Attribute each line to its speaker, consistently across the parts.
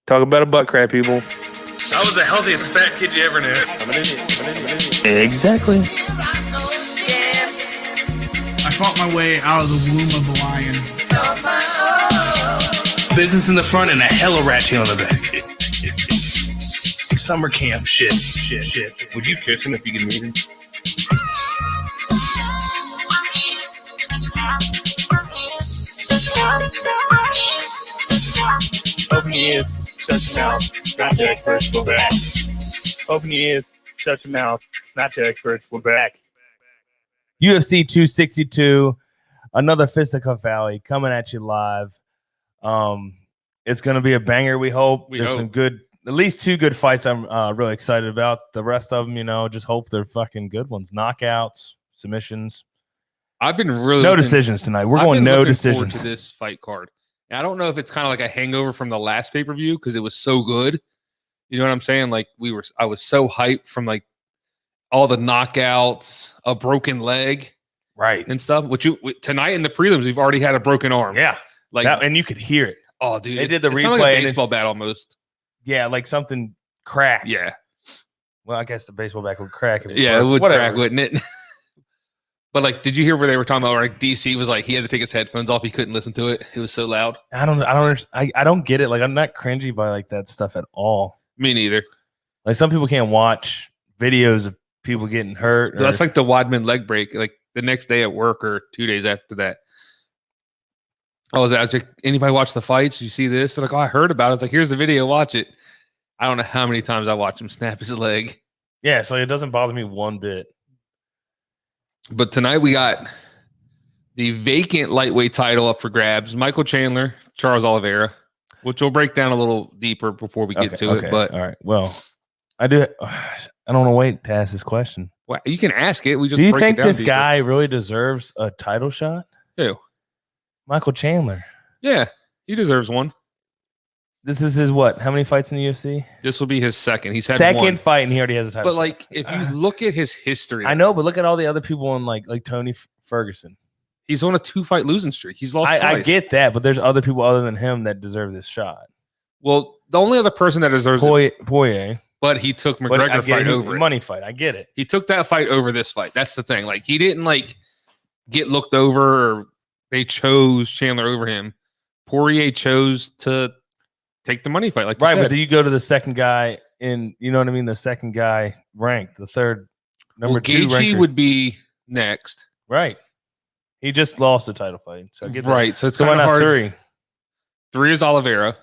Speaker 1: Talk about a butt crack, people.
Speaker 2: I was the healthiest fat kid you ever knew.
Speaker 1: Exactly.
Speaker 3: I fought my way out of the womb of a lion.
Speaker 2: Business in the front and a hella rat tail in the back. Summer camp shit. Would you kiss him if you could meet him?
Speaker 4: Open your ears, shut your mouth, snatch your experts, we're back. Open your ears, shut your mouth, snatch your experts, we're back.
Speaker 5: UFC 262, another Fisticuff Alley coming at you live. It's going to be a banger, we hope. There's some good, at least two good fights I'm really excited about. The rest of them, just hope they're fucking good ones. Knockouts, submissions.
Speaker 6: I've been really
Speaker 5: no decisions tonight. We're going no decisions
Speaker 6: to this fight card. I don't know if it's kind of like a hangover from the last pay-per-view because it was so good. You know what I'm saying? Like I was so hyped from like all the knockouts, a broken leg,
Speaker 5: right,
Speaker 6: and stuff. Tonight in the prelims, we've already had a broken arm.
Speaker 5: Yeah,
Speaker 6: like
Speaker 5: and you could hear it.
Speaker 6: Oh, dude,
Speaker 5: they did the replay.
Speaker 6: Like a baseball bat almost.
Speaker 5: Yeah, like something cracked.
Speaker 6: Yeah.
Speaker 5: Well, I guess the baseball bat would crack.
Speaker 6: It would crack, wouldn't it? But like, did you hear where they were talking about? Like DC was like he had to take his headphones off; he couldn't listen to it. It was so loud.
Speaker 5: I don't get it. Like, I'm not cringy by like that stuff at all.
Speaker 6: Me neither.
Speaker 5: Like, some people can't watch videos of people getting hurt.
Speaker 6: That's like the Wadman leg break. Like the next day at work or 2 days after that. I was like, anybody watch the fights? You see this? They're like, oh, I heard about it. It's like, here's the video. Watch it. I don't know how many times I watched him snap his leg.
Speaker 5: Yeah, so it doesn't bother me one bit.
Speaker 6: But tonight we got the vacant lightweight title up for grabs. Michael Chandler, Charles Oliveira, which we'll break down a little deeper before we get to it. But
Speaker 5: all right, well, I don't want to wait to ask this question.
Speaker 6: Well, you can ask it. We just
Speaker 5: do you think this guy really deserves a title shot?
Speaker 6: Who?
Speaker 5: Michael Chandler.
Speaker 6: Yeah, he deserves one.
Speaker 5: This is his what? How many fights in the UFC?
Speaker 6: This will be his second. He's had
Speaker 5: second
Speaker 6: one
Speaker 5: fight, and he already has a title.
Speaker 6: But like, if you look at his history,
Speaker 5: I know, but look at all the other people on like Tony Ferguson.
Speaker 6: He's on a 2-fight losing streak. He's lost twice.
Speaker 5: I get that, but there's other people other than him that deserve this shot.
Speaker 6: Well, the only other person that deserves
Speaker 5: Poirier,
Speaker 6: but he took McGregor fight over it.
Speaker 5: Money fight. I get it.
Speaker 6: He took that fight over this fight. That's the thing. Like, he didn't like get looked over, or they chose Chandler over him. Poirier chose to take the money fight, like
Speaker 5: right. But do you go to the second guy in? You know what I mean? The second guy ranked, the third number two.
Speaker 6: Gaethje would be next,
Speaker 5: right? He just lost the title fight, so I get that.
Speaker 6: Right. So it's
Speaker 5: so
Speaker 6: kind of hard.
Speaker 5: Three.
Speaker 6: Three is Oliveira.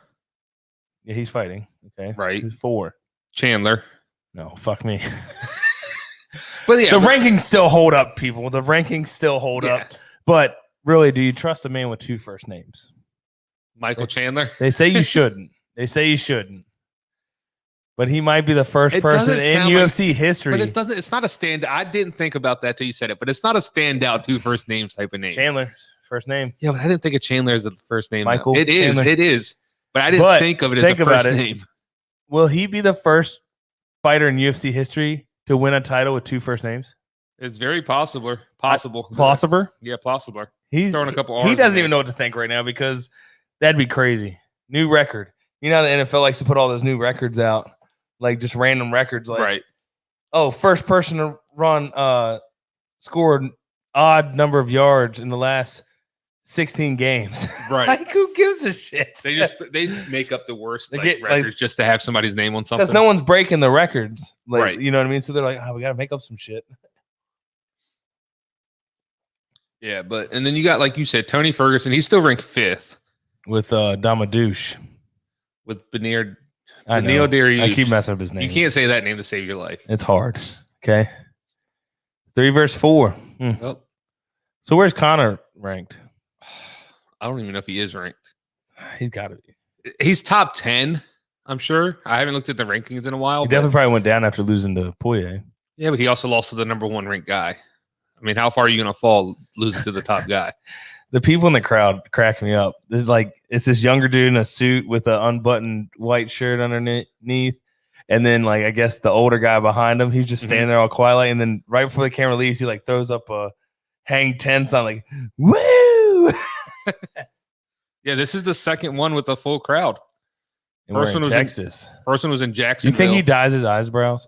Speaker 5: Yeah, he's fighting. Okay,
Speaker 6: right.
Speaker 5: Who's 4?
Speaker 6: Chandler.
Speaker 5: No, fuck me.
Speaker 6: But yeah,
Speaker 5: the rankings still hold up, people. The rankings still hold up. But really, do you trust a man with 2 first names?
Speaker 6: Michael Chandler.
Speaker 5: They say you shouldn't. They say you shouldn't. But he might be the first person in UFC history.
Speaker 6: But it doesn't. It's not a stand. I didn't think about that till you said it. But it's not a standout 2 first names type of name.
Speaker 5: Chandler's first name.
Speaker 6: Yeah, but I didn't think of Chandler as a first name.
Speaker 5: Michael.
Speaker 6: It is.
Speaker 5: Chandler.
Speaker 6: It is. But I didn't think of it as a first name.
Speaker 5: Will he be the first fighter in UFC history to win a title with 2 first names?
Speaker 6: It's very possible.
Speaker 5: Possible.
Speaker 6: Yeah, possible.
Speaker 5: He's
Speaker 6: throwing a couple R's.
Speaker 5: He doesn't even know what to think right now because that'd be crazy. New record. You know, the NFL likes to put all those new records out, like just random records. Like,
Speaker 6: right.
Speaker 5: Oh, first person to run, scored odd number of yards in the last 16 games.
Speaker 6: Right.
Speaker 5: Like, who gives a shit?
Speaker 6: They make up the worst records just to have somebody's name on something.
Speaker 5: Because no one's breaking the records. Like,
Speaker 6: right.
Speaker 5: You know what I mean? So they're like, we got to make up some shit.
Speaker 6: Yeah, and then you got, like you said, Tony Ferguson. He's still ranked 5th.
Speaker 5: With Damadouche.
Speaker 6: With Benil
Speaker 5: Dariush. I keep messing up his name.
Speaker 6: You can't say that name to save your life.
Speaker 5: It's hard. Okay. 3 versus 4.
Speaker 6: Oh.
Speaker 5: So where's Connor ranked?
Speaker 6: I don't even know if he is ranked.
Speaker 5: He's got to be.
Speaker 6: He's top 10, I'm sure. I haven't looked at the rankings in a while.
Speaker 5: He definitely probably went down after losing to Poirier.
Speaker 6: Yeah, but he also lost to the number 1 ranked guy. I mean, how far are you going to fall losing to the top guy?
Speaker 5: The people in the crowd crack me up. This is like, it's this younger dude in a suit with an unbuttoned white shirt underneath. And then, like, I guess the older guy behind him, he's just standing there all quiet. And then right before the camera leaves, he like throws up a hang 10 sign, like, woo!
Speaker 6: Yeah, this is the second one with a full crowd.
Speaker 5: And we're in
Speaker 6: was
Speaker 5: Texas.
Speaker 6: First one was in
Speaker 5: You
Speaker 6: Jacksonville.
Speaker 5: think he dyes his eyebrows?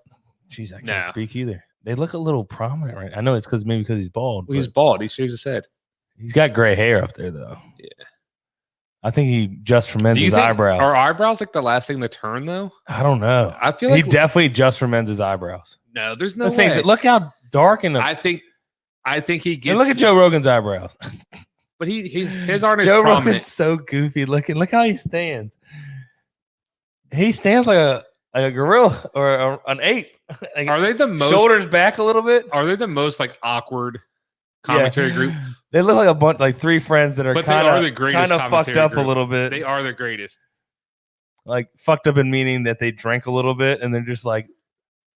Speaker 5: Jeez, I can't
Speaker 6: Nah.
Speaker 5: speak either. They look a little prominent, right? I know it's because he's bald.
Speaker 6: Well, he's
Speaker 5: but
Speaker 6: bald. He shaves his head.
Speaker 5: he's got gray hair up there, though.
Speaker 6: Yeah.
Speaker 5: I think he just ferments
Speaker 6: Do you
Speaker 5: his
Speaker 6: think
Speaker 5: eyebrows.
Speaker 6: Are eyebrows like the last thing to turn though?
Speaker 5: I don't know.
Speaker 6: I feel like
Speaker 5: he definitely just ferments his eyebrows.
Speaker 6: no. There's no
Speaker 5: Those
Speaker 6: way.
Speaker 5: things, look how dark and
Speaker 6: I think he gets.
Speaker 5: and look at Joe Rogan's eyebrows.
Speaker 6: But his aren't as
Speaker 5: Joe
Speaker 6: prominent.
Speaker 5: Rogan's so goofy looking. Look how he stands. He stands like a gorilla or an ape. Like,
Speaker 6: Are they the most
Speaker 5: shoulders back a little bit?
Speaker 6: Are they the most like awkward commentary group?
Speaker 5: They look like a bunch, like three friends that are
Speaker 6: But they are the greatest
Speaker 5: kind of fucked
Speaker 6: commentary
Speaker 5: up
Speaker 6: group.
Speaker 5: a little bit.
Speaker 6: They are the greatest.
Speaker 5: Like fucked up in meaning that they drank a little bit and they're just like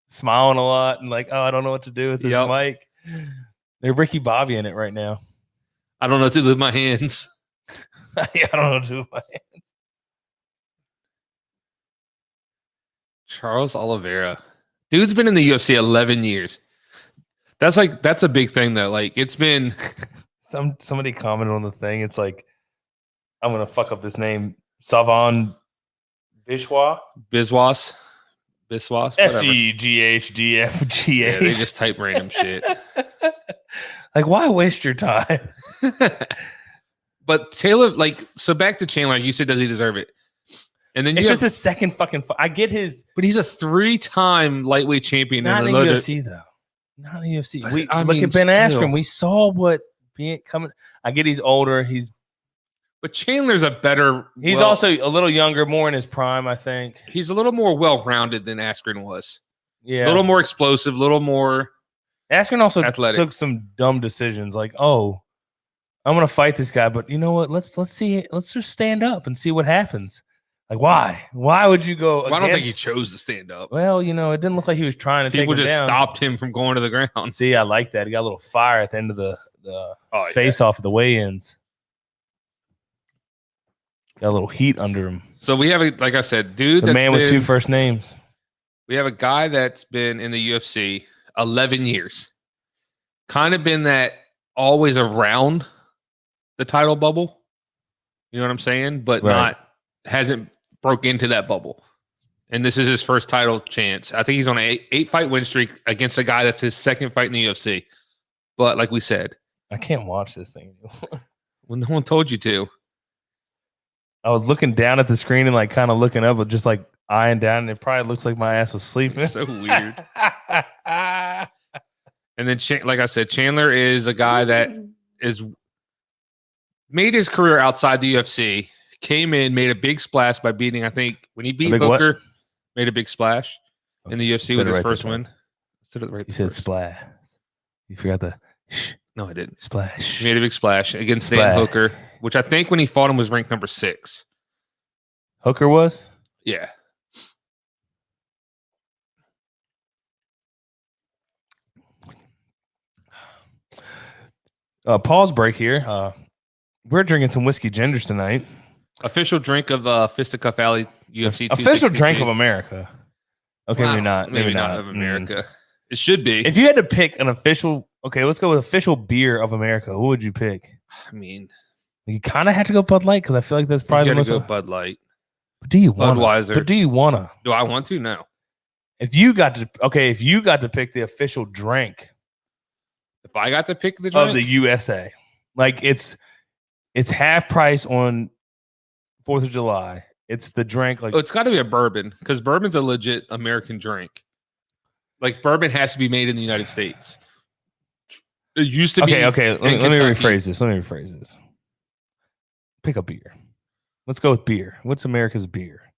Speaker 5: smiling a lot and like, oh, I don't know what to do with this mic. They're Ricky Bobby in it right now.
Speaker 6: I don't know what to do with my hands.
Speaker 5: Yeah, I don't know what to do with my hands.
Speaker 6: Charles Oliveira. Dude's been in the UFC 11 years. That's a big thing though. Like it's been
Speaker 5: somebody commented on the thing. It's like, I'm gonna fuck up this name. Savon Biswas.
Speaker 6: Biswas.
Speaker 5: FGGHDFGH.
Speaker 6: Yeah, they just type random shit.
Speaker 5: Like, why waste your time?
Speaker 6: But Taylor, like, so back to Chandler, you said, does he deserve it? And then
Speaker 5: It's just his second fucking I get his.
Speaker 6: But he's a 3-time lightweight champion.
Speaker 5: Not in the UFC, though. Not in the UFC. Look at Ben Askren. We saw what being coming. I get he's older.
Speaker 6: But Chandler's a better.
Speaker 5: He's also a little younger, more in his prime, I think.
Speaker 6: He's a little more well-rounded than Askren was.
Speaker 5: Yeah.
Speaker 6: A little more explosive, a little more
Speaker 5: Askren also
Speaker 6: athletic.
Speaker 5: took some dumb decisions like, oh, I'm gonna fight this guy, but you know what? Let's see. Let's just stand up and see what happens. Like, why? Why would you go?
Speaker 6: Well, I don't think he chose to stand up.
Speaker 5: Well, it didn't look like he was trying to
Speaker 6: People
Speaker 5: take him
Speaker 6: just
Speaker 5: down.
Speaker 6: stopped him from going to the ground.
Speaker 5: See, I like that. He got a little fire at the end of the face-off of the weigh-ins. Got a little heat under him.
Speaker 6: So we have like I said, dude.
Speaker 5: The man with two first names.
Speaker 6: We have a guy that's been in the UFC 11 years. Kind of been that always around the title bubble. You know what I'm saying? But hasn't broke into that bubble. And this is his first title chance. I think he's on an 8-fight win streak against a guy that's his second fight in the UFC. But like we said,
Speaker 5: I can't watch this thing.
Speaker 6: Well, no one told you to.
Speaker 5: I was looking down at the screen and like kind of looking up, but just like eyeing down, and it probably looks like my ass was sleeping.
Speaker 6: So weird. And then, like I said, Chandler is a guy that is made his career outside the UFC. Came in, made a big splash by beating. I think when he beat Hooker, made a big splash in the UFC with his first win.
Speaker 5: You said splash. You forgot the.
Speaker 6: No, I didn't.
Speaker 5: Splash.
Speaker 6: He made a big splash against Dan Hooker, which I think when he fought him was ranked number 6.
Speaker 5: Hooker was?
Speaker 6: Yeah.
Speaker 5: Pause break here. We're drinking some whiskey gingers tonight.
Speaker 6: Official drink of Fisticuff Alley UFC.
Speaker 5: Official drink of America. Okay,
Speaker 6: wow.
Speaker 5: maybe not
Speaker 6: of America. It should be.
Speaker 5: If you had to pick an official, okay, let's go with official beer of America. Who would you pick?
Speaker 6: I mean,
Speaker 5: you kind of have to go Bud Light because I feel like that's probably the most.
Speaker 6: Go Bud Light.
Speaker 5: But do you want
Speaker 6: Budweiser?
Speaker 5: But do you wanna?
Speaker 6: Do I want to? No.
Speaker 5: If you got to pick the official drink.
Speaker 6: If I got to pick the drink
Speaker 5: of the USA, like it's half price on 4th of July. It's the drink. Like,
Speaker 6: it's got to be a bourbon because bourbon's a legit American drink. Like bourbon has to be made in the United States. It used to be.
Speaker 5: Okay. Let me rephrase this. Pick a beer. Let's go with beer. What's America's beer?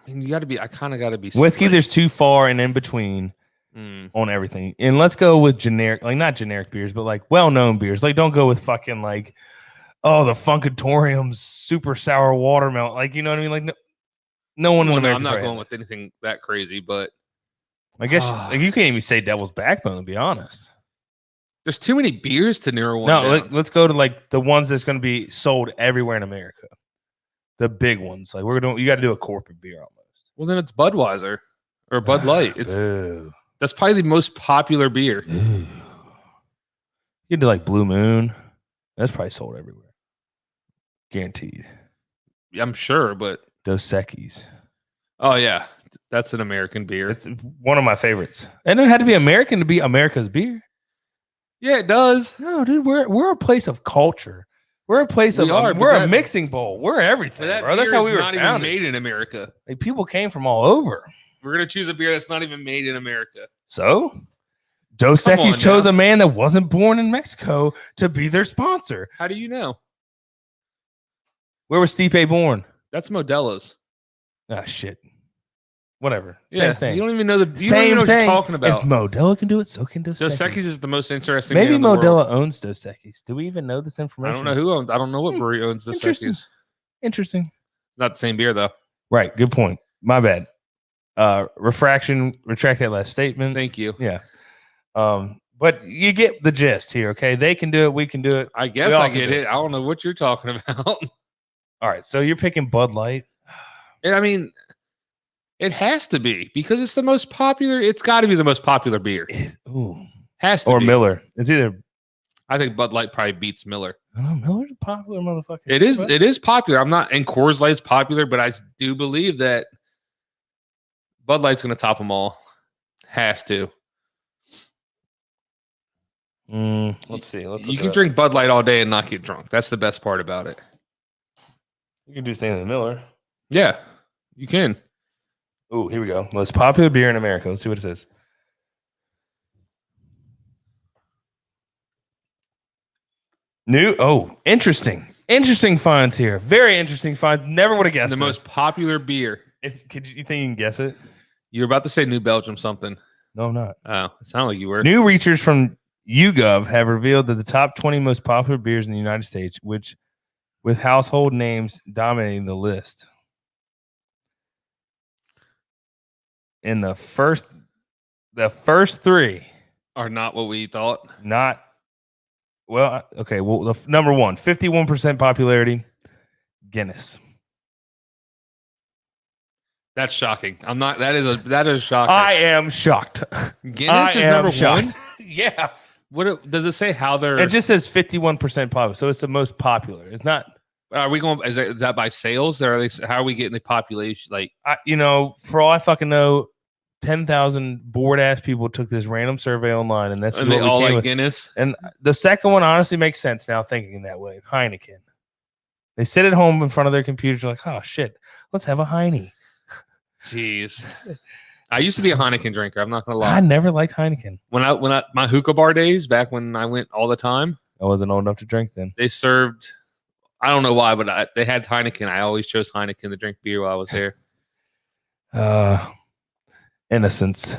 Speaker 6: I mean, you got to be. I kind of got to be
Speaker 5: whiskey. There's too far and in between. On everything. And let's go with generic, like not generic beers, but like well-known beers. Like don't go with fucking like, oh, the Funkatorium's super sour watermelon. Like, you know what I mean? Like no one in America.
Speaker 6: I'm not going with anything that crazy, but
Speaker 5: I guess like, you can't even say Devil's Backbone, to be honest.
Speaker 6: There's too many beers to narrow one down.
Speaker 5: Let's go to like the ones that's going to be sold everywhere in America. The big ones. Like you got to do a corporate beer almost.
Speaker 6: Well, then it's Budweiser or Bud Light. That's probably the most popular beer.
Speaker 5: You can do like Blue Moon. That's probably sold everywhere. Guaranteed.
Speaker 6: I'm sure, but
Speaker 5: Dos Equis.
Speaker 6: oh yeah, that's an American beer.
Speaker 5: It's one of my favorites. And it had to be American to be America's beer.
Speaker 6: Yeah, it does.
Speaker 5: No, dude, we're a place of culture. We're a place of we're a mixing bowl. We're everything, bro. That's how we were
Speaker 6: not
Speaker 5: founded.
Speaker 6: even made in America.
Speaker 5: Like, people came from all over.
Speaker 6: We're gonna choose a beer that's not even made in America.
Speaker 5: So Dos Equis chose a man that wasn't born in Mexico to be their sponsor.
Speaker 6: How do you know?
Speaker 5: Where was Stipe born?
Speaker 6: That's Modelo's.
Speaker 5: Ah, shit. Whatever.
Speaker 6: Yeah,
Speaker 5: Same thing.
Speaker 6: You don't even know the. You
Speaker 5: Same
Speaker 6: don't even know what
Speaker 5: thing.
Speaker 6: you're talking about.
Speaker 5: If Modelo can do it, so can Dos
Speaker 6: Dos
Speaker 5: Equis.
Speaker 6: Equis is the most interesting.
Speaker 5: Maybe
Speaker 6: beer in the
Speaker 5: Modelo
Speaker 6: world.
Speaker 5: owns Dos Equis. Do we even know this
Speaker 6: I
Speaker 5: information?
Speaker 6: don't know who owns. I don't know what brewery owns Dos
Speaker 5: Interesting.
Speaker 6: Equis.
Speaker 5: Interesting.
Speaker 6: Not the same beer though.
Speaker 5: Right. Good point. My bad. Refraction. Retract that last statement.
Speaker 6: Thank you.
Speaker 5: Yeah. But you get the gist here. Okay, they can do it. We can do it.
Speaker 6: I guess I get it. I don't know what you're talking about.
Speaker 5: All right. So you're picking Bud Light.
Speaker 6: I mean, it has to be because it's the most popular. It's got to be the most popular beer.
Speaker 5: Ooh.
Speaker 6: Has to
Speaker 5: Or
Speaker 6: be.
Speaker 5: Miller. It's either.
Speaker 6: I think Bud Light probably beats Miller.
Speaker 5: I don't know. Miller's a popular motherfucker.
Speaker 6: It is.
Speaker 5: What?
Speaker 6: It is popular. I'm not. And Coors Light's popular, but I do believe that Bud Light's going to top them all. Has to.
Speaker 5: Let's see.
Speaker 6: You can drink Bud Light all day and not get drunk. That's the best part about it.
Speaker 5: You can do the same with Miller.
Speaker 6: Yeah, you can.
Speaker 5: Oh, here we go. Most popular beer in America. Let's see what it says. Interesting. Interesting finds here. Very interesting find. Never would have guessed
Speaker 6: The most popular beer.
Speaker 5: You think you can guess it?
Speaker 6: You were about to say New Belgium something.
Speaker 5: No, I'm not.
Speaker 6: Oh, it sounded like you were.
Speaker 5: New research from YouGov have revealed that the top 20 most popular beers in the United States, which with household names dominating the list. In the first three
Speaker 6: Are not what we thought.
Speaker 5: not well. Okay, well, number one, 51% popularity, Guinness.
Speaker 6: That's shocking. I'm not. That is shocking.
Speaker 5: I am shocked.
Speaker 6: Guinness is number
Speaker 5: shocked.
Speaker 6: one.
Speaker 5: Yeah.
Speaker 6: Does it say how they're?
Speaker 5: It just says 51% popular, so it's the most popular. It's not.
Speaker 6: Are we going? Is that by sales, or are they? How are we getting the population? Like,
Speaker 5: For all I fucking know, 10,000 bored ass people took this random survey online, and that's
Speaker 6: and they all like Guinness.
Speaker 5: And the second one honestly makes sense now, thinking that way. Heineken. They sit at home in front of their computers, like, oh shit, let's have a Heine.
Speaker 6: Jeez, I used to be a Heineken drinker. I'm not gonna lie.
Speaker 5: I never liked Heineken.
Speaker 6: When I my hookah bar days back when I went all the time,
Speaker 5: I wasn't old enough to drink then.
Speaker 6: they served. I don't know why, but they had Heineken. I always chose Heineken to drink beer while I was there.
Speaker 5: Innocence.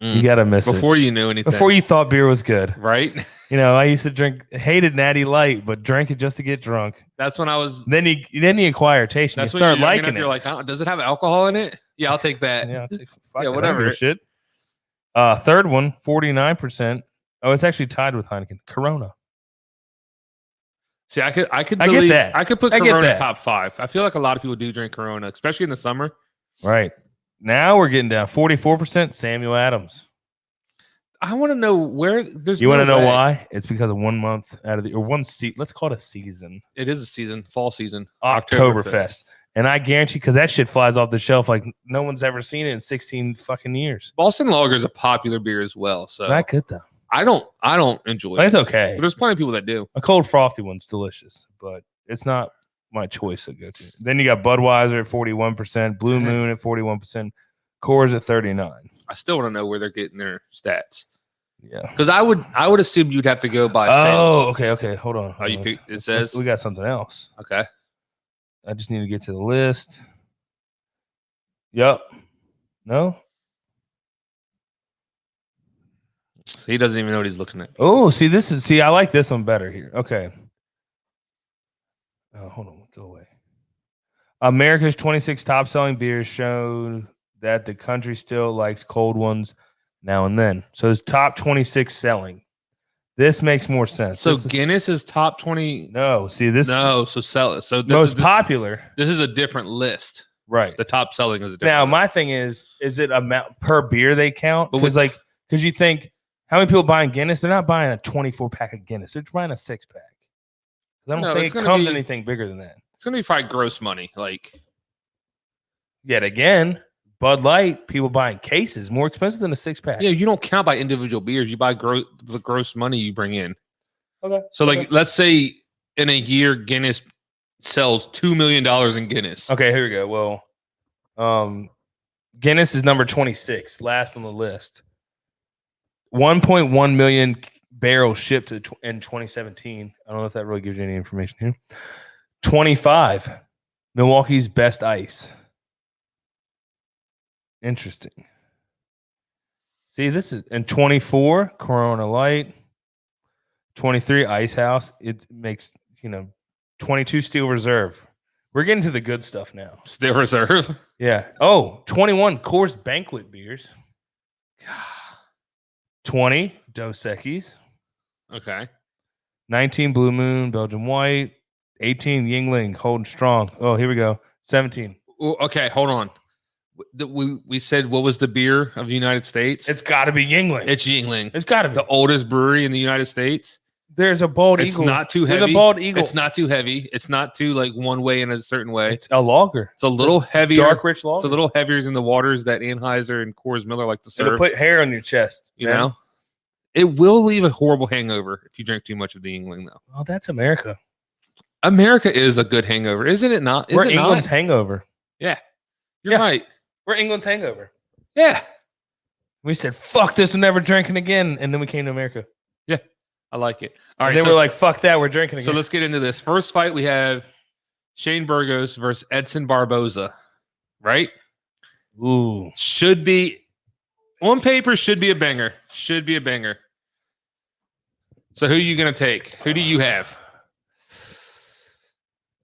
Speaker 5: You gotta miss it.
Speaker 6: Before you knew anything.
Speaker 5: Before you thought beer was good.
Speaker 6: Right?
Speaker 5: I used to hated Natty Light, but drank it just to get drunk.
Speaker 6: That's when I was.
Speaker 5: Then you acquire taste and
Speaker 6: That's
Speaker 5: you
Speaker 6: when
Speaker 5: start
Speaker 6: you're young
Speaker 5: liking
Speaker 6: enough,
Speaker 5: it.
Speaker 6: You're like, does it have alcohol in it? Yeah, I'll take that.
Speaker 5: Yeah, I'll take
Speaker 6: Yeah, whatever.
Speaker 5: Shit. Third one, 49%. Oh, it's actually tied with Heineken. Corona.
Speaker 6: See, I could
Speaker 5: I get
Speaker 6: believe
Speaker 5: that.
Speaker 6: I could put
Speaker 5: I get
Speaker 6: Corona
Speaker 5: that.
Speaker 6: top 5. I feel like a lot of people do drink Corona, especially in the summer.
Speaker 5: Right. Now we're getting down 44%. Samuel Adams.
Speaker 6: I want to know where there's.
Speaker 5: You want to
Speaker 6: no
Speaker 5: know
Speaker 6: way.
Speaker 5: why? It's because of 1 month out of or one seat. Let's call it a season.
Speaker 6: It is a season, fall season,
Speaker 5: Oktoberfest. And I guarantee, because that shit flies off the shelf like no one's ever seen it in 16 fucking years.
Speaker 6: Boston Lager is a popular beer as well. So
Speaker 5: Not good though.
Speaker 6: I don't enjoy it.
Speaker 5: It's okay.
Speaker 6: But there's plenty of people that do.
Speaker 5: A cold frosty one's delicious, but it's not my choice to go to. Then you got Budweiser at 41%, Blue Moon at 41%, Coors at 39%.
Speaker 6: I still want to know where they're getting their stats.
Speaker 5: Yeah.
Speaker 6: Because I would assume you'd have to go by
Speaker 5: Oh,
Speaker 6: sales.
Speaker 5: okay. Hold on.
Speaker 6: Oh, it says
Speaker 5: we got something else.
Speaker 6: okay.
Speaker 5: I just need to get to the list. Yep. No?
Speaker 6: So he doesn't even know what he's looking at.
Speaker 5: Oh, I like this one better here. Okay. Oh, hold on. Go away. America's 26 top selling beers showed that the country still likes cold ones now and then. So it's top 26 selling. This makes more sense.
Speaker 6: So Guinness is top 20.
Speaker 5: No,
Speaker 6: So sell it. So this
Speaker 5: most popular.
Speaker 6: This is a different list.
Speaker 5: Right.
Speaker 6: The top selling is a different
Speaker 5: Now,
Speaker 6: list.
Speaker 5: my thing is it amount per beer they count? Because you think, how many people buying Guinness? They're not buying a 24 pack of Guinness. They're buying a 6 pack. I don't think it comes anything bigger than that.
Speaker 6: It's gonna be probably gross money. Like
Speaker 5: Yet again, Bud Light, people buying cases, more expensive than a 6-pack.
Speaker 6: yeah, you don't count by individual beers. You buy the gross money you bring in.
Speaker 5: Okay.
Speaker 6: So like, let's say in a year Guinness sells $2 million in Guinness.
Speaker 5: Okay, here we go. Well, Guinness is number 26, last on the list. 1.1 million barrels shipped in 2017. I don't know if that really gives you any information here. 25, Milwaukee's best ice. Interesting. See, this is in 24, Corona Light. 23, Ice House. It makes, 22 Steel Reserve. We're getting to the good stuff now.
Speaker 6: Steel Reserve.
Speaker 5: Yeah. Oh, 21 Coors Banquet beers. 20 Dos Equis.
Speaker 6: Okay.
Speaker 5: 19 Blue Moon, Belgian White. 18 Yingling, holding strong. Oh, here we go. 17.
Speaker 6: Ooh, okay, hold on. We said what was the beer of the United States?
Speaker 5: It's got to be Yingling.
Speaker 6: It's Yingling.
Speaker 5: It's got to be.
Speaker 6: The oldest brewery in the United States.
Speaker 5: There's a bald
Speaker 6: It's
Speaker 5: eagle.
Speaker 6: not too heavy.
Speaker 5: There's a bald eagle.
Speaker 6: It's not too heavy. It's not too like one way in a certain way.
Speaker 5: It's a lager.
Speaker 6: It's a little heavier.
Speaker 5: Dark, rich lager.
Speaker 6: It's a little heavier than the waters that Anheuser and Coors Miller like to serve.
Speaker 5: It'll put hair on your chest.
Speaker 6: You know? It will leave a horrible hangover if you drink too much of the Yingling, though.
Speaker 5: Oh, that's America.
Speaker 6: America is a good hangover, isn't it not?
Speaker 5: We're England's hangover.
Speaker 6: Yeah. You're right.
Speaker 5: We're England's hangover.
Speaker 6: Yeah.
Speaker 5: We said, fuck this, we're never drinking again. And then we came to America.
Speaker 6: Yeah. I like it. All right.
Speaker 5: And then we're like, fuck that, we're drinking again.
Speaker 6: So let's get into this. First fight, we have Shane Burgos versus Edson Barboza. Right?
Speaker 5: Ooh.
Speaker 6: Should be, on paper, should be a banger. Should be a banger. So who are you going to take? Who do you have?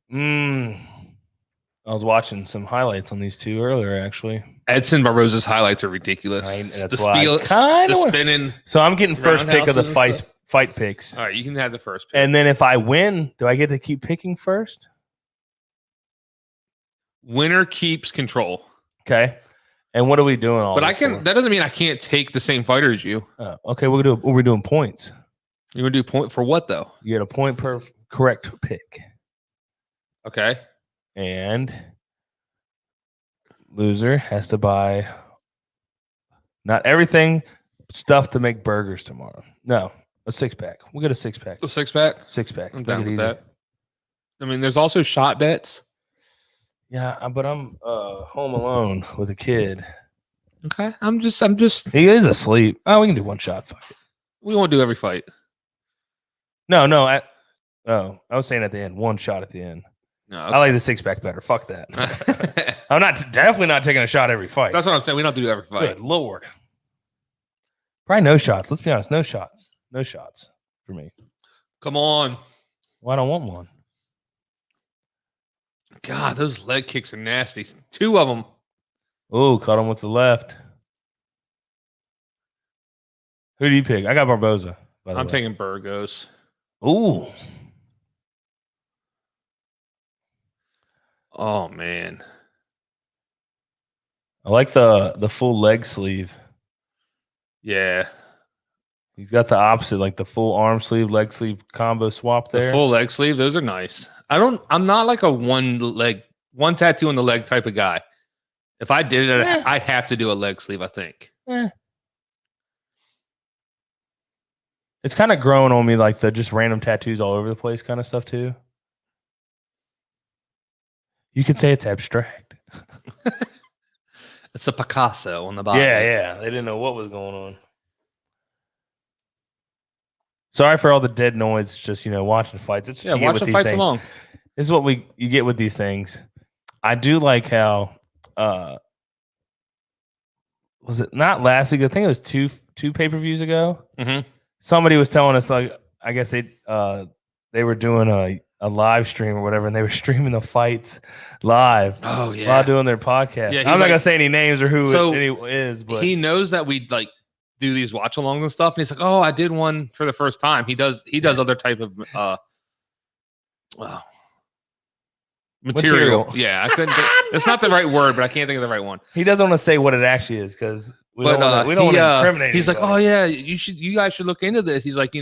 Speaker 5: I was watching some highlights on these two earlier, actually.
Speaker 6: Edson Barboza's highlights are ridiculous.
Speaker 5: That's why
Speaker 6: spinning.
Speaker 5: So I'm getting first pick of the fight picks.
Speaker 6: All right, you can have the first pick.
Speaker 5: And then if I win, do I get to keep picking first?
Speaker 6: Winner keeps control.
Speaker 5: Okay. And what are we doing all
Speaker 6: But
Speaker 5: this for?
Speaker 6: that doesn't mean I can't take the same fighter as you.
Speaker 5: Okay, we're doing points.
Speaker 6: You're going to do point for what, though?
Speaker 5: You get a point per correct pick.
Speaker 6: Okay.
Speaker 5: And loser has to buy not everything, stuff to make burgers tomorrow. No, a 6-pack. We'll get a 6-pack.
Speaker 6: A 6-pack?
Speaker 5: 6-pack.
Speaker 6: I'm down with that. I mean, there's also shot bets.
Speaker 5: Yeah, but I'm home alone with a kid.
Speaker 6: Okay. I'm just.
Speaker 5: He is asleep. Oh, we can do one shot. Fuck it.
Speaker 6: We won't do every fight.
Speaker 5: No. I was saying at the end, one shot at the end.
Speaker 6: No,
Speaker 5: okay. I like the 6-pack better. Fuck that. I'm definitely not taking a shot every fight.
Speaker 6: That's what I'm saying. We don't do every fight.
Speaker 5: Good Lord. Probably no shots. Let's be honest. No shots. No shots for me.
Speaker 6: Come on.
Speaker 5: Well, I don't want one.
Speaker 6: God, those leg kicks are nasty. 2 of them.
Speaker 5: Oh, caught him with the left. Who do you pick? I got Barboza.
Speaker 6: I'm taking Burgos.
Speaker 5: Ooh.
Speaker 6: Oh, man.
Speaker 5: I like the full leg sleeve.
Speaker 6: Yeah.
Speaker 5: He's got the opposite, like the full arm sleeve, leg sleeve combo swap there.
Speaker 6: The full leg sleeve, those are nice. I'm not like a one tattoo on the leg type of guy. If I did it, I'd have to do a leg sleeve, I think.
Speaker 5: It's kind of growing on me like the just random tattoos all over the place kind of stuff too. You could say it's abstract.
Speaker 6: It's a Picasso on the bottom.
Speaker 5: Yeah. They didn't know what was going on. Sorry for all the dead noise. Just watching fights. It's what you
Speaker 6: watch
Speaker 5: get with
Speaker 6: the
Speaker 5: these
Speaker 6: fights
Speaker 5: things.
Speaker 6: along.
Speaker 5: This is what you get with these things. I do like how was it not last week? I think it was two pay-per-views ago.
Speaker 6: Mm-hmm.
Speaker 5: Somebody was telling us like I guess they were doing a live stream or whatever, and they were streaming the fights live.
Speaker 6: Oh yeah,
Speaker 5: while doing their podcast.
Speaker 6: Yeah,
Speaker 5: I'm not gonna say any names or who it is, but
Speaker 6: he knows that we like do these watch alongs and stuff, and he's like, "Oh, I did one for the first time." He does other type of material. Yeah, I couldn't. It's not the right word, but I can't think of the right one.
Speaker 5: He doesn't want to say what it actually is because we don't want to incriminate.
Speaker 6: He's
Speaker 5: anybody.
Speaker 6: like, "Oh yeah, you guys should look into this." He's like,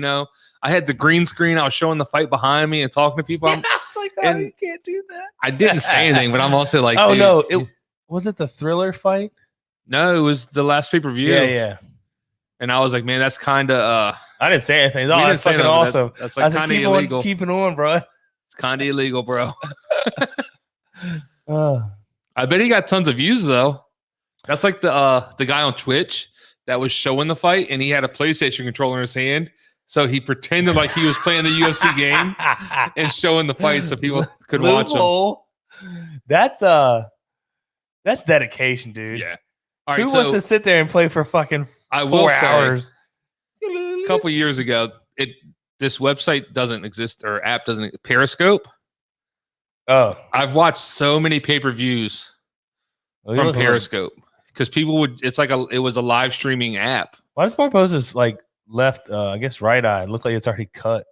Speaker 6: I had the green screen. I was showing the fight behind me and talking to people.
Speaker 5: It's like,
Speaker 6: And-
Speaker 5: you can't do that.
Speaker 6: I didn't say anything, but I'm also like,
Speaker 5: Oh
Speaker 6: dude,
Speaker 5: no, was it the Thriller fight?
Speaker 6: no, it was the last pay-per-view.
Speaker 5: Yeah.
Speaker 6: And I was like, man, that's kind of
Speaker 5: I didn't say anything.
Speaker 6: we
Speaker 5: Oh,
Speaker 6: didn't
Speaker 5: that's
Speaker 6: say
Speaker 5: fucking
Speaker 6: that, but
Speaker 5: awesome.
Speaker 6: That's
Speaker 5: I
Speaker 6: like
Speaker 5: was like,
Speaker 6: kind of
Speaker 5: keep
Speaker 6: illegal.
Speaker 5: on keeping on, bro.
Speaker 6: It's kind of illegal, bro.
Speaker 5: Uh,
Speaker 6: I bet he got tons of views though. That's like the guy on Twitch that was showing the fight, and he had a PlayStation controller in his hand, so he pretended like he was playing the UFC game and showing the fight so people could watch him.
Speaker 5: Loophole. That's dedication, dude.
Speaker 6: Yeah. All right.
Speaker 5: Who
Speaker 6: So
Speaker 5: wants to sit there and play for fucking
Speaker 6: I will
Speaker 5: 4
Speaker 6: say,
Speaker 5: hours?
Speaker 6: a couple years ago, this website doesn't exist or app doesn't Periscope.
Speaker 5: Oh,
Speaker 6: I've watched so many pay-per-views
Speaker 5: well,
Speaker 6: from
Speaker 5: look,
Speaker 6: Periscope because people would. It's like it was a live streaming app.
Speaker 5: why does Barboza's like left? I guess right eye. It looked like it's already cut.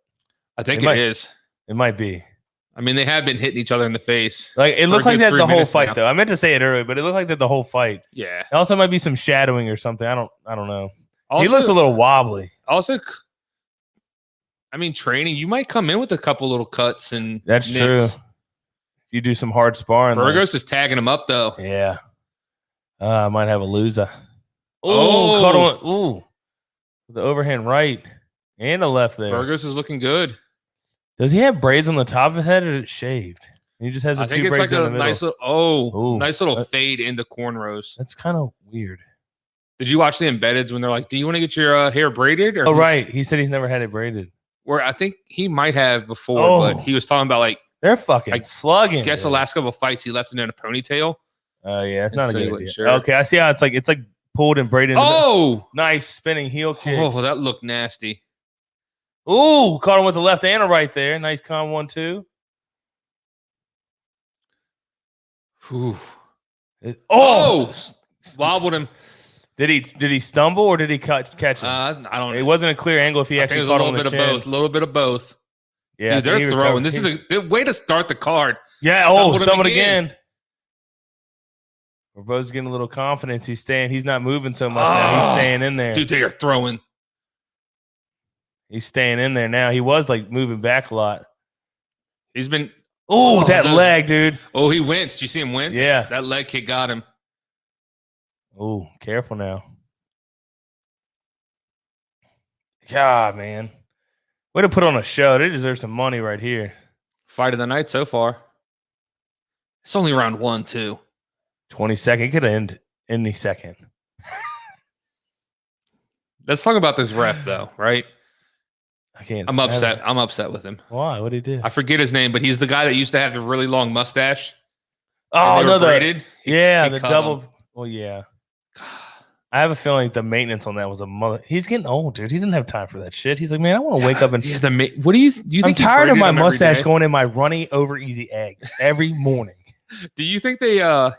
Speaker 6: I think
Speaker 5: It might-
Speaker 6: it is.
Speaker 5: It might be.
Speaker 6: I mean, they have been hitting each other in the face.
Speaker 5: Like it
Speaker 6: For
Speaker 5: looked
Speaker 6: a
Speaker 5: like
Speaker 6: good
Speaker 5: that
Speaker 6: 3
Speaker 5: the whole
Speaker 6: minutes
Speaker 5: fight
Speaker 6: now.
Speaker 5: though. I meant to say it earlier, but it looked like that the whole fight.
Speaker 6: Yeah.
Speaker 5: It also might be some shadowing or something. I don't know.
Speaker 6: Also,
Speaker 5: He looks a little wobbly.
Speaker 6: Also, I mean, training. You might come in with a couple little cuts and.
Speaker 5: That's
Speaker 6: nicks.
Speaker 5: true. You do some hard sparring. like-
Speaker 6: Burgos is tagging him up though.
Speaker 5: Yeah. I might have a loser.
Speaker 6: Oh.
Speaker 5: Caught on. Ooh. The overhand right and a left there.
Speaker 6: Burgos is looking good.
Speaker 5: Does he have braids on the top of his head or is it shaved? He just has the
Speaker 6: I think
Speaker 5: two
Speaker 6: it's
Speaker 5: braids
Speaker 6: like
Speaker 5: in
Speaker 6: a
Speaker 5: the middle.
Speaker 6: nice little
Speaker 5: Ooh.
Speaker 6: nice little fade into cornrows.
Speaker 5: That's kind of weird.
Speaker 6: Did you watch the embeddeds when they're like, "Do you want to get your hair braided?" Or
Speaker 5: Oh, right. He said he's never had it braided.
Speaker 6: Where I think he might have before,
Speaker 5: Oh.
Speaker 6: but he was talking about like,
Speaker 5: They're fucking
Speaker 6: I
Speaker 5: slugging.
Speaker 6: I guess the
Speaker 5: dude.
Speaker 6: last couple of fights he left it in a ponytail.
Speaker 5: Oh, yeah. It's
Speaker 6: and
Speaker 5: not a
Speaker 6: so he
Speaker 5: good
Speaker 6: wasn't
Speaker 5: idea.
Speaker 6: sure.
Speaker 5: Okay. I see how it's like pulled and braided.
Speaker 6: Oh,
Speaker 5: Nice spinning heel kick.
Speaker 6: oh, that looked nasty.
Speaker 5: Ooh, caught him with the left and a right there. Nice con 1-2.
Speaker 6: Whew.
Speaker 5: Oh,
Speaker 6: Wobbled him.
Speaker 5: Did he stumble or did he catch him?
Speaker 6: I don't
Speaker 5: It
Speaker 6: know.
Speaker 5: wasn't a clear angle if he
Speaker 6: I think
Speaker 5: actually
Speaker 6: it was a
Speaker 5: caught
Speaker 6: little
Speaker 5: him
Speaker 6: bit
Speaker 5: in
Speaker 6: of
Speaker 5: the
Speaker 6: both. A
Speaker 5: chin.
Speaker 6: little bit of both.
Speaker 5: Yeah,
Speaker 6: Dude, they're throwing. This is a way to start the card.
Speaker 5: Yeah.
Speaker 6: Stumbled
Speaker 5: Oh,
Speaker 6: him
Speaker 5: stumbled
Speaker 6: again.
Speaker 5: again. Barboza's getting a little confidence. He's staying. He's not moving so much now. He's
Speaker 6: Oh,
Speaker 5: staying in there.
Speaker 6: Dude, they are throwing.
Speaker 5: He's staying in there now. He was like moving back a lot.
Speaker 6: He's been.
Speaker 5: Oh, that
Speaker 6: those-
Speaker 5: leg, dude.
Speaker 6: Oh, he winced. Did you see him wince?
Speaker 5: Yeah.
Speaker 6: That leg kick got him.
Speaker 5: Oh, careful now. God, man. Way to put on a show. They deserve some money right here.
Speaker 6: Fight of the night so far. It's only round 1, too.
Speaker 5: 22nd. It could end any second.
Speaker 6: Let's talk about this ref, though, right?
Speaker 5: I can't.
Speaker 6: I'm upset. I'm upset with him.
Speaker 5: Why? What did he do?
Speaker 6: I forget his name, but he's the guy that used to have the really long mustache.
Speaker 5: Oh,
Speaker 6: and they
Speaker 5: no,
Speaker 6: were
Speaker 5: the
Speaker 6: braided.
Speaker 5: yeah,
Speaker 6: he
Speaker 5: the
Speaker 6: cut
Speaker 5: double.
Speaker 6: him.
Speaker 5: Well, yeah. I have a feeling the maintenance on that was a mother. He's getting old, dude. He didn't have time for that shit. He's like, man, I want to wake up and.
Speaker 6: Yeah, what do you think?
Speaker 5: I'm
Speaker 6: he
Speaker 5: tired of
Speaker 6: braided
Speaker 5: my
Speaker 6: him every
Speaker 5: mustache
Speaker 6: day?
Speaker 5: going in my runny over easy eggs every morning.
Speaker 6: Do you think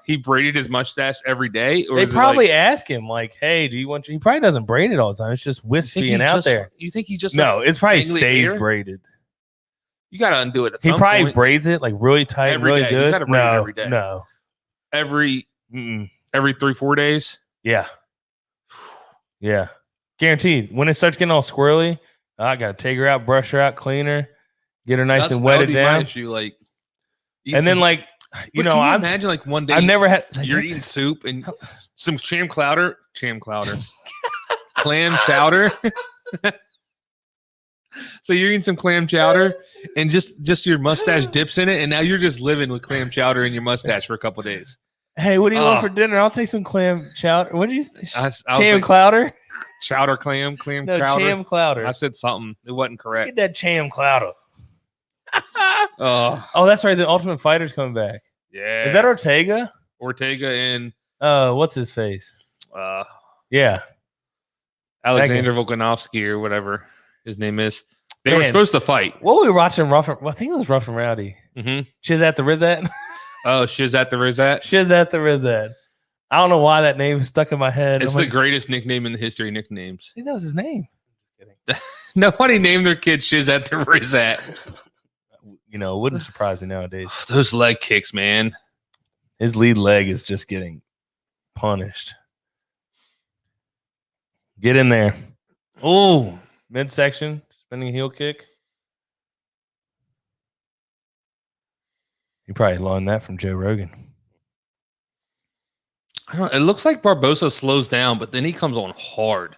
Speaker 6: he braided his mustache every day, or
Speaker 5: They
Speaker 6: is it
Speaker 5: probably
Speaker 6: like,
Speaker 5: ask him like, "Hey, do you want?" He probably doesn't braid it all the time. It's just
Speaker 6: you think
Speaker 5: wispy
Speaker 6: he
Speaker 5: and out
Speaker 6: just-
Speaker 5: there.
Speaker 6: You think he just
Speaker 5: No,
Speaker 6: lets
Speaker 5: it's probably
Speaker 6: dangly
Speaker 5: stays
Speaker 6: hair?
Speaker 5: braided.
Speaker 6: You got to undo it. At
Speaker 5: He
Speaker 6: some
Speaker 5: probably
Speaker 6: point.
Speaker 5: braids it like really tight,
Speaker 6: Every
Speaker 5: really
Speaker 6: day. He's
Speaker 5: good.
Speaker 6: gotta braid it
Speaker 5: No,
Speaker 6: every day.
Speaker 5: no,
Speaker 6: every
Speaker 5: Mm-mm.
Speaker 6: 3-4 days.
Speaker 5: Yeah, yeah, guaranteed. When it starts getting all squirrely, I gotta take her out, brush her out, clean her, get her nice and
Speaker 6: that would
Speaker 5: wetted
Speaker 6: be my
Speaker 5: down,
Speaker 6: issue. Like,
Speaker 5: and then like, you
Speaker 6: But
Speaker 5: know,
Speaker 6: can
Speaker 5: I'm.
Speaker 6: imagine like one day
Speaker 5: I've never had.
Speaker 6: you're eating soup and some clam chowder, clam chowder. So you're eating some clam chowder and just your mustache dips in it, and now you're just living with clam chowder in your mustache for a couple days.
Speaker 5: Hey, what do you want
Speaker 6: Oh.
Speaker 5: for dinner? I'll take some clam chowder. What did you say?
Speaker 6: I was
Speaker 5: Cham
Speaker 6: like,
Speaker 5: clouder?
Speaker 6: chowder clam
Speaker 5: No,
Speaker 6: chowder.
Speaker 5: cham clouder.
Speaker 6: I said something. It wasn't
Speaker 5: Get
Speaker 6: correct.
Speaker 5: that cham clouder.
Speaker 6: Oh
Speaker 5: Oh, that's right. The Ultimate Fighter's coming back.
Speaker 6: yeah.
Speaker 5: Is that Ortega?
Speaker 6: Ortega and
Speaker 5: What's his face?
Speaker 6: uh,
Speaker 5: Yeah.
Speaker 6: Alexander Volkanovski or whatever his name is? They were
Speaker 5: Man.
Speaker 6: supposed to fight.
Speaker 5: What were we watching? I think it was Rough and Rowdy.
Speaker 6: Mm-hmm.
Speaker 5: Shizat the Rizat.
Speaker 6: Oh, Shizat the Rizat.
Speaker 5: Shizat the Rizat. I don't know why that name stuck in my head.
Speaker 6: It's
Speaker 5: I'm
Speaker 6: the
Speaker 5: like,
Speaker 6: greatest nickname in the history of nicknames.
Speaker 5: I think that was his name.
Speaker 6: Nobody named their kid Shizat the Rizat.
Speaker 5: You know, it wouldn't surprise me nowadays.
Speaker 6: Those leg kicks, man.
Speaker 5: His lead leg is just getting punished. Get in there. Oh, midsection, spinning heel kick. He probably learned that from Joe Rogan.
Speaker 6: I don't know. It looks like Barboza slows down, but then he comes on hard.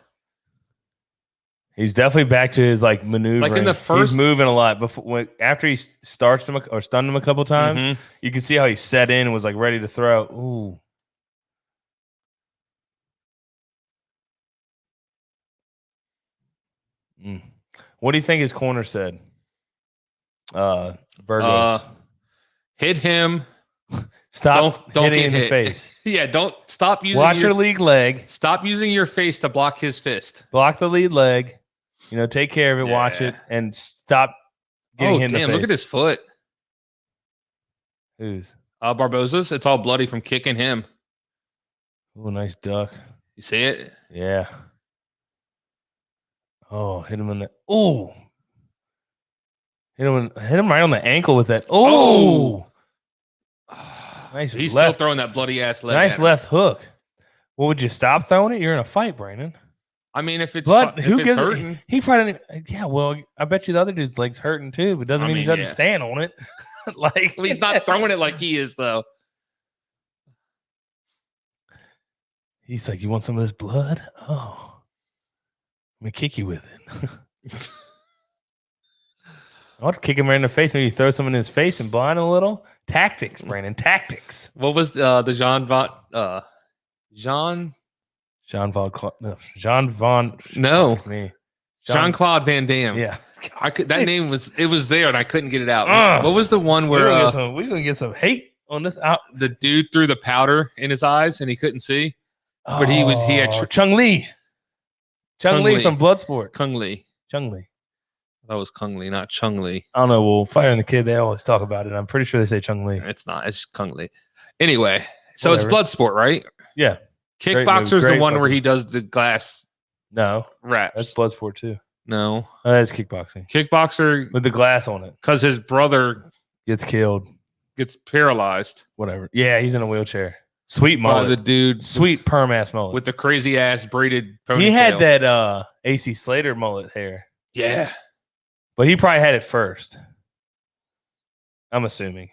Speaker 5: He's definitely back to his like maneuvering.
Speaker 6: Like in the first,
Speaker 5: he's moving a lot before after he starched him or stunned him a couple times. You can see how he set in and was like ready to throw. Ooh. What do you think his corner said? Burgos.
Speaker 6: Hit him.
Speaker 5: Stop
Speaker 6: don't
Speaker 5: hitting
Speaker 6: get
Speaker 5: in
Speaker 6: hit.
Speaker 5: the face.
Speaker 6: Yeah, don't stop using
Speaker 5: Watch your lead leg.
Speaker 6: Stop using your face to block his fist.
Speaker 5: Block the lead leg. You know, take care of it, watch it, and stop getting hit in the face.
Speaker 6: Look at his foot.
Speaker 5: Whose?
Speaker 6: Barboza's. It's all bloody from kicking him.
Speaker 5: Oh, nice duck.
Speaker 6: You see it?
Speaker 5: Yeah. Oh, hit him in the. Oh. Hit him right on the ankle with that. Oh. Nice.
Speaker 6: He's still throwing that bloody ass leg.
Speaker 5: Nice left hook. Well, would you stop throwing it? You're in a fight, Brandon.
Speaker 6: I mean, if it's
Speaker 5: who gives
Speaker 6: hurting,
Speaker 5: he probably didn't. Yeah, well, I bet you the other dude's leg's hurting too, but doesn't mean he doesn't stand on it. Like
Speaker 6: he's not throwing it like he is, though.
Speaker 5: He's like, "You want some of this blood? Oh, let me kick you with it." I want to kick him right in the face. Maybe throw some in his face and blind him a little. Tactics, Brandon. Tactics.
Speaker 6: What was the Jean Claude Van Damme.
Speaker 5: Yeah,
Speaker 6: I could. That name was there, and I couldn't get it out. What was the one where
Speaker 5: we're gonna get some hate on this out?
Speaker 6: The dude threw the powder in his eyes and he couldn't see, but he had
Speaker 5: Chung Lee from Bloodsport.
Speaker 6: Kung Lee. That was Kung Lee, not Chung Lee.
Speaker 5: I don't know. Well, Fire and the Kid, they always talk about it. I'm pretty sure they say Chung Lee.
Speaker 6: It's not. It's Kung Lee. Anyway, so it's Bloodsport, right?
Speaker 5: Yeah.
Speaker 6: Kickboxer's the one where he does the glass.
Speaker 5: No,
Speaker 6: wraps.
Speaker 5: That's Bloodsport too.
Speaker 6: No,
Speaker 5: that's kickboxing.
Speaker 6: Kickboxer
Speaker 5: with the glass on it
Speaker 6: because his brother
Speaker 5: gets killed,
Speaker 6: gets paralyzed.
Speaker 5: Whatever. Yeah, he's in a wheelchair. Sweet mullet.
Speaker 6: The dude,
Speaker 5: sweet perm ass mullet
Speaker 6: with the crazy ass braided ponytail.
Speaker 5: He had that AC Slater mullet hair.
Speaker 6: Yeah.
Speaker 5: But he probably had it first. I'm assuming.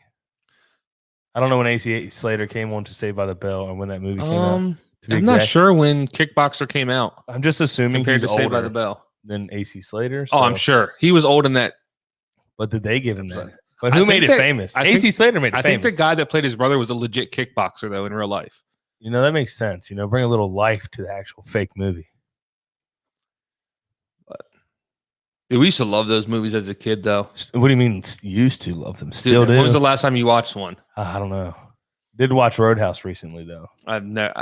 Speaker 5: I don't know when AC Slater came on to Saved by the Bell or when that movie came out.
Speaker 6: I'm not sure when Kickboxer came out.
Speaker 5: I'm just assuming
Speaker 6: compared
Speaker 5: he's
Speaker 6: to Saved by
Speaker 5: older
Speaker 6: the Bell
Speaker 5: than AC Slater. So.
Speaker 6: Oh, I'm sure he was old in that.
Speaker 5: But did they give him that? But who made it famous? AC Slater made it famous.
Speaker 6: I think the guy that played his brother was a legit kickboxer though in real life.
Speaker 5: You know that makes sense. You know, bring a little life to the actual fake movie.
Speaker 6: Dude, we used to love those movies as a kid, though.
Speaker 5: What do you mean used to love them? Still do?
Speaker 6: When was the last time you watched one?
Speaker 5: I don't know. Did watch Roadhouse recently, though.
Speaker 6: I've never.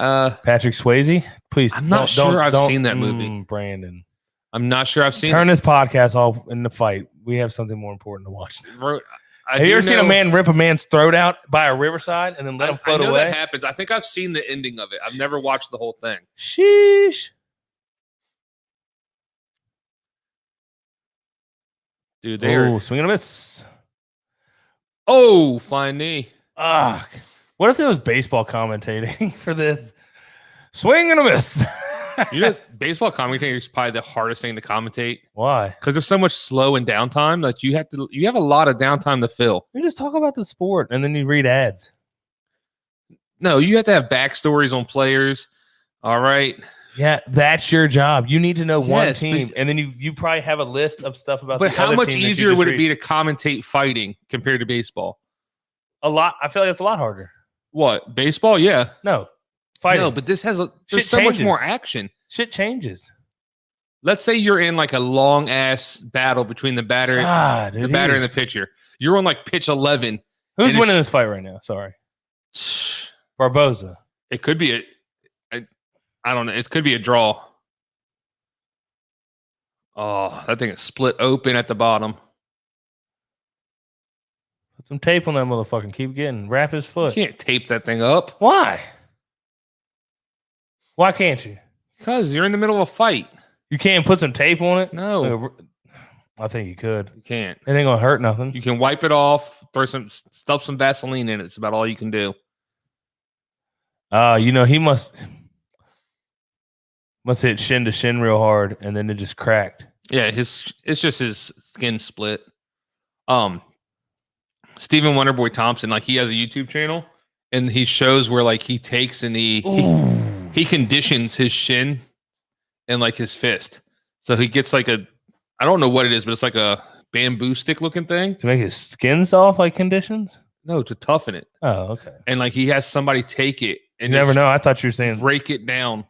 Speaker 5: Patrick Swayze? Please.
Speaker 6: I'm not sure I've seen that movie.
Speaker 5: Brandon.
Speaker 6: I'm not sure I've seen
Speaker 5: Turn this podcast off in the fight. We have something more important to watch.
Speaker 6: Have
Speaker 5: you ever seen a man rip a man's throat out by a riverside and then let him float
Speaker 6: away? I know
Speaker 5: away?
Speaker 6: that happens. I think I've seen the ending of it. I've never watched the whole thing.
Speaker 5: Sheesh.
Speaker 6: Dude, they're
Speaker 5: swing and a miss.
Speaker 6: Oh, flying knee.
Speaker 5: What if it was baseball commentating for this? Swing and a miss.
Speaker 6: You know, baseball commentating is probably the hardest thing to commentate.
Speaker 5: Why?
Speaker 6: Because there's so much slow and downtime that you have a lot of downtime to fill.
Speaker 5: You just talk about the sport and then you read ads.
Speaker 6: No, you have to have backstories on players. All right.
Speaker 5: Yeah, that's your job. You need to know one team, and then you probably have a list of stuff about.
Speaker 6: But how much easier would it be to commentate fighting compared to baseball?
Speaker 5: A lot. I feel like it's a lot harder.
Speaker 6: What, baseball? Yeah.
Speaker 5: No, fighting.
Speaker 6: No, but this has there's so much more action.
Speaker 5: Shit changes.
Speaker 6: Let's say you're in like a long ass battle between the batter, and the pitcher. You're on like pitch 11.
Speaker 5: Who's winning this fight right now? Sorry, Barboza.
Speaker 6: It could be I don't know. It could be a draw. Oh, that thing is split open at the bottom.
Speaker 5: Put some tape on that motherfucker. Keep getting. Wrap his foot.
Speaker 6: You can't tape that thing up.
Speaker 5: Why? Why can't you?
Speaker 6: Because you're in the middle of a fight.
Speaker 5: You can't put some tape on it?
Speaker 6: No.
Speaker 5: I think you could.
Speaker 6: You can't.
Speaker 5: It ain't gonna hurt nothing.
Speaker 6: You can wipe it off, stuff some Vaseline in it. It's about all you can do.
Speaker 5: You know, he must hit shin to shin real hard, and then it just cracked.
Speaker 6: Yeah, it's just his skin split. Stephen Wonderboy Thompson, like he has a YouTube channel and he shows where like he takes and he conditions his shin and like his fist. So he gets like I don't know what it is, but it's like a bamboo stick looking thing.
Speaker 5: To make his skin soft, like conditions?
Speaker 6: No, to toughen it.
Speaker 5: Oh, okay.
Speaker 6: And like he has somebody take it and
Speaker 5: you never know. I thought you were saying
Speaker 6: break it down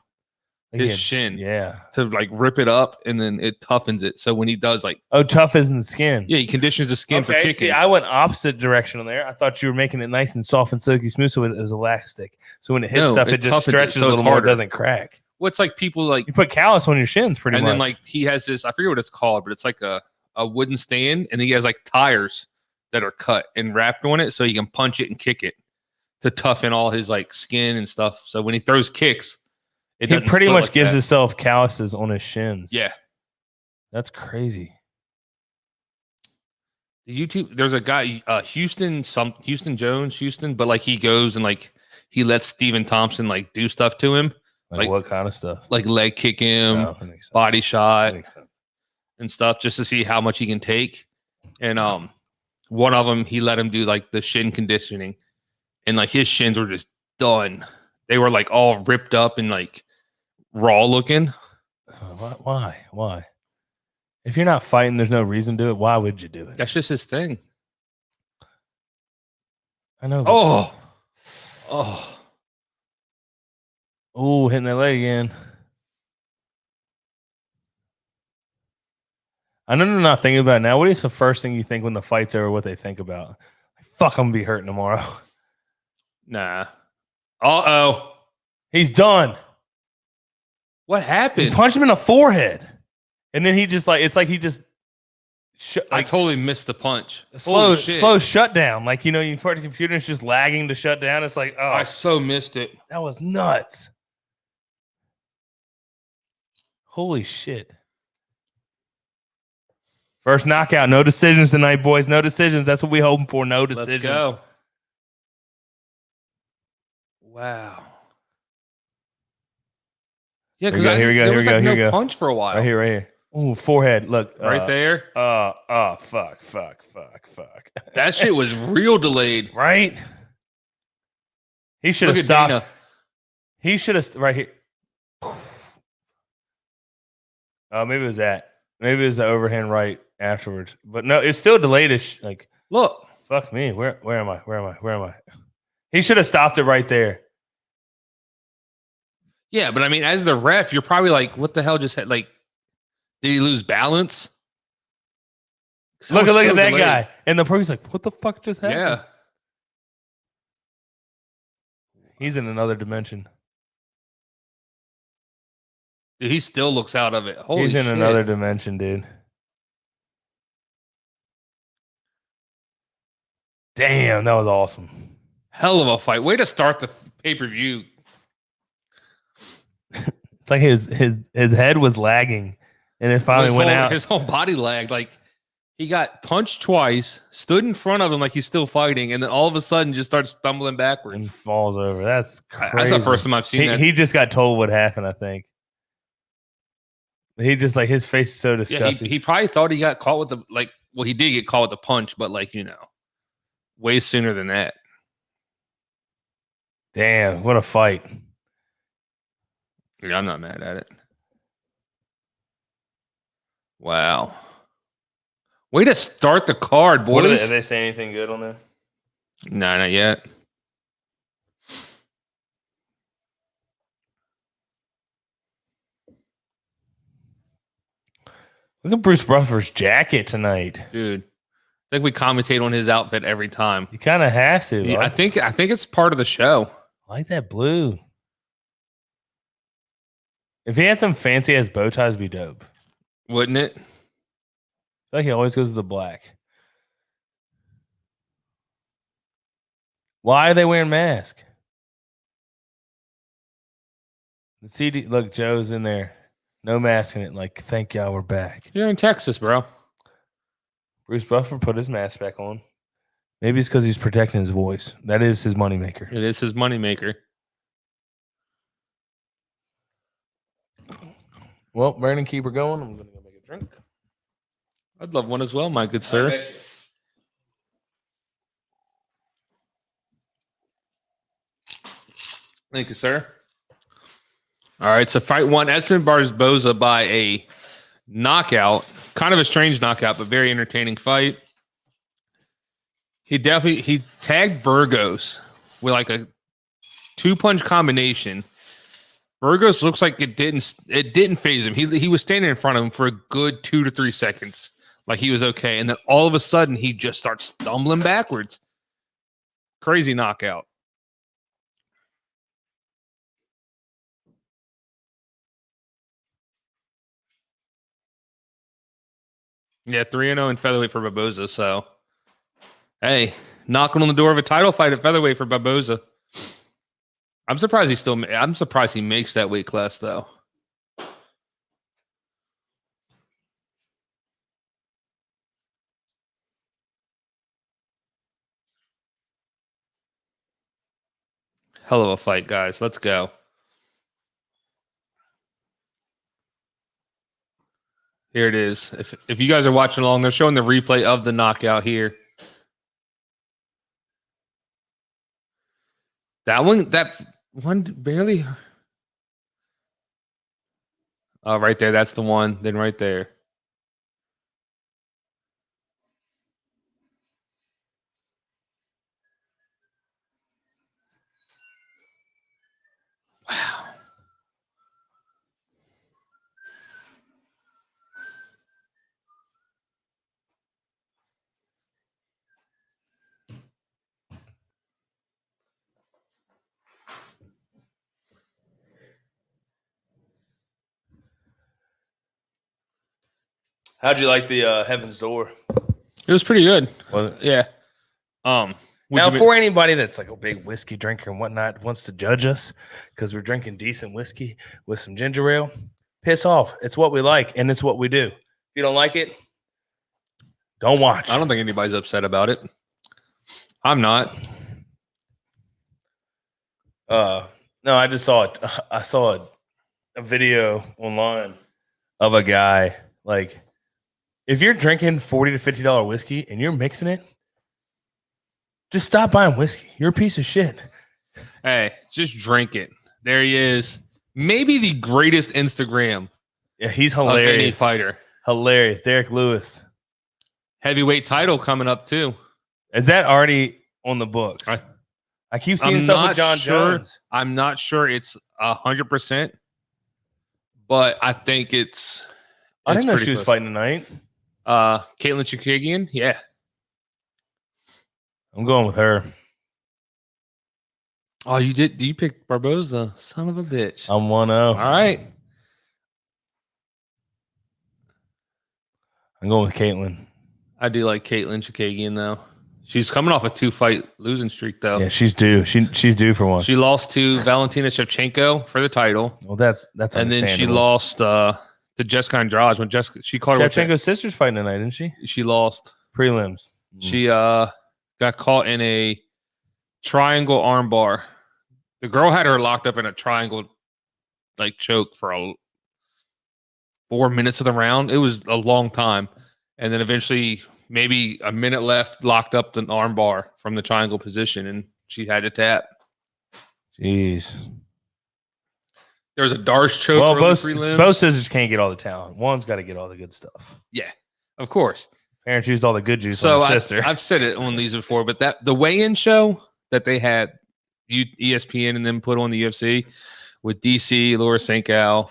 Speaker 6: his shin.
Speaker 5: Yeah.
Speaker 6: To like rip it up and then it toughens it. So when he does like
Speaker 5: tough as in the skin.
Speaker 6: Yeah, he conditions the skin for kicking.
Speaker 5: See, I went opposite direction on there. I thought you were making it nice and soft and silky smooth so it was elastic. So when it hits stuff, it just stretches a little more, it doesn't crack.
Speaker 6: What's like people like
Speaker 5: you put callus on your shins pretty much.
Speaker 6: And then like he has this, I forget what it's called, but it's like a wooden stand and he has like tires that are cut and wrapped on it so he can punch it and kick it to toughen all his like skin and stuff. So when he throws kicks,
Speaker 5: he pretty much gives himself calluses on his shins.
Speaker 6: Yeah.
Speaker 5: That's crazy.
Speaker 6: The YouTube, there's a guy, Houston Jones, but like he goes and like he lets Stephen Thompson like do stuff to him.
Speaker 5: Like what kind of stuff?
Speaker 6: Like leg kick him, body shot, and stuff just to see how much he can take. And one of them, he let him do like the shin conditioning, and like his shins were just done. They were like all ripped up and like raw looking.
Speaker 5: Why? If you're not fighting, there's no reason to do it. Why would you do it?
Speaker 6: That's just his thing.
Speaker 5: I know. Oh, hitting that leg again. I know they're not thinking about it now. What is the first thing you think when the fight's over? What they think about? Like, fuck, I'm gonna be hurting tomorrow.
Speaker 6: Nah. Uh-oh.
Speaker 5: He's done.
Speaker 6: What happened?
Speaker 5: He punched him in the forehead. And then he just like, it's like he just
Speaker 6: I totally missed the punch.
Speaker 5: Slow shutdown. Like, you know, you put the computer, it's just lagging to shut down. It's like, oh,
Speaker 6: I so missed it.
Speaker 5: That was nuts. Holy shit. First knockout. No decisions tonight, boys. No decisions. That's what we're hoping for. No decisions.
Speaker 6: Let's go. Wow. Yeah, because
Speaker 5: here we go.
Speaker 6: No punch for a while.
Speaker 5: Right here. Ooh, forehead. Look.
Speaker 6: Right there.
Speaker 5: Fuck.
Speaker 6: That shit was real delayed.
Speaker 5: Right? He should have stopped. Dana. He should have right here. Oh, maybe it was that. Maybe it was the overhand right afterwards. But no, it's still delayed. Like,
Speaker 6: look.
Speaker 5: Fuck me. Where am I? He should have stopped it right there.
Speaker 6: Yeah, but I mean, as the ref, you're probably like, what the hell just had, like, did he lose balance?
Speaker 5: Look at that guy. And the pro's like, what the fuck just happened?
Speaker 6: Yeah.
Speaker 5: He's in another dimension.
Speaker 6: Dude, he still looks out of it. Holy shit.
Speaker 5: He's in another dimension, dude. Damn, that was awesome.
Speaker 6: Hell of a fight. Way to start the pay-per-view.
Speaker 5: It's like his head was lagging, and it finally went out.
Speaker 6: His whole body lagged. Like, he got punched twice, stood in front of him like he's still fighting, and then all of a sudden just starts stumbling backwards.
Speaker 5: And falls over. That's crazy.
Speaker 6: That's the first time I've seen that.
Speaker 5: He just got told what happened, I think. He just, like, his face is so disgusting.
Speaker 6: Yeah, he probably thought he got caught with the, like, well, he did get caught with the punch, but, like, you know, way sooner than that.
Speaker 5: Damn, what a fight.
Speaker 6: Yeah, I'm not mad at it. Wow. Way to start the card, boys.
Speaker 5: Did they say anything good on there?
Speaker 6: No, not yet.
Speaker 5: Look at Bruce Buffer's jacket tonight.
Speaker 6: Dude, I think we commentate on his outfit every time.
Speaker 5: You kind of have to.
Speaker 6: Yeah, I think it's part of the show.
Speaker 5: I like that blue. If he had some fancy ass bow ties, it'd be dope.
Speaker 6: Wouldn't it?
Speaker 5: I feel like he always goes with the black. Why are they wearing masks? The CD, look, Joe's in there. No mask in it. Like, thank y'all, we're back.
Speaker 6: You're in Texas, bro.
Speaker 5: Bruce Buffer put his mask back on. Maybe it's because he's protecting his voice. That is his moneymaker.
Speaker 6: It is his moneymaker.
Speaker 5: Well, Brandon, keep her going. I'm going to go make a drink.
Speaker 6: I'd love one as well, my good sir. Thank you, sir. All right, so fight one, Edson Barboza by a knockout. Kind of a strange knockout, but very entertaining fight. He tagged Burgos with like a 2-punch combination. Burgos looks like it didn't phase him. He was standing in front of him for a good 2 to 3 seconds, like he was okay, and then all of a sudden he just starts stumbling backwards. Crazy knockout. Yeah, 3-0 in featherweight for Barboza. So, hey, knocking on the door of a title fight at featherweight for Barboza. I'm surprised he makes that weight class though. Hell of a fight, guys. Let's go. Here it is. If you guys are watching along, they're showing the replay of the knockout here. That one barely. Oh, right there. That's the one. Then right there. Wow.
Speaker 5: How'd you like the Heaven's Door?
Speaker 6: It was pretty good.
Speaker 5: Was it?
Speaker 6: Yeah.
Speaker 5: Now, for anybody that's like a big whiskey drinker and whatnot, wants to judge us because we're drinking decent whiskey with some ginger ale, piss off. It's what we like, and it's what we do. If you don't like it, don't watch.
Speaker 6: I don't think anybody's upset about it. I'm not.
Speaker 5: No, I just saw it. I saw a video online of a guy like, if you're drinking $40 to $50 whiskey and you're mixing it, just stop buying whiskey. You're a piece of shit.
Speaker 6: Hey, just drink it. There he is. Maybe the greatest Instagram.
Speaker 5: Yeah, he's hilarious.
Speaker 6: Of any fighter.
Speaker 5: Hilarious. Derek Lewis.
Speaker 6: Heavyweight title coming up too.
Speaker 5: Is that already on the books? I keep seeing stuff with John Jones.
Speaker 6: I'm not sure it's 100%, but I think it's.
Speaker 5: I didn't know she was fighting tonight.
Speaker 6: Caitlin Chukagian, yeah.
Speaker 5: I'm going with her.
Speaker 6: Oh, you did? You picked Barboza, son of a bitch.
Speaker 5: I'm 1-0.
Speaker 6: All right.
Speaker 5: I'm going with Caitlin.
Speaker 6: I do like Caitlin Chukagian though. She's coming off a 2-fight losing streak though.
Speaker 5: Yeah, she's due. She's due for one.
Speaker 6: She lost to Valentina Shevchenko for the title.
Speaker 5: Well, that's
Speaker 6: and then she lost to Jessica Andrade when she caught her.
Speaker 5: Shevchenko's sister's fighting tonight, didn't she?
Speaker 6: She lost
Speaker 5: prelims.
Speaker 6: She got caught in a triangle armbar. The girl had her locked up in a triangle like choke for 4 minutes of the round. It was a long time. And then eventually, maybe a minute left, locked up the armbar from the triangle position, and she had to tap.
Speaker 5: Jeez.
Speaker 6: There was a Darce choke.
Speaker 5: Well, both sisters can't get all the talent. One's got to get all the good stuff.
Speaker 6: Yeah, of course.
Speaker 5: Parents used all the good juice
Speaker 6: so
Speaker 5: on the sister.
Speaker 6: I've said it on these before, but the weigh-in show that they had ESPN and then put on the UFC with DC, Laura Sankow,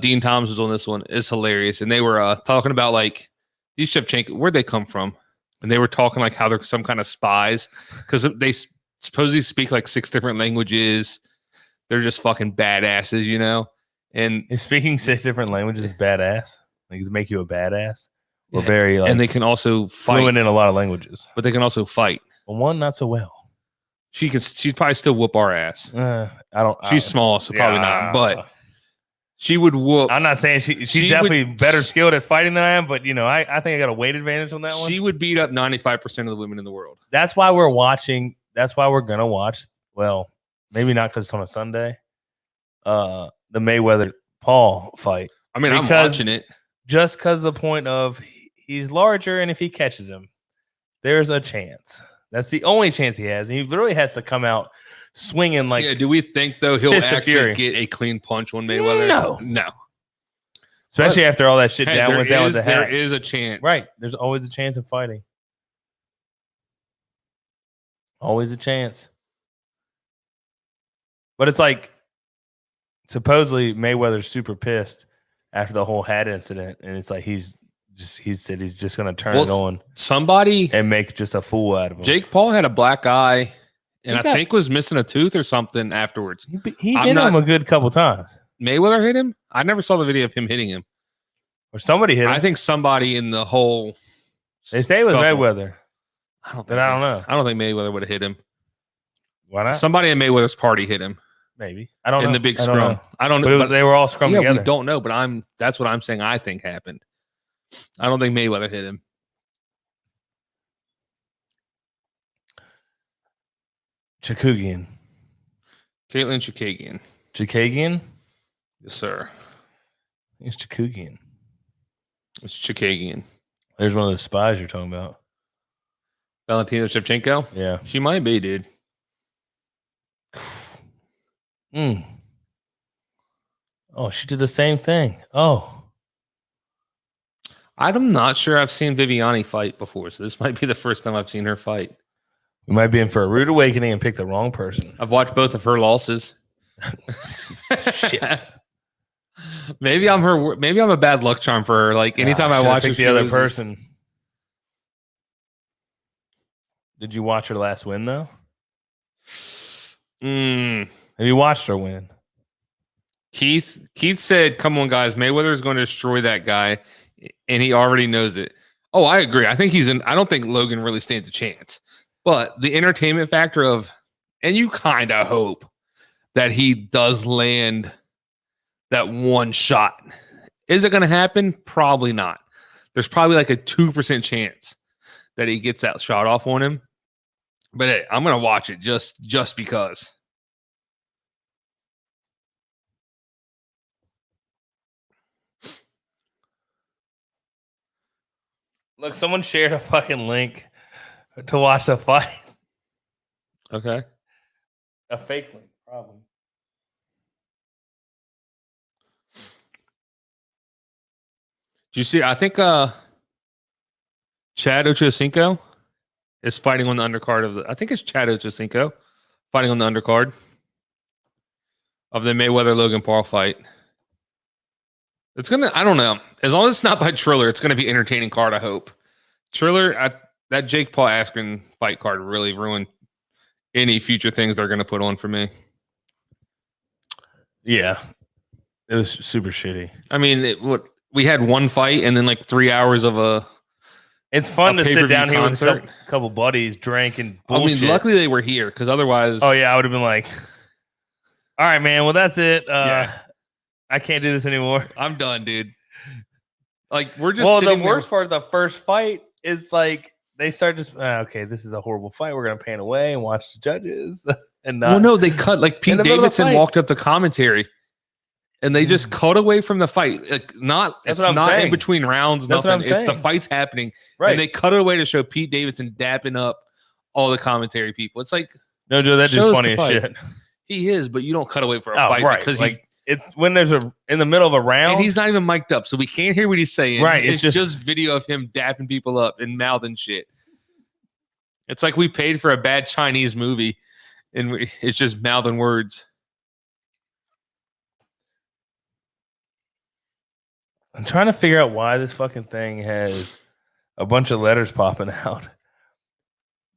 Speaker 6: Dean Thomas was on this one. It's hilarious. And they were talking about like these Shevchenko, where'd they come from? And they were talking like how they're some kind of spies because they supposedly speak like 6 different languages. They're just fucking badasses, you know? And
Speaker 5: is speaking 6 different languages is badass? Like to make you a badass? Or very like,
Speaker 6: and they can also fight.
Speaker 5: Fluent in a lot of languages.
Speaker 6: But they can also fight.
Speaker 5: Well, one not so well.
Speaker 6: She'd probably still whoop our ass. She's small, so probably not. But she would whoop.
Speaker 5: I'm not saying she's definitely better skilled at fighting than I am, but you know, I think I got a weight advantage on that one.
Speaker 6: She would beat up 95% of the women in the world.
Speaker 5: That's why we're watching. That's why we're gonna watch. Well, maybe not because it's on a Sunday. The Mayweather Paul fight.
Speaker 6: I mean, I'm watching it
Speaker 5: just because the point of he's larger, and if he catches him, there's a chance. That's the only chance he has. And he literally has to come out swinging like.
Speaker 6: Yeah, do we think though he'll
Speaker 5: Fist of
Speaker 6: actually
Speaker 5: Fury.
Speaker 6: get a clean punch on Mayweather?
Speaker 5: No. Especially after all that shit
Speaker 6: Hey,
Speaker 5: went down with the
Speaker 6: there
Speaker 5: hat.
Speaker 6: is a chance.
Speaker 5: Right. There's always a chance of fighting. Always a chance. But it's like supposedly Mayweather's super pissed after the whole hat incident, and it's like he said he's just gonna turn it on
Speaker 6: Somebody
Speaker 5: and make just a fool out of him.
Speaker 6: Jake Paul had a black eye and
Speaker 5: He
Speaker 6: I
Speaker 5: got-
Speaker 6: think was missing a tooth or something afterwards.
Speaker 5: He
Speaker 6: I'm
Speaker 5: hit
Speaker 6: not-
Speaker 5: him a good couple times,
Speaker 6: Mayweather hit him? I never saw the video of him hitting him.
Speaker 5: or somebody hit him.
Speaker 6: I think somebody in the whole
Speaker 5: they say it was
Speaker 6: scuffle.
Speaker 5: Mayweather,
Speaker 6: I don't
Speaker 5: but
Speaker 6: think
Speaker 5: I don't know.
Speaker 6: I don't think Mayweather would have hit him.
Speaker 5: Why not?
Speaker 6: Somebody in Mayweather's party hit him
Speaker 5: Maybe I don't know.
Speaker 6: in the big
Speaker 5: I don't
Speaker 6: scrum.
Speaker 5: know.
Speaker 6: I don't
Speaker 5: But,
Speaker 6: know.
Speaker 5: they were all scrum
Speaker 6: Yeah,
Speaker 5: together.
Speaker 6: we don't know, but that's what I'm saying I think happened. I don't think Mayweather hit him.
Speaker 5: Chikugian.
Speaker 6: Caitlin Chikagian.
Speaker 5: Chikagian?
Speaker 6: Yes, sir.
Speaker 5: It's Chikugian.
Speaker 6: It's Chikagian.
Speaker 5: There's one of those spies you're talking about.
Speaker 6: Valentina Shevchenko?
Speaker 5: Yeah.
Speaker 6: She might be, dude.
Speaker 5: Oh, she did the same thing. Oh.
Speaker 6: I'm not sure I've seen Viviani fight before, so this might be the first time I've seen her fight.
Speaker 5: We might be in for a rude awakening and pick the wrong person.
Speaker 6: I've watched both of her losses.
Speaker 5: Shit.
Speaker 6: Maybe I'm a bad luck charm for her. Like anytime I watch her,
Speaker 5: pick
Speaker 6: she
Speaker 5: the other
Speaker 6: loses.
Speaker 5: person. Did you watch her last win though? Have you watched her win?
Speaker 6: Keith said, "Come on, guys, Mayweather is going to destroy that guy, and he already knows it." Oh, I agree. I think I don't think Logan really stands a chance, but the entertainment factor of, and you kind of hope that he does land that one shot. Is it going to happen? Probably not. There's probably like a 2% chance that he gets that shot off on him. But hey, I'm going to watch it just because.
Speaker 5: Look, someone shared a fucking link to watch the fight.
Speaker 6: Okay.
Speaker 5: A fake link, probably.
Speaker 6: Do you see? I think Chad Ochocinco is fighting on the undercard of I think it's Chad Ochocinco fighting on the undercard of the Mayweather Logan Paul fight. It's gonna. I don't know. As long as it's not by Triller, it's gonna be entertaining card. I hope. Triller, that Jake Paul Askren fight card really ruined any future things they're gonna put on for me.
Speaker 5: Yeah, it was super shitty.
Speaker 6: I mean, we had one fight and then like 3 hours of a.
Speaker 5: It's fun
Speaker 6: A
Speaker 5: to sit
Speaker 6: pay-per-view
Speaker 5: down here with a
Speaker 6: concert.
Speaker 5: couple buddies, drink and
Speaker 6: I
Speaker 5: bullshit.
Speaker 6: mean, luckily they were here because otherwise.
Speaker 5: Oh yeah, I would have been like, "All right, man. Well, that's it.
Speaker 6: Yeah.
Speaker 5: I can't do this anymore."
Speaker 6: I'm done, dude. Like we're just.
Speaker 5: Well, the
Speaker 6: sitting there-
Speaker 5: worst part of the first fight is like they start just okay. This is a horrible fight. We're gonna pan away and watch the judges and not.
Speaker 6: Well, no, they cut like
Speaker 5: In
Speaker 6: Pete
Speaker 5: the middle of the
Speaker 6: Davidson
Speaker 5: fight.
Speaker 6: walked up the commentary, and they just cut away from the fight. Like
Speaker 5: That's
Speaker 6: it's
Speaker 5: what I'm
Speaker 6: not in
Speaker 5: saying.
Speaker 6: between rounds.
Speaker 5: That's what
Speaker 6: nothing.
Speaker 5: I'm
Speaker 6: It's the
Speaker 5: saying.
Speaker 6: fight's happening,
Speaker 5: right?
Speaker 6: and they cut it away to show Pete Davidson dapping up all the commentary people. It's like
Speaker 5: No, Joe, that
Speaker 6: show
Speaker 5: dude's
Speaker 6: us
Speaker 5: funny
Speaker 6: the
Speaker 5: as
Speaker 6: fight.
Speaker 5: shit.
Speaker 6: he is, but you don't cut away for a
Speaker 5: Oh,
Speaker 6: fight
Speaker 5: right.
Speaker 6: because
Speaker 5: Like it's when there's in the middle of a round.
Speaker 6: and he's not even mic'd up, so we can't hear what he's saying.
Speaker 5: Right,
Speaker 6: It's
Speaker 5: it's
Speaker 6: just video of him dapping people up and mouthing shit. It's like we paid for a bad Chinese movie, and it's just mouthing words.
Speaker 5: I'm trying to figure out why this fucking thing has a bunch of letters popping out,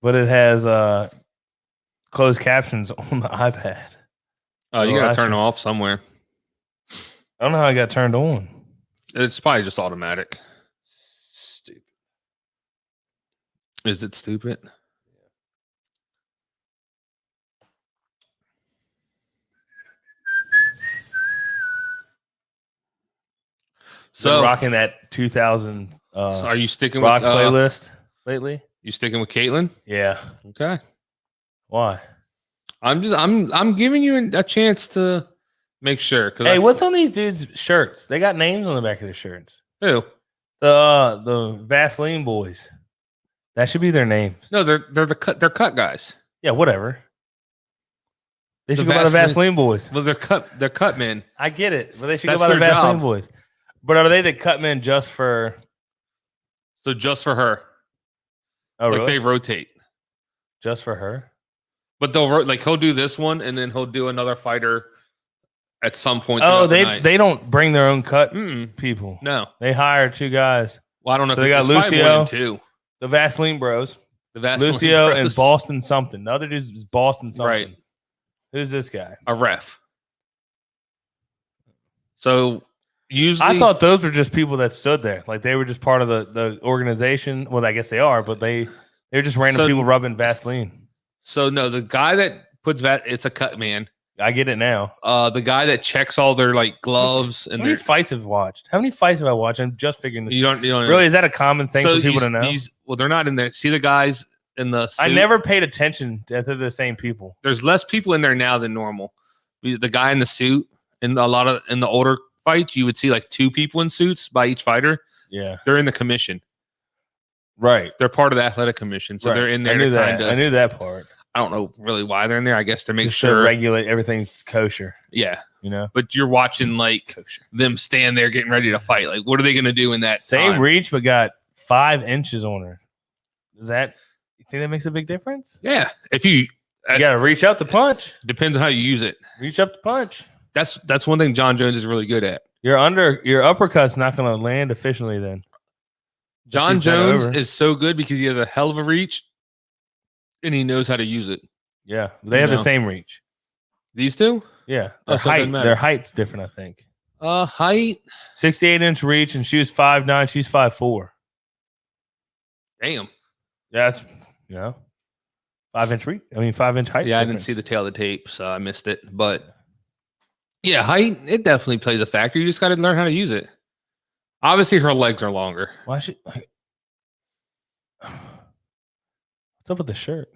Speaker 5: but it has closed captions on the iPad.
Speaker 6: Oh, you
Speaker 5: Oh,
Speaker 6: got to turn
Speaker 5: actually-
Speaker 6: it off somewhere.
Speaker 5: I don't know how I got turned on.
Speaker 6: It's probably just automatic.
Speaker 5: Stupid.
Speaker 6: Is it stupid?
Speaker 5: So
Speaker 6: So,
Speaker 5: rocking that 2000
Speaker 6: so are you sticking
Speaker 5: rock
Speaker 6: with
Speaker 5: playlist lately?
Speaker 6: You sticking with Caitlyn?
Speaker 5: Yeah.
Speaker 6: Okay.
Speaker 5: Why?
Speaker 6: I'm giving you a chance to make sure.
Speaker 5: Hey, what's on these dudes' shirts? They got names on the back of their shirts.
Speaker 6: Who?
Speaker 5: The Vaseline boys. That should be their names.
Speaker 6: No, they're cut guys.
Speaker 5: Yeah, whatever. They should go by the Vaseline boys.
Speaker 6: Well, they're cut men.
Speaker 5: I get it, but they should
Speaker 6: That's
Speaker 5: go by the
Speaker 6: their
Speaker 5: Vaseline
Speaker 6: job.
Speaker 5: boys. But are they the cut men just for?
Speaker 6: So just for her.
Speaker 5: Oh,
Speaker 6: Like
Speaker 5: really?
Speaker 6: they rotate.
Speaker 5: Just for her?
Speaker 6: But he'll do this one and then he'll do another fighter at some point.
Speaker 5: Oh,
Speaker 6: throughout the night.
Speaker 5: they don't bring their own cut
Speaker 6: Mm-mm.
Speaker 5: people.
Speaker 6: No.
Speaker 5: They hire 2 guys.
Speaker 6: Well, I don't know
Speaker 5: So
Speaker 6: if
Speaker 5: they got
Speaker 6: it's probably more than
Speaker 5: Lucio.
Speaker 6: 2.
Speaker 5: The Vaseline bros.
Speaker 6: The Vaseline
Speaker 5: Lucio
Speaker 6: Bros.
Speaker 5: and Boston something. The other dude is Boston something.
Speaker 6: Right.
Speaker 5: Who's this guy?
Speaker 6: A ref. So usually
Speaker 5: I thought those were just people that stood there. Like they were just part of the organization. Well, I guess they are, but they're just random people rubbing Vaseline.
Speaker 6: So no, the guy that puts it's a cut man.
Speaker 5: I get it now.
Speaker 6: The guy that checks all their like gloves and
Speaker 5: How many
Speaker 6: their
Speaker 5: fights have watched? How many fights have I watched? I'm just figuring this.
Speaker 6: you don't
Speaker 5: Really, is that a common thing for people to know?
Speaker 6: Well, they're not in there. See the guys in the suit?
Speaker 5: I never paid attention to the same people.
Speaker 6: There's less people in there now than normal. The guy in the suit in the older fights, you would see like 2 people in suits by each fighter.
Speaker 5: Yeah.
Speaker 6: They're in the commission.
Speaker 5: Right.
Speaker 6: They're part of the athletic commission, so
Speaker 5: Right.
Speaker 6: they're in there
Speaker 5: I knew
Speaker 6: to
Speaker 5: that.
Speaker 6: kind of.
Speaker 5: I knew that part.
Speaker 6: I don't know really why they're in there. I guess to make
Speaker 5: Just to
Speaker 6: sure.
Speaker 5: regulate everything's kosher.
Speaker 6: Yeah,
Speaker 5: You know.
Speaker 6: but you're watching like
Speaker 5: Kosher.
Speaker 6: them stand there getting ready to fight. Like, what are they going to do in that
Speaker 5: Same
Speaker 6: time?
Speaker 5: reach, but got 5 inches on her. You think that makes a big difference?
Speaker 6: Yeah, if you
Speaker 5: You got to reach up to punch.
Speaker 6: depends on how you use it.
Speaker 5: Reach up to punch.
Speaker 6: That's one thing John Jones is really good at.
Speaker 5: Your uppercut's not going to land efficiently then.
Speaker 6: John
Speaker 5: Shoot that
Speaker 6: Jones
Speaker 5: over.
Speaker 6: is so good because he has a hell of a reach, and he knows how to use it.
Speaker 5: Yeah, they have the
Speaker 6: No.
Speaker 5: same reach.
Speaker 6: These two,
Speaker 5: Yeah,
Speaker 6: Oh, so it doesn't matter.
Speaker 5: their height's different. I think
Speaker 6: height.
Speaker 5: 68-inch reach, and she was 5'9". She's 5'4".
Speaker 6: Damn.
Speaker 5: Yeah, that's 5-inch reach. 5-inch height.
Speaker 6: Yeah, I didn't
Speaker 5: difference.
Speaker 6: see the tail of the tape, so I missed it. But yeah, height, it definitely plays a factor. You just got to learn how to use it. Obviously, her legs are longer.
Speaker 5: Why should? What's up with the shirt?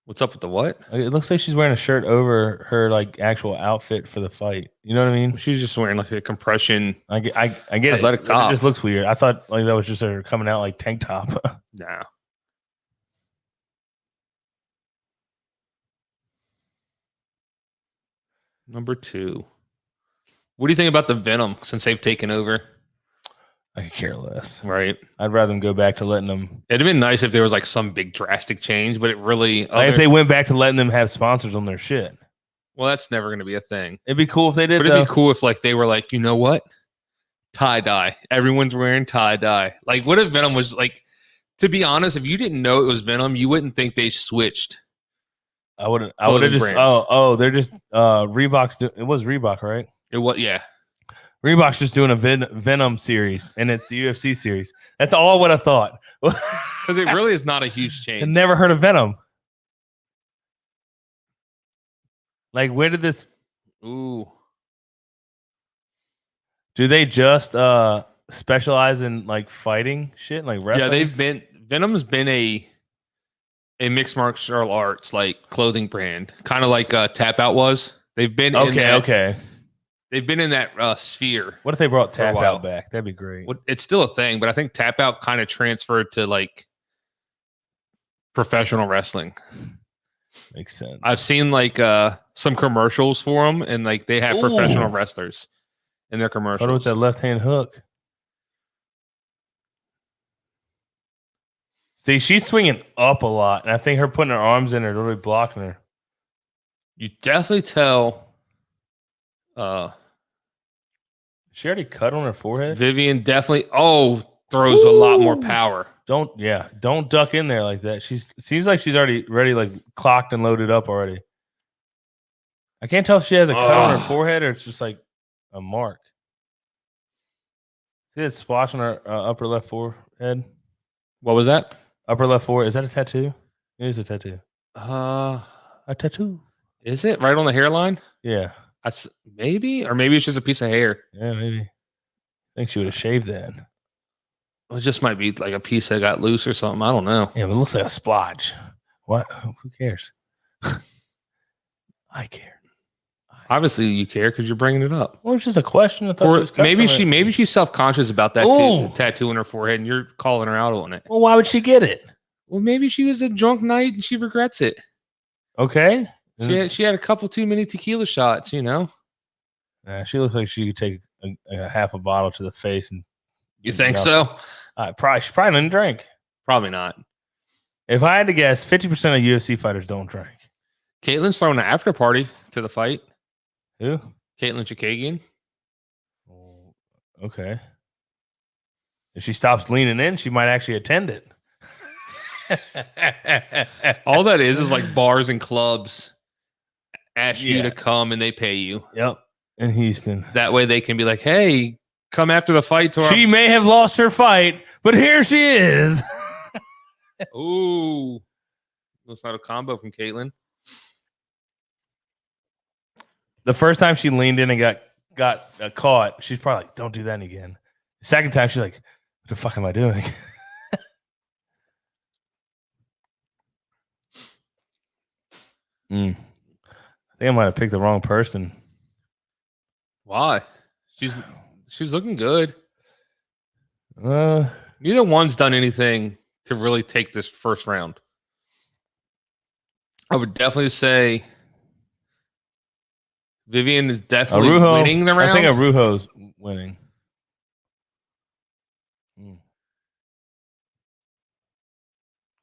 Speaker 6: What's up with the what?
Speaker 5: It looks like she's wearing a shirt over her like actual outfit for the fight. You know what I mean?
Speaker 6: She's just wearing like a compression.
Speaker 5: I get
Speaker 6: Athletic
Speaker 5: it.
Speaker 6: top.
Speaker 5: It just looks weird. I thought like that was just her coming out like tank top.
Speaker 6: Nah. Number 2. What do you think about the Venom since they've taken over?
Speaker 5: I could care less.
Speaker 6: Right.
Speaker 5: I'd rather them go back to letting them.
Speaker 6: It'd have been nice if there was like some big drastic change, but it really.
Speaker 5: If they went back to letting them have sponsors on their shit,
Speaker 6: well, that's never going to be a thing.
Speaker 5: it'd be cool if they did.
Speaker 6: But it'd be cool if like they were like, you know what? Tie dye. Everyone's wearing tie dye. Like, what if Venom was like? To be honest, if you didn't know it was Venom, you wouldn't think they switched.
Speaker 5: I would have
Speaker 6: Clothing
Speaker 5: just.
Speaker 6: brands.
Speaker 5: Oh, they're just Reebok's. It was Reebok, right?
Speaker 6: It was yeah.
Speaker 5: Reebok's just doing a Venom series, and it's the UFC series. That's all I would have thought.
Speaker 6: Because it really is not a huge
Speaker 5: I
Speaker 6: change.
Speaker 5: never heard of Venom. Like, where did this?
Speaker 6: Ooh.
Speaker 5: Do they just specialize in like fighting shit, like wrestling?
Speaker 6: Yeah, Venom's been a mixed martial arts like clothing brand, kind of like Tap Out was. They've been
Speaker 5: Okay.
Speaker 6: They've been in that sphere.
Speaker 5: What if they brought
Speaker 6: For a
Speaker 5: Tap
Speaker 6: while.
Speaker 5: Out back? That'd be great.
Speaker 6: It's still a thing, but I think Tap Out kind of transferred to like professional wrestling.
Speaker 5: Makes sense.
Speaker 6: I've seen like some commercials for them, and like they have professional
Speaker 5: Ooh.
Speaker 6: wrestlers in their
Speaker 5: Put
Speaker 6: commercials.
Speaker 5: her with that left hand hook. See, she's swinging up a lot, and I think her putting her arms in her really blocking her.
Speaker 6: You definitely tell
Speaker 5: She already cut on her forehead.
Speaker 6: Vivian definitely throws a lot more power.
Speaker 5: Don't duck in there like that. Seems like she's already ready, like clocked and loaded up already. I can't tell if she has a cut on her forehead or it's just like a mark. See that splotch on her upper left forehead?
Speaker 6: What was that?
Speaker 5: Upper left forehead. Is that a tattoo? It is a tattoo. A tattoo.
Speaker 6: Is it right on the hairline?
Speaker 5: Yeah.
Speaker 6: That's maybe, or maybe it's just a piece of hair.
Speaker 5: Yeah, maybe. I think she would have shaved that.
Speaker 6: It just might be like a piece that got loose or something. I don't know.
Speaker 5: Yeah, but it looks like a splotch. What? Who cares? I care.
Speaker 6: Obviously, you care because you're bringing it up.
Speaker 5: Well, it's just a question. I thought
Speaker 6: Or
Speaker 5: was cut
Speaker 6: maybe
Speaker 5: from it.
Speaker 6: she's self conscious about that
Speaker 5: Ooh.
Speaker 6: tattoo on her forehead, and you're calling her out on it.
Speaker 5: Well, why would she get it?
Speaker 6: Well, maybe she was a drunk night and she regrets it.
Speaker 5: Okay.
Speaker 6: She had a couple too many tequila shots, you know.
Speaker 5: Yeah, she looks like she could take a half a bottle to the face. And
Speaker 6: You think so?
Speaker 5: She probably didn't drink.
Speaker 6: Probably not.
Speaker 5: If I had to guess, 50% of UFC fighters don't drink.
Speaker 6: Caitlin's throwing an after party to the fight.
Speaker 5: Who?
Speaker 6: Caitlin Chikagian.
Speaker 5: Okay. If she stops leaning in, she might actually attend it.
Speaker 6: All that is like bars and clubs ask you to come and they pay you.
Speaker 5: Yep. In Houston.
Speaker 6: That way they can be like, hey, come after the fight.
Speaker 5: She may have lost her fight, but here she is.
Speaker 6: Ooh. That's not a combo from Caitlin.
Speaker 5: The first time she leaned in and got caught, she's probably like, don't do that again. The second time, she's like, what the fuck am I doing? I think I might have picked the wrong person.
Speaker 6: Why? She's looking good.
Speaker 5: Neither
Speaker 6: one's done anything to really take this first round. I would definitely say Vivian is definitely winning the round.
Speaker 5: I think Arujo's winning.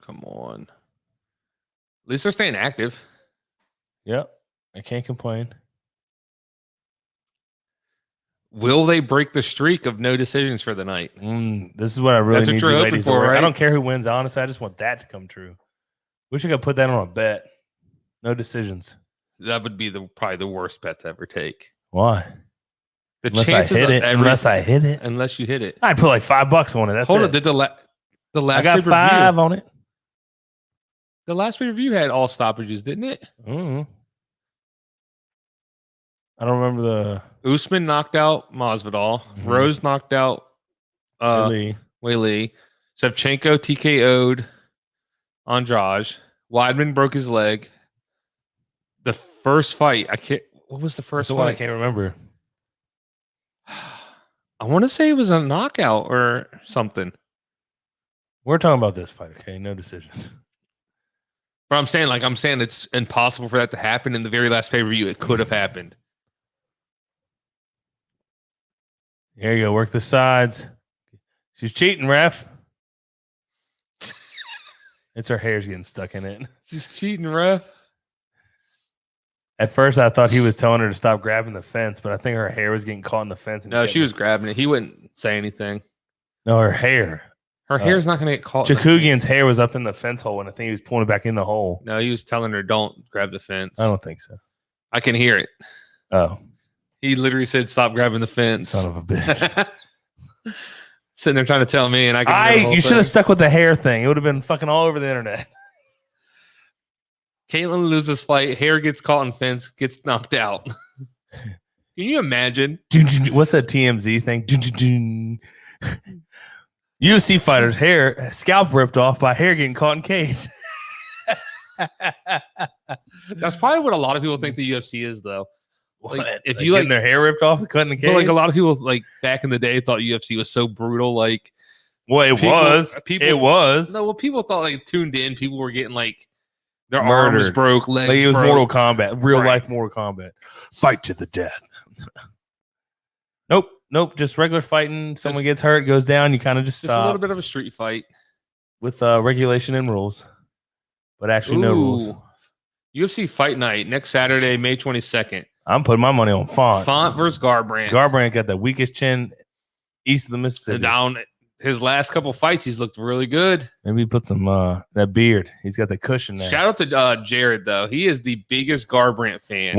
Speaker 6: Come on. At least they're staying active.
Speaker 5: Yep. I can't complain.
Speaker 6: Will they break the streak of no decisions for the night?
Speaker 5: This is what I really need you ladies to work.
Speaker 6: Right?
Speaker 5: I don't care who wins, honestly. I just want that to come true. Wish I could put that on a bet. No decisions.
Speaker 6: That would be probably the worst bet to ever take.
Speaker 5: Why?
Speaker 6: Unless I hit
Speaker 5: it.
Speaker 6: Unless you hit it.
Speaker 5: I'd put like $5 on it. That's
Speaker 6: Hold
Speaker 5: it.
Speaker 6: on. Did the last
Speaker 5: I got $5 on it.
Speaker 6: The last pay-per-view had all stoppages, didn't it?
Speaker 5: I don't remember the...
Speaker 6: Usman knocked out Masvidal. Rose knocked out Wei Li. Shevchenko TKO'd Andrade. Weidman broke his leg. The first fight, what was the first
Speaker 5: fight?
Speaker 6: One
Speaker 5: I can't remember.
Speaker 6: I want to say it was a knockout or something.
Speaker 5: We're talking about this fight, okay? No decisions.
Speaker 6: But I'm saying it's impossible for that to happen. In the very last pay-per-view, it could have happened.
Speaker 5: There you go. Work the sides. She's cheating, ref. It's her hair's getting stuck in it.
Speaker 6: She's cheating, ref.
Speaker 5: At first, I thought he was telling her to stop grabbing the fence, but I think her hair was getting caught in the fence.
Speaker 6: No, she was grabbing it. He wouldn't say anything.
Speaker 5: No, her hair.
Speaker 6: Her hair's not going to get caught.
Speaker 5: Chikugian's hair was up in the fence hole, and I think he was pulling it back in the hole.
Speaker 6: No, he was telling her, don't grab the fence.
Speaker 5: I don't think so.
Speaker 6: I can hear it.
Speaker 5: Oh.
Speaker 6: He literally said, stop grabbing the fence.
Speaker 5: Son of a bitch.
Speaker 6: Sitting there trying to tell me, and I can hear the whole
Speaker 5: You should have stuck with the hair thing. It would have been fucking all over the internet.
Speaker 6: Caitlin loses fight. Hair gets caught in fence, gets knocked out. Can you imagine?
Speaker 5: What's that TMZ thing? UFC fighters' hair, scalp ripped off by hair getting caught in cage.
Speaker 6: That's probably what a lot of people think the UFC is, though.
Speaker 5: Like, if you getting their hair ripped off and cutting the cage,
Speaker 6: like a lot of people like back in the day thought UFC was so brutal. Like,
Speaker 5: well, it was.
Speaker 6: No, well, people thought like tuned in. People were getting like their
Speaker 5: murdered.
Speaker 6: Arms broke, legs.
Speaker 5: Like it was
Speaker 6: broke.
Speaker 5: Mortal Kombat, real life Mortal Kombat, fight to the death. Nope, just regular fighting. Someone gets hurt, goes down. You kind of just
Speaker 6: a little bit of a street fight
Speaker 5: with regulation and rules, but actually no rules.
Speaker 6: UFC Fight Night next Saturday, May 22nd.
Speaker 5: I'm putting my money on Font.
Speaker 6: Font versus Garbrandt.
Speaker 5: Garbrandt got the weakest chin east of the Mississippi.
Speaker 6: Down his last couple fights, he's looked really good.
Speaker 5: Maybe put some that beard. He's got the cushion there.
Speaker 6: Shout out to Jared though. He is the biggest Garbrandt fan.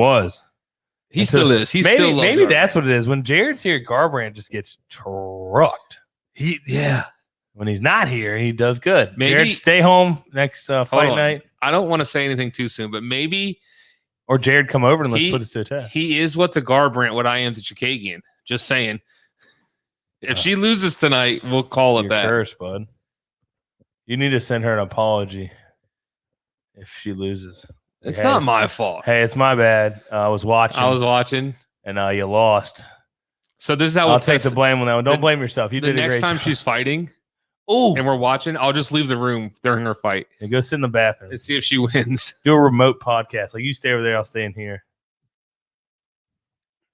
Speaker 6: He still is. He still loves
Speaker 5: maybe
Speaker 6: Garbrandt.
Speaker 5: That's what it is. When Jared's here, Garbrandt just gets trucked. When he's not here, he does good.
Speaker 6: Maybe
Speaker 5: Jared, stay home next fight night.
Speaker 6: I don't want to say anything too soon, but maybe.
Speaker 5: Or Jared come over and let's put this to a test.
Speaker 6: He is what to Garbrandt what I am to Chikagian. Just saying. If she loses tonight, we'll call it that.
Speaker 5: Curse, bud. You need to send her an apology if she loses.
Speaker 6: It's not my fault.
Speaker 5: Hey, it's my bad. I was watching. And you lost.
Speaker 6: So this is how
Speaker 5: I'll take the blame on that one. Don't blame yourself. You did a great job.
Speaker 6: The next time she's fighting,
Speaker 5: Oh,
Speaker 6: and we're watching, I'll just leave the room during her fight
Speaker 5: and go sit in the bathroom
Speaker 6: and see if she wins.
Speaker 5: Do a remote podcast. Like you stay over there, I'll stay in here.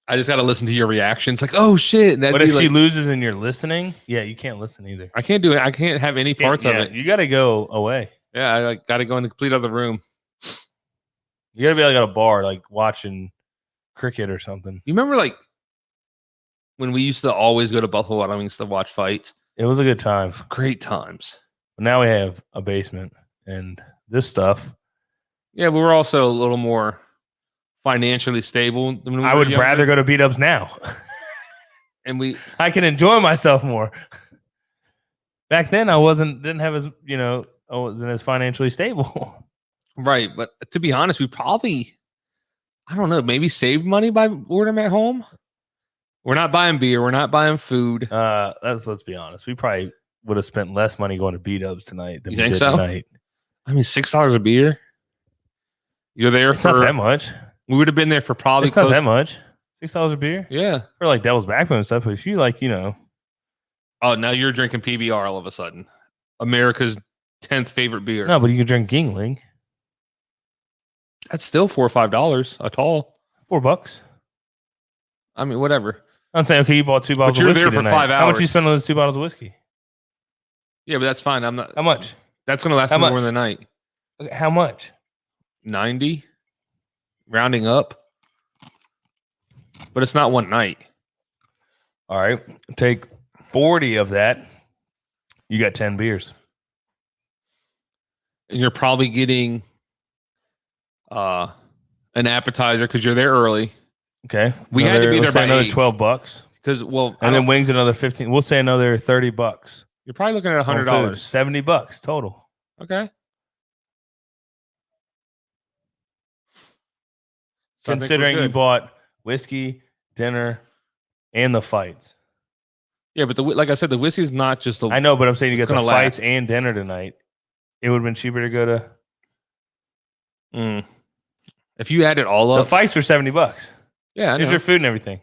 Speaker 6: I just got to listen to your reactions. Like, oh shit!
Speaker 5: What if she loses and you're listening? Yeah, you can't listen either.
Speaker 6: I can't do it. I can't have any parts of it.
Speaker 5: You got to go away.
Speaker 6: Yeah, I got to go in the complete other room.
Speaker 5: You got to be like at a bar, like watching cricket or something.
Speaker 6: You remember like when we used to always go to Buffalo Wild Wings to watch fights?
Speaker 5: It was a good time.
Speaker 6: Great times.
Speaker 5: But now we have a basement and this stuff.
Speaker 6: Yeah, but we're also a little more financially stable.
Speaker 5: I would rather go to beat-ups now.
Speaker 6: And
Speaker 5: I can enjoy myself more. Back then, I didn't have as, I wasn't as financially stable.
Speaker 6: Right. But to be honest, we probably, I don't know, maybe save money by ordering at home. We're not buying beer. We're not buying food.
Speaker 5: Let's be honest. We probably would have spent less money going to beat-ups tonight than
Speaker 6: you
Speaker 5: we
Speaker 6: think
Speaker 5: did
Speaker 6: so?
Speaker 5: Tonight.
Speaker 6: I mean, $6 a beer. You're there
Speaker 5: it's not that much.
Speaker 6: We would have been there for probably
Speaker 5: it's not that much. $6 a beer?
Speaker 6: Yeah.
Speaker 5: For like Devil's Backbone and stuff. But if you like,
Speaker 6: Oh, now you're drinking PBR all of a sudden. America's 10th favorite beer.
Speaker 5: No, but you can drink Yingling.
Speaker 6: That's still $4 or $5 a tall.
Speaker 5: $4.
Speaker 6: I mean, whatever.
Speaker 5: I'm saying, okay, you bought 2 bottles
Speaker 6: but
Speaker 5: of whiskey
Speaker 6: you're there for
Speaker 5: tonight.
Speaker 6: 5 hours.
Speaker 5: How much you spend on those 2 bottles of whiskey?
Speaker 6: Yeah, but that's fine. I'm not.
Speaker 5: How much?
Speaker 6: That's going to last me more than a night.
Speaker 5: Okay, how much?
Speaker 6: 90, rounding up. But it's not one night.
Speaker 5: All right. Take 40 of that. You got 10 beers.
Speaker 6: And you're probably getting an appetizer because you're there early.
Speaker 5: Okay.
Speaker 6: We had to be there by
Speaker 5: another
Speaker 6: $8.
Speaker 5: $12.
Speaker 6: Because
Speaker 5: and then wings another 15. We'll say another $30.
Speaker 6: You're probably looking at $100.
Speaker 5: $70 total.
Speaker 6: Okay. So
Speaker 5: considering you bought whiskey, dinner, and the fights.
Speaker 6: Yeah, but like I said, the whiskey is not just the.
Speaker 5: I know, but I'm saying you get the fights
Speaker 6: last.
Speaker 5: and dinner tonight. It would have been cheaper to go to.
Speaker 6: If you add it all up,
Speaker 5: the fights were $70.
Speaker 6: Yeah,
Speaker 5: there's your food and everything.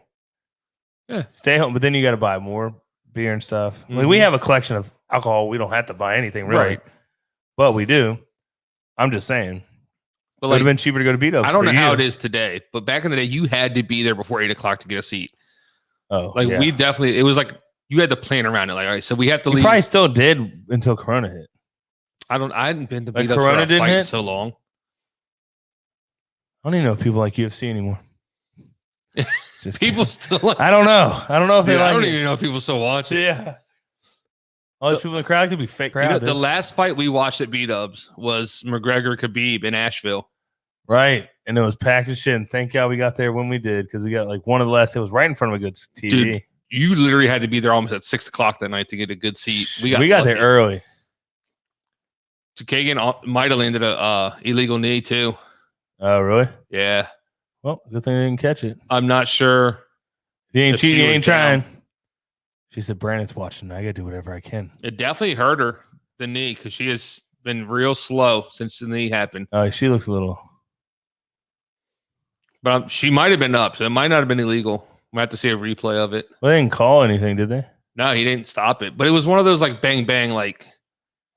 Speaker 6: Yeah,
Speaker 5: stay home, but then you got to buy more beer and stuff. Like we have a collection of alcohol. We don't have to buy anything really,
Speaker 6: right.
Speaker 5: But we do. I'm just saying. But it would have been cheaper to go to beat-ups.
Speaker 6: I don't know how it is today, but back in the day, you had to be there before 8 o'clock to get a seat.
Speaker 5: Oh,
Speaker 6: like we definitely. It was like you had to plan around it. Like, all right, so we have to leave.
Speaker 5: Probably still did until Corona hit.
Speaker 6: I hadn't been to
Speaker 5: like
Speaker 6: beat-ups
Speaker 5: Corona
Speaker 6: for a fight
Speaker 5: hit?
Speaker 6: so long.
Speaker 5: I don't even know if people like UFC anymore.
Speaker 6: Just people still. Like,
Speaker 5: I don't know. I don't know if they like.
Speaker 6: I don't even know if people still watch it.
Speaker 5: Yeah. All these people in the crowd could be fake crowd.
Speaker 6: The last fight we watched at beat-ups was McGregor Khabib in Asheville.
Speaker 5: Right. And it was packed as shit. And thank God we got there when we did, because we got like one of the last. It was right in front of a good TV.
Speaker 6: Dude, you literally had to be there almost at 6 o'clock that night to get a good seat.
Speaker 5: We got there early.
Speaker 6: Kagan might have landed a illegal knee too.
Speaker 5: Oh, really?
Speaker 6: Yeah.
Speaker 5: Well, good thing they didn't catch it.
Speaker 6: I'm not sure.
Speaker 5: You ain't cheating, you ain't trying. She said, Brandon's watching. I got to do whatever I can.
Speaker 6: It definitely hurt her, the knee, because she has been real slow since the knee happened.
Speaker 5: Oh, she looks a little.
Speaker 6: But she might have been up, so it might not have been illegal. We have to see a replay of it.
Speaker 5: Well, they didn't call anything, did they?
Speaker 6: No, he didn't stop it. But it was one of those like bang, bang, like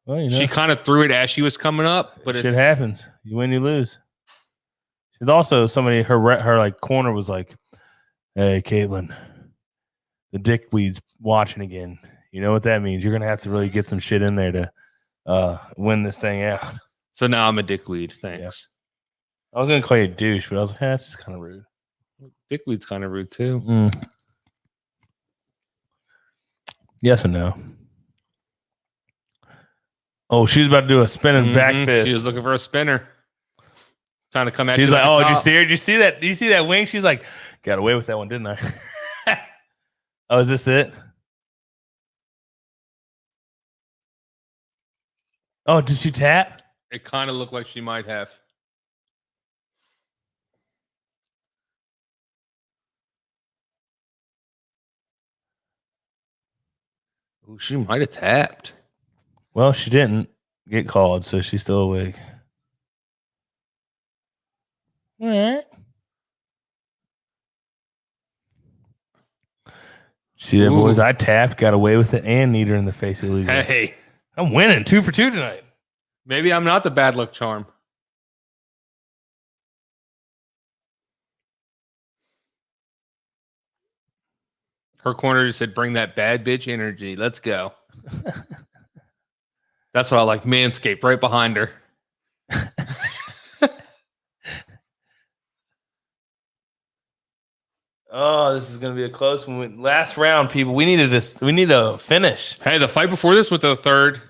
Speaker 5: well,
Speaker 6: she kind of threw it as she was coming up. But
Speaker 5: shit happens. You win, you lose. She's also somebody, her like corner was like, hey, Caitlin, the dickweed's watching again. You know what that means? You're going to have to really get some shit in there to win this thing out.
Speaker 6: So now I'm a dickweed. Thanks.
Speaker 5: Yeah. I was going to call you a douche, but I was like, that's just kind of rude.
Speaker 6: Dickweed's kind of rude too.
Speaker 5: Yes and no. Oh, she's about to do a spinning back fist.
Speaker 6: She was looking for a spinner. Trying to come at you.
Speaker 5: She's like, oh, did you see her? Did you see that? Do you see that wing? She's like, got away with that one, didn't I? Oh, is this it? Oh, did she tap?
Speaker 6: It kind of looked like she might have. Ooh, she might have tapped.
Speaker 5: Well, she didn't get called, so she's still awake. All right. See that, boys? I tapped, got away with it, and kneed her in the face illegally.
Speaker 6: Hey,
Speaker 5: I'm winning 2 for 2 tonight.
Speaker 6: Maybe I'm not the bad luck charm. Her corner just said, bring that bad bitch energy. Let's go. That's what I like. Manscaped right behind her.
Speaker 5: Oh, this is going to be a close one. Last round, people. We need to finish.
Speaker 6: Hey, the fight before this went to the third.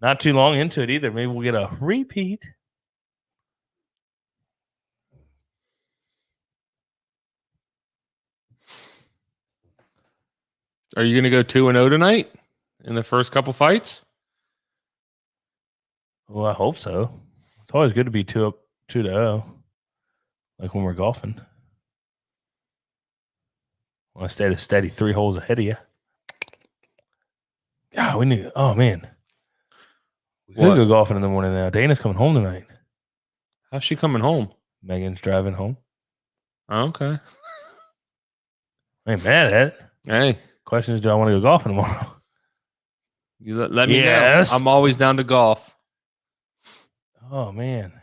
Speaker 5: Not too long into it either. Maybe we'll get a repeat.
Speaker 6: Are you going to go 2-0 tonight in the first couple fights?
Speaker 5: Well, I hope so. It's always good to be 2-0, like when we're golfing. I stayed a steady 3 holes ahead of you. God, we need. Oh man, we could go golfing in the morning now. Dana's coming home tonight.
Speaker 6: How's she coming home?
Speaker 5: Megan's driving home.
Speaker 6: Oh, okay.
Speaker 5: I ain't mad at it.
Speaker 6: Hey,
Speaker 5: question is, do I want to go golfing tomorrow?
Speaker 6: You let me know. I'm always down to golf.
Speaker 5: Oh man,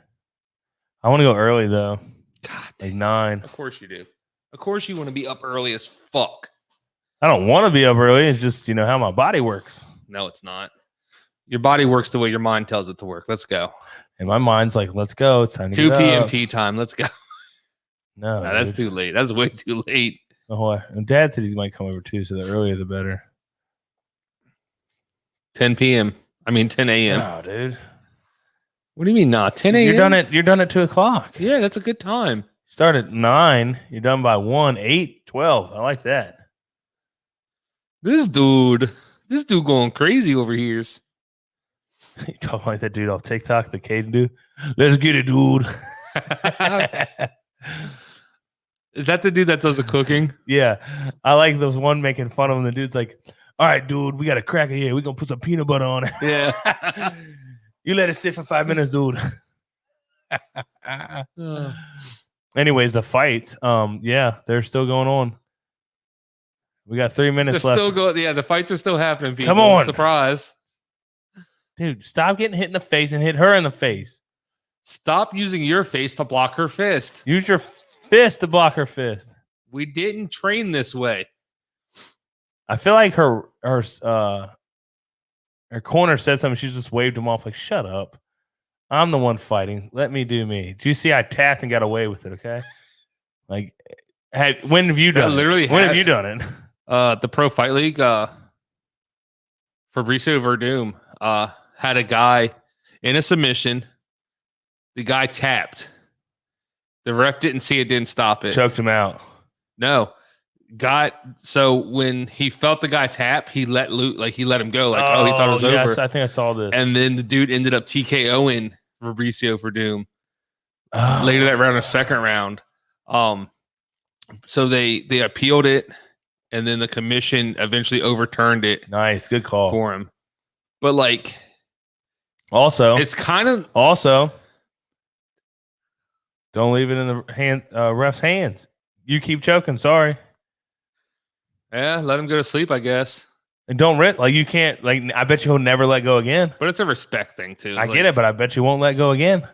Speaker 5: I want to go early though.
Speaker 6: God,
Speaker 5: like 9.
Speaker 6: Of course you do. Of course you want to be up early as fuck.
Speaker 5: I don't want to be up early. It's just, how my body works.
Speaker 6: No, it's not. Your body works the way your mind tells it to work. Let's go.
Speaker 5: And my mind's like, let's go. It's time to
Speaker 6: 2
Speaker 5: get
Speaker 6: p.m.
Speaker 5: up.
Speaker 6: tea time. Let's go.
Speaker 5: No,
Speaker 6: that's too late. That's way too late.
Speaker 5: Oh, and Dad said he might come over too, so the earlier the better.
Speaker 6: 10 p.m. I mean 10 a.m.
Speaker 5: No, dude.
Speaker 6: What do you mean not? 10 a.m.?
Speaker 5: You're done at 2 o'clock.
Speaker 6: Yeah, that's a good time.
Speaker 5: Start at 9. You're done by 1, 8, 12. I like that.
Speaker 6: This dude going crazy over here.
Speaker 5: You talk like that dude off TikTok, the Caden dude. Let's get it, dude.
Speaker 6: Is that the dude that does the cooking?
Speaker 5: Yeah. I like the one making fun of him. The dude's like, all right, dude, we got a cracker here. We're going to put some peanut butter on it.
Speaker 6: Yeah.
Speaker 5: You let it sit for 5 minutes, dude. Anyways, the fights, yeah, they're still going on. We got 3 minutes left.
Speaker 6: Still going. Yeah, the fights are still happening. People.
Speaker 5: Come on,
Speaker 6: surprise,
Speaker 5: dude! Stop getting hit in the face and hit her in the face.
Speaker 6: Stop using your face to block her fist.
Speaker 5: Use your fist to block her fist.
Speaker 6: We didn't train this way.
Speaker 5: I feel like her corner said something. She just waved him off like, "Shut up! I'm the one fighting. Let me do me." Do you see? I tapped and got away with it. Okay, like, when have you done? When have you done it?
Speaker 6: The Pro Fight League, Fabricio Verdum had a guy in a submission. The guy tapped. The ref didn't see it, didn't stop it.
Speaker 5: Choked him out.
Speaker 6: No. So when he felt the guy tap, he let him go. Like, he thought it was over.
Speaker 5: Yes, I think I saw this.
Speaker 6: And then the dude ended up TKOing Fabricio Verdum later that round, a second round. So they appealed it, and then the commission eventually overturned it.
Speaker 5: Nice, good call
Speaker 6: for him. But
Speaker 5: also,
Speaker 6: it's kind of
Speaker 5: don't leave it in the ref's hands. You keep choking. Sorry.
Speaker 6: Yeah, let him go to sleep, I guess.
Speaker 5: And don't you can't I bet you he'll never let go again.
Speaker 6: But it's a respect thing too.
Speaker 5: I get it, but I bet you won't let go again.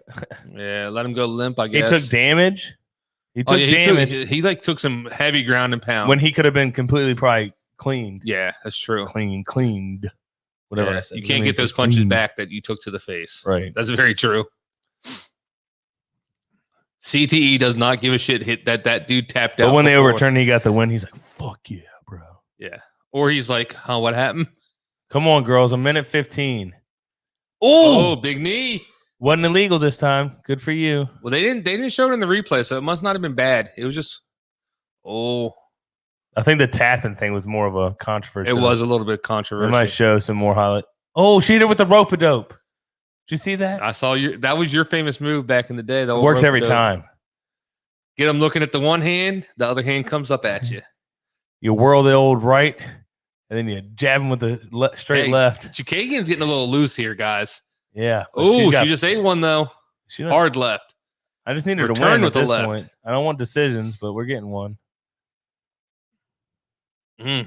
Speaker 6: Yeah, let him go limp, I guess.
Speaker 5: He took damage. He took damage.
Speaker 6: He took some heavy ground and pound
Speaker 5: when he could have been completely probably cleaned.
Speaker 6: Yeah, that's true.
Speaker 5: Cleaned. Whatever I said.
Speaker 6: You can't get those punches back that you took to the face.
Speaker 5: Right.
Speaker 6: That's very true. CTE does not give a shit hit that dude tapped out.
Speaker 5: But when they overturned, he got the win. He's like, fuck yeah, bro.
Speaker 6: Yeah. Or he's like, huh, what happened?
Speaker 5: Come on, girls. 1:15.
Speaker 6: Oh, big knee.
Speaker 5: Wasn't illegal this time. Good for you.
Speaker 6: Well, they didn't show it in the replay, so it must not have been bad. It was just,
Speaker 5: I think the tapping thing was more of a controversy.
Speaker 6: It was a little bit controversial.
Speaker 5: We might show some more highlight. Oh, she did it with the rope-a-dope. Did you see that?
Speaker 6: I saw that was your famous move back in the day.
Speaker 5: It worked every time.
Speaker 6: Get them looking at the one hand, the other hand comes up at you.
Speaker 5: You whirl the old right, and then you jab him with the straight left.
Speaker 6: Chukagian's getting a little loose here, guys.
Speaker 5: Yeah.
Speaker 6: Oh, she just ate one, though. Hard left.
Speaker 5: I just need her to win at this point. I don't want decisions, but we're getting one.
Speaker 6: Hey,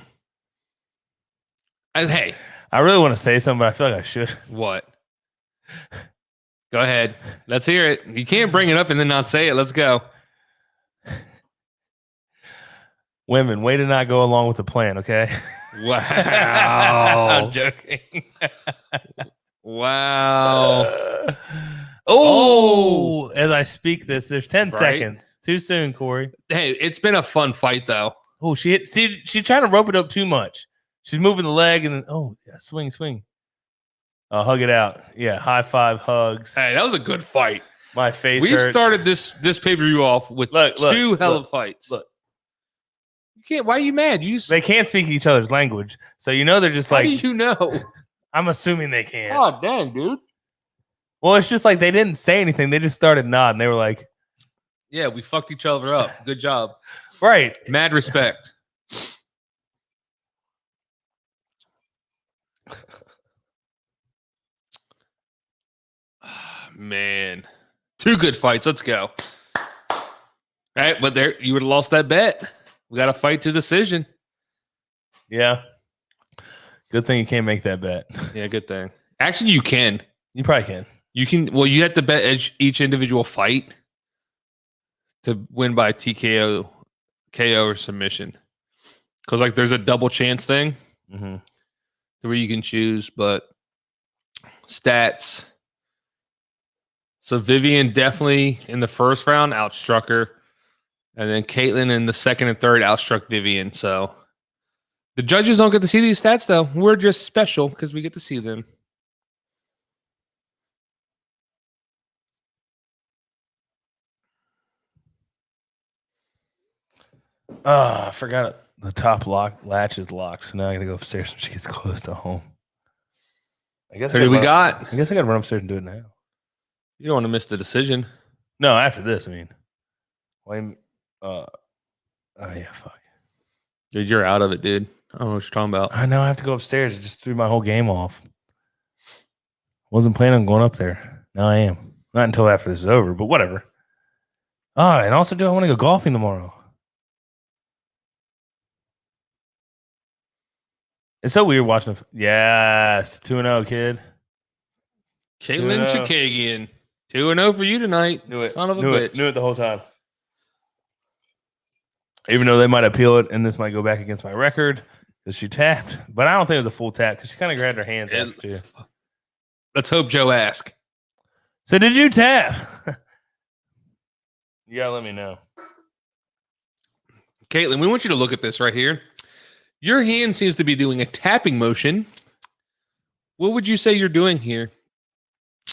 Speaker 5: I really want to say something, but I feel like I should.
Speaker 6: What? Go ahead. Let's hear it. You can't bring it up and then not say it. Let's go.
Speaker 5: Women, way to not go along with the plan, okay?
Speaker 6: Wow.
Speaker 5: I'm joking.
Speaker 6: Wow.
Speaker 5: Oh, as I speak this, there's 10
Speaker 6: Right?
Speaker 5: seconds. Too soon, Corey.
Speaker 6: Hey, it's been a fun fight, though.
Speaker 5: Oh, she trying to rope it up too much. She's moving the leg and then, yeah, swing. Hug it out. Yeah, high five, hugs.
Speaker 6: Hey, that was a good fight.
Speaker 5: My face
Speaker 6: We
Speaker 5: hurts.
Speaker 6: started this pay-per-view off with two hell of fights.
Speaker 5: Look.
Speaker 6: You can't. Why are you mad? You just,
Speaker 5: They can't speak each other's language. So they're just
Speaker 6: how
Speaker 5: like,
Speaker 6: do you know?
Speaker 5: I'm assuming they can.
Speaker 6: God dang, dude.
Speaker 5: Well, it's just like they didn't say anything. They just started nodding. They were like,
Speaker 6: Yeah, we fucked each other up. Good job.
Speaker 5: right.
Speaker 6: Mad respect. Man, two good fights. Let's go. All right, but there you would have lost that bet. We got to fight to decision.
Speaker 5: Yeah. Good thing you can't make that bet.
Speaker 6: Yeah, good thing. Actually, you can.
Speaker 5: You probably can.
Speaker 6: You can. Well, you have to bet each individual fight to win by TKO, KO, or submission. Because like there's a double chance thing where you can choose, but stats. So Vivian definitely in the first round outstruck her. And then Caitlin in the second and third outstruck Vivian. So the judges don't get to see these stats, though. We're just special because we get to see them.
Speaker 5: I forgot it. The top latch is locked. So now I got to go upstairs when she gets close to home. I guess
Speaker 6: Who do we got?
Speaker 5: I guess I got to run upstairs and do it now.
Speaker 6: You don't want to miss the decision.
Speaker 5: No, after this, I mean. Oh, yeah, fuck.
Speaker 6: Dude, you're out of it, dude. I don't know what you're talking about.
Speaker 5: I know I have to go upstairs. It just threw my whole game off. Wasn't planning on going up there. Now I am. Not until after this is over, but whatever. And also, I want to go golfing tomorrow. It's so weird watching. Yes, 2-0, kid.
Speaker 6: Caitlin Chikagian. 2-0 for you tonight.
Speaker 5: Knew it.
Speaker 6: Son of a bitch.
Speaker 5: Knew it the whole time. Even though they might appeal it, and this might go back against my record because she tapped. But I don't think it was a full tap because she kind of grabbed her hands after too.
Speaker 6: Let's hope Joe asks.
Speaker 5: So did you tap? You gotta let me know.
Speaker 6: Caitlin, we want you to look at this right here. Your hand seems to be doing a tapping motion. What would you say you're doing here?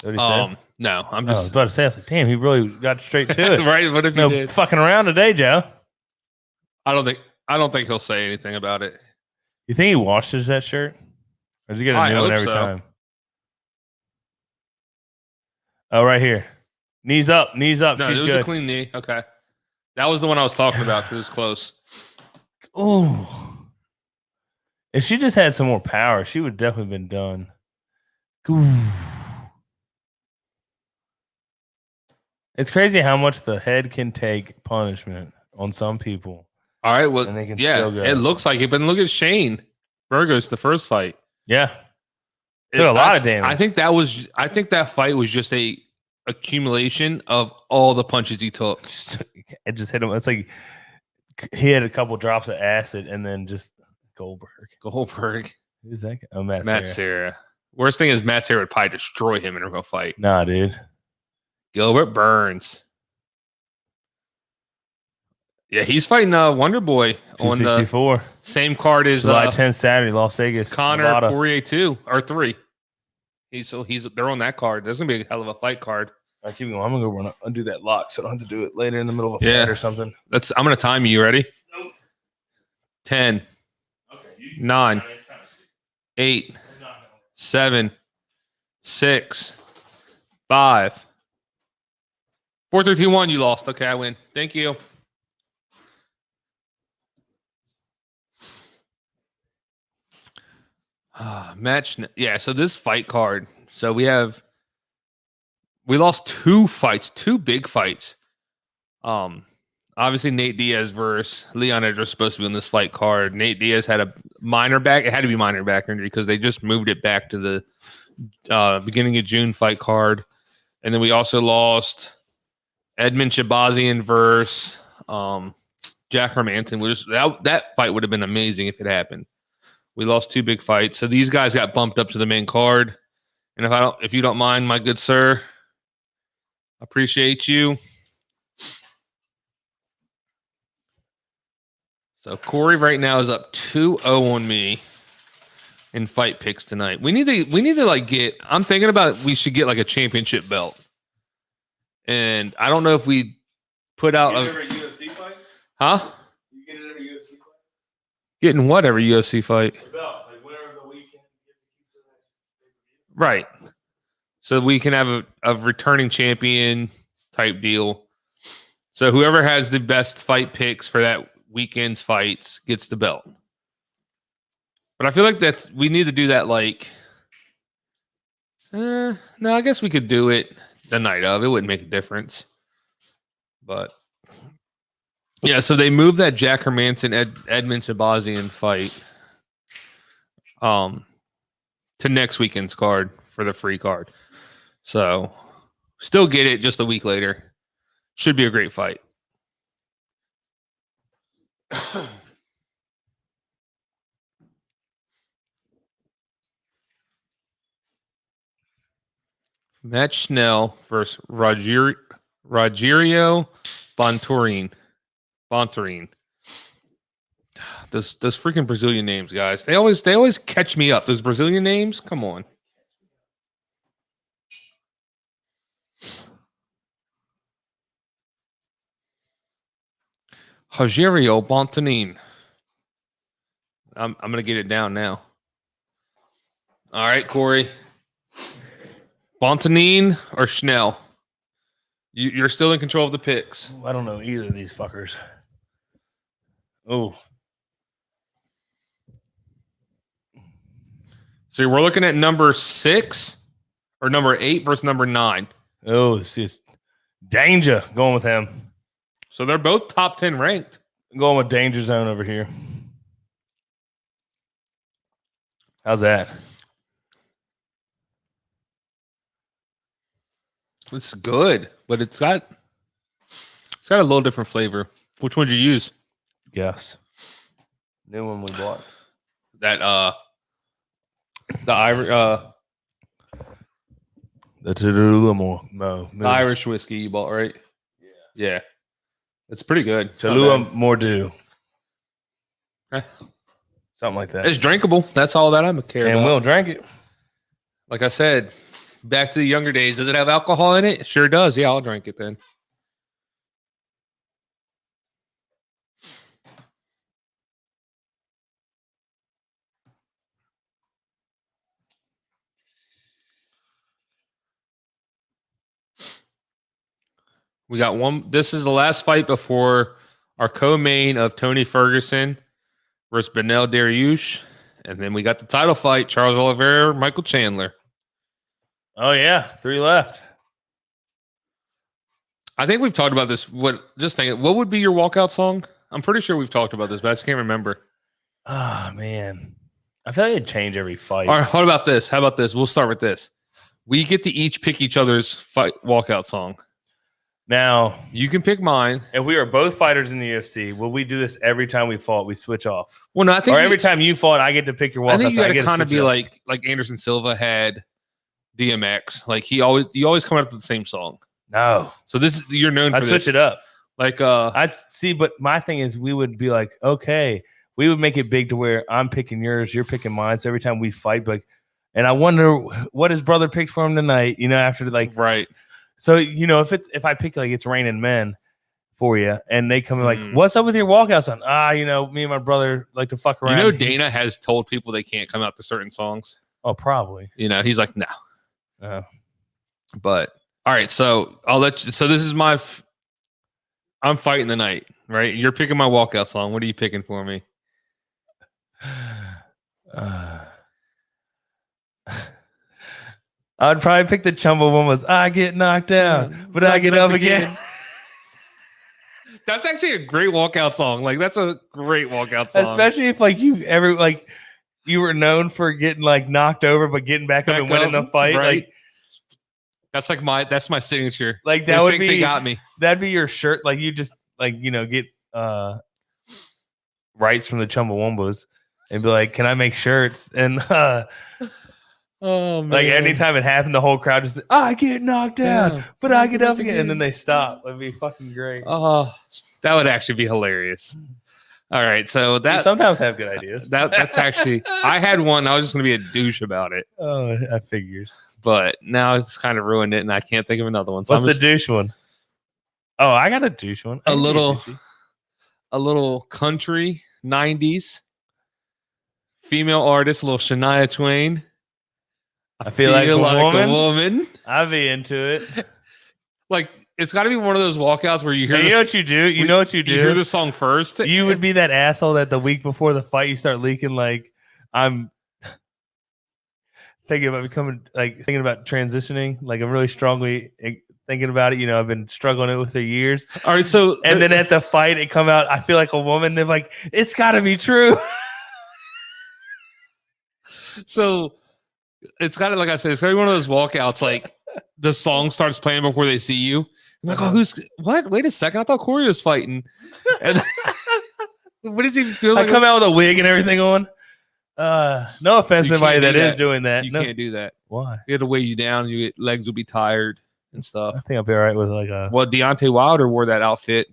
Speaker 5: What did he say?
Speaker 6: No, I'm
Speaker 5: I was
Speaker 6: just
Speaker 5: about to say, I was like, damn, he really got straight to it.
Speaker 6: right. What if
Speaker 5: No
Speaker 6: you did?
Speaker 5: fucking around today, Joe.
Speaker 6: I don't think he'll say anything about it.
Speaker 5: You think he washes that shirt? Or does he get a new one every time? Oh, right here. Knees up.
Speaker 6: No,
Speaker 5: She's
Speaker 6: it was
Speaker 5: good.
Speaker 6: a clean knee. Okay. That was the one I was talking about. It was close.
Speaker 5: Oh. If she just had some more power, she would definitely been done. Ooh. It's crazy how much the head can take punishment on some people.
Speaker 6: All right. Well,
Speaker 5: And they can
Speaker 6: yeah,
Speaker 5: still go.
Speaker 6: it looks like it. But look at Shane Burgos, the first fight.
Speaker 5: Yeah. Took a lot of damage.
Speaker 6: I think that fight was just a accumulation of all the punches he took.
Speaker 5: It just hit him. It's like he had a couple drops of acid and then just Goldberg. Who's that guy? Oh, Matt
Speaker 6: Serra. Worst thing is Matt Serra would probably destroy him in a real fight.
Speaker 5: Nah, dude.
Speaker 6: Gilbert Burns. Yeah, he's fighting Wonder Boy on the
Speaker 5: 264.
Speaker 6: same card as
Speaker 5: July 10th, Saturday, Las Vegas.
Speaker 6: Connor
Speaker 5: Nevada.
Speaker 6: Poirier 2 or 3. They're on that card. That's gonna be a hell of a fight card.
Speaker 5: All right, keep going. I'm gonna go undo that lock so I don't have to do it later in the middle of a fight or something.
Speaker 6: I'm gonna time you. Ready?
Speaker 5: Nope.
Speaker 6: 10, 9, 8, 7, 6, 5, 4, 3, 2, 1. You lost. Okay, I win. Thank you. Match. Yeah. So this fight card. So we lost 2 fights, 2 big fights. Obviously, Nate Diaz versus Leon Edwards was supposed to be on this fight card. Nate Diaz had a minor back. It had to be minor back injury because they just moved it back to the beginning of June fight card. And then we also lost Edmund Shabazian versus Jack Hermanson. That fight would have been amazing if it happened. We lost 2 big fights. So these guys got bumped up to the main card. And if you don't mind, my good sir, appreciate you. So Corey right now is up 2-0 on me in fight picks tonight. We need to like get. I'm thinking about we should get like a championship belt. And I don't know if we put out
Speaker 5: every UFC fight?
Speaker 6: Huh?
Speaker 5: You get it every UFC fight?
Speaker 6: Getting what every UFC fight?
Speaker 5: The belt, like whenever the weekend
Speaker 6: Right. So we can have a returning champion type deal. So whoever has the best fight picks for that weekend's fights gets the belt. But I feel like we need to do that like no, I guess we could do it the night of. It wouldn't make a difference. But yeah, so they moved that Jack Hermanson Edmund Shabazian fight to next weekend's card for the free card. So still get it just a week later. Should be a great fight. Matt Schnell versus Rogerio Bontorin. Those freaking Brazilian names, guys. They always catch me up. Those Brazilian names, come on. Rogerio Bontorin. I'm gonna get it down now. All right, Corey. Bontorin or Schnell? You're still in control of the picks.
Speaker 5: I don't know either of these fuckers. Oh.
Speaker 6: So we're looking at number 6 or number 8 versus number 9.
Speaker 5: Oh, it's just danger going with him.
Speaker 6: So they're both top 10 ranked.
Speaker 5: I'm going with Danger Zone over here. How's that?
Speaker 6: It's good, but it's got a little different flavor. Which one did you use?
Speaker 5: Yes. New one we bought.
Speaker 6: That the Irish the Irish whiskey you bought, right? Yeah. It's pretty good.
Speaker 5: Cholula Mordu. Something like that.
Speaker 6: It's drinkable. That's all that I'm care about.
Speaker 5: And we'll drink it.
Speaker 6: Like I said, back to the younger days. Does it have alcohol in it? Sure does. Yeah, I'll drink it then. We got one. This is the last fight before our co-main of Tony Ferguson versus Benel Dariush. And then we got the title fight, Charles Oliveira, Michael Chandler.
Speaker 5: Oh, yeah. 3 left.
Speaker 6: I think we've talked about this. What would be your walkout song? I'm pretty sure we've talked about this, but I just can't remember.
Speaker 5: Oh, man. I feel like it'd change every fight.
Speaker 6: All right, how about this? We'll start with this. We get to each pick each other's fight walkout song.
Speaker 5: Now,
Speaker 6: you can pick mine.
Speaker 5: If we are both fighters in the UFC, will we do this every time we fought? We switch off.
Speaker 6: Well, no, I think
Speaker 5: every time you fought, I get to pick your walkout.
Speaker 6: I think you got to kind of be like Anderson Silva had DMX. Like you always come up with the same song.
Speaker 5: No,
Speaker 6: so you're known for this.
Speaker 5: I'd switch it up.
Speaker 6: Like
Speaker 5: I'd see, but my thing is, we would be like, okay, we would make it big to where I'm picking yours, you're picking mine. So every time we fight, and I wonder what his brother picked for him tonight. After
Speaker 6: right.
Speaker 5: So, if I pick It's Raining Men for you and they come in like, what's up with your walkout song? Me and my brother like to fuck around.
Speaker 6: Dana has told people they can't come out to certain songs.
Speaker 5: Oh, probably.
Speaker 6: He's like, no. But all right, so I'll let you. So this is I'm fighting the night, right? You're picking my walkout song. What are you picking for me?
Speaker 5: I'd probably pick the Chumbawamba's I get knocked down, but I get up again.
Speaker 6: That's actually a great walkout song. Like that's a great walkout song.
Speaker 5: Especially if like you were known for getting like knocked over but getting back up and winning the fight.
Speaker 6: Right.
Speaker 5: Like
Speaker 6: That's my signature.
Speaker 5: Like
Speaker 6: They
Speaker 5: that would
Speaker 6: think
Speaker 5: be
Speaker 6: they got me.
Speaker 5: That'd be your shirt. Like you just like get rights from the Chumbawambas and be like, "Can I make shirts?" And
Speaker 6: Oh man.
Speaker 5: like anytime it happened, the whole crowd just I get knocked out, but I get up again, and then they stop. That'd be fucking great.
Speaker 6: Oh, that would actually be hilarious. All right, so
Speaker 5: You sometimes have good ideas.
Speaker 6: that's actually I had one. I was just gonna be a douche about it,
Speaker 5: Oh, that figures.
Speaker 6: but now it's kind of ruined it, and I can't think of another one. So
Speaker 5: What's the douche one? Oh, I got a douche one. I
Speaker 6: A
Speaker 5: can be
Speaker 6: little-
Speaker 5: douchey.
Speaker 6: little country 90s female artist, a little Shania Twain.
Speaker 5: I feel like a woman.
Speaker 6: woman.
Speaker 5: I'd be into it.
Speaker 6: Like it's got to be one of those walkouts where you hear.
Speaker 5: Hey, you know what you do? You know what you do?
Speaker 6: You hear the song first.
Speaker 5: You would be that asshole that the week before the fight you start leaking like I'm thinking about thinking about transitioning. Like I'm really strongly thinking about it. You know, I've been struggling it with for years.
Speaker 6: All right, so
Speaker 5: And then at the fight, it come out. I feel like a woman. They're like, it's got to be true.
Speaker 6: So it's kind of like I said, it's gonna be one of those walkouts. Like the song starts playing before they see you. I'm like, oh, who's what? Wait a second, I thought Corey was fighting. And what does he feel
Speaker 5: I
Speaker 6: like?
Speaker 5: come out with a wig and everything on. No offense to
Speaker 6: You
Speaker 5: anybody
Speaker 6: can't
Speaker 5: that
Speaker 6: do
Speaker 5: is
Speaker 6: that.
Speaker 5: doing that.
Speaker 6: You
Speaker 5: No.
Speaker 6: can't do that.
Speaker 5: Why?
Speaker 6: You have to weigh you down. Your legs will be tired and stuff.
Speaker 5: I think I'll be all right with like a.
Speaker 6: Well, Deontay Wilder wore that outfit,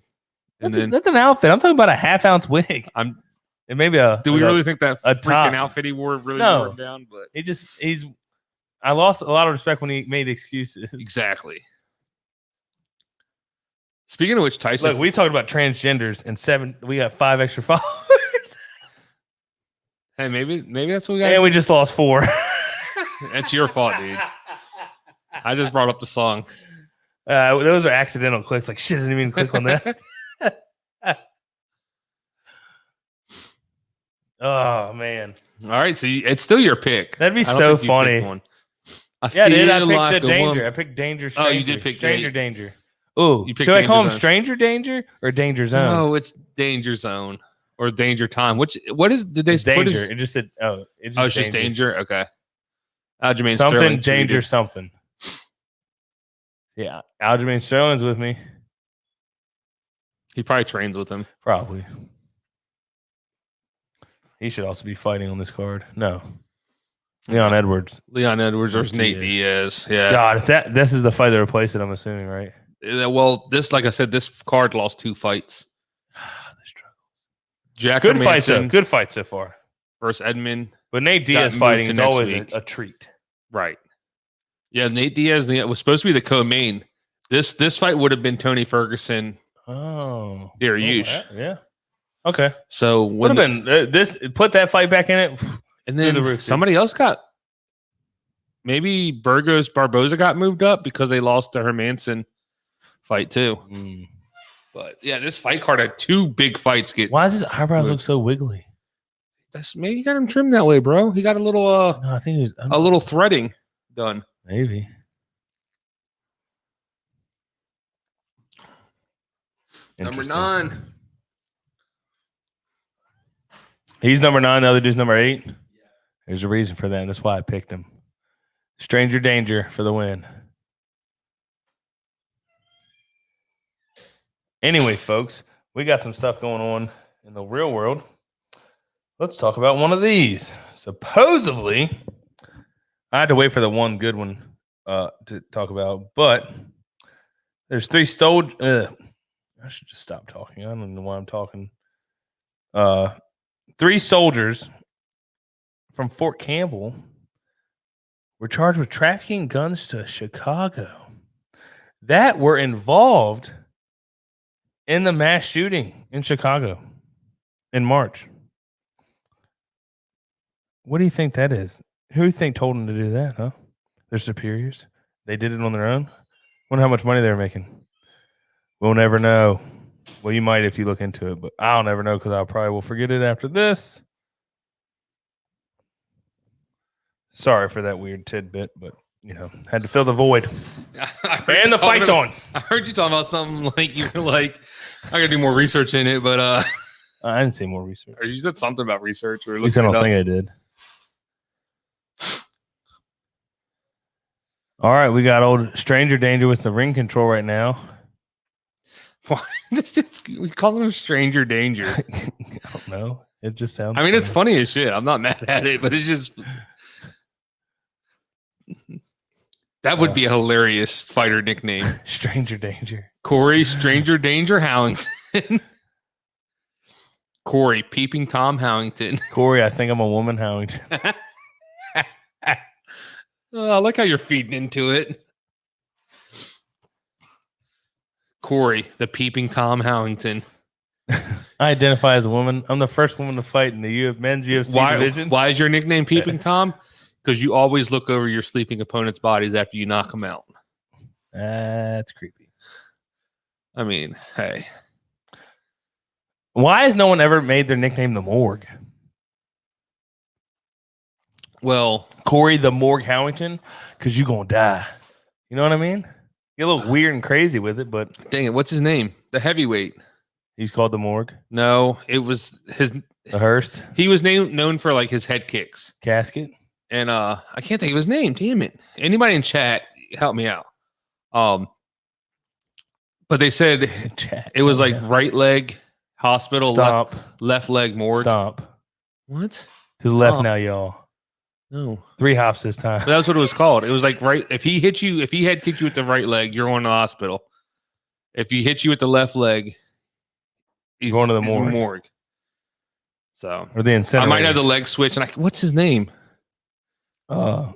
Speaker 6: and
Speaker 5: That's an outfit. I'm talking about a half-ounce wig.
Speaker 6: I'm.
Speaker 5: And maybe a.
Speaker 6: Do we
Speaker 5: like
Speaker 6: really think that
Speaker 5: a
Speaker 6: freaking
Speaker 5: top.
Speaker 6: outfit he wore really
Speaker 5: No.
Speaker 6: wore him down? But
Speaker 5: he's. I lost a lot of respect when he made excuses.
Speaker 6: exactly. Speaking of which, Tyson.
Speaker 5: Look, we talked about transgenders and we got 5 extra followers.
Speaker 6: Hey, maybe that's what we got.
Speaker 5: And we just lost 4.
Speaker 6: That's your fault, dude. I just brought up the song.
Speaker 5: Those are accidental clicks. Like shit, I didn't even click on that. Oh man,
Speaker 6: All right, so it's still your pick.
Speaker 5: that'd be
Speaker 6: I don't
Speaker 5: so
Speaker 6: think you picked
Speaker 5: funny.
Speaker 6: one.
Speaker 5: Yeah, dude, I
Speaker 6: feel
Speaker 5: picked
Speaker 6: like
Speaker 5: the
Speaker 6: a
Speaker 5: danger.
Speaker 6: woman-
Speaker 5: I picked danger.
Speaker 6: Oh,
Speaker 5: Stranger.
Speaker 6: you did pick
Speaker 5: stranger danger. Ooh,
Speaker 6: You picked
Speaker 5: should I call him
Speaker 6: Danger Zone.
Speaker 5: stranger danger or danger zone?
Speaker 6: No, it's Danger Zone or Danger Time. What did they
Speaker 5: It's
Speaker 6: put
Speaker 5: danger.
Speaker 6: his-
Speaker 5: It just said it's
Speaker 6: Oh, it's just Danger. Okay. Aljamain
Speaker 5: Something
Speaker 6: Sterling
Speaker 5: danger
Speaker 6: tweeted.
Speaker 5: something. Yeah, Aljamain Sterling's with me.
Speaker 6: He probably trains with him.
Speaker 5: Probably. He should also be fighting on this card. No. Leon Edwards.
Speaker 6: Leon Edwards versus Nate Diaz. Yeah.
Speaker 5: God, if this is the fight that replaced it, I'm assuming, right?
Speaker 6: Well, like I said, this card lost 2 fights.
Speaker 5: The struggles.
Speaker 6: Jack
Speaker 5: Good fight, so
Speaker 6: Hermansson
Speaker 5: good fight so far.
Speaker 6: versus Edmund.
Speaker 5: But Nate Diaz
Speaker 6: moved
Speaker 5: fighting
Speaker 6: to
Speaker 5: is
Speaker 6: next
Speaker 5: always
Speaker 6: week.
Speaker 5: a treat.
Speaker 6: Right. Yeah, Nate Diaz was supposed to be the co-main. This fight would have been Tony Ferguson,
Speaker 5: Oh.
Speaker 6: Dariush.
Speaker 5: Yeah. Okay.
Speaker 6: So
Speaker 5: Would have been this. Put that fight back in it.
Speaker 6: and
Speaker 5: through the
Speaker 6: then
Speaker 5: roof,
Speaker 6: somebody else got maybe Barboza got moved up because they lost the Hermanson fight too. But yeah, this fight card had 2 big fights get.
Speaker 5: Why does his eyebrows look so wiggly?
Speaker 6: That's maybe you got him trimmed that way, bro. He got a little
Speaker 5: No, I think it was
Speaker 6: a little threading done.
Speaker 5: maybe.
Speaker 6: Number
Speaker 5: Interesting.
Speaker 6: 9.
Speaker 5: He's number 9. The other dude's number 8. There's a reason for that. That's why I picked him. Stranger danger for the win. Anyway, folks, we got some stuff going on in the real world. Let's talk about one of these. Supposedly, I had to wait for the one good one to talk about, but there's 3 soldiers. I should just stop talking. I don't know why I'm talking. 3 soldiers from Fort Campbell were charged with trafficking guns to Chicago that were involved in the mass shooting in Chicago in March. What do you think that is? Who do you think told them to do that, huh? Their superiors? They did it on their own? Wonder how much money they were making. We'll never know. Well, you might if you look into it, but I'll never know because I probably will forget it after this. Sorry for that weird tidbit, but, had to fill the void. And the fight's on.
Speaker 6: I heard you talking about something like you were like, I gotta do more research in it, but
Speaker 5: I didn't say more research.
Speaker 6: or you said something about research. Or
Speaker 5: At least I don't think I did. All right, we got old Stranger Danger with the ring control right now.
Speaker 6: We call him Stranger Danger.
Speaker 5: I don't know. It just sounds.
Speaker 6: I mean, it's funny as shit. I'm not mad at it, but it's just that would be a hilarious fighter nickname.
Speaker 5: Stranger Danger.
Speaker 6: Corey Stranger Danger Howington. Corey Peeping Tom Howington.
Speaker 5: Corey, I think I'm a woman Howington.
Speaker 6: Oh, I like how you're feeding into it. Corey, the Peeping Tom Howington.
Speaker 5: I identify as a woman. I'm the first woman to fight in the men's UFC division.
Speaker 6: Why is your nickname Peeping Tom? Because you always look over your sleeping opponent's bodies after you knock them out.
Speaker 5: That's creepy.
Speaker 6: I mean, hey.
Speaker 5: Why has no one ever made their nickname the Morgue?
Speaker 6: Well,
Speaker 5: Corey the Morgue Howington, because you're going to die. You know what I mean? Get a little weird and crazy with it, but...
Speaker 6: Dang it, what's his name? The heavyweight.
Speaker 5: He's called the Morgue.
Speaker 6: No, it was his...
Speaker 5: The Hearst.
Speaker 6: He was known for like his head kicks.
Speaker 5: Casket.
Speaker 6: And I can't think of his name. Damn it. Anybody in chat, help me out. But they said
Speaker 5: Chat.
Speaker 6: it was like right leg hospital,
Speaker 5: Stop.
Speaker 6: left leg morgue.
Speaker 5: Stop.
Speaker 6: What?
Speaker 5: To the left
Speaker 6: Stop.
Speaker 5: now, y'all.
Speaker 6: No.
Speaker 5: 3 hops this time.
Speaker 6: But that's what it was called. It was like right. If he head kicked you with the right leg, you're going to the hospital. If he hit you with the left leg, he's
Speaker 5: going to the morgue.
Speaker 6: So
Speaker 5: Or the incinerator.
Speaker 6: I might have the leg switch. And what's his name?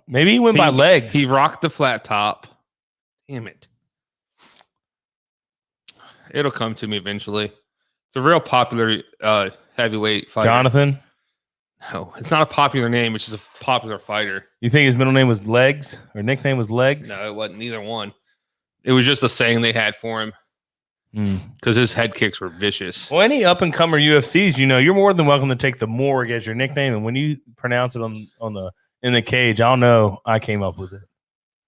Speaker 5: Maybe he went by legs.
Speaker 6: He rocked the flat top. Damn it. It'll come to me eventually. It's a real popular heavyweight fighter.
Speaker 5: Jonathan.
Speaker 6: No, it's not a popular name. It's just a popular fighter.
Speaker 5: You think his middle name was Legs? Or nickname was Legs?
Speaker 6: No, it wasn't either one. It was just a saying they had for him because his head kicks were vicious.
Speaker 5: Well, any up-and-comer UFCs, you're more than welcome to take the Morgue as your nickname. And when you pronounce it in the cage, I'll know I came up with it.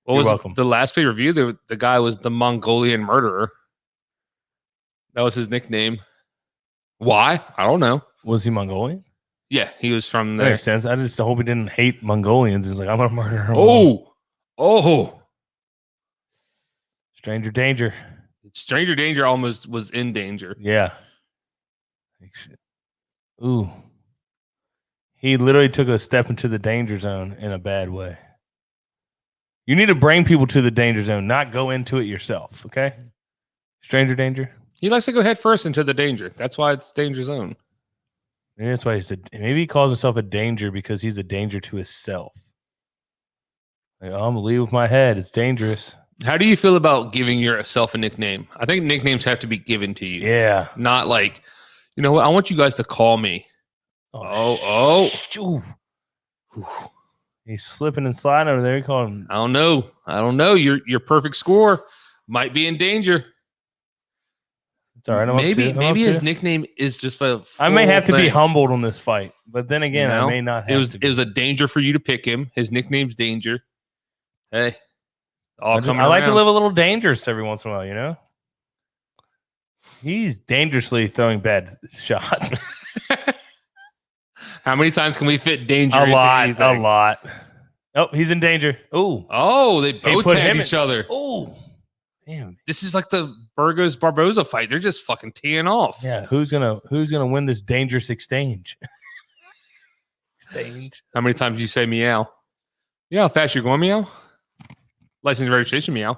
Speaker 6: What
Speaker 5: You're
Speaker 6: was
Speaker 5: welcome.
Speaker 6: the last pay-per-view? The guy was the Mongolian Murderer. That was his nickname. Why? I don't know.
Speaker 5: Was he Mongolian?
Speaker 6: Yeah, he was from
Speaker 5: That
Speaker 6: there.
Speaker 5: makes sense. I just hope he didn't hate Mongolians. He's like, I'm going to murder him.
Speaker 6: Oh.
Speaker 5: Stranger Danger.
Speaker 6: Stranger Danger almost was in danger.
Speaker 5: Yeah. Ooh. He literally took a step into the danger zone in a bad way. You need to bring people to the danger zone, not go into it yourself, okay? Stranger Danger.
Speaker 6: He likes to go head first into the danger. That's why it's danger zone.
Speaker 5: Maybe that's why maybe he calls himself a danger because he's a danger to himself. Like, I'm going to leave with my head. It's dangerous.
Speaker 6: How do you feel about giving yourself a nickname? I think nicknames have to be given to you.
Speaker 5: Yeah.
Speaker 6: Not like, you know what? I want you guys to call me.
Speaker 5: Ooh. He's slipping and sliding over there. He called him.
Speaker 6: I don't know. Your perfect score might be in danger.
Speaker 5: It's all right.
Speaker 6: Maybe his nickname is just a.
Speaker 5: I may have to be
Speaker 6: thing.
Speaker 5: humbled on this fight, but then again, I may not have to.
Speaker 6: It was a danger for you to pick him. His nickname's Danger. Hey,
Speaker 5: I like to live a little dangerous every once in a while, you know? He's dangerously throwing bad shots.
Speaker 6: How many times can we fit danger?
Speaker 5: A lot. Oh, he's in danger.
Speaker 6: Oh, they both tagged each other.
Speaker 5: Oh, damn.
Speaker 6: This is like the Burgos Barboza fight. They're just fucking teeing off.
Speaker 5: Yeah, who's gonna win this dangerous exchange?
Speaker 6: How many times do you say meow? Yeah, how fast you're going, meow? License and registration, meow.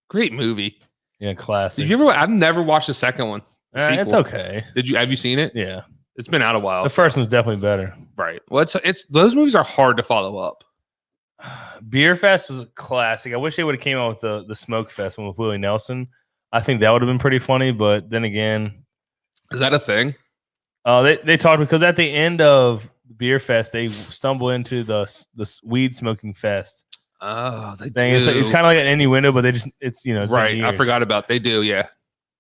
Speaker 6: Great movie.
Speaker 5: Yeah, classic.
Speaker 6: I've never watched the second one.
Speaker 5: It's okay.
Speaker 6: Have you seen it?
Speaker 5: Yeah.
Speaker 6: It's been out a while.
Speaker 5: The first one's definitely better.
Speaker 6: Right. Well, it's those movies are hard to follow up.
Speaker 5: Beer Fest was a classic. I wish they would have came out with the Smoke Fest one with Willie Nelson. I think that would have been pretty funny, but then again,
Speaker 6: is that a thing?
Speaker 5: They talked because at the end of Beer Fest, they stumble into the weed smoking fest.
Speaker 6: Oh, they
Speaker 5: thing.
Speaker 6: do.
Speaker 5: It's kind of like an innuendo, but it's
Speaker 6: right. I forgot about they do, yeah.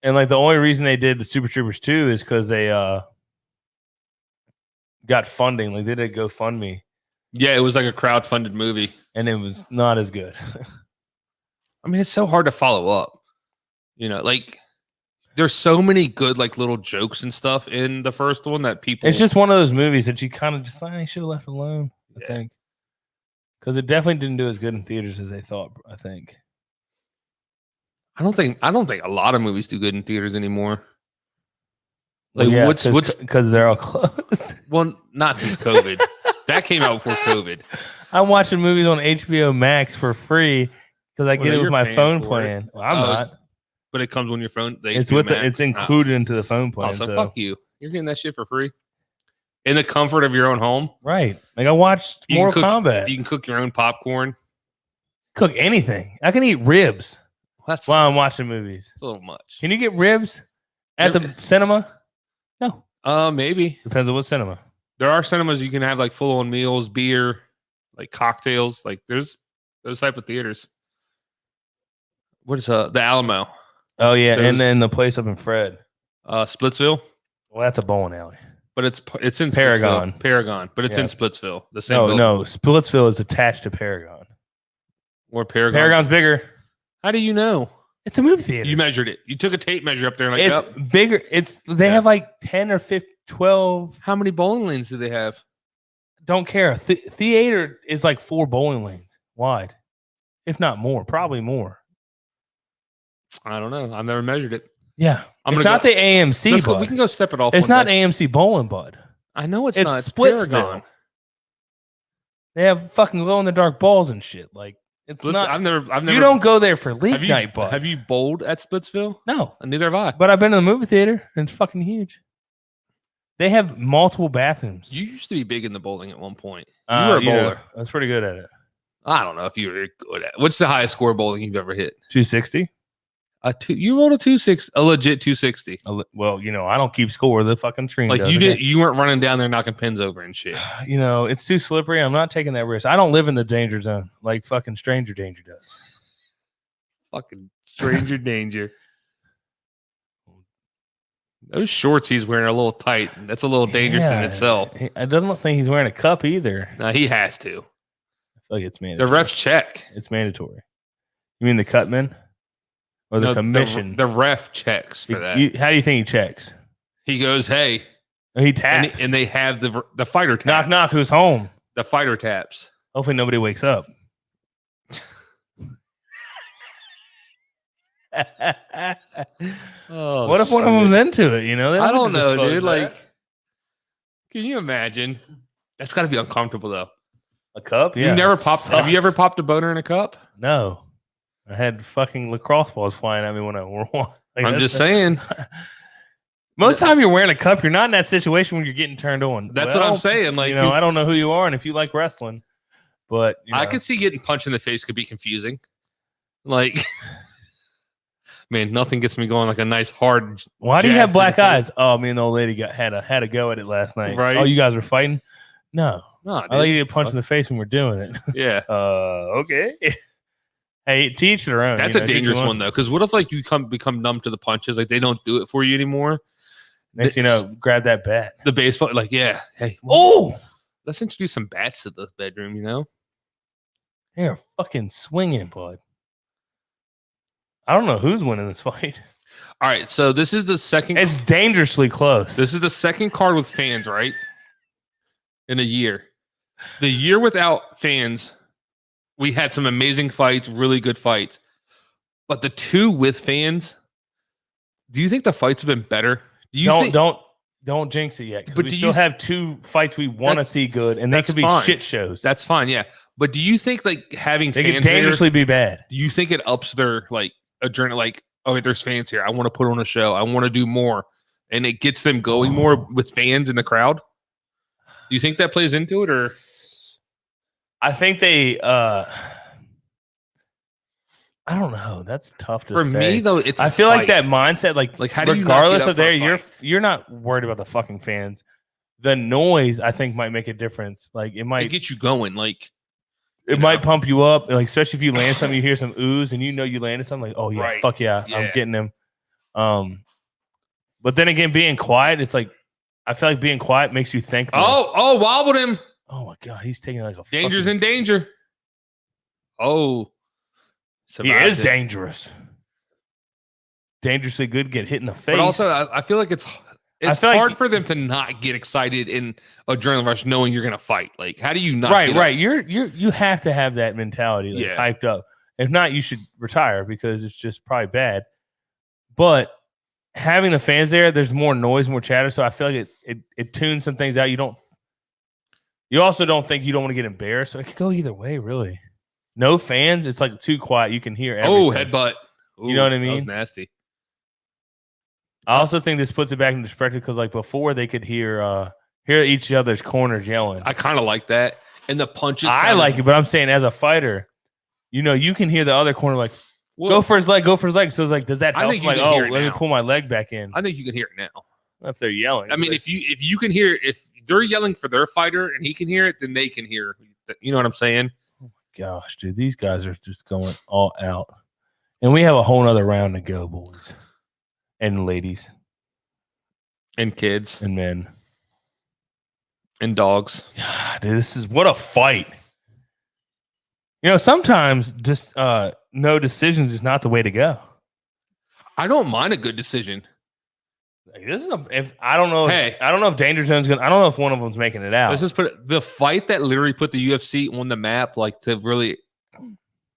Speaker 5: And like the only reason they did the Super Troopers 2 is because they got funding. Like they did a GoFundMe.
Speaker 6: Yeah, it was like a crowd-funded movie,
Speaker 5: and it was not as good.
Speaker 6: I mean, it's so hard to follow up. You know, like there's so many good like little jokes and stuff in the first one that people.
Speaker 5: It's just one of those movies that you kind of just I should have left alone. I think because it definitely didn't do as good in theaters as they thought. I think.
Speaker 6: I don't think a lot of movies do good in theaters anymore. Like what's
Speaker 5: because they're all closed.
Speaker 6: Well, not since COVID. That came out before COVID.
Speaker 5: I'm watching movies on HBO Max for free because I get it with my phone plan. Well, I'm not.
Speaker 6: But it comes on your phone.
Speaker 5: It's included into the phone plan.
Speaker 6: So fuck you. You're getting that shit for free in the comfort of your own home.
Speaker 5: Right. Like I watched Mortal Kombat.
Speaker 6: You can cook your own popcorn.
Speaker 5: Cook anything. I can eat ribs while I'm watching movies.
Speaker 6: A little much.
Speaker 5: Can you get ribs at the cinema? No.
Speaker 6: Maybe.
Speaker 5: Depends on what cinema.
Speaker 6: There are cinemas you can have like full on meals, beer, like cocktails. Like there's those type of theaters. What is the Alamo?
Speaker 5: Oh yeah, and then the place up in Fred.
Speaker 6: Splitsville.
Speaker 5: Well, that's a bowling alley.
Speaker 6: But it's in
Speaker 5: Paragon.
Speaker 6: But it's in Splitsville. The same.
Speaker 5: No, Splitsville is attached to Paragon.
Speaker 6: Or Paragon.
Speaker 5: Paragon's bigger.
Speaker 6: How do you know?
Speaker 5: It's a movie theater.
Speaker 6: You measured it. You took a tape measure up there and
Speaker 5: it's bigger. They have like 10 or 15, 12.
Speaker 6: How many bowling lanes do they have?
Speaker 5: Don't care. Theater is like 4 bowling lanes wide, if not more. Probably more.
Speaker 6: I don't know. I've never measured it.
Speaker 5: Yeah, it's not the AMC.
Speaker 6: We can go step it off.
Speaker 5: It's not AMC bowling, bud.
Speaker 6: I know it's not.
Speaker 5: It's Splitsville. They have fucking glow in the dark balls and shit. Like it's not.
Speaker 6: I've never.
Speaker 5: You don't go there for league night, bud.
Speaker 6: Have you bowled at Splitsville?
Speaker 5: No,
Speaker 6: neither have I.
Speaker 5: But I've been to the movie theater and it's fucking huge. They have multiple bathrooms.
Speaker 6: You used to be big in the bowling at one point. You were a bowler.
Speaker 5: I was pretty good at it.
Speaker 6: I don't know if you were good at it. What's the highest score bowling you've ever hit?
Speaker 5: 260.
Speaker 6: You rolled a 260, a legit 260.
Speaker 5: Well, I don't keep score. The fucking screen.
Speaker 6: Like
Speaker 5: does,
Speaker 6: you didn't. You weren't running down there knocking pins over and shit.
Speaker 5: It's too slippery. I'm not taking that risk. I don't live in the danger zone like fucking Stranger Danger does.
Speaker 6: Fucking Stranger Danger. Those shorts he's wearing are a little tight. That's a little dangerous in itself.
Speaker 5: I don't think he's wearing a cup either.
Speaker 6: No, he has to.
Speaker 5: I feel like it's mandatory.
Speaker 6: The refs check.
Speaker 5: It's mandatory. You mean the cutman? Or the commission?
Speaker 6: The ref checks for that.
Speaker 5: How do you think he checks?
Speaker 6: He goes, hey.
Speaker 5: He taps.
Speaker 6: And they have the fighter taps.
Speaker 5: Knock, knock, who's home?
Speaker 6: The fighter taps.
Speaker 5: Hopefully nobody wakes up. What if one of them's into it?
Speaker 6: I don't know, dude. Like, can you imagine? That's got to be uncomfortable, though.
Speaker 5: A cup? Yeah.
Speaker 6: Have you ever popped a boner in a cup?
Speaker 5: No. I had fucking lacrosse balls flying at me when I wore one.
Speaker 6: I'm just saying.
Speaker 5: Most time you're wearing a cup, you're not in that situation when you're getting turned on.
Speaker 6: That's what I'm saying. Like,
Speaker 5: I don't know who you are and if you like wrestling, but
Speaker 6: I could see getting punched in the face could be confusing. Like, man, nothing gets me going like a nice hard.
Speaker 5: Why do you have black eyes? Oh, me and the old lady had a go at it last night.
Speaker 6: Right?
Speaker 5: Oh, you guys were fighting? No,
Speaker 6: dude.
Speaker 5: I like you get punched in the face when we're doing it.
Speaker 6: Yeah.
Speaker 5: Okay. Hey, teach their own.
Speaker 6: That's a dangerous one though, because what if like you become numb to the punches? Like they don't do it for you anymore.
Speaker 5: Next, grab that bat.
Speaker 6: The baseball, like hey, let's introduce some bats to the bedroom.
Speaker 5: They're fucking swinging, bud. I don't know who's winning this fight.
Speaker 6: All right, so this is the second.
Speaker 5: It's dangerously close.
Speaker 6: This is the second card with fans, right? In a year, the year without fans. We had some amazing fights, really good fights. But the 2 with fans, do you think the fights have been better?
Speaker 5: Don't jinx it yet. But we still have 2 fights we want to see good, and they could be shit shows.
Speaker 6: That's fine, yeah. But do you think like having
Speaker 5: they
Speaker 6: fans
Speaker 5: could dangerously be bad?
Speaker 6: Do you think it ups their like adrenaline? Like, oh, there's fans here. I want to put on a show. I want to do more, and it gets them going more with fans in the crowd. Do you think that plays into it, or?
Speaker 5: I think they I don't know. That's tough to say.
Speaker 6: For me though,
Speaker 5: I feel like that mindset, like
Speaker 6: how do you
Speaker 5: regardless of you're not worried about the fucking fans. The noise, I think, might make a difference. Like it might
Speaker 6: get you going. Like
Speaker 5: it might pump you up. Like especially if you land something, you hear some oohs, and you landed something. Like, oh yeah, fuck yeah, I'm getting him. But then again, being quiet, it's like I feel like being quiet makes you think.
Speaker 6: Oh, wobbled him.
Speaker 5: Oh my god, he's taking like a
Speaker 6: danger's in danger. Oh,
Speaker 5: He is
Speaker 6: it.
Speaker 5: dangerous. Dangerously good, get hit in the face.
Speaker 6: But also, I feel like it's
Speaker 5: I feel
Speaker 6: hard
Speaker 5: like-
Speaker 6: for them to not get excited in adrenaline rush, knowing you're gonna fight. Like, how do you not?
Speaker 5: right.
Speaker 6: get up?
Speaker 5: You have to have that mentality, like,
Speaker 6: Yeah.
Speaker 5: hyped up. If not, you should retire because it's just probably bad. But having the fans there, there's more noise, more chatter. So I feel like it tunes some things out. You also don't think you don't want to get embarrassed. So it could go either way, really. No fans, it's like too quiet. You can hear everything.
Speaker 6: Oh, headbutt. Ooh,
Speaker 5: You know what I
Speaker 6: That was
Speaker 5: mean?
Speaker 6: nasty.
Speaker 5: I also think this puts it back into perspective because, like, before they could hear each other's corners yelling.
Speaker 6: I kind of like that. And the punches.
Speaker 5: I
Speaker 6: sounded-
Speaker 5: like it, but I'm saying as a fighter, you can hear the other corner like,
Speaker 6: Well,
Speaker 5: go for his leg. So it's like, does that
Speaker 6: I
Speaker 5: help?
Speaker 6: think you
Speaker 5: Like,
Speaker 6: can hear it
Speaker 5: let me
Speaker 6: now.
Speaker 5: pull my leg back in.
Speaker 6: I think you can hear it now.
Speaker 5: If they're yelling.
Speaker 6: I mean, if you can hear, if they're yelling for their fighter and he can hear it, then they can hear. You know what I'm saying?
Speaker 5: gosh, dude, these guys are just going all out. And we have a whole nother round to go, boys and ladies
Speaker 6: And kids
Speaker 5: and men.
Speaker 6: and dogs.
Speaker 5: God, dude, this is what a fight. Sometimes just no decisions is not the way to go.
Speaker 6: I don't mind a good decision.
Speaker 5: Like, this is I don't know. I don't know if Danger Zone's gonna. I don't know if one of them's making it out.
Speaker 6: Let's just put it, the fight that literally put the UFC on the map, like to really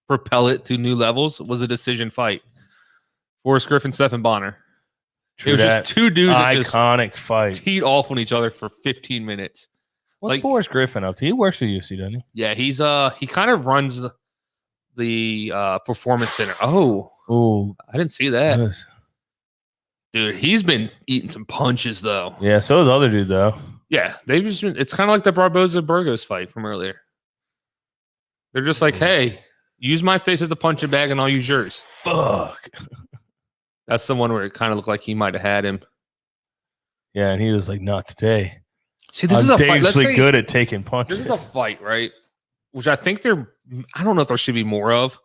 Speaker 6: propel it to new levels, was a decision fight. Forrest Griffin, Stephen Bonner.
Speaker 5: True
Speaker 6: it was
Speaker 5: that.
Speaker 6: just two dudes that just
Speaker 5: Iconic fight.
Speaker 6: teed off on each other for 15 minutes.
Speaker 5: What's Forrest Griffin up to? He works for UFC, doesn't he?
Speaker 6: Yeah, he kind of runs the performance center. Oh, I didn't see that.
Speaker 5: Yes.
Speaker 6: Dude, he's been eating some punches though.
Speaker 5: Yeah, so is the other dude though.
Speaker 6: Yeah, they've just been, it's kind of like the Barboza Burgos fight from earlier. They're just like, hey, use my face as the punching bag and I'll use yours.
Speaker 5: Fuck.
Speaker 6: That's the one where it kind of looked like he might have had him.
Speaker 5: Yeah, and he was like, not today.
Speaker 6: See, this is a fight. Let's
Speaker 5: dangerously
Speaker 6: say
Speaker 5: good at taking punches.
Speaker 6: this is a fight, right? Which I think I don't know if there should be more of,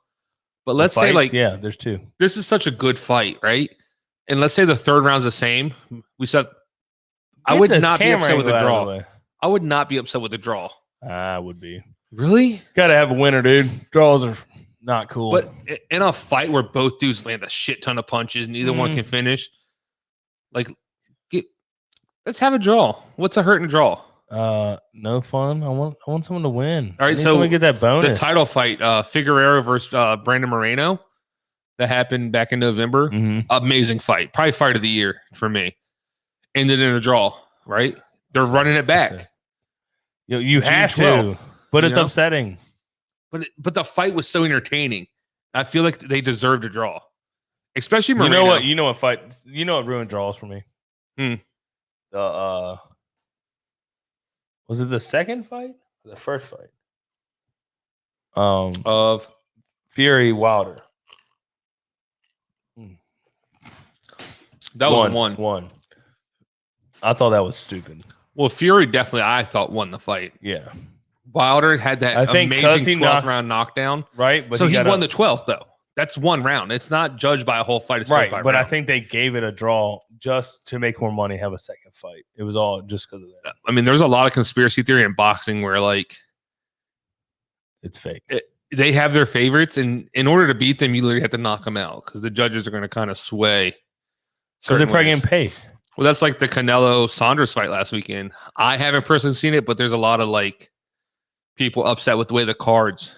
Speaker 6: but let's say like,
Speaker 5: yeah, there's two.
Speaker 6: this is such a good fight, right? And let's say the third round's the same. We said, I would not be upset with the draw. I would not be upset with the draw.
Speaker 5: I would be.
Speaker 6: Really?
Speaker 5: Got to have a winner, dude. Draws are not cool.
Speaker 6: But in a fight where both dudes land a shit ton of punches, neither one can finish. Like, let's have a draw. What's a hurt in a draw?
Speaker 5: No fun. I want someone to win.
Speaker 6: All right,
Speaker 5: so we get that bonus.
Speaker 6: The title fight, Figueroa versus Brandon Moreno, that happened back in November.
Speaker 5: Mhm.
Speaker 6: Amazing fight, probably fight of the year for me. Ended in a draw. Right? They're running it back.
Speaker 5: You have to,
Speaker 6: 12th,
Speaker 5: but it's
Speaker 6: know?
Speaker 5: upsetting.
Speaker 6: But the fight was so entertaining. I feel like they deserved a draw, especially Moreno.
Speaker 5: You know what fight? You know what ruined draws for me? Was it the second fight? Or the first fight?
Speaker 6: Of
Speaker 5: Fury Wilder.
Speaker 6: That was one.
Speaker 5: One. I thought that was stupid.
Speaker 6: Well, Fury definitely, I thought, won the fight.
Speaker 5: Yeah.
Speaker 6: Wilder had that
Speaker 5: I think
Speaker 6: amazing
Speaker 5: he
Speaker 6: 12th round knockdown.
Speaker 5: Right.
Speaker 6: But so he won the 12th, though. That's one round. It's not judged by a whole fight. It's
Speaker 5: right.
Speaker 6: by
Speaker 5: But
Speaker 6: round.
Speaker 5: I think they gave it a draw just to make more money, have a second fight. It was all just because of that.
Speaker 6: I mean, there's a lot of conspiracy theory in boxing where, like,
Speaker 5: it's fake.
Speaker 6: They have their favorites, and in order to beat them, you literally have to knock them out because the judges are going to kind of sway.
Speaker 5: Because they're probably getting paid.
Speaker 6: Well, that's like the Canelo Saunders fight last weekend. I haven't personally seen it, but there's a lot of like people upset with the way the cards,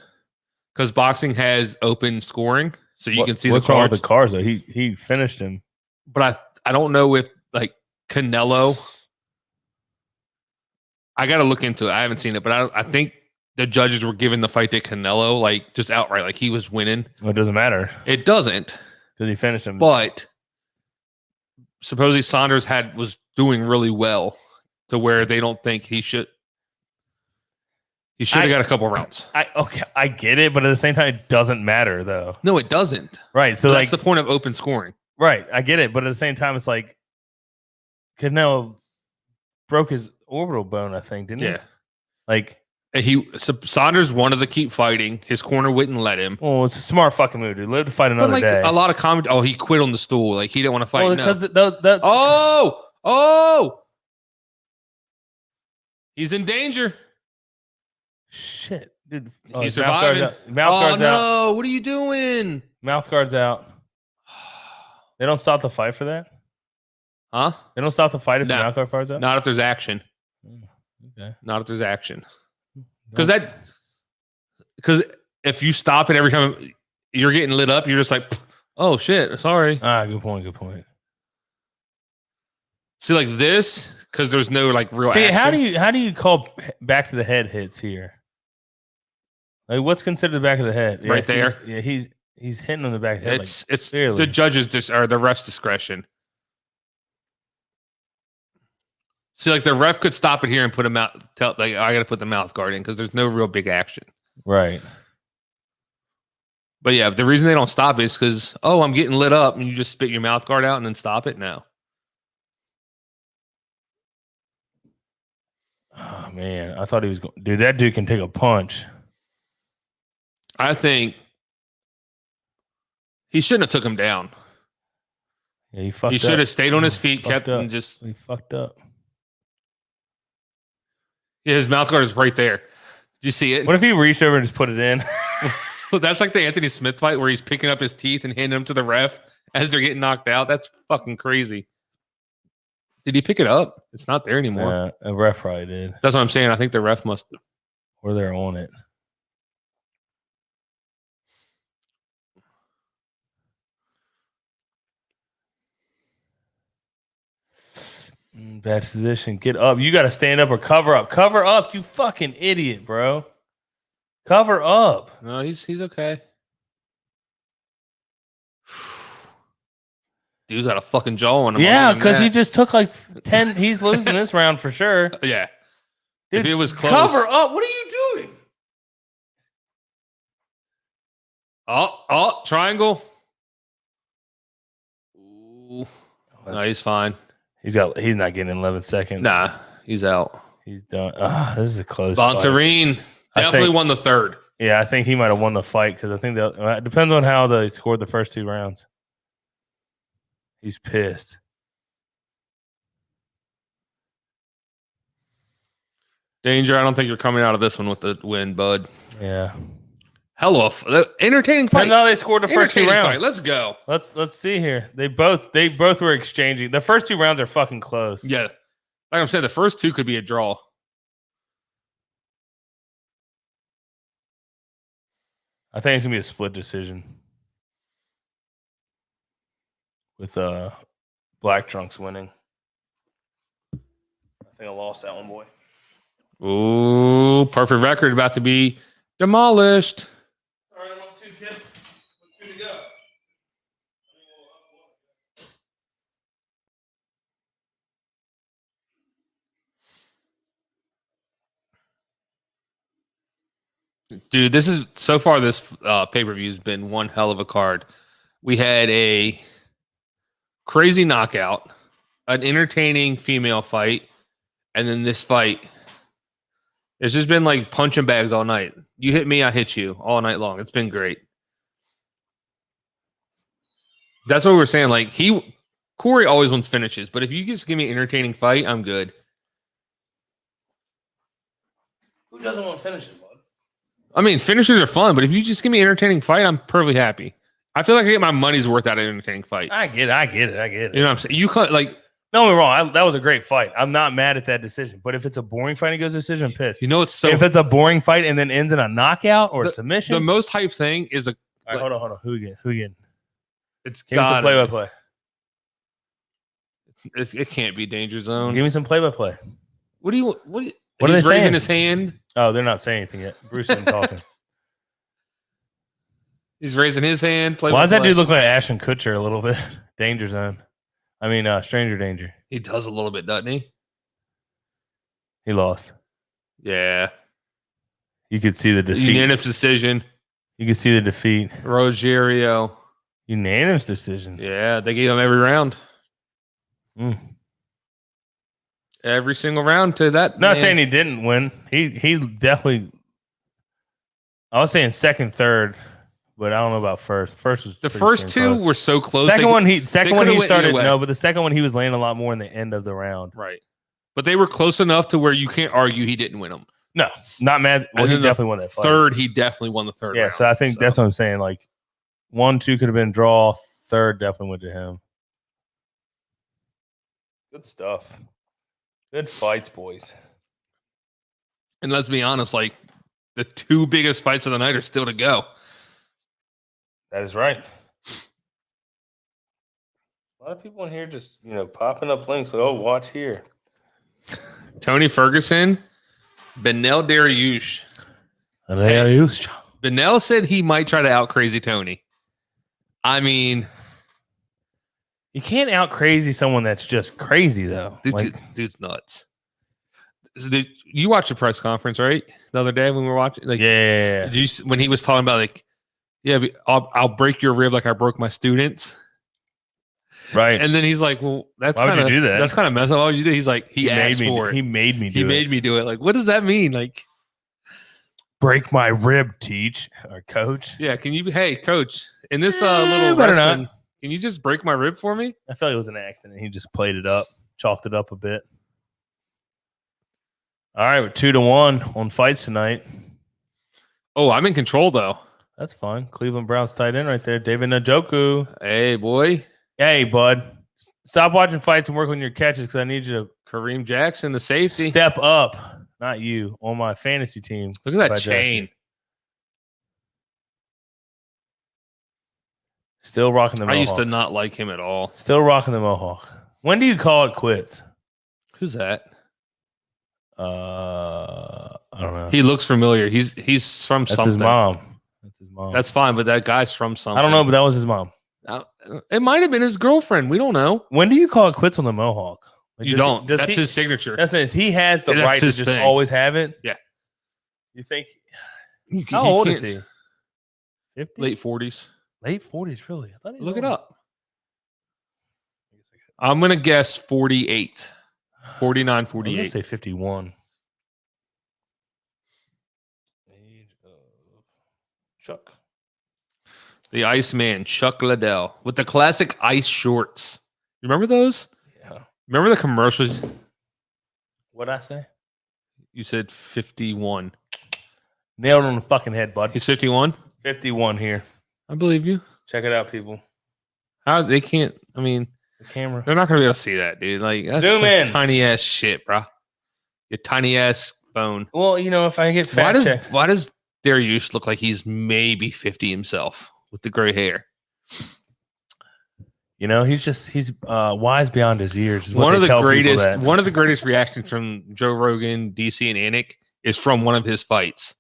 Speaker 6: because boxing has open scoring, so you can see
Speaker 5: what's
Speaker 6: the
Speaker 5: wrong
Speaker 6: cards.
Speaker 5: with the cards though. He finished him,
Speaker 6: But I don't know if like Canelo. I got to look into it. I haven't seen it, but I think the judges were giving the fight to Canelo like just outright, like he was winning.
Speaker 5: Well, it doesn't matter
Speaker 6: It doesn't,
Speaker 5: because he finished him.
Speaker 6: but supposedly Saunders was doing really well to where they don't think he should. He should have got a couple rounds.
Speaker 5: I get it, but at the same time, it doesn't matter though.
Speaker 6: No, it doesn't.
Speaker 5: Right. So
Speaker 6: that's the point of open scoring.
Speaker 5: Right. I get it, but at the same time, it's like Canelo broke his orbital bone, I think, didn't he?
Speaker 6: Yeah.
Speaker 5: Like
Speaker 6: Saunders wanted to keep fighting. His corner wouldn't let him.
Speaker 5: Well, it's a smart fucking move, dude. Live to fight another
Speaker 6: But like
Speaker 5: day.
Speaker 6: a lot of comment. Oh, he quit on the stool. Like he didn't want to fight.
Speaker 5: Well,
Speaker 6: no.
Speaker 5: because that's
Speaker 6: He's in danger.
Speaker 5: shit. Dude,
Speaker 6: He's
Speaker 5: his mouth guard's
Speaker 6: surviving.
Speaker 5: out. Mouth guard's
Speaker 6: no!
Speaker 5: out.
Speaker 6: What are you doing?
Speaker 5: Mouth guard's out. They don't stop the fight for that?
Speaker 6: Huh?
Speaker 5: They don't stop the fight if
Speaker 6: No.
Speaker 5: the mouth guard's out?
Speaker 6: Not if there's action.
Speaker 5: Okay.
Speaker 6: Not if there's action. Because if you stop it every time you're getting lit up, you're just like, oh shit, sorry.
Speaker 5: Good point. Good point.
Speaker 6: See, like this, because there's no like real.
Speaker 5: See,
Speaker 6: action.
Speaker 5: how do you call back to the head hits here? Like, what's considered the back of the head?
Speaker 6: Right there.
Speaker 5: Yeah, he's hitting on the back of the head.
Speaker 6: It's
Speaker 5: clearly.
Speaker 6: the judges or the ref's discretion. See, like the ref could stop it here and put him out. I got to put the mouth guard in because there's no real big action.
Speaker 5: Right.
Speaker 6: But yeah, the reason they don't stop it is because I'm getting lit up, and you just spit your mouth guard out and then stop it. No.
Speaker 5: Oh man, I thought he was going. Dude, that dude can take a punch.
Speaker 6: I think he shouldn't have took him down.
Speaker 5: Yeah, he fucked up.
Speaker 6: He should have stayed on his feet,
Speaker 5: Fucked
Speaker 6: kept
Speaker 5: up.
Speaker 6: and just.
Speaker 5: He fucked up.
Speaker 6: Yeah, his mouth guard is right there. Did you see it?
Speaker 5: What if he reached over and just put it in?
Speaker 6: That's like the Anthony Smith fight where he's picking up his teeth and handing them to the ref as they're getting knocked out. That's fucking crazy. Did he pick it up? It's not there anymore.
Speaker 5: A ref probably did.
Speaker 6: That's what I'm saying. I think the ref must.
Speaker 5: Or they're on it. Bad position. Get up. You got to stand up or cover up. Cover up, you fucking idiot, bro. Cover up.
Speaker 6: No, he's okay. Dude's got a fucking jaw on him.
Speaker 5: Yeah, because he just took like 10. He's losing this round for sure.
Speaker 6: Yeah.
Speaker 5: Dude,
Speaker 6: if it was close.
Speaker 5: Cover up. What are you doing?
Speaker 6: Oh, triangle. Ooh. No, he's fine.
Speaker 5: He's not getting 11 seconds.
Speaker 6: Nah, he's out.
Speaker 5: He's done. This is a close fight.
Speaker 6: Bontarine definitely won the third.
Speaker 5: Yeah, I think he might have won the fight because I think it depends on how they scored the first 2 rounds. He's pissed.
Speaker 6: Danger, I don't think you're coming out of this one with the win, bud.
Speaker 5: Yeah.
Speaker 6: Hell of entertaining fight.
Speaker 5: Depends how they scored the first 2 rounds.
Speaker 6: Fight. Let's go.
Speaker 5: Let's see here. They both were exchanging. The first 2 rounds are fucking close.
Speaker 6: Yeah. Like I'm saying, the first 2 could be a draw.
Speaker 5: I think it's gonna be a split decision. With Black Trunks winning. I think I lost that one, boy.
Speaker 6: Ooh, perfect record about to be demolished.
Speaker 5: All right, I'm up 2, kid. 2 to go.
Speaker 6: Dude, this is so far. This pay-per-view has been one hell of a card. We had a crazy knockout, an entertaining female fight, and then this fight. It's just been like punching bags all night. You hit me, I hit you all night long. It's been great. That's what we were saying. Like Corey always wants finishes, but if you just give me an entertaining fight, I'm good.
Speaker 5: Who doesn't want finishes, bud?
Speaker 6: I mean, finishers are fun, but if you just give me an entertaining fight, I'm perfectly happy. I feel like I get my money's worth out of entertaining fights.
Speaker 5: I get it.
Speaker 6: You know what I'm saying? You can't like.
Speaker 5: Don't get me wrong. That was a great fight. I'm not mad at that decision. But if it's a boring fight and it goes to decision, I'm pissed.
Speaker 6: You know, it's so.
Speaker 5: If it's a boring fight and then ends in a knockout or a submission,
Speaker 6: the most hype thing is a.
Speaker 5: All right, hold on. Who again?
Speaker 6: It's
Speaker 5: Give me some play-by-play.
Speaker 6: It can't be Danger Zone.
Speaker 5: Give me some play-by-play.
Speaker 6: What are they
Speaker 5: saying?
Speaker 6: Raising his hand.
Speaker 5: Oh, they're not saying anything yet. Bruce isn't talking.
Speaker 6: He's raising his hand.
Speaker 5: Why does that dude look like Ashton Kutcher a little bit? Danger Zone. I mean, Stranger Danger.
Speaker 6: He does a little bit, doesn't he?
Speaker 5: He lost.
Speaker 6: Yeah.
Speaker 5: You could see the defeat.
Speaker 6: Unanimous decision.
Speaker 5: You could see the defeat.
Speaker 6: Rogerio.
Speaker 5: Unanimous decision.
Speaker 6: Yeah, they gave him every round. Every single round to that.
Speaker 5: Not saying he didn't win. He definitely. I was saying second, third, but I don't know about first. First was
Speaker 6: the first 2 were so close.
Speaker 5: Second one he started
Speaker 6: no,
Speaker 5: but the second one he was laying a lot more in the end of the round.
Speaker 6: Right, but they were close enough to where you can't argue he didn't win them.
Speaker 5: No, not mad. Well,
Speaker 6: And
Speaker 5: he
Speaker 6: then the
Speaker 5: definitely won that fight.
Speaker 6: Third, he definitely won the third.
Speaker 5: Yeah,
Speaker 6: round,
Speaker 5: so I think that's what I'm saying. Like 1, 2 could have been a draw. Third definitely went to him. Good stuff. Good fights, boys.
Speaker 6: And let's be honest, like the 2 biggest fights of the night are still to go.
Speaker 5: That is right. A lot of people in here just, popping up links like, oh, watch here.
Speaker 6: Tony Ferguson, Benel Dariush. Benel said he might try to out crazy Tony. I mean,
Speaker 5: you can't out crazy someone that's just crazy, though.
Speaker 6: Dude's nuts. You watched the press conference, right? The other day when we were watching? Like,
Speaker 5: yeah.
Speaker 6: When he was talking about, like, yeah, I'll break your rib like I broke my students.
Speaker 5: Right.
Speaker 6: And then he's like, well, that's
Speaker 5: why would you do that?
Speaker 6: That's kind of messed up. Why would you do? He's like, he asked
Speaker 5: made me,
Speaker 6: for it.
Speaker 5: He made me do it.
Speaker 6: He made me do it. Like, what does that mean? Like,
Speaker 5: break my rib, teach or coach.
Speaker 6: Yeah, hey, coach, in this little wrestling, can you just break my rib for me?
Speaker 5: I felt like it was an accident. He just played it up, chalked it up a bit. All right, we're 2-1 on fights tonight.
Speaker 6: Oh, I'm in control though.
Speaker 5: That's fine. Cleveland Browns tight end right there, David Njoku.
Speaker 6: Hey, boy.
Speaker 5: Hey, bud. Stop watching fights and work on your catches because I need you to
Speaker 6: Kareem Jackson, the safety.
Speaker 5: Step up. Not you, on my fantasy team.
Speaker 6: Look at that chain.
Speaker 5: Still rocking the Mohawk.
Speaker 6: I used to not like him at all.
Speaker 5: Still rocking the Mohawk. When do you call it quits?
Speaker 6: Who's that?
Speaker 5: I don't know.
Speaker 6: He looks familiar. He's from
Speaker 5: That's
Speaker 6: something.
Speaker 5: his mom. That's his mom.
Speaker 6: That's fine, but that guy's from something.
Speaker 5: I don't know, but that was his mom.
Speaker 6: It might have been his girlfriend. We don't know.
Speaker 5: When do you call it quits on the Mohawk? Like,
Speaker 6: you don't. That's his signature.
Speaker 5: That's it. He has the right to just always have it.
Speaker 6: Yeah.
Speaker 5: You think? How old is he?
Speaker 6: 50? Late 40s.
Speaker 5: Late 40s, really? I thought
Speaker 6: Look it up. I'm going to guess 48. 49, 48.
Speaker 5: I'm going to say 51. Age of Chuck.
Speaker 6: The Iceman, Chuck Liddell, with the classic ice shorts. You remember those?
Speaker 5: Yeah.
Speaker 6: Remember the commercials?
Speaker 5: What'd I say?
Speaker 6: You said 51.
Speaker 5: Nailed on the fucking head, bud.
Speaker 6: He's 51?
Speaker 5: 51 here.
Speaker 6: I believe you.
Speaker 5: Check it out, people.
Speaker 6: How they can't, I mean,
Speaker 5: the camera.
Speaker 6: They're not going to be able to see that, dude. Like, that's
Speaker 5: zoom in.
Speaker 6: Tiny ass shit, bro. Your tiny ass phone.
Speaker 5: Well, if I get fat
Speaker 6: why does Dariush look like he's maybe 50 himself with the gray hair?
Speaker 5: He's wise beyond his years.
Speaker 6: One of the greatest reactions from Joe Rogan, DC, and Anik is from one of his fights.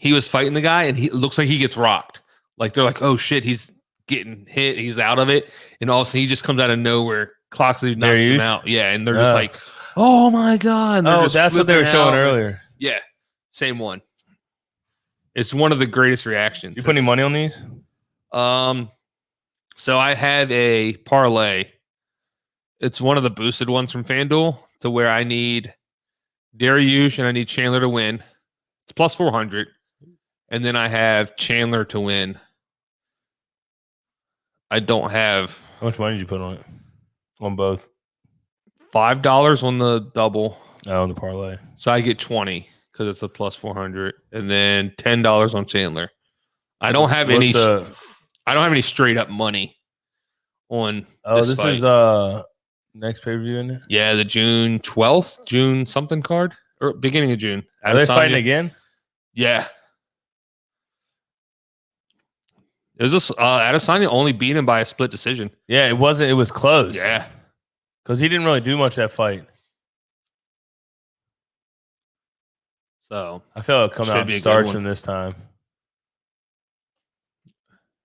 Speaker 6: He was fighting the guy, and he looks like he gets rocked. Like they're like, "Oh shit, he's getting hit. He's out of it," and all of a sudden he just comes out of nowhere. Clocksley knocks him out. Yeah, and they're just like, "Oh my god!"
Speaker 5: Oh, that's what they were showing earlier.
Speaker 6: Yeah, same one. It's one of the greatest reactions.
Speaker 5: You put any money on these?
Speaker 6: So I have a parlay. It's one of the boosted ones from FanDuel to where I need Dariush and I need Chandler to win. It's plus 400. And then I have Chandler to win. I don't have.
Speaker 5: How much money did you put on it? On both?
Speaker 6: $5 on the double.
Speaker 5: Oh, on the parlay.
Speaker 6: So I get 20 because it's a plus 400. And then $10 on Chandler. I don't have any straight up money on this fight.
Speaker 5: Is next pay-per-view, isn't it?
Speaker 6: Yeah, the June 12th, June something card, or beginning of June.
Speaker 5: Are they fighting again?
Speaker 6: Yeah. It was just Adesanya only beat him by a split decision.
Speaker 5: Yeah, it wasn't. It was close.
Speaker 6: Yeah.
Speaker 5: Because he didn't really do much that fight.
Speaker 6: So
Speaker 5: I feel it'll come out and starch him this time.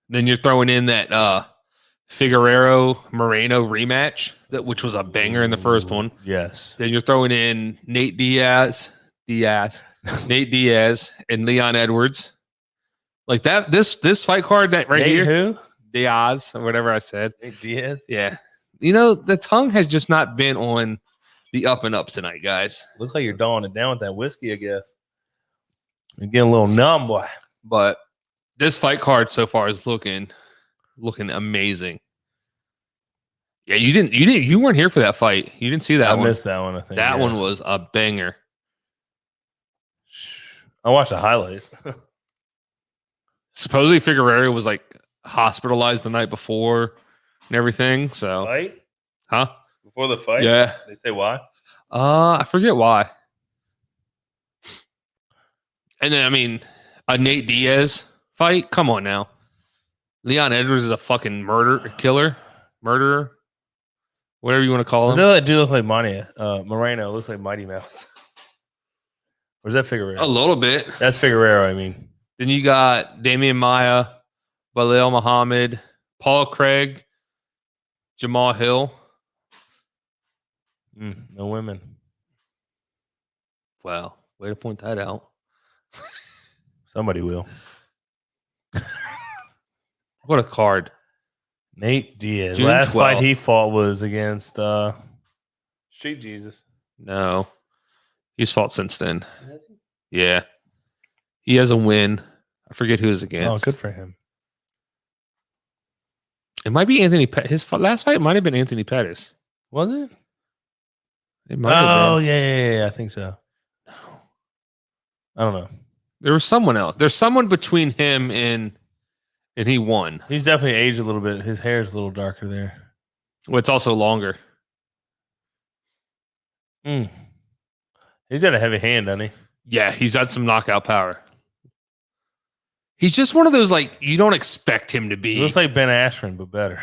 Speaker 6: Then you're throwing in that Figueroa Moreno rematch, which was a banger in the first one.
Speaker 5: Yes.
Speaker 6: Then you're throwing in Nate Diaz, Nate Diaz, and Leon Edwards. Like that, this fight card that right
Speaker 5: Nate
Speaker 6: here,
Speaker 5: who?
Speaker 6: Diaz, or whatever I said.
Speaker 5: Nate Diaz.
Speaker 6: Yeah, the tongue has just not been on the up and up tonight, guys.
Speaker 5: Looks like you're dawing it down with that whiskey, I guess. You're getting a little numb, boy.
Speaker 6: But this fight card so far is looking amazing. Yeah, you weren't here for that fight. You didn't see that
Speaker 5: I
Speaker 6: one.
Speaker 5: missed that one, I think.
Speaker 6: That one was a banger.
Speaker 5: I watched the highlights.
Speaker 6: Supposedly Figueroa was like hospitalized the night before and everything. So,
Speaker 5: Fight?
Speaker 6: huh?
Speaker 5: Before the fight?
Speaker 6: Yeah.
Speaker 5: They say why?
Speaker 6: I forget why. And then, I mean, a Nate Diaz fight? Come on now. Leon Edwards is a fucking murderer, whatever you want to call him.
Speaker 5: They do look like Moreno looks like Mighty Mouse. Or is that Figueroa?
Speaker 6: A little bit.
Speaker 5: That's Figueroa, I mean.
Speaker 6: Then you got Damian Maya, Balil Muhammad, Paul Craig, Jamal Hill.
Speaker 5: No women.
Speaker 6: Wow. Way to point that out.
Speaker 5: Somebody will.
Speaker 6: What a card.
Speaker 5: Nate Diaz.
Speaker 6: June
Speaker 5: Last
Speaker 6: 12th.
Speaker 5: fight he fought was against Street Jesus.
Speaker 6: No. He's fought since then. Yeah. He has a win. I forget who is against.
Speaker 5: Oh, good for him.
Speaker 6: It might be Anthony his last fight might have been Anthony Pettis.
Speaker 5: Was it?
Speaker 6: It might have been.
Speaker 5: Yeah. I think so. I don't know.
Speaker 6: There was someone else. There's someone between him and he won.
Speaker 5: He's definitely aged a little bit. His hair is a little darker there.
Speaker 6: Well, it's also longer.
Speaker 5: He's got a heavy hand, doesn't he?
Speaker 6: Yeah, he's got some knockout power. He's just one of those, like, you don't expect him to be.
Speaker 5: He looks like Ben Askren, but better.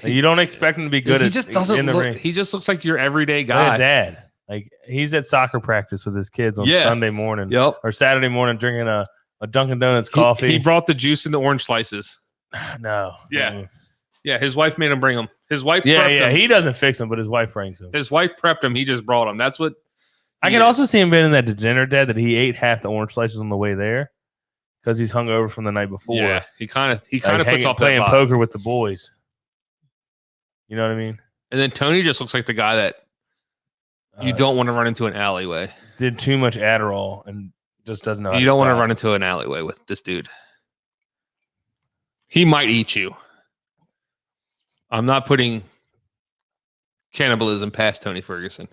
Speaker 5: You don't expect him to be good
Speaker 6: He
Speaker 5: at
Speaker 6: just doesn't
Speaker 5: in the
Speaker 6: look.
Speaker 5: ring.
Speaker 6: He just looks like your everyday
Speaker 5: Like
Speaker 6: guy.
Speaker 5: a dad. Like he's at soccer practice with his kids on Sunday morning.
Speaker 6: Yep.
Speaker 5: Or Saturday morning drinking a Dunkin' Donuts coffee.
Speaker 6: He brought the juice and the orange slices.
Speaker 5: No.
Speaker 6: Yeah. Yeah, his wife made him bring them. His wife
Speaker 5: Yeah,
Speaker 6: prepped him.
Speaker 5: he doesn't fix them, but his wife brings them.
Speaker 6: His wife prepped him. He just brought them. That's what
Speaker 5: I could also see him being in that dinner, Dad, that he ate half the orange slices on the way there because he's hungover from the night before.
Speaker 6: Yeah, he kind of
Speaker 5: Like
Speaker 6: puts off
Speaker 5: playing
Speaker 6: that vibe.
Speaker 5: poker with the boys. You know what I mean?
Speaker 6: And then Tony just looks like the guy that you don't want to run into an alleyway.
Speaker 5: Did too much Adderall and just doesn't know.
Speaker 6: You don't want to run into an alleyway with this dude. He might eat you. I'm not putting cannibalism past Tony Ferguson.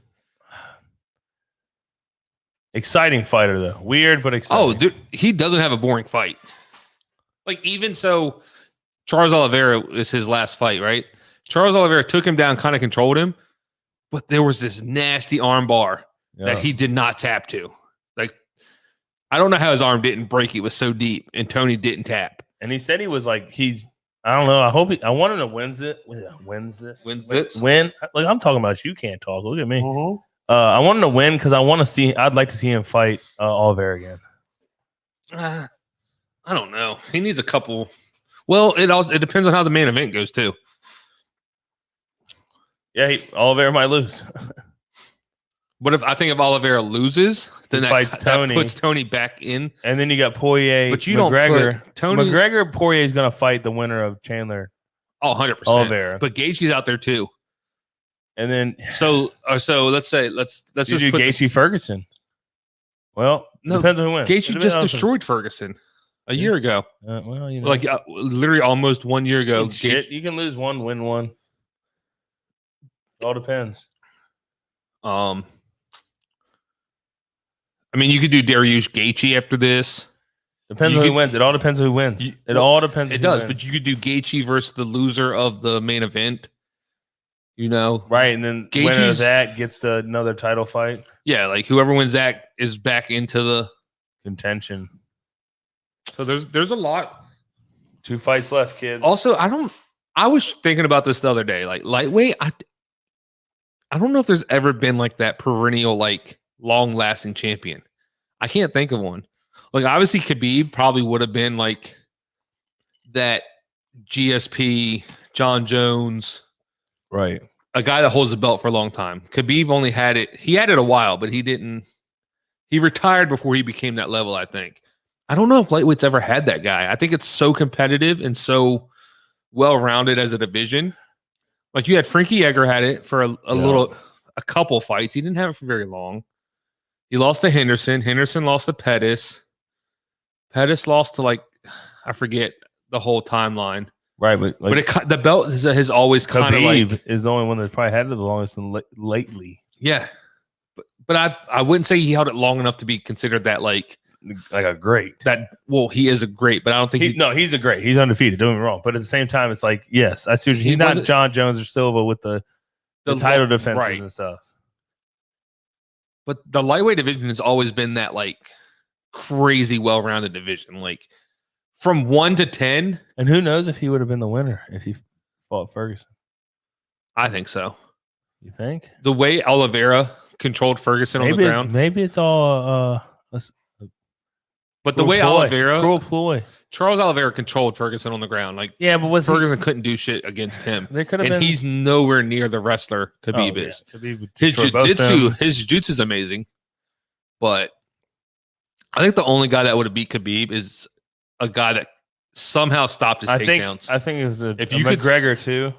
Speaker 5: Exciting fighter though. Weird but exciting.
Speaker 6: Oh, dude, he doesn't have a boring fight. Like, even so, Charles Oliveira is his last fight, right? Charles Oliveira took him down, kind of controlled him, but there was this nasty arm bar that he did not tap to. Like, I don't know how his arm didn't break. It was so deep, and Tony didn't tap.
Speaker 5: And he said he was like I don't know. I want him to win this. Win. Like, I'm talking about you can't talk. Look at me. I want him to win because I'd like to see him fight Oliveira again.
Speaker 6: I don't know. He needs a couple. Well, it depends on how the main event goes too.
Speaker 5: Yeah, Oliveira might lose.
Speaker 6: But if Oliveira loses, then that puts Tony back in.
Speaker 5: And then you got Poirier,
Speaker 6: but you
Speaker 5: McGregor.
Speaker 6: Don't put Tony.
Speaker 5: McGregor Poirier is going to fight the winner of Chandler.
Speaker 6: 100%.
Speaker 5: Oliveira.
Speaker 6: But Gaethje's out there too.
Speaker 5: And then
Speaker 6: so let's say let's just
Speaker 5: do
Speaker 6: put
Speaker 5: Gaethje Ferguson. Well, depends on who wins.
Speaker 6: Gaethje just destroyed Ferguson a year ago.
Speaker 5: Well, you know,
Speaker 6: like literally almost 1 year ago.
Speaker 5: You can lose one, win one. All depends.
Speaker 6: I mean, you could do Dariush Gaethje after this.
Speaker 5: Depends on who wins. It all depends on who wins. It all depends.
Speaker 6: It does, but you could do Gaethje versus the loser of the main event. You know,
Speaker 5: right? And then winner of that gets another title fight. Yeah,
Speaker 6: like whoever wins that is back into the
Speaker 5: contention.
Speaker 6: So there's a lot.
Speaker 5: 2 fights left, kids.
Speaker 6: Also, I was thinking about this the other day. Like lightweight, I don't know if there's ever been like that perennial, like long-lasting champion. I can't think of one. Like, obviously Khabib probably would have been like that GSP, John Jones,
Speaker 5: right?
Speaker 6: A guy that holds the belt for a long time. Khabib only had it. He had it a while, but he didn't. He retired before he became that level, I think. I don't know if lightweight's ever had that guy. I think it's so competitive and so well-rounded as a division. Like, you had Frankie Edgar had it for a couple fights. He didn't have it for very long. He lost to Henderson. Henderson lost to Pettis. Pettis lost to, like, I forget the whole timeline.
Speaker 5: Right, but
Speaker 6: the belt has always kind of
Speaker 5: Khabib is the only one that's probably had it the longest lately.
Speaker 6: Yeah, but I wouldn't say he held it long enough to be considered that like
Speaker 5: a great.
Speaker 6: He is a great, but I don't think
Speaker 5: he's a great. He's undefeated. Don't get me wrong, but at the same time, it's like yes, I see. He's not John Jones or Silva with the title defenses and stuff.
Speaker 6: But the lightweight division has always been that like crazy well-rounded division, like from 1 to 10.
Speaker 5: And who knows if he would have been the winner if he fought Ferguson?
Speaker 6: I think so.
Speaker 5: You think
Speaker 6: the way Oliveira controlled Ferguson on the ground?
Speaker 5: Maybe it's all.
Speaker 6: But the way Oliveira,
Speaker 5: cruel ploy.
Speaker 6: Charles Oliveira controlled Ferguson on the ground. Like,
Speaker 5: yeah, but
Speaker 6: Ferguson couldn't do shit against him.
Speaker 5: There could have been.
Speaker 6: He's nowhere near the wrestler Khabib is.
Speaker 5: Khabib
Speaker 6: His jiu-jitsu is amazing, but I think the only guy that would have beat Khabib is a guy that somehow stopped his takedowns.
Speaker 5: I think it was McGregor too.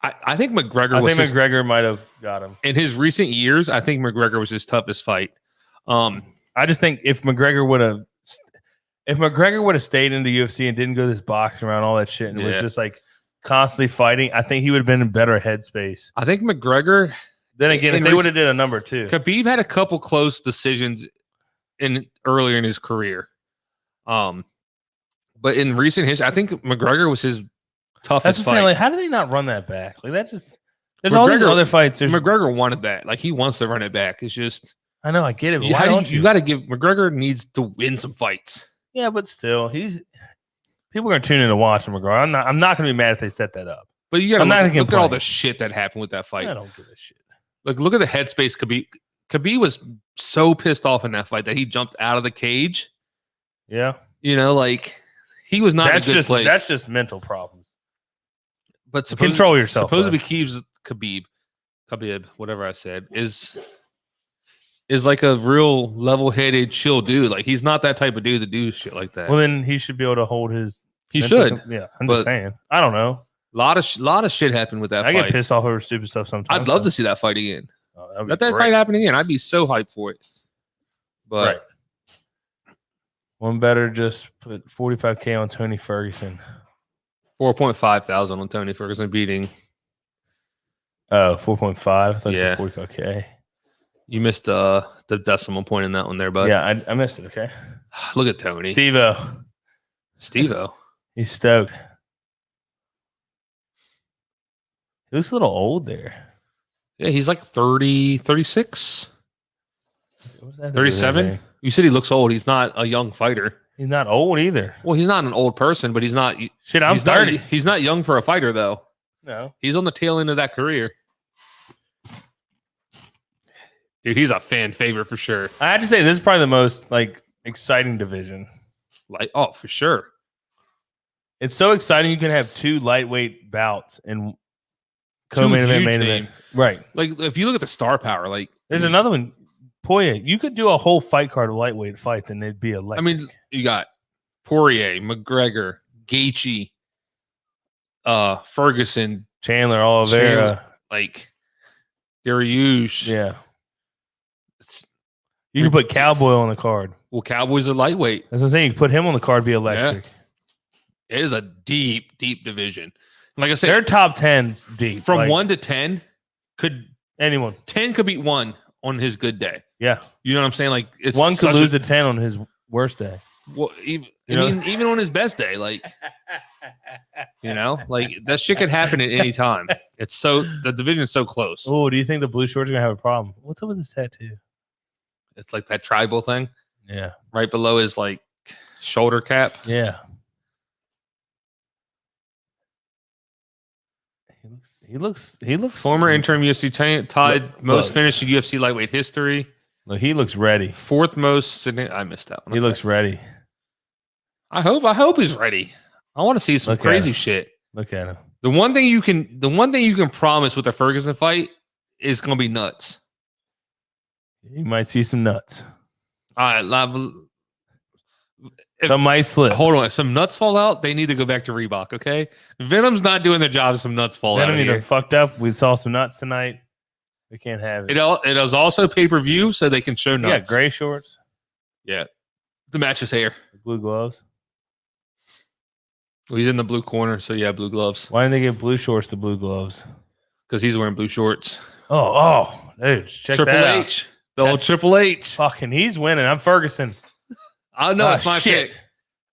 Speaker 6: I think McGregor.
Speaker 5: McGregor might have got him
Speaker 6: in his recent years. I think McGregor was his toughest fight.
Speaker 5: I just think if McGregor would have stayed in the UFC and didn't go this boxing around all that shit and was just like constantly fighting, I think he would have been in better headspace.
Speaker 6: I think McGregor.
Speaker 5: Then again, if they would have did a number 2,
Speaker 6: Khabib had a couple close decisions earlier in his career. But in recent history, I think McGregor was his toughest fight.
Speaker 5: Like, how do they not run that back? Like that just there's all these other fights.
Speaker 6: McGregor wanted that. Like he wants to run it back. It's just
Speaker 5: I know, I get it. But
Speaker 6: you got to give McGregor needs to win some fights.
Speaker 5: Yeah, but still, people are gonna tune in to watch him. McGregor. I'm not gonna be mad if they set that up.
Speaker 6: But you got to look at all the shit that happened with that fight.
Speaker 5: I don't give a shit.
Speaker 6: Look at the headspace. Khabib was so pissed off in that fight that he jumped out of the cage.
Speaker 5: Yeah,
Speaker 6: like he was not in a good place.
Speaker 5: That's just mental problems.
Speaker 6: But
Speaker 5: control yourself.
Speaker 6: Supposedly, Khabib, whatever I said, is like a real level-headed, chill dude. Like he's not that type of dude to do shit like that.
Speaker 5: Well, then he should be able to hold his.
Speaker 6: He should.
Speaker 5: Yeah, I'm just saying. I don't know.
Speaker 6: A lot of shit happened with that fight.
Speaker 5: I get pissed off over stupid stuff sometimes.
Speaker 6: I'd love to see that fight again. Let that
Speaker 5: great.
Speaker 6: fight happen again. I'd be so hyped for it. But
Speaker 5: one better just put $45,000 on Tony Ferguson.
Speaker 6: 4,500 on Tony Ferguson beating.
Speaker 5: Oh, 4.5. I thought
Speaker 6: yeah.
Speaker 5: You said $45,000.
Speaker 6: You missed the decimal point in that one there, bud.
Speaker 5: Yeah, I missed it. Okay.
Speaker 6: Look at Tony.
Speaker 5: Steve-O. He's stoked. He looks a little old there.
Speaker 6: Yeah, he's like 30, 36, 37. You said he looks old. He's not a young fighter.
Speaker 5: He's not old either.
Speaker 6: Well, he's not an old person, but he's not.
Speaker 5: Shit, I'm 30.
Speaker 6: He's not young for a fighter, though.
Speaker 5: No.
Speaker 6: He's on the tail end of that career. Dude, he's a fan favorite for sure.
Speaker 5: I have to say, this is probably the most exciting division.
Speaker 6: For sure.
Speaker 5: It's so exciting you can have 2 lightweight bouts and co-main event, main event. Right.
Speaker 6: Like if you look at the star power,
Speaker 5: there's another one. Poirier. You could do a whole fight card of lightweight fights and it'd be electric.
Speaker 6: I mean, you got Poirier, McGregor, Gaethje, Ferguson,
Speaker 5: Chandler, Oliveira,
Speaker 6: Dariush.
Speaker 5: Yeah. You can put Cowboy on the card.
Speaker 6: Well, Cowboy's a lightweight.
Speaker 5: That's what I'm saying. You can put him on the card, be electric.
Speaker 6: Yeah. It is a deep, deep division. Like I said,
Speaker 5: their top 10's deep.
Speaker 6: From 1 to 10, could
Speaker 5: anyone
Speaker 6: 10 could beat 1 on his good day.
Speaker 5: Yeah,
Speaker 6: you know what I'm saying. Like it's
Speaker 5: 1 could lose to 10 on his worst day.
Speaker 6: Well, even on his best day, that shit could happen at any time. It's the division is so close.
Speaker 5: Oh, do you think the blue shorts are gonna have a problem? What's up with this tattoo?
Speaker 6: It's like that tribal thing.
Speaker 5: Yeah,
Speaker 6: right below his shoulder cap.
Speaker 5: Yeah. He looks
Speaker 6: former interim UFC tied most finished in UFC lightweight history.
Speaker 5: Look, he looks ready.
Speaker 6: 4th most. I missed that one.
Speaker 5: He looks ready.
Speaker 6: I hope he's ready. I want to see some crazy shit.
Speaker 5: Look at him.
Speaker 6: The one thing you can promise with the Ferguson fight is going to be nuts.
Speaker 5: You might see some nuts.
Speaker 6: All right,
Speaker 5: some might slip.
Speaker 6: Hold on. If some nuts fall out, they need to go back to Reebok, okay? Venom's not doing their job if some nuts fall out.
Speaker 5: Venom either fucked up. We saw some nuts tonight. We can't have it.
Speaker 6: It is also pay-per-view, so they can show nuts.
Speaker 5: Yeah, gray shorts.
Speaker 6: Yeah. To match his hair.
Speaker 5: Blue gloves.
Speaker 6: Well, he's in the blue corner, so yeah, blue gloves.
Speaker 5: Why didn't they give blue shorts to blue gloves?
Speaker 6: Because he's wearing blue shorts.
Speaker 5: Oh, dude, check
Speaker 6: Triple
Speaker 5: that
Speaker 6: H. The old Triple H.
Speaker 5: Fucking, he's winning. I'm Ferguson.
Speaker 6: I know it's my
Speaker 5: shit.
Speaker 6: pick.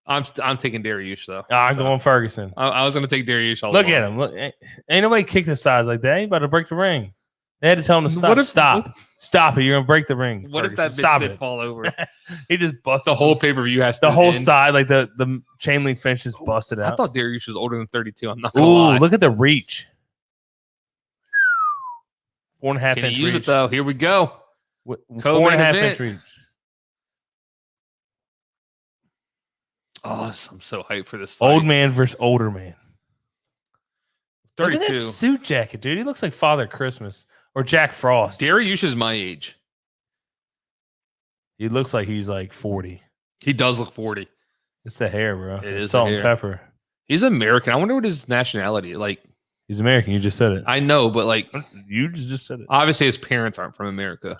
Speaker 6: I'm taking Dariush though.
Speaker 5: I'm going Ferguson.
Speaker 6: I was gonna take Dariush.
Speaker 5: Look at him. Look, ain't nobody kicked the sides like that. He about to break the ring. They had to tell him to stop. Stop it. You're gonna break the ring.
Speaker 6: What
Speaker 5: Ferguson.
Speaker 6: if that
Speaker 5: stop
Speaker 6: bitch did
Speaker 5: it?
Speaker 6: fall over?
Speaker 5: He just busted
Speaker 6: The whole pay-per-view has to
Speaker 5: the whole
Speaker 6: end.
Speaker 5: side, like the chain link fence just busted out.
Speaker 6: I thought Dariush was older than 32. I'm not gonna
Speaker 5: Ooh,
Speaker 6: lie.
Speaker 5: look at the reach. 4.5
Speaker 6: Can
Speaker 5: inch
Speaker 6: he use
Speaker 5: reach.
Speaker 6: it though? Here we go.
Speaker 5: 4.5 inch
Speaker 6: event.
Speaker 5: reach.
Speaker 6: Oh, I'm so hyped for this fight.
Speaker 5: Old man versus older man.
Speaker 6: 32.
Speaker 5: Look at that suit jacket, dude. He looks like Father Christmas or Jack Frost.
Speaker 6: Dariush is my age.
Speaker 5: He looks like he's like 40.
Speaker 6: He does look 40.
Speaker 5: It's the hair, bro.
Speaker 6: It
Speaker 5: It's
Speaker 6: is
Speaker 5: salt
Speaker 6: the
Speaker 5: and
Speaker 6: hair.
Speaker 5: pepper.
Speaker 6: He's American. I wonder what his nationality. Like,
Speaker 5: He's American. You just said it.
Speaker 6: I know, but like,
Speaker 5: You just said it.
Speaker 6: obviously his parents aren't from America.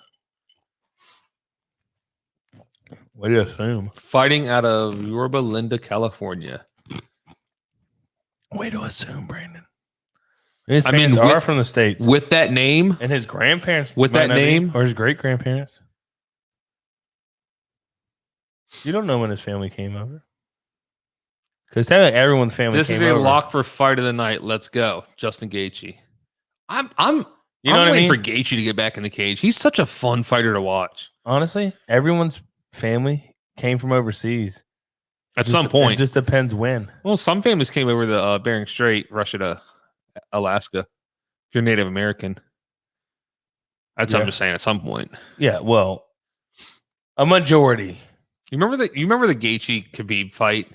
Speaker 5: What do you assume?
Speaker 6: Fighting out of Yorba Linda, California.
Speaker 5: Way to assume, Brandon. His
Speaker 6: I mean,
Speaker 5: parents are
Speaker 6: with-
Speaker 5: from the States.
Speaker 6: With that name,
Speaker 5: And his grandparents.
Speaker 6: With
Speaker 5: might
Speaker 6: that
Speaker 5: not be,
Speaker 6: name?
Speaker 5: or his great grandparents. You don't know when his family came over. Because technically everyone's family
Speaker 6: this
Speaker 5: came
Speaker 6: is a
Speaker 5: over.
Speaker 6: lock for fight of the night. Let's go, Justin Gaethje. I'm
Speaker 5: You know what I
Speaker 6: waiting
Speaker 5: mean?
Speaker 6: for Gaethje to get back in the cage. He's such a fun fighter to watch.
Speaker 5: Honestly, everyone's family came from overseas.
Speaker 6: At
Speaker 5: Just-
Speaker 6: some point,
Speaker 5: It just depends when.
Speaker 6: well, some families came over the Bering Strait, Russia to Alaska. If you're Native American, that's what
Speaker 5: Yeah.
Speaker 6: I'm just saying. At some point,
Speaker 5: Yeah, well, a majority.
Speaker 6: you remember the Gaethje Khabib fight?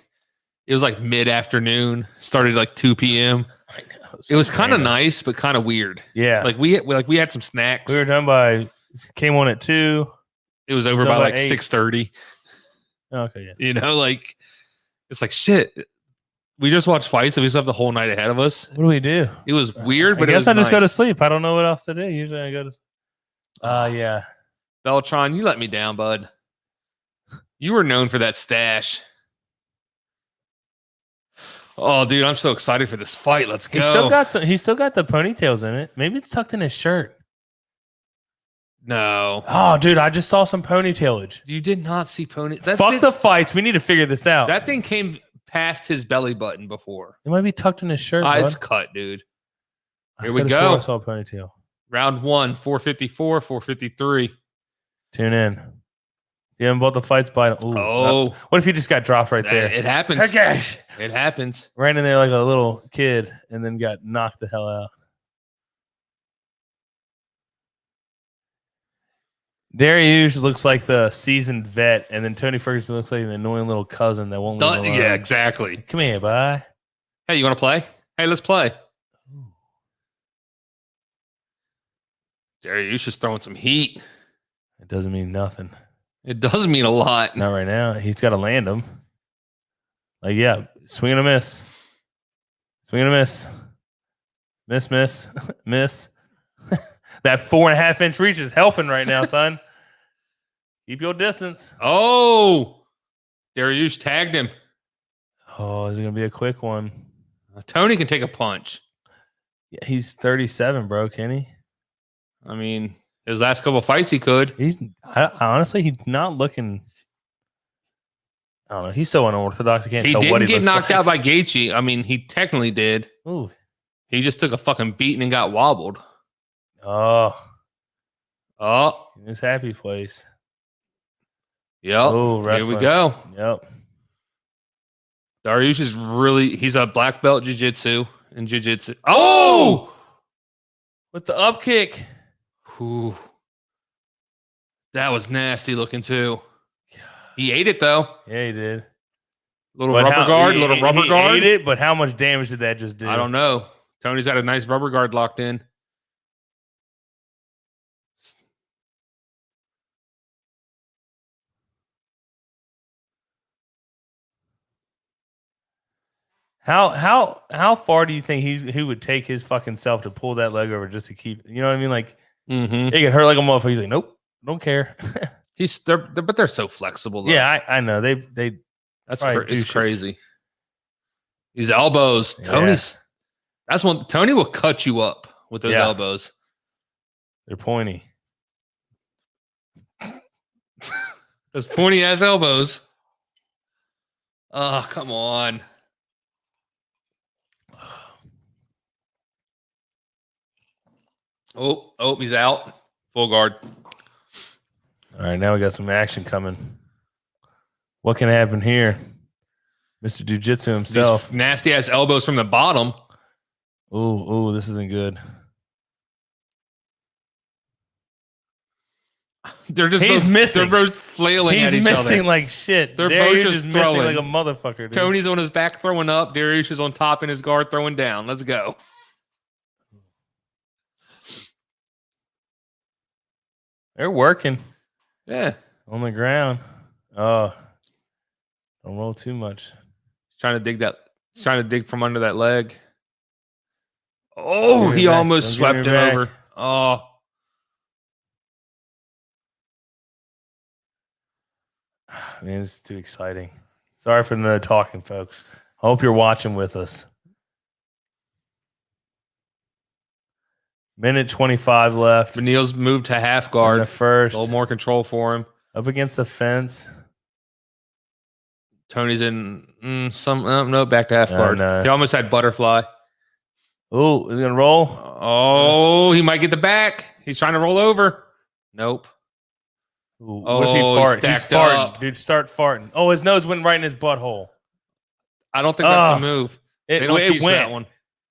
Speaker 6: It was like mid-afternoon, started like 2 p.m.
Speaker 5: I know.
Speaker 6: It was kind of
Speaker 5: random.
Speaker 6: nice, but kind of weird.
Speaker 5: Yeah.
Speaker 6: Like we had some snacks.
Speaker 5: We were done by, came on at 2.
Speaker 6: It was over
Speaker 5: done
Speaker 6: by
Speaker 5: by
Speaker 6: like
Speaker 5: 8.
Speaker 6: 6:30.
Speaker 5: Okay, yeah.
Speaker 6: You know, like it's like shit. We just watched fights, and we still have the whole night ahead of us.
Speaker 5: What do we do?
Speaker 6: It was weird, but
Speaker 5: I
Speaker 6: it
Speaker 5: guess
Speaker 6: was
Speaker 5: I just go to
Speaker 6: nice.
Speaker 5: sleep. I don't know what else to do. Usually I go to yeah.
Speaker 6: Beltron, you let me down, bud. You were known for that stash. Oh, dude, I'm so excited for this fight. Let's go.
Speaker 5: He's still got the ponytails in it. Maybe it's tucked in his shirt.
Speaker 6: No,
Speaker 5: Oh, dude, I just saw some ponytailage.
Speaker 6: you did not see pony. That
Speaker 5: Fuck
Speaker 6: bitch-
Speaker 5: the fights. We need to figure this out.
Speaker 6: That thing came past his belly button before.
Speaker 5: It might be tucked in his shirt.
Speaker 6: It's
Speaker 5: bud.
Speaker 6: cut, dude.
Speaker 5: I
Speaker 6: Here we
Speaker 5: coulda swore
Speaker 6: go.
Speaker 5: I saw a ponytail.
Speaker 6: Round 1, 454, 453.
Speaker 5: Tune in. You haven't bought the fights by. Ooh,
Speaker 6: Oh,
Speaker 5: what if he just got dropped right there?
Speaker 6: it happens.
Speaker 5: Okay.
Speaker 6: It happens.
Speaker 5: Ran in there like a little kid and then got knocked the hell out. Dariush looks like the seasoned vet, and then Tony Ferguson looks like an annoying little cousin that won't leave him alone.
Speaker 6: Yeah, exactly.
Speaker 5: Come here, bye.
Speaker 6: Hey, you want to play? Hey, let's play. Dariush is throwing some heat.
Speaker 5: It doesn't mean nothing.
Speaker 6: It does mean a lot.
Speaker 5: Not right now. He's got to land him. Like, yeah, swing and a miss. Swing and a miss. Miss, miss, miss. That 4.5 inch reach is helping right now, son. Keep your distance.
Speaker 6: Oh, Dariush tagged him.
Speaker 5: Oh, is it going to be a quick one?
Speaker 6: Tony can take a punch.
Speaker 5: Yeah, he's 37, bro. Can he?
Speaker 6: I mean, his last couple fights he could.
Speaker 5: Honestly, he's not looking. I don't know. He's so unorthodox. I can't
Speaker 6: He
Speaker 5: tell what
Speaker 6: didn't
Speaker 5: he
Speaker 6: get
Speaker 5: looks
Speaker 6: knocked
Speaker 5: like.
Speaker 6: out by Gaethje. I mean, he technically did.
Speaker 5: Ooh.
Speaker 6: He just took a fucking beating and got wobbled.
Speaker 5: Oh,
Speaker 6: Oh,
Speaker 5: in his happy place.
Speaker 6: yep.
Speaker 5: Oh,
Speaker 6: Here
Speaker 5: wrestling.
Speaker 6: we go.
Speaker 5: Yep.
Speaker 6: Dariush is he's a black belt jiu-jitsu and jiu-jitsu. Oh!
Speaker 5: With the up kick.
Speaker 6: Ooh. That was nasty looking too. He ate it though.
Speaker 5: Yeah, he did.
Speaker 6: Little rubber guard.
Speaker 5: He ate it, but how much damage did that just do?
Speaker 6: I don't know. Tony's got a nice rubber guard locked in.
Speaker 5: How far do you think he would take his fucking self to pull that leg over just to keep? You know what I mean? Like
Speaker 6: Mm-hmm.
Speaker 5: it can hurt like a motherfucker. He's like, nope, don't care.
Speaker 6: But they're so flexible though.
Speaker 5: Yeah, I know. They
Speaker 6: That's
Speaker 5: probably do
Speaker 6: it's
Speaker 5: shit.
Speaker 6: crazy. These elbows.
Speaker 5: Yeah.
Speaker 6: Tony's. That's one. Tony will cut you up with those elbows.
Speaker 5: They're pointy.
Speaker 6: Those pointy ass elbows. Oh, come on. Oh, he's out. Full guard.
Speaker 5: All right, now we got some action coming. What can happen here? Mr. Jiu-Jitsu himself.
Speaker 6: These nasty ass elbows from the bottom.
Speaker 5: Ooh, this isn't good.
Speaker 6: They're just
Speaker 5: He's missing.
Speaker 6: They're both flailing at each other.
Speaker 5: He's missing like shit.
Speaker 6: They're
Speaker 5: Darius
Speaker 6: both just
Speaker 5: is missing
Speaker 6: throwing.
Speaker 5: like a motherfucker. Dude.
Speaker 6: Tony's on his back throwing up. Darius is on top in his guard throwing down. Let's go.
Speaker 5: They're working.
Speaker 6: Yeah.
Speaker 5: On the ground. Oh. Don't roll too much.
Speaker 6: He's trying to dig from under that leg. Oh, he almost swept him over. Oh.
Speaker 5: Man, this is too exciting. Sorry for the talking, folks. I hope you're watching with us. Minute 25 left.
Speaker 6: Benil's moved to half guard.
Speaker 5: The first.
Speaker 6: A little more control for him.
Speaker 5: Up against the fence.
Speaker 6: Tony's in no, back to half guard.
Speaker 5: No.
Speaker 6: He almost had butterfly.
Speaker 5: Oh, is he going to roll?
Speaker 6: Oh, he might get the back. He's trying to roll over. Nope.
Speaker 5: Ooh, what if he fart? He's farting. Up. Dude, start farting. Oh, his nose went right in his butthole.
Speaker 6: I don't think that's a move. They don't teach
Speaker 5: went.
Speaker 6: that one.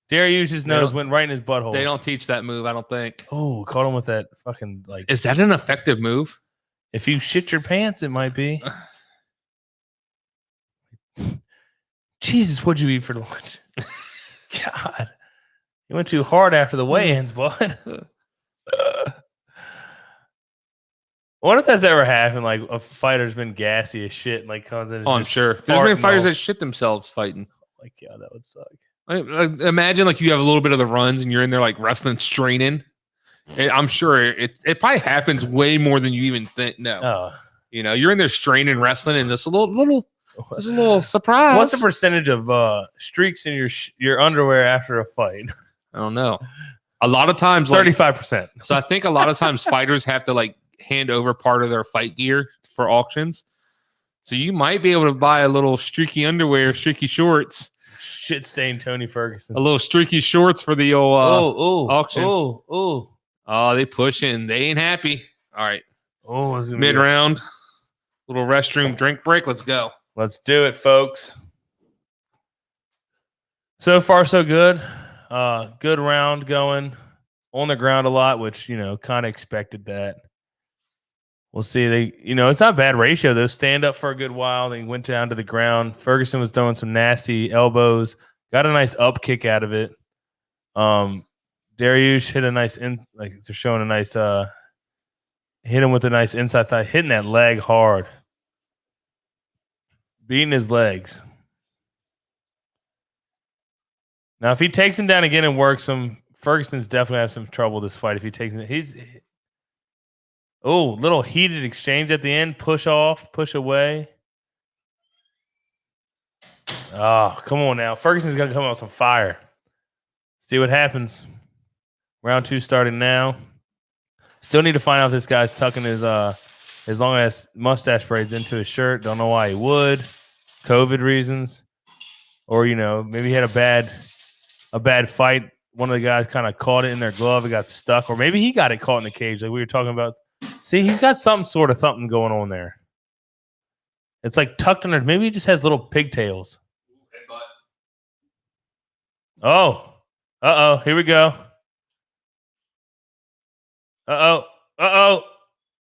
Speaker 5: Darius's nose went right in his butthole.
Speaker 6: They don't teach that move, I don't think.
Speaker 5: Oh, caught him with that fucking like.
Speaker 6: Is that an effective move?
Speaker 5: If you shit your pants, it might be. Jesus, what'd you eat for lunch? God, you went too hard after the weigh-ins, bud. I wonder if that's ever happened. Like a fighter's been gassy as shit, and like comes in. And
Speaker 6: I'm sure. There's been fighters that shit themselves fighting.
Speaker 5: Like, yeah, that would suck.
Speaker 6: Imagine like you have a little bit of the runs and you're in there like wrestling, straining. I'm sure it probably happens way more than you even think. No, you know, you're in there straining, wrestling, and just a little surprise.
Speaker 5: What's the percentage of streaks in your underwear after a fight?
Speaker 6: I don't know. A lot of times,
Speaker 5: 35%.
Speaker 6: So I think a lot of times fighters have to like hand over part of their fight gear for auctions. So you might be able to buy a little streaky underwear, streaky shorts.
Speaker 5: Shit stained Tony Ferguson.
Speaker 6: A little streaky shorts for the old auction.
Speaker 5: Oh,
Speaker 6: they pushing. They ain't happy. All right.
Speaker 5: Oh,
Speaker 6: mid round. Little restroom drink break. Let's go.
Speaker 5: Let's do it, folks. So far, so good. Good round going. On the ground a lot, which, you know, kind of expected that. We'll see. It's not a bad ratio, though. Stand up for a good while. Then went down to the ground. Ferguson was throwing some nasty elbows. Got a nice up kick out of it. Darius hit a nice they're showing a nice hit him with a nice inside thigh, hitting that leg hard. Beating his legs. Now, if he takes him down again and works him, Ferguson's definitely have some trouble this fight. If he takes him, little heated exchange at the end. Push off, push away. Oh, come on now. Ferguson's going to come out with some fire. See what happens. Round 2 starting now. Still need to find out if this guy's tucking his long ass mustache braids into his shirt. Don't know why he would. COVID reasons. Or, maybe he had a bad fight. One of the guys kind of caught it in their glove. It got stuck. Or maybe he got it caught in the cage like we were talking about. See, he's got something going on there. It's like tucked under. Maybe he just has little pigtails. Oh. Uh-oh. Here we go. Uh-oh. Uh-oh.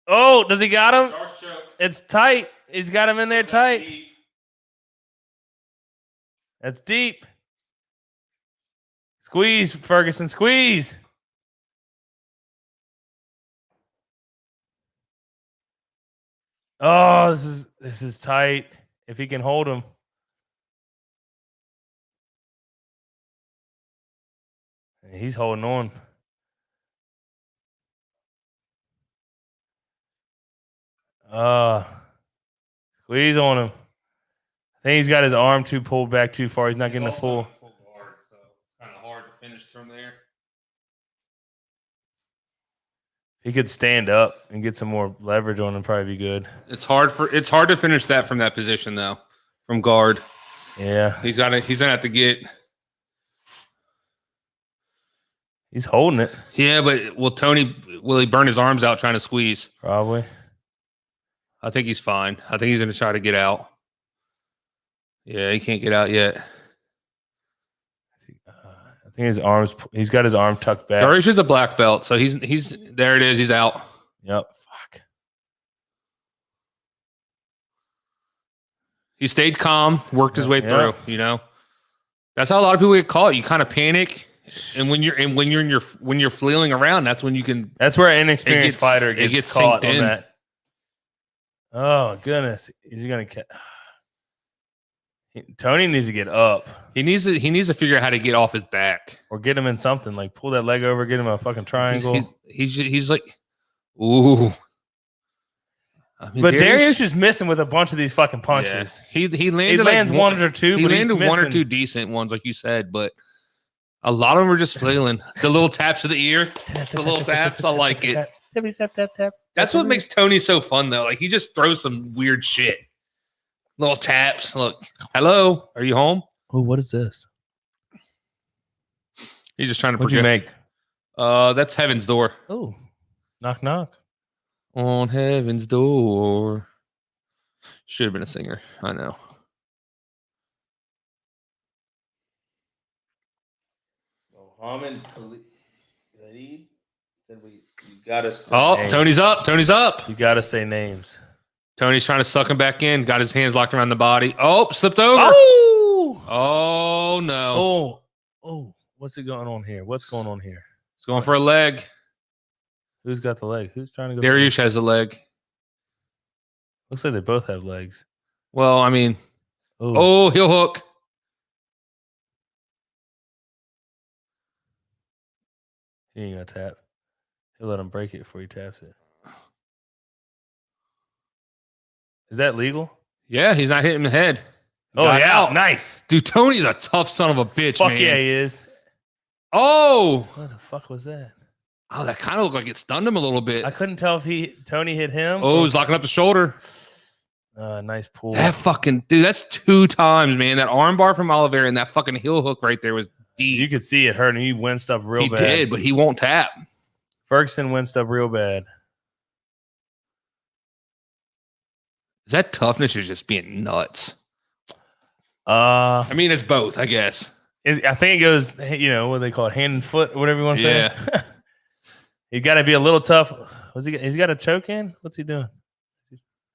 Speaker 5: Oh, does he got him? It's tight. He's got him in there tight. That's deep. Squeeze, Ferguson. Squeeze. Oh, this is tight. If he can hold him. He's holding on. Squeeze on him. I think he's got his arm pulled back too far. He's not getting the full
Speaker 6: guard, so it's kind of hard to finish from there.
Speaker 5: He could stand up and get some more leverage on him. Probably be good.
Speaker 6: It's hard to finish that from that position though, from guard.
Speaker 5: Yeah,
Speaker 6: He's gonna have to get.
Speaker 5: he's holding it.
Speaker 6: Yeah, but will he burn his arms out trying to squeeze?
Speaker 5: Probably.
Speaker 6: I think he's fine. I think he's gonna try to get out. Yeah, he can't get out yet.
Speaker 5: I think his arms. He's got his arm tucked back.
Speaker 6: Darius is a black belt, so he's there. It is. He's out.
Speaker 5: Yep. Fuck.
Speaker 6: He stayed calm, worked his way through. You know, that's how a lot of people get caught. You kind of panic, and when you're flailing around, that's when you can.
Speaker 5: That's where an inexperienced fighter gets caught on that. Oh goodness, is he gonna catch? Tony needs to get up.
Speaker 6: He needs to figure out how to get off his back
Speaker 5: or get him in something like pull that leg over, get him a fucking triangle.
Speaker 6: He's like, ooh. I mean,
Speaker 5: but Darius is missing with a bunch of these fucking punches.
Speaker 6: Yeah. He lands
Speaker 5: like one or two.
Speaker 6: He
Speaker 5: but
Speaker 6: landed
Speaker 5: he's
Speaker 6: one or two decent ones, like you said, but a lot of them were just flailing. The little taps of the ear, the little taps. I like it. That's what makes Tony so fun, though. Like he just throws some weird shit. Little taps. Look, hello, are you home?
Speaker 5: Oh, what is this?
Speaker 6: He's just trying to.
Speaker 5: What'd you make?
Speaker 6: That's Heaven's Door.
Speaker 5: Oh, knock knock.
Speaker 6: On Heaven's Door. Should have been a singer. I know.
Speaker 5: Mohammed Khalid said you gotta say
Speaker 6: names. Tony's up. Tony's up.
Speaker 5: You gotta say names.
Speaker 6: Tony's trying to suck him back in. Got his hands locked around the body. Oh, slipped over. Oh no.
Speaker 5: Oh. What's going on here? What's going on here?
Speaker 6: He's going for a leg.
Speaker 5: Who's got the leg? Who's trying to go?
Speaker 6: Darius has a leg.
Speaker 5: Looks like they both have legs.
Speaker 6: Well, I mean, heel hook.
Speaker 5: He ain't gonna tap. He'll let him break it before he taps it. Is that legal?
Speaker 6: Yeah, he's not hitting the head.
Speaker 5: Out. Nice.
Speaker 6: Dude, Tony's a tough son of a bitch,
Speaker 5: Fuck
Speaker 6: man.
Speaker 5: Yeah, he is.
Speaker 6: Oh.
Speaker 5: What the fuck was that?
Speaker 6: Oh, that kind of looked like it stunned him a little bit.
Speaker 5: I couldn't tell if Tony hit him.
Speaker 6: Oh, he's locking up the shoulder.
Speaker 5: Nice pull.
Speaker 6: That fucking dude, that's 2 times, man. That arm bar from Oliveira and that fucking heel hook right there was deep.
Speaker 5: You could see it hurt him. He winced up real bad.
Speaker 6: He did, but he won't tap.
Speaker 5: Ferguson winced up real bad.
Speaker 6: Is that toughness or just being nuts?
Speaker 5: I
Speaker 6: mean, it's both, I guess.
Speaker 5: I think it goes, what they call it, hand and foot, whatever you want to say. He's got to be a little tough. He's got a choke in? What's he doing?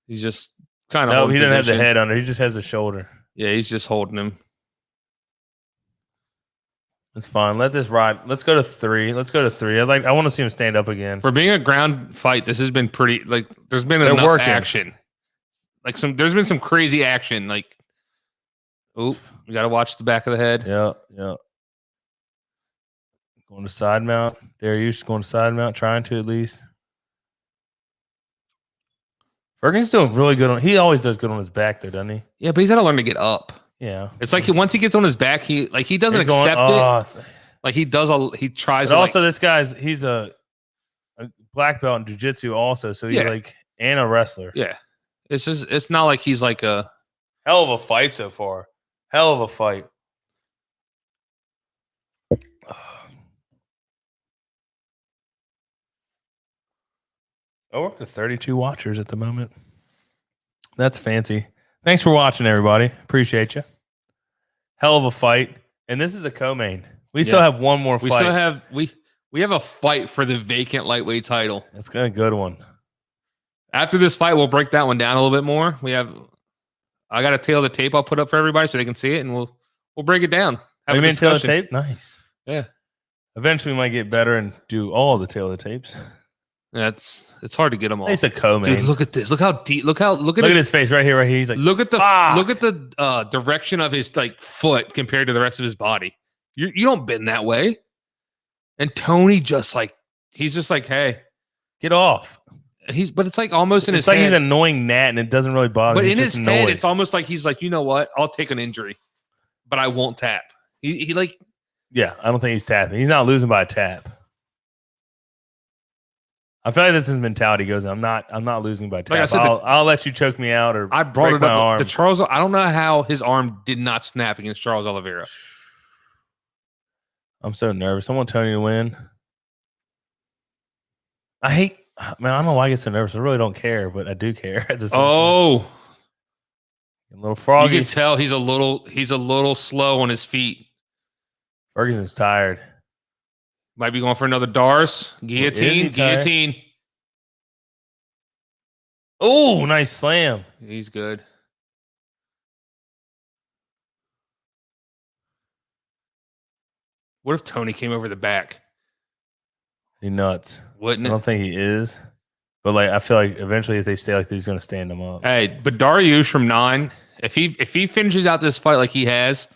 Speaker 6: He's just kind of.
Speaker 5: No, he doesn't have the head under. He just has the shoulder.
Speaker 6: Yeah, he's just holding him.
Speaker 5: It's fine. Let this ride. Let's go to 3. I want to see him stand up again.
Speaker 6: For being a ground fight, this has been pretty. Like, there's been enough action. Like there's been some crazy action. Like, we got to watch the back of the head.
Speaker 5: Yeah. Going to side mount. Darius going to side mount, trying to at least. Ferguson's doing really good he always does good on his back though, doesn't he?
Speaker 6: Yeah, but he's got to learn to get up.
Speaker 5: Yeah. It's
Speaker 6: like once he gets on his back, he doesn't accept it. Like he tries. But
Speaker 5: also, this guy's he's a black belt in jiu-jitsu also, so he's and a wrestler.
Speaker 6: Yeah. It's not like he's like a
Speaker 5: hell of a fight so far. Hell of a fight. We're up to 32 watchers at the moment. That's fancy. Thanks for watching, everybody. Appreciate you. Hell of a fight. And this is a co-main. We still have one more fight.
Speaker 6: We have a fight for the vacant lightweight title.
Speaker 5: It's a good one.
Speaker 6: After this fight, we'll break that one down a little bit more. I got a tail of the tape I'll put up for everybody so they can see it, and we'll break it down.
Speaker 5: Have a tail of the tape? Nice.
Speaker 6: Yeah.
Speaker 5: Eventually, we might get better and do all the tail of the tapes.
Speaker 6: It's hard to get them all.
Speaker 5: It's a co-main.
Speaker 6: Dude, look at this. Look how deep. Look at
Speaker 5: his face right here. He's like,
Speaker 6: look at the direction of his foot compared to the rest of his body. You don't bend that way. And Tony he's just like, hey,
Speaker 5: get off.
Speaker 6: But it's like almost in his
Speaker 5: It's like
Speaker 6: head.
Speaker 5: he's an annoying gnat, and it doesn't really bother.
Speaker 6: But
Speaker 5: him.
Speaker 6: in
Speaker 5: He's
Speaker 6: his
Speaker 5: just
Speaker 6: head,
Speaker 5: annoyed.
Speaker 6: it's almost like he's like, you know what? I'll take an injury, but I won't tap. He like,
Speaker 5: yeah, I don't think he's tapping. He's not losing by a tap. I feel like that's his mentality. He goes, I'm not losing by a tap.
Speaker 6: Like I said,
Speaker 5: I'll let you choke me out or
Speaker 6: I brought
Speaker 5: break
Speaker 6: it
Speaker 5: my
Speaker 6: up.
Speaker 5: arm.
Speaker 6: The Charles, I don't know how his arm did not snap against Charles Oliveira.
Speaker 5: I'm so nervous. I want Tony to win. Man, I don't know why I get so nervous. I really don't care, but I do care. At the same time.
Speaker 6: Oh,
Speaker 5: A little froggy.
Speaker 6: you can tell he's a little slow on his feet.
Speaker 5: Ferguson's tired.
Speaker 6: Might be going for another Dars.
Speaker 5: Is
Speaker 6: Guillotine.
Speaker 5: he tired?
Speaker 6: Guillotine.
Speaker 5: Oh, nice slam.
Speaker 6: He's good. What if Tony came over the back?
Speaker 5: He nuts.
Speaker 6: Wouldn't
Speaker 5: I
Speaker 6: it?
Speaker 5: don't think he is. But like I feel like eventually if they stay like this, he's gonna stand him up.
Speaker 6: Hey, but Dariush from 9, if he finishes out this fight like he has,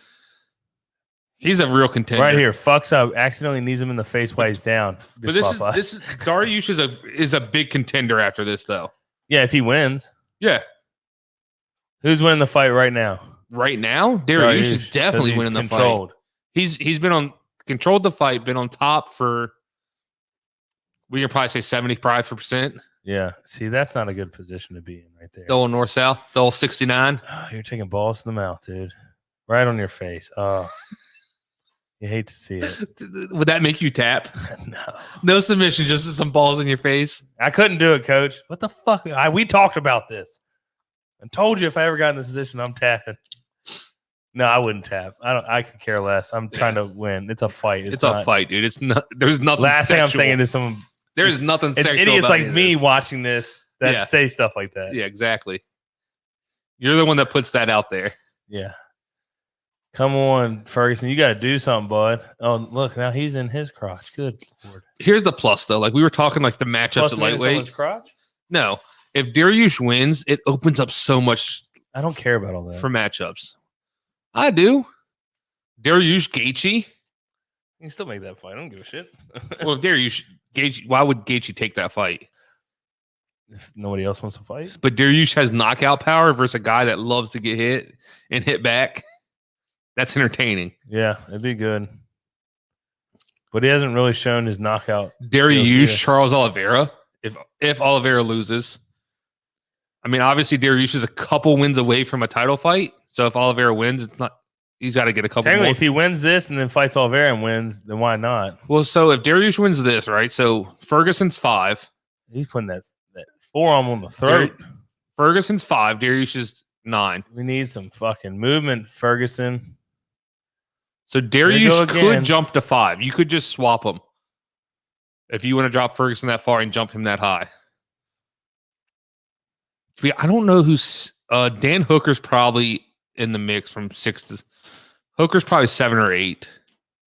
Speaker 6: he's a real contender.
Speaker 5: Right here, fucks up, accidentally knees him in the face while he's down.
Speaker 6: But this is Dariush is a big contender after this though.
Speaker 5: Yeah, if he wins.
Speaker 6: Yeah.
Speaker 5: Who's winning the fight right now?
Speaker 6: Right now, Dariush is definitely
Speaker 5: 'cause he's
Speaker 6: winning the
Speaker 5: controlled.
Speaker 6: fight. He's been controlled the fight, been on top for, we can probably say 75%.
Speaker 5: Yeah. See, that's not a good position to be in right there.
Speaker 6: The old north south, the old 69.
Speaker 5: Oh, you're taking balls to the mouth, dude. Right on your face. Oh. You hate to see it.
Speaker 6: Would that make you tap?
Speaker 5: No.
Speaker 6: No submission, just some balls in your face.
Speaker 5: I couldn't do it, coach. What the fuck? We talked about this. I told you if I ever got in this position, I'm tapping. No, I wouldn't tap. I could care less. I'm trying to win. It's a fight.
Speaker 6: It's a fight, dude. It's not. There's nothing.
Speaker 5: Last thing I'm
Speaker 6: sexual.
Speaker 5: thinking is someone.
Speaker 6: There's nothing.
Speaker 5: It's
Speaker 6: sexual
Speaker 5: idiots
Speaker 6: about
Speaker 5: like
Speaker 6: any of
Speaker 5: me
Speaker 6: this.
Speaker 5: watching this that
Speaker 6: Yeah.
Speaker 5: say stuff like that.
Speaker 6: Yeah, exactly. You're the one that puts that out there.
Speaker 5: Yeah. Come on, Ferguson. You got to do something, bud. Oh, look. Now he's in his crotch. Good Lord.
Speaker 6: Here's the plus, though. Like we were talking, like the matchups
Speaker 5: Plus
Speaker 6: at
Speaker 5: him in
Speaker 6: lightweight.
Speaker 5: someone's crotch?
Speaker 6: No, if Dariush wins, it opens up so much
Speaker 5: I don't care about all that.
Speaker 6: for matchups. I do. Dariush Gaethje.
Speaker 5: You can still make that fight. I don't give a shit.
Speaker 6: Well, if Dariush Gaethje, why would Gaethje take that fight?
Speaker 5: If nobody else wants to fight.
Speaker 6: But Dariush has knockout power versus a guy that loves to get hit and hit back. That's entertaining.
Speaker 5: Yeah, it'd be good. But he hasn't really shown his knockout.
Speaker 6: Dariush,
Speaker 5: skills
Speaker 6: Charles Oliveira. If Oliveira loses, I mean, obviously Dariush is a couple wins away from a title fight. So if Oliveira wins, it's not. He's got to get a couple
Speaker 5: Technically,
Speaker 6: more.
Speaker 5: if he wins this and then fights Oliveira and wins, then why not?
Speaker 6: Well, so if Dariush wins this, right? So Ferguson's 5.
Speaker 5: He's putting that forearm on the throat.
Speaker 6: Ferguson's 5. Dariush is 9.
Speaker 5: We need some fucking movement, Ferguson.
Speaker 6: So
Speaker 5: There you
Speaker 6: Dariush
Speaker 5: go again.
Speaker 6: could jump to 5. You could just swap them if you want to drop Ferguson that far and jump him that high. I don't know who's Dan Hooker's probably in the mix from 6 to Hooker's probably 7 or 8.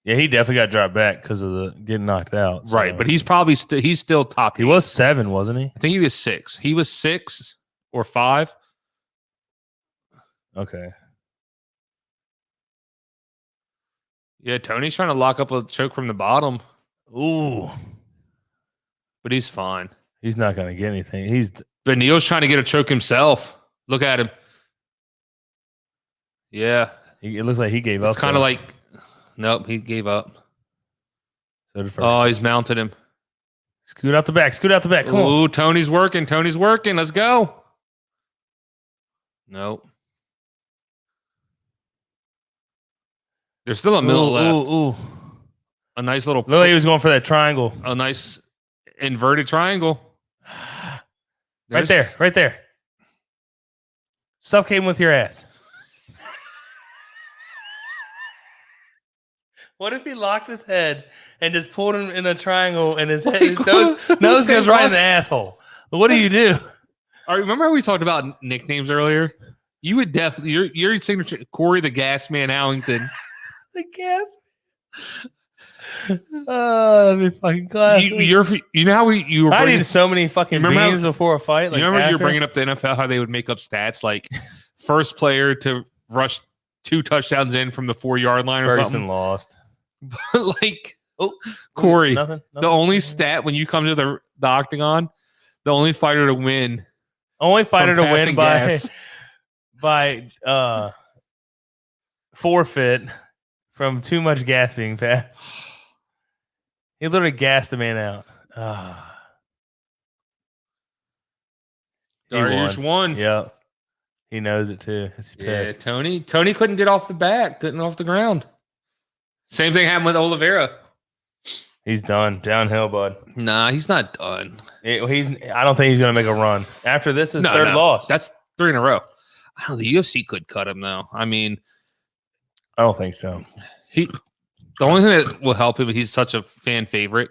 Speaker 5: Yeah, he definitely got dropped back because of the getting knocked out. so-
Speaker 6: Right, but he's probably he's still top.
Speaker 5: he
Speaker 6: 8.
Speaker 5: was 7, wasn't he?
Speaker 6: I think he was 6. He was 6 or 5.
Speaker 5: Okay.
Speaker 6: Yeah, Tony's trying to lock up a choke from the bottom,
Speaker 5: Ooh,
Speaker 6: but he's fine.
Speaker 5: he's not gonna get anything.
Speaker 6: But Neil's trying to get a choke himself. Look at him. Yeah,
Speaker 5: It looks like he gave up.
Speaker 6: it's kind of
Speaker 5: though.
Speaker 6: like, nope, he gave up.
Speaker 5: So did Ferguson.
Speaker 6: Oh, he's mounted him.
Speaker 5: Scoot out the back. Scoot out the back. Come on.
Speaker 6: Ooh, Tony's working. Tony's working. Let's go. Nope. There's still a minute left.
Speaker 5: Ooh.
Speaker 6: A nice little,
Speaker 5: Look like he was going for that triangle.
Speaker 6: a nice inverted triangle.
Speaker 5: Right there. Right there. Suffocate him with your ass. What if he locked his head and just pulled him in a triangle and his head, his nose goes right in the asshole? What do you do?
Speaker 6: All right, remember how we talked about nicknames earlier? You would definitely your signature Corey the Gas Man Allington.
Speaker 5: The gas. Oh, that'd be fucking classic.
Speaker 6: You know how you were
Speaker 5: I
Speaker 6: bringing,
Speaker 5: need so many fucking
Speaker 6: Remember
Speaker 5: beans before a fight. Like
Speaker 6: you remember you
Speaker 5: after?
Speaker 6: were bringing up the NFL how they would make up stats like first player to rush 2 touchdowns in from the 4-yard line or
Speaker 5: Ferguson
Speaker 6: something.
Speaker 5: lost.
Speaker 6: Like Corey,
Speaker 5: Nothing.
Speaker 6: the only stat when you come to the octagon, The only fighter to win.
Speaker 5: Only fighter to win
Speaker 6: passing gas.
Speaker 5: by forfeit from too much gas being passed. He literally gassed the man out. He
Speaker 6: won.
Speaker 5: Yep. He knows it too. He's
Speaker 6: Yeah,
Speaker 5: pissed.
Speaker 6: Tony couldn't get off the back, couldn't off the ground. Same thing happened with Oliveira.
Speaker 5: He's done. Downhill, bud.
Speaker 6: Nah, he's not done.
Speaker 5: I don't think he's going to make a run. After this, his third loss.
Speaker 6: That's 3 in a row. I don't know. The UFC could cut him though. I mean,
Speaker 5: I don't think so.
Speaker 6: The only thing that will help him, he's such a fan favorite.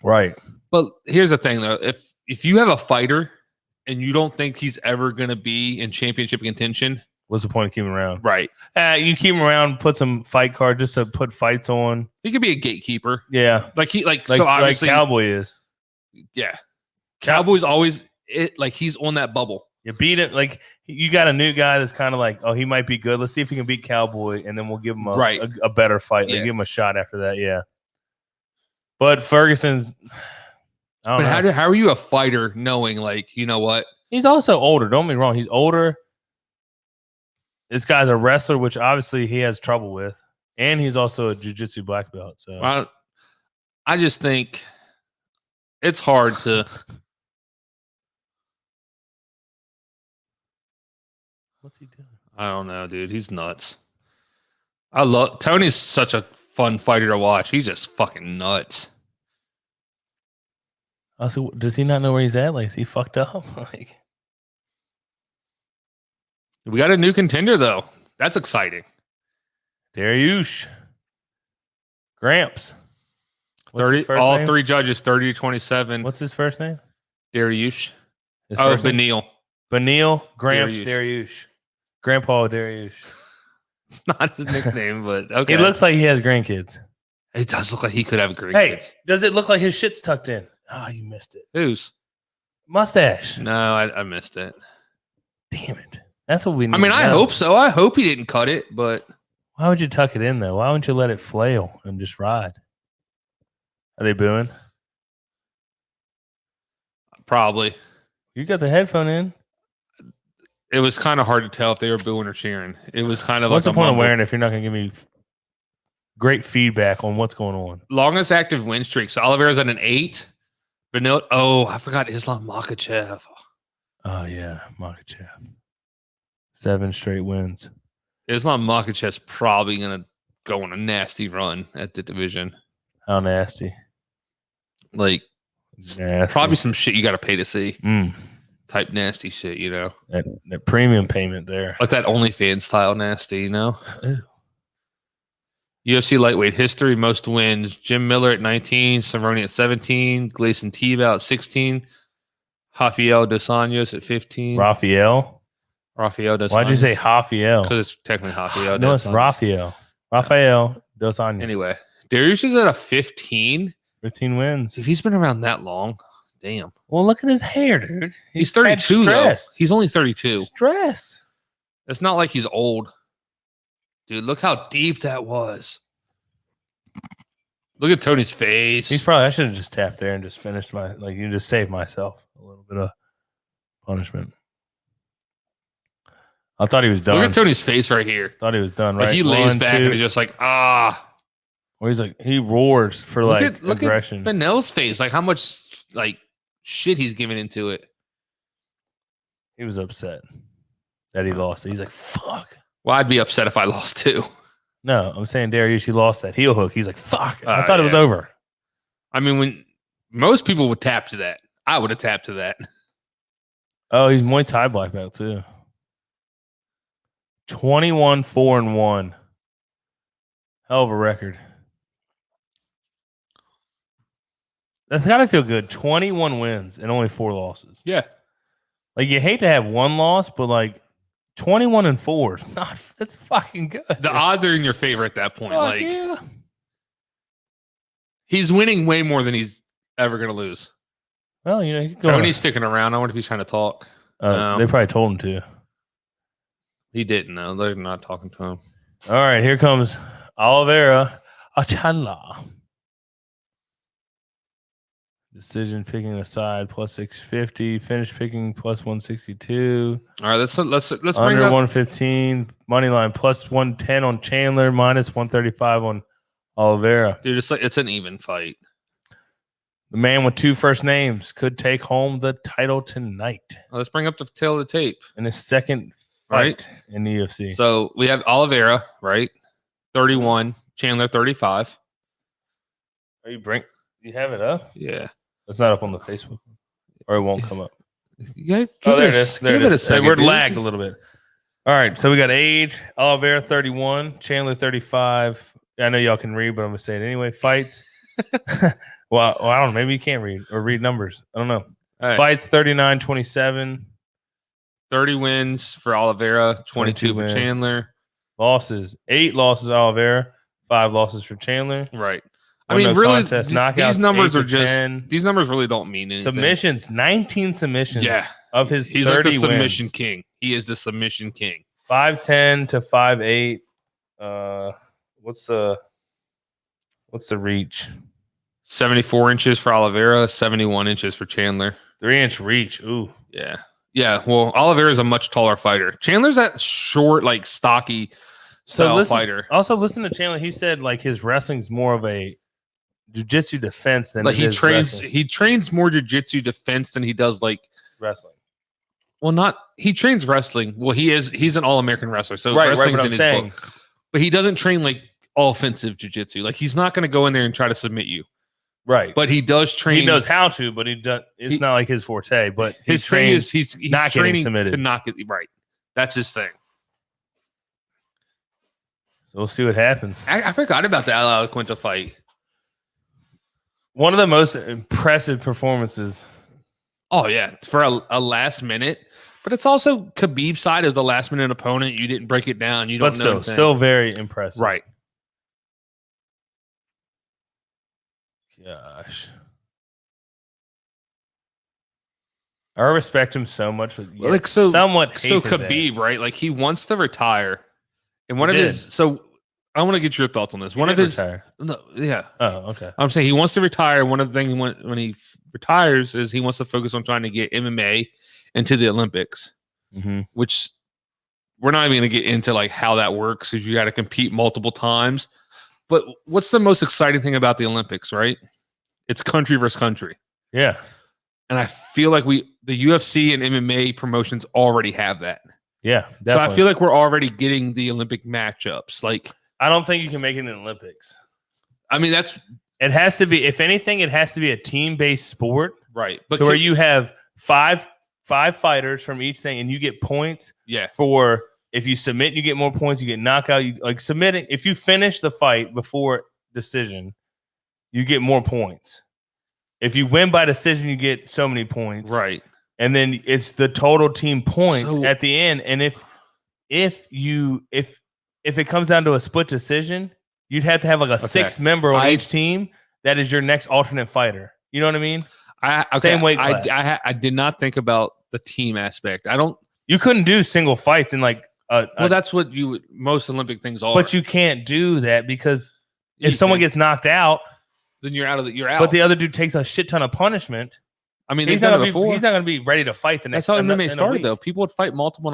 Speaker 5: Right.
Speaker 6: But here's the thing though. If you have a fighter and you don't think he's ever going to be in championship contention,
Speaker 5: what's the point of keeping him around?
Speaker 6: Right.
Speaker 5: You keep him around, put some fight card just to put fights on.
Speaker 6: He could be a gatekeeper.
Speaker 5: Yeah.
Speaker 6: So obviously
Speaker 5: Cowboy is.
Speaker 6: Yeah. Cowboy's always he's on that bubble.
Speaker 5: You beat it. Like you got a new guy that's kind of like, oh, he might be good. Let's see if he can beat Cowboy, and then we'll give him a better fight. Like, give him a shot after that. Yeah. But Ferguson's. How
Speaker 6: are you a fighter knowing, like, you know what?
Speaker 5: He's also older. Don't get me wrong. He's older. This guy's a wrestler, which obviously he has trouble with. And he's also a jiu-jitsu black belt. So
Speaker 6: I just think it's hard to.
Speaker 5: What's he doing?
Speaker 6: I don't know, dude. He's nuts. Tony's such a fun fighter to watch. He's just fucking nuts.
Speaker 5: Also, does he not know where he's at? Like, is he fucked up? Like,
Speaker 6: we got a new contender though. That's exciting.
Speaker 5: Dariush Gramps.
Speaker 6: 30. All name? 3 judges. 30-27.
Speaker 5: What's his first name?
Speaker 6: Dariush. Beneil.
Speaker 5: Beneil Gramps Dariush. Grandpa Dariush.
Speaker 6: It's not his nickname, but okay.
Speaker 5: He looks like he has grandkids.
Speaker 6: It does look like he could have grandkids.
Speaker 5: Hey, does it look like his shit's tucked in? Oh, you missed it.
Speaker 6: Whose?
Speaker 5: Mustache.
Speaker 6: No, I missed it.
Speaker 5: Damn it. That's what we need.
Speaker 6: I mean, I hope so. I hope he didn't cut it, but.
Speaker 5: Why would you tuck it in, though? Why wouldn't you let it flail and just ride? Are they booing?
Speaker 6: Probably.
Speaker 5: You got the headphone in.
Speaker 6: It was kind of hard to tell if they were booing or cheering. It was kind of
Speaker 5: what's the point of wearing it if you're not going to give me great feedback on what's going on?
Speaker 6: Longest active win streak. So Oliveira's at an 8. Vanilla. Oh, I forgot Islam Makhachev.
Speaker 5: Oh, yeah. Makhachev. 7 straight wins.
Speaker 6: Islam Makhachev's probably going to go on a nasty run at the division.
Speaker 5: How nasty?
Speaker 6: Like,
Speaker 5: nasty.
Speaker 6: Probably some shit you got to pay to see. Type nasty shit, you know?
Speaker 5: That premium payment there.
Speaker 6: Like that OnlyFans style nasty, you know?
Speaker 5: Ew.
Speaker 6: UFC lightweight history, most wins. Jim Miller at 19, Cerrone at 17, Gleison Tebow at 16, Rafael dos Anjos at 15.
Speaker 5: Rafael dos Anjos. Why'd you say Rafael?
Speaker 6: Because it's technically Rafael.
Speaker 5: No, it's Rafael. Rafael dos Anjos.
Speaker 6: Anyway, Dariush is at a 15.
Speaker 5: 15 wins.
Speaker 6: Dude, he's been around that long. Damn.
Speaker 5: Well, look at his hair, dude.
Speaker 6: He's 32, though. He's only 32.
Speaker 5: Stress.
Speaker 6: It's not like he's old. Dude, look how deep that was. Look at Tony's face.
Speaker 5: I should have just tapped there and just finished you just saved myself a little bit of punishment. I thought he was done.
Speaker 6: Look at Tony's face right here.
Speaker 5: Thought he was done, right?
Speaker 6: Like he lays back and he's just like, ah.
Speaker 5: Or he's like, he roars for look aggression.
Speaker 6: Look at Benel's face. Like how much shit he's giving into it.
Speaker 5: He was upset that he lost it. He's like, fuck.
Speaker 6: Well, I'd be upset if I lost too.
Speaker 5: No, I'm saying Dariush, he lost that heel hook. He's like, fuck. I thought it was over.
Speaker 6: I mean, when most people would tap to that, I would have tapped to that.
Speaker 5: Oh, he's Muay Thai black belt too. 21-4-1. Hell of a record. That's got to feel good. 21 wins and only 4 losses.
Speaker 6: Yeah.
Speaker 5: Like, you hate to have 1 loss, but 21-4 is not. That's fucking good.
Speaker 6: The odds are in your favor at that point.
Speaker 5: Yeah.
Speaker 6: He's winning way more than he's ever going to lose.
Speaker 5: Well,
Speaker 6: Tony's sticking around. I wonder if he's trying to talk.
Speaker 5: No. They probably told him to.
Speaker 6: He didn't, though. They're not talking to him.
Speaker 5: All right, here comes Oliveira Achanla. Decision picking aside plus 650. Finish picking plus 162.
Speaker 6: All right, let's bring
Speaker 5: Under
Speaker 6: up
Speaker 5: 115. Money line plus 110 on Chandler, minus 135 on Oliveira.
Speaker 6: dude. It's an even fight.
Speaker 5: The man with 2 first names could take home the title tonight
Speaker 6: Let's bring up the tail of the tape.
Speaker 5: in his second fight in the UFC.
Speaker 6: So we have Oliveira, right? 31, Chandler 35.
Speaker 5: Are you have it up?
Speaker 6: Yeah.
Speaker 5: It's not up on the Facebook, or it won't come up.
Speaker 6: Yeah,
Speaker 5: Oh, there it is.
Speaker 6: Give it a second.
Speaker 5: We're
Speaker 6: dude.
Speaker 5: lagged a little bit. All right, so we got age. Oliveira 31, Chandler 35. I know y'all can read, but I'm gonna say it anyway. Fights. well, I don't know. Maybe you can't read or read numbers. I don't know.
Speaker 6: All right.
Speaker 5: Fights 39-27.
Speaker 6: 30 wins for Oliveira, 22 for
Speaker 5: wins.
Speaker 6: Chandler.
Speaker 5: Losses. 8 losses Oliveira, 5 losses for Chandler.
Speaker 6: Right. I
Speaker 5: One
Speaker 6: mean,
Speaker 5: no
Speaker 6: really,
Speaker 5: contest.
Speaker 6: these
Speaker 5: Knockouts,
Speaker 6: numbers
Speaker 5: 8
Speaker 6: are
Speaker 5: to
Speaker 6: just
Speaker 5: 10.
Speaker 6: these numbers really don't mean anything.
Speaker 5: Submissions. 19 submissions.
Speaker 6: Yeah.
Speaker 5: Of his
Speaker 6: He's
Speaker 5: 30
Speaker 6: like the submission
Speaker 5: wins.
Speaker 6: king. He is the submission king.
Speaker 5: 5'10" to 5'8". What's the reach?
Speaker 6: 74 inches for Oliveira, 71 inches for Chandler.
Speaker 5: 3-inch reach. Ooh.
Speaker 6: Yeah. Yeah. Well, Oliveira is a much taller fighter. Chandler's that short, like stocky style fighter.
Speaker 5: Also, listen to Chandler. He said like his wrestling's more of a jiu-jitsu defense than
Speaker 6: Like
Speaker 5: it is wrestling.
Speaker 6: he trains more jiu-jitsu defense than he does like
Speaker 5: Wrestling.
Speaker 6: well, he trains wrestling. Well, he's an all-American wrestler. So
Speaker 5: Right,
Speaker 6: wrestling's
Speaker 5: what
Speaker 6: in
Speaker 5: I'm
Speaker 6: his
Speaker 5: saying.
Speaker 6: book. But he doesn't train like offensive jiu-jitsu. Like he's not going to go in there and try to submit you.
Speaker 5: Right.
Speaker 6: But he does train.
Speaker 5: He knows how to, but it's not like his forte. But
Speaker 6: his thing is he's
Speaker 5: not getting
Speaker 6: training
Speaker 5: submitted.
Speaker 6: to knock it right. That's his thing.
Speaker 5: So we'll see what happens.
Speaker 6: I forgot about the Al Quinta fight.
Speaker 5: One of the most impressive performances.
Speaker 6: Oh yeah, for a last minute. But it's also Khabib's side as the last minute opponent. You didn't break it down. You don't
Speaker 5: But
Speaker 6: know.
Speaker 5: still very impressive.
Speaker 6: Right.
Speaker 5: Gosh. I respect him so much, but
Speaker 6: Well, like, so-
Speaker 5: somewhat hate
Speaker 6: So
Speaker 5: his
Speaker 6: Khabib,
Speaker 5: ass.
Speaker 6: right? Like he wants to retire. And one
Speaker 5: He
Speaker 6: of
Speaker 5: did.
Speaker 6: his I want to get your thoughts on this.
Speaker 5: He
Speaker 6: One
Speaker 5: did
Speaker 6: of his
Speaker 5: retire.
Speaker 6: no, yeah.
Speaker 5: Oh, okay.
Speaker 6: I'm saying he wants to retire. One of the things when he retires is he wants to focus on trying to get MMA into the Olympics,
Speaker 5: Mm-hmm.
Speaker 6: which we're not even going to get into like how that works because you got to compete multiple times. But what's the most exciting thing about the Olympics, right? It's country versus country.
Speaker 5: Yeah.
Speaker 6: And I feel like the UFC and MMA promotions already have that.
Speaker 5: Yeah. Definitely.
Speaker 6: So I feel like we're already getting the Olympic matchups. Like,
Speaker 5: I don't think you can make it in the Olympics.
Speaker 6: I mean, that's
Speaker 5: It has to be, if anything, it has to be a team-based sport
Speaker 6: right. But
Speaker 5: to where you have five fighters from each thing, and you get points
Speaker 6: yeah.
Speaker 5: for if you submit, you get more points. You get knockout. You like submitting. If you finish the fight before decision, you get more points. If you win by decision, you get so many points.
Speaker 6: Right.
Speaker 5: And then it's the total team points
Speaker 6: So-
Speaker 5: at the end. And if it comes down to a split decision, you'd have to have like a 6-member on each team that is your next alternate fighter. You know what I mean? Same weight class.
Speaker 6: I did not think about the team aspect. I don't.
Speaker 5: You couldn't do single fights in like
Speaker 6: Well, that's what most Olympic things are.
Speaker 5: but you can't do that because if
Speaker 6: You
Speaker 5: someone
Speaker 6: can.
Speaker 5: gets knocked out,
Speaker 6: then you're out.
Speaker 5: but the other dude takes a shit ton of punishment,
Speaker 6: I mean,
Speaker 5: he's
Speaker 6: they've done
Speaker 5: not
Speaker 6: it before.
Speaker 5: going to be ready to fight the next.
Speaker 6: That's how
Speaker 5: in
Speaker 6: MMA
Speaker 5: a
Speaker 6: started,
Speaker 5: week.
Speaker 6: though. People would fight multiple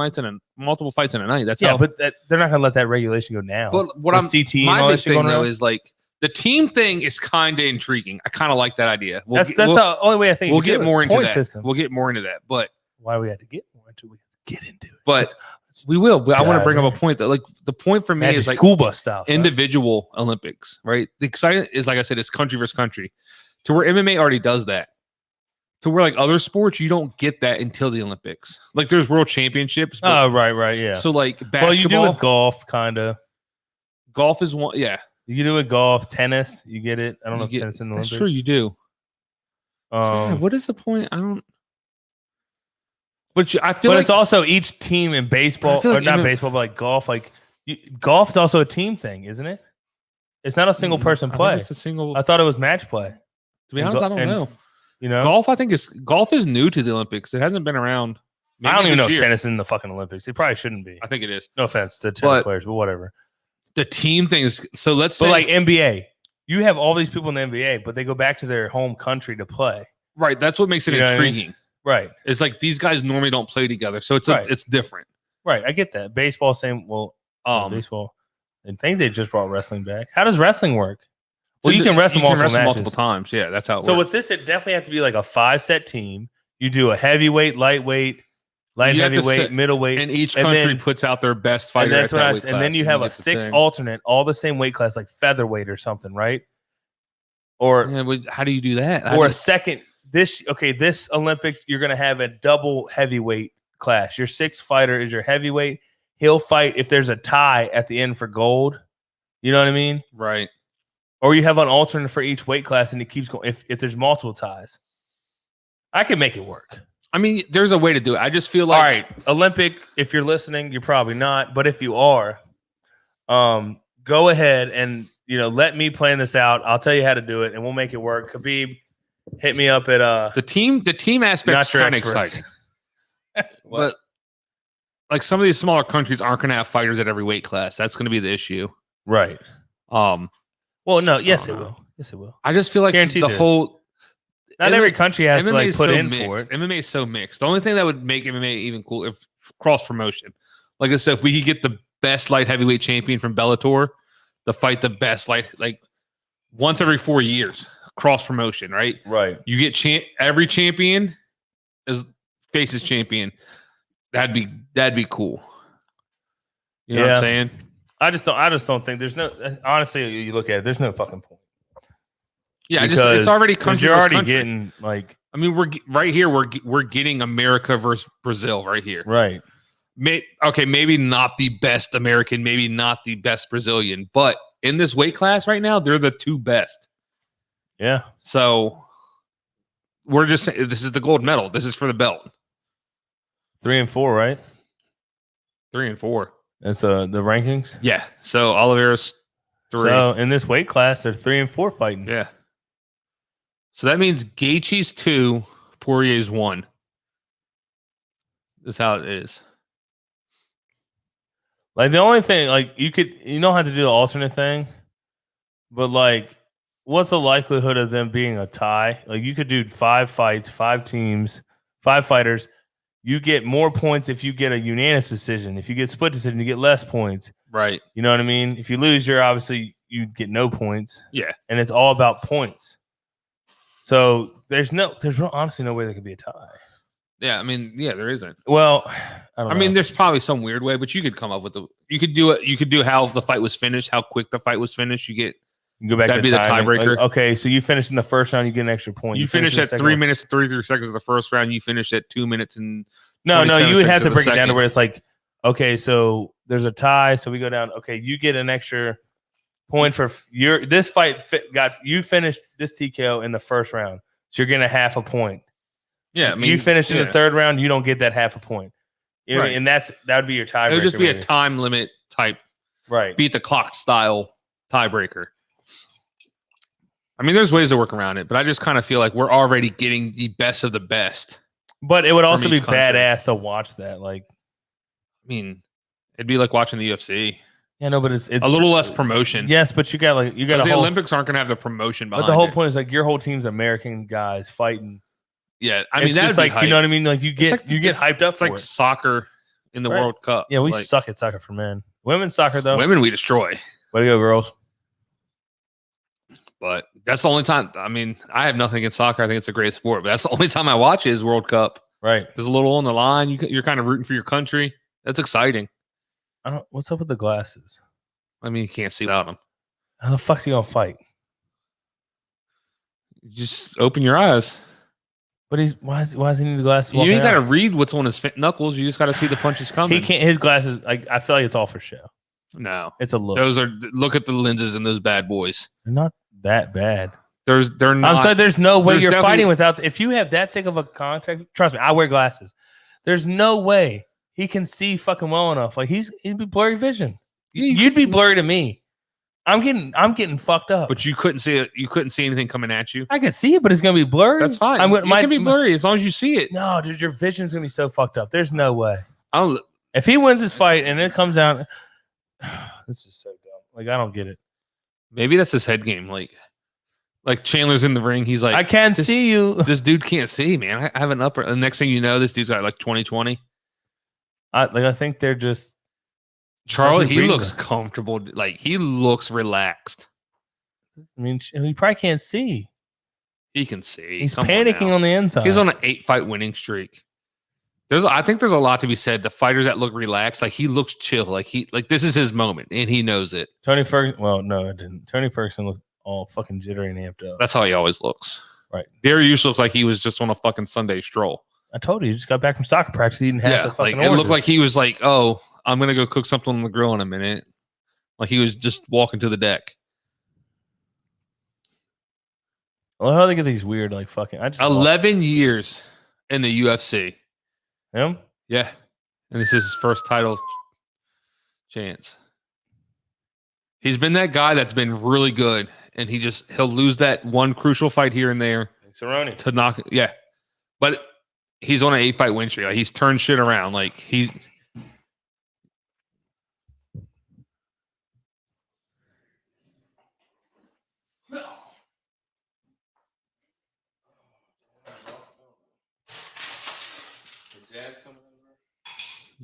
Speaker 6: fights in a night. That's
Speaker 5: Yeah,
Speaker 6: how.
Speaker 5: but they're not going to let that regulation go now.
Speaker 6: But what
Speaker 5: With
Speaker 6: I'm
Speaker 5: CT and
Speaker 6: my
Speaker 5: all
Speaker 6: big
Speaker 5: that shit
Speaker 6: thing
Speaker 5: going
Speaker 6: though
Speaker 5: around?
Speaker 6: is like the team thing is kind of intriguing. I kind of like that idea.
Speaker 5: That's the only way I think
Speaker 6: we'll
Speaker 5: you can
Speaker 6: get
Speaker 5: do it.
Speaker 6: more into
Speaker 5: Point
Speaker 6: that.
Speaker 5: system.
Speaker 6: We'll get more into that, but
Speaker 5: Why do we have to get more into it? We get into it.
Speaker 6: But we will. But I want to
Speaker 5: dive
Speaker 6: bring up
Speaker 5: in.
Speaker 6: a point that like the point for me
Speaker 5: Magic
Speaker 6: is like
Speaker 5: school bus style. son.
Speaker 6: individual Olympics, right? The exciting is like I said, it's country versus country. To where MMA already does that. To where like other sports, you don't get that until the Olympics. Like there's world championships. But,
Speaker 5: Oh, right, yeah.
Speaker 6: So like basketball,
Speaker 5: Well, you do with golf, kind of.
Speaker 6: golf is one. Yeah,
Speaker 5: You can do it golf, tennis. You get it. I don't know
Speaker 6: you
Speaker 5: if
Speaker 6: get-
Speaker 5: tennis in the
Speaker 6: that's
Speaker 5: Olympics.
Speaker 6: true. You do. So, yeah,
Speaker 5: Um,
Speaker 6: what is the point? I don't. But I feel
Speaker 5: but
Speaker 6: like
Speaker 5: it's also each team in baseball,
Speaker 6: feel
Speaker 5: or
Speaker 6: like
Speaker 5: not
Speaker 6: even-
Speaker 5: baseball, but like golf. Like golf is also a team thing, isn't it? It's not a single person
Speaker 6: I think
Speaker 5: play.
Speaker 6: It's a single.
Speaker 5: I thought it was match play.
Speaker 6: To be honest, I don't
Speaker 5: and-
Speaker 6: know.
Speaker 5: You know,
Speaker 6: Golf is new to the Olympics. It hasn't been around.
Speaker 5: I don't
Speaker 6: maybe
Speaker 5: even know
Speaker 6: this
Speaker 5: if
Speaker 6: year.
Speaker 5: tennis is in the fucking Olympics. It probably shouldn't be.
Speaker 6: I think it is.
Speaker 5: No offense to tennis
Speaker 6: But-
Speaker 5: players, but whatever.
Speaker 6: The team thing is so. Let's say
Speaker 5: But like NBA, you have all these people in the NBA, but they go back to their home country to play.
Speaker 6: Right. That's what makes it
Speaker 5: You know what I mean?
Speaker 6: intriguing.
Speaker 5: Right.
Speaker 6: It's like these guys normally don't play together, so it's
Speaker 5: Right.
Speaker 6: it's different.
Speaker 5: Right. I get that. Baseball, same. Well, baseball. I think they just brought wrestling back. How does wrestling work? Well, you can wrestle
Speaker 6: multiple times. Yeah, that's how it
Speaker 5: So
Speaker 6: works.
Speaker 5: with this, it definitely have to be like a 5-set team. You do a heavyweight, lightweight, light heavyweight, middleweight,
Speaker 6: and each country puts out their best fighter.
Speaker 5: And that's what and then you have a 6 alternate, all the same weight class, like featherweight or something, right? Or
Speaker 6: how do you do that?
Speaker 5: Or a second. This Olympics, you're gonna have a double heavyweight class. Your 6th fighter is your heavyweight. He'll fight if there's a tie at the end for gold. You know what I mean?
Speaker 6: Right.
Speaker 5: Or you have an alternate for each weight class, and it keeps going. If there's multiple ties, I can make it work.
Speaker 6: I mean, there's a way to do it. I just feel like,
Speaker 5: all right, Olympic. If you're listening, you're probably not, but if you are, go ahead and let me plan this out. I'll tell you how to do it, and we'll make it work. Khabib, hit me up at
Speaker 6: the team aspect is kind of exciting, but like some of these smaller countries aren't going to have fighters at every weight class. That's going to be the issue,
Speaker 5: right? Well, no, yes, it will. Yes, it will.
Speaker 6: I just feel like
Speaker 5: Guaranteed
Speaker 6: the whole.
Speaker 5: Not every country has to put in
Speaker 6: mixed.
Speaker 5: for it.
Speaker 6: MMA is so mixed. The only thing that would make MMA even cool if cross promotion. Like I said, if we could get the best light heavyweight champion from Bellator to fight the best like once every 4 years, cross promotion, right?
Speaker 5: Right.
Speaker 6: You get every champion faces champion. That'd be cool. You know what I'm saying? I just
Speaker 5: don't think there's no. Honestly, you look at it. There's no fucking point.
Speaker 6: Yeah, it's already country.
Speaker 5: You're already
Speaker 6: country.
Speaker 5: getting like.
Speaker 6: I mean, we're right here. We're getting America versus Brazil right here.
Speaker 5: Right.
Speaker 6: Maybe not the best American, maybe not the best Brazilian, but in this weight class right now, they're the 2 best.
Speaker 5: Yeah.
Speaker 6: So we're just saying this is the gold medal. This is for the belt.
Speaker 5: 3 and 4, right?
Speaker 6: 3 and 4.
Speaker 5: That's the rankings.
Speaker 6: Yeah. So Oliveira's 3.
Speaker 5: So in this weight class, they're 3 and 4 fighting.
Speaker 6: Yeah. So that means Gaethje's 2, Poirier's 1. That's how it is.
Speaker 5: Like the only thing, like you don't have to do the alternate thing, but like, what's the likelihood of them being a tie? Like you could do 5 fights, 5 teams, 5 fighters. You get more points if you get a unanimous decision. If you get split decision, you get less points.
Speaker 6: Right.
Speaker 5: You know what I mean? If you lose, you get no points.
Speaker 6: Yeah.
Speaker 5: And it's all about points. So there's honestly no way there could be a tie.
Speaker 6: Yeah, I mean, there isn't.
Speaker 5: Well, I
Speaker 6: mean, there's probably some weird way, but you could come up with you could do it. You could do how the fight was finished, how quick the fight was finished. You go back. That'd be the tiebreaker.
Speaker 5: Like, okay, so you finish in the first round, you get an extra point.
Speaker 6: You finish at 3 minutes and 33 seconds of the first round. You finish at 2 minutes and
Speaker 5: no. You would have to break it down to where it's like, okay, so there's a tie, so we go down. Okay, you get an extra point for this fight. You finished this TKO in the first round, so you're getting a half a point.
Speaker 6: Yeah, I mean,
Speaker 5: you finish in the third round, you don't get that half a point. You know,
Speaker 6: right.
Speaker 5: And that would be your tiebreaker.
Speaker 6: It would just be a time limit type,
Speaker 5: right?
Speaker 6: Beat the clock style tiebreaker. I mean, there's ways to work around it, but I just kind of feel like we're already getting the best of the best.
Speaker 5: But it would also be badass to watch that. Like,
Speaker 6: I mean, it'd be like watching the UFC.
Speaker 5: Yeah, no, but it's
Speaker 6: a little less promotion.
Speaker 5: Yes, but you got
Speaker 6: the Olympics aren't going to have the promotion behind it.
Speaker 5: But the whole point is like your whole team's American guys fighting.
Speaker 6: Yeah, I mean that's
Speaker 5: like hype. You know what I mean. Like you get hyped up.
Speaker 6: It's like soccer in the World Cup.
Speaker 5: Yeah, we suck at soccer for men. Women's soccer though.
Speaker 6: Women we destroy.
Speaker 5: Way to go, girls.
Speaker 6: But that's the only time. I mean, I have nothing against soccer. I think it's a great sport. But that's the only time I watch is World Cup.
Speaker 5: Right.
Speaker 6: There's a little on the line. You're kind of rooting for your country. That's exciting.
Speaker 5: What's up with the glasses?
Speaker 6: I mean, you can't see without them.
Speaker 5: How the fuck's he gonna fight?
Speaker 6: Just open your eyes.
Speaker 5: But why does he need the glasses?
Speaker 6: You ain't got to read what's on his knuckles. You just got to see the punches coming.
Speaker 5: He can't. His glasses. I feel like it's all for show.
Speaker 6: No,
Speaker 5: it's a look.
Speaker 6: Look at the lenses in those bad boys.
Speaker 5: They're not that bad.
Speaker 6: They're not.
Speaker 5: I'm sorry. There's no way you're fighting without. If you have that thick of a contact, trust me, I wear glasses. There's no way he can see fucking well enough. Like he'd be blurry vision. You'd be blurry to me. I'm getting fucked up.
Speaker 6: But you couldn't see it. You couldn't see anything coming at you.
Speaker 5: I can see it, but it's gonna be blurry.
Speaker 6: That's fine. It can be blurry as long as you see it.
Speaker 5: No, dude, your vision's gonna be so fucked up. There's no way.
Speaker 6: I
Speaker 5: If he wins this fight and it comes down, this is so dumb. Like I don't get it.
Speaker 6: Maybe that's his head game. Like Like Chandler's in the ring. He's like,
Speaker 5: I can't see you.
Speaker 6: This dude can't see, man. I have an upper. The next thing you know, this dude's got like 20/20.
Speaker 5: I think they're just
Speaker 6: Charlie. He looks comfortable. Like he looks relaxed.
Speaker 5: I mean, he probably can't see.
Speaker 6: He can see.
Speaker 5: He's panicking on the inside.
Speaker 6: He's on an 8-fight winning streak. I think there's a lot to be said. The fighters that look relaxed, like he looks chill. Like this is his moment, and he knows it.
Speaker 5: Tony Ferguson. Well, no, it didn't. Tony Ferguson looked all fucking jittery and amped up.
Speaker 6: That's how he always looks.
Speaker 5: Right.
Speaker 6: Darius looks like he was just on a fucking Sunday stroll.
Speaker 5: I told you, he just got back from soccer practice eating half the fucking
Speaker 6: like it looked like he was like, oh, I'm gonna go cook something on the grill in a minute. Like he was just walking to the deck.
Speaker 5: I love how they get these weird, like fucking.
Speaker 6: 11 years in the UFC.
Speaker 5: Him?
Speaker 6: Yeah, and this is his first title chance. He's been that guy that's been really good, and he'll lose that one crucial fight here and there
Speaker 5: Cerrone
Speaker 6: to knock. Yeah, but he's on an 8-fight win streak. Like, he's turned shit around. Like he.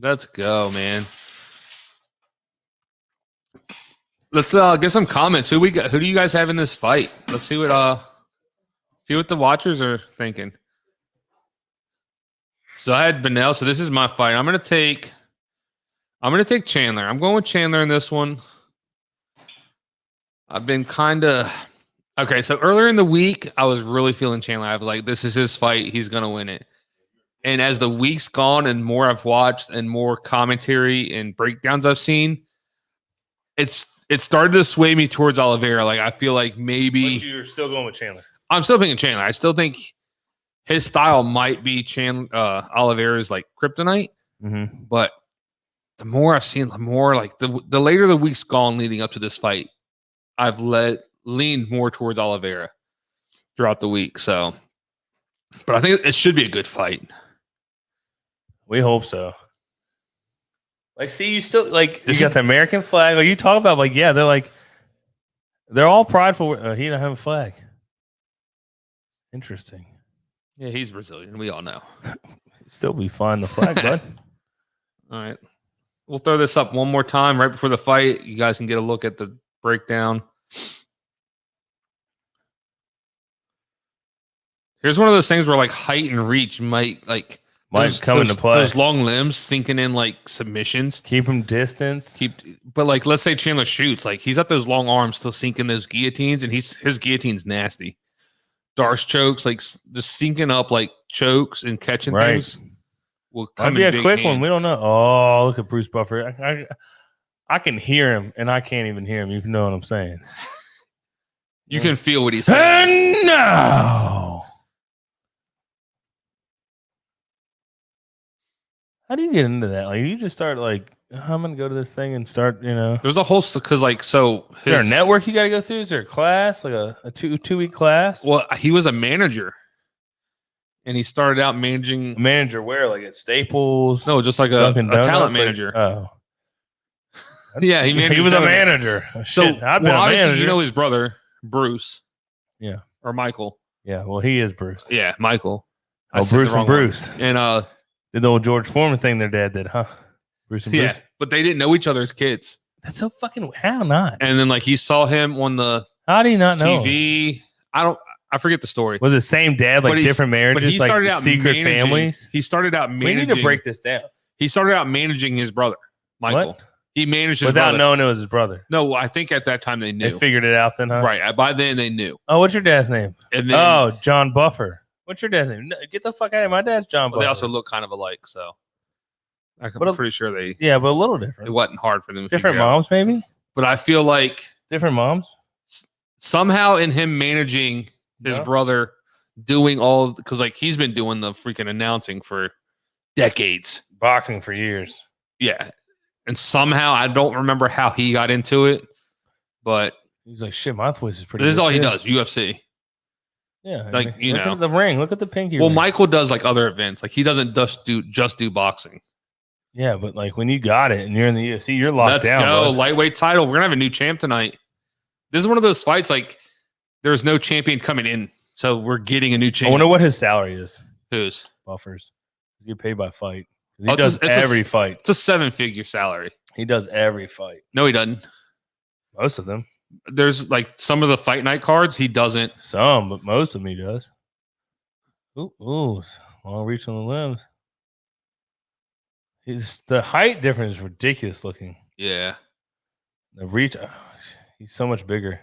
Speaker 6: Let's go, man. Let's get some comments. Who do you guys have in this fight? Let's see what the watchers are thinking. So I had Benel. So this is my fight. I'm gonna take Chandler. I'm going with Chandler in this one. I've been okay. So earlier in the week, I was really feeling Chandler. I was like, this is his fight. He's gonna win it. And as the week's gone and more I've watched and more commentary and breakdowns I've seen, it started to sway me towards Oliveira. Like I feel like maybe
Speaker 5: but you're still going with Chandler.
Speaker 6: I'm still picking Chandler. I still think his style might be Oliveira's like kryptonite.
Speaker 5: Mm-hmm.
Speaker 6: But the more I've seen, the more like the later the week's gone leading up to this fight, I've leaned more towards Oliveira throughout the week. So, but I think it should be a good fight.
Speaker 5: We hope so. Like, see, you still like you got the American flag. Like you talk about, like, yeah, they're all prideful. He don't have a flag. Interesting.
Speaker 6: Yeah, he's Brazilian. We all know.
Speaker 5: Still be flying the flag, bud.
Speaker 6: All right, we'll throw this up one more time right before the fight. You guys can get a look at the breakdown. Here's one of those things where like height and reach might come into play. Those long limbs sinking in like submissions.
Speaker 5: Keep him distance.
Speaker 6: But like, let's say Chandler shoots, like he's got those long arms still sinking those guillotines, and his guillotine's nasty. Darce chokes, like just sinking up like chokes and catching things. Will come
Speaker 5: Might be
Speaker 6: in
Speaker 5: a quick
Speaker 6: hand.
Speaker 5: one. We don't know. Oh, look at Bruce Buffer. I can hear him, and I can't even hear him. You know what I'm saying?
Speaker 6: You can feel what he's saying.
Speaker 5: And now. How do you get into that? Like, you just start like, I'm gonna go to this thing and start.
Speaker 6: There's a whole because like so.
Speaker 5: Is there a network you got to go through? Is there a class, like a two-week class?
Speaker 6: Well, he was a manager, and he started out managing.
Speaker 5: Manager where? Like at Staples?
Speaker 6: No, just like a talent manager.
Speaker 5: Oh,
Speaker 6: yeah, he
Speaker 5: was a manager. Oh,
Speaker 6: so
Speaker 5: I've been a manager.
Speaker 6: You know his brother Bruce.
Speaker 5: Yeah,
Speaker 6: or Michael.
Speaker 5: Yeah, well, he is Bruce.
Speaker 6: Yeah, Michael.
Speaker 5: Bruce and Bruce.
Speaker 6: And
Speaker 5: did the old George Foreman thing their dad did, huh? Bruce and Bruce. Yeah,
Speaker 6: but they didn't know each other as kids.
Speaker 5: That's so fucking how not?
Speaker 6: And then like he saw him on the
Speaker 5: how do you not know
Speaker 6: TV? I forget the story.
Speaker 5: Was it same dad, like different marriages,
Speaker 6: but he started out
Speaker 5: secret families?
Speaker 6: He started out managing.
Speaker 5: We need to break this down.
Speaker 6: He started out managing his brother, Michael.
Speaker 5: What?
Speaker 6: He managed his
Speaker 5: without
Speaker 6: brother.
Speaker 5: knowing it was his brother.
Speaker 6: No, I think at that time they knew.
Speaker 5: They figured it out then, huh?
Speaker 6: Right. By then they knew.
Speaker 5: Oh, what's your dad's name?
Speaker 6: And then,
Speaker 5: John Buffer. What's your dad's name? No, get the fuck out of here. My dad's John Buffer.
Speaker 6: They also look kind of alike, so I'm pretty sure they.
Speaker 5: Yeah, but a little different.
Speaker 6: It wasn't hard for them. To
Speaker 5: different moms, maybe.
Speaker 6: But I feel like
Speaker 5: different moms.
Speaker 6: Somehow, in him managing his brother, doing all because like he's been doing the freaking announcing for decades,
Speaker 5: boxing for years.
Speaker 6: Yeah, and somehow I don't remember how he got into it, but
Speaker 5: he's like, shit, my voice is pretty.
Speaker 6: This is all he does. UFC.
Speaker 5: Yeah,
Speaker 6: like you know,
Speaker 5: look at the ring. Look at the pinky.
Speaker 6: Well,
Speaker 5: ring.
Speaker 6: Michael does like other events. Like he doesn't just do boxing.
Speaker 5: Yeah, but like when you got it and you're in the UFC, you're locked down.
Speaker 6: Let's go.
Speaker 5: Bud.
Speaker 6: Lightweight title. We're gonna have a new champ tonight. This is one of those fights like There's no champion coming in, so we're getting a new
Speaker 5: I
Speaker 6: champion.
Speaker 5: wonder what his salary is.
Speaker 6: Who's?
Speaker 5: Buffers. He get paid by fight. 'Cause He
Speaker 6: Oh,
Speaker 5: does every
Speaker 6: it's
Speaker 5: fight.
Speaker 6: It's a 7-figure salary.
Speaker 5: He does every fight.
Speaker 6: No, he doesn't.
Speaker 5: Most of them.
Speaker 6: There's like some of the fight night cards he doesn't.
Speaker 5: Some, but most of them he does. Ooh, long reach on the limbs. The height difference is ridiculous looking.
Speaker 6: Yeah,
Speaker 5: The reach, he's so much bigger.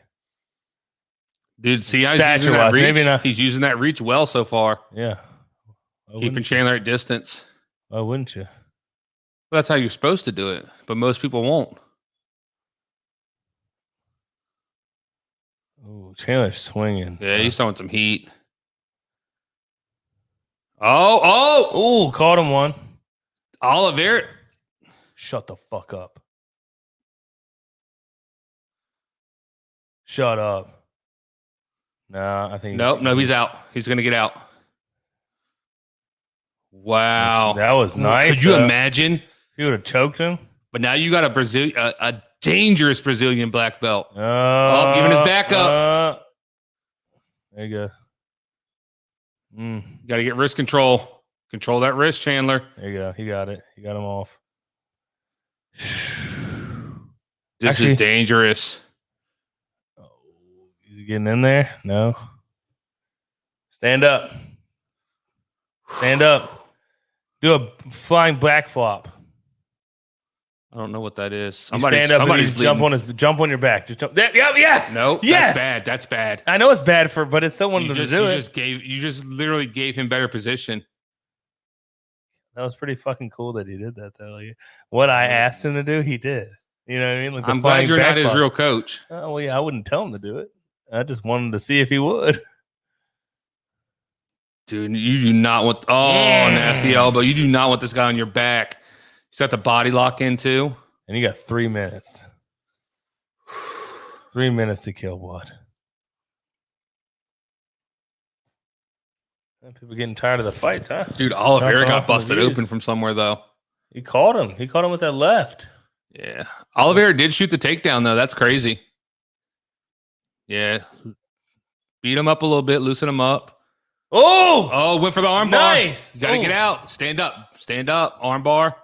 Speaker 6: dude. See, how he's using that
Speaker 5: Stature-wise,
Speaker 6: reach.
Speaker 5: maybe not.
Speaker 6: He's using that reach well so far,
Speaker 5: Yeah.
Speaker 6: keeping Chandler at distance.
Speaker 5: Why wouldn't you?
Speaker 6: Well, that's how you're supposed to do it, but most people won't.
Speaker 5: Oh, Chandler's swinging.
Speaker 6: Yeah, he's throwing some heat. Oh!
Speaker 5: Oh, caught him one.
Speaker 6: Oliveira.
Speaker 5: Shut the fuck up. Shut up. Nah, I think.
Speaker 6: Nope, no, he's out. He's gonna get out. Wow,
Speaker 5: That was nice.
Speaker 6: Could you imagine?
Speaker 5: He would have choked him.
Speaker 6: But now you got a dangerous Brazilian black belt. Giving his back up.
Speaker 5: There you go.
Speaker 6: You got to get wrist control. Control that wrist, Chandler.
Speaker 5: There you go. He got it. He got him off.
Speaker 6: This is dangerous.
Speaker 5: Oh, is he getting in there? No. Stand up. Stand up. Do a flying back flop.
Speaker 6: I don't know what that is.
Speaker 5: You stand up and you jump on your back. Just jump. Yes.
Speaker 6: Nope.
Speaker 5: Yes.
Speaker 6: That's bad. That's bad.
Speaker 5: I know it's bad but it's still wanted to do it.
Speaker 6: You just literally gave him better position.
Speaker 5: That was pretty fucking cool that he did that though. Like, what I asked him to do, he did. You know what I mean? Like
Speaker 6: I'm glad you're not his real coach.
Speaker 5: Oh well, yeah, I wouldn't tell him to do it. I just wanted to see if he would.
Speaker 6: Dude, you do not want nasty elbow. You do not want this guy on your back. He's got the body lock in too.
Speaker 5: And you got 3 minutes. 3 minutes to kill what? People getting tired of the fights, huh?
Speaker 6: Dude, Oliveira got busted open from somewhere though.
Speaker 5: He caught him. He caught him with that left.
Speaker 6: Yeah. Oliveira did shoot the takedown though. That's crazy. Yeah. Beat him up a little bit, loosen him up.
Speaker 5: Oh,
Speaker 6: went for the arm bar.
Speaker 5: Nice.
Speaker 6: You gotta get out. Stand up. Stand up. Arm bar.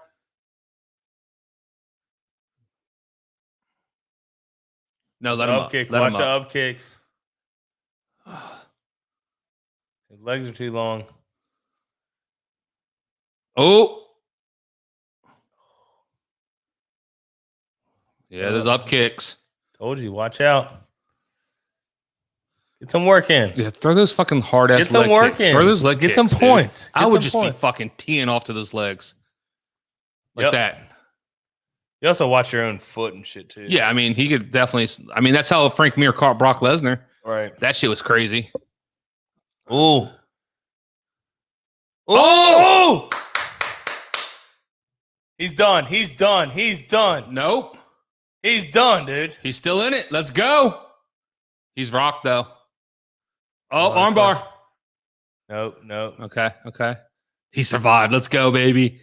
Speaker 6: No, let him up.
Speaker 5: Kick.
Speaker 6: Let
Speaker 5: Watch
Speaker 6: him
Speaker 5: the
Speaker 6: up.
Speaker 5: up kicks. His legs are too long.
Speaker 6: Oh. Yeah, there's up kicks.
Speaker 5: Told you, watch out. Get some work in.
Speaker 6: Yeah, throw those fucking hard ass
Speaker 5: Get some
Speaker 6: leg
Speaker 5: work
Speaker 6: kicks.
Speaker 5: in.
Speaker 6: Throw those leg
Speaker 5: Get
Speaker 6: kicks.
Speaker 5: some
Speaker 6: dude.
Speaker 5: points.
Speaker 6: I would just be fucking teeing off to those legs. Like that.
Speaker 5: You also watch your own foot and shit too.
Speaker 6: Yeah, I mean, he could definitely. I mean, that's how Frank Mir caught Brock Lesnar.
Speaker 5: Right.
Speaker 6: That shit was crazy.
Speaker 5: Ooh. Oh! He's done. He's done. He's done.
Speaker 6: Nope.
Speaker 5: He's done, dude.
Speaker 6: He's still in it. Let's go. He's rocked though. Oh, armbar.
Speaker 5: Nope.
Speaker 6: Okay. He survived. Let's go, baby.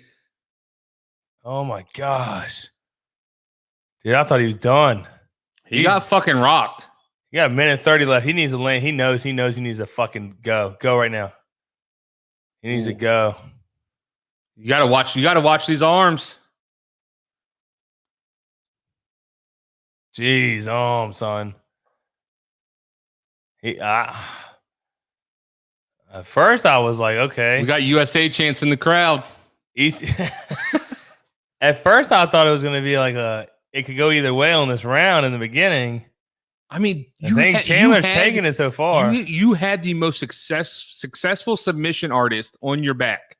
Speaker 5: Oh my gosh. Dude, I thought he was done.
Speaker 6: He got fucking rocked.
Speaker 5: He got a minute 30 left. He needs to land. He knows he needs to fucking go. Go right now. He needs to go.
Speaker 6: You gotta watch these arms.
Speaker 5: Jeez, son. At first I was like, okay.
Speaker 6: We got USA chants in the crowd.
Speaker 5: At first I thought it was gonna be like it could go either way on this round in the beginning.
Speaker 6: I mean,
Speaker 5: I think Chandler's taking it so far.
Speaker 6: You had the most successful submission artist on your back.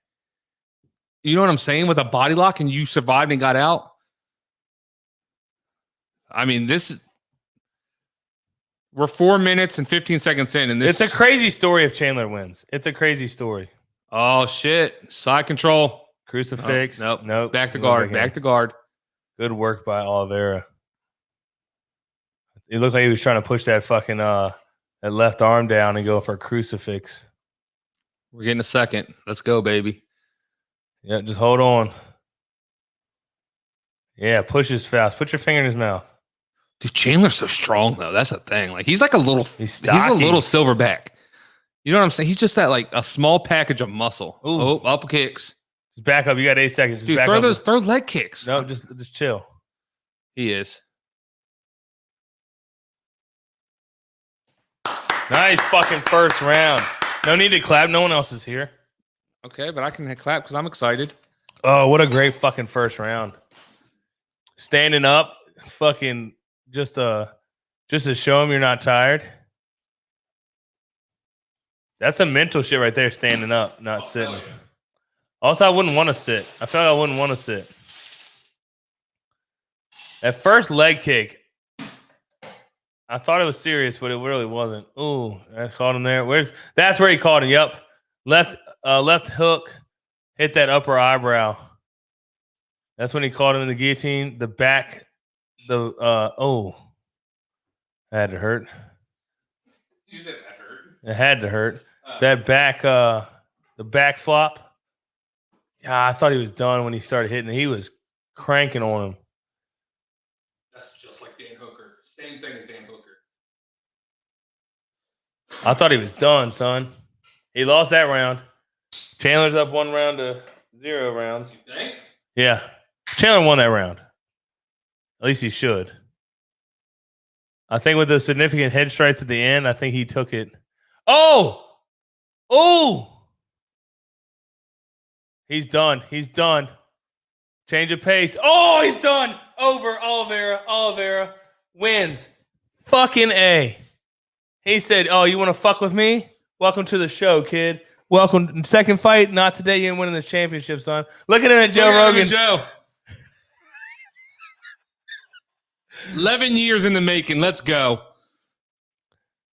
Speaker 6: You know what I'm saying? With a body lock, and you survived and got out. I mean, we're 4 minutes and 15 seconds in, and
Speaker 5: it's a crazy story if Chandler wins. It's a crazy story.
Speaker 6: Oh shit! Side control,
Speaker 5: crucifix. Nope.
Speaker 6: Back to guard. Back to guard.
Speaker 5: Good work by Oliveira. It looked like he was trying to push that fucking that left arm down and go for a crucifix.
Speaker 6: We're getting a second. Let's go, baby.
Speaker 5: Yeah, just hold on. Yeah, push his fast. Put your finger in his mouth.
Speaker 6: Dude, Chandler's so strong though. That's the thing. Like he's like a little. He's a
Speaker 5: stocky.
Speaker 6: little silverback. You know what I'm saying? He's just that like a small package of muscle.
Speaker 5: Ooh.
Speaker 6: Oh, up kicks.
Speaker 5: Just back up. You got 8 seconds. Just
Speaker 6: Dude,
Speaker 5: back
Speaker 6: throw
Speaker 5: up.
Speaker 6: throw leg kicks.
Speaker 5: No, just chill.
Speaker 6: He is.
Speaker 5: Nice fucking first round. No need to clap. No one else is here.
Speaker 6: Okay, but I can clap because I'm excited.
Speaker 5: Oh, what a great fucking first round. Standing up, fucking just to show him you're not tired. That's some mental shit right there, standing up, not sitting.
Speaker 6: Yeah.
Speaker 5: Also, I wouldn't want to sit. I feel like I wouldn't want to sit. That first leg kick, I thought it was serious, but it really wasn't. Ooh, I caught him there. That's where he caught him. Yep. Left hook, hit that upper eyebrow. That's when he caught him in the guillotine. The back, that had to hurt.
Speaker 6: You said that hurt.
Speaker 5: It had to hurt. That back, the back flop. Yeah, I thought he was done when he started hitting. He was cranking on him.
Speaker 6: That's just like Dan Hooker. Same thing as Dan Hooker.
Speaker 5: I thought he was done, son. He lost that round. Chandler's up 1 round to 0 rounds.
Speaker 6: You think?
Speaker 5: Yeah. Chandler won that round. At least he should. I think with the significant head strikes at the end, I think he took it. Oh! He's done. Change of pace. Oh, he's done. Over. Oliveira wins. Fucking A. He said, oh, you want to fuck with me? Welcome to the show, kid. Welcome. Second fight. Not today. You ain't winning the championship, son. Look at him at Joe Rogan.
Speaker 6: Joe. 11 years in the making. Let's go.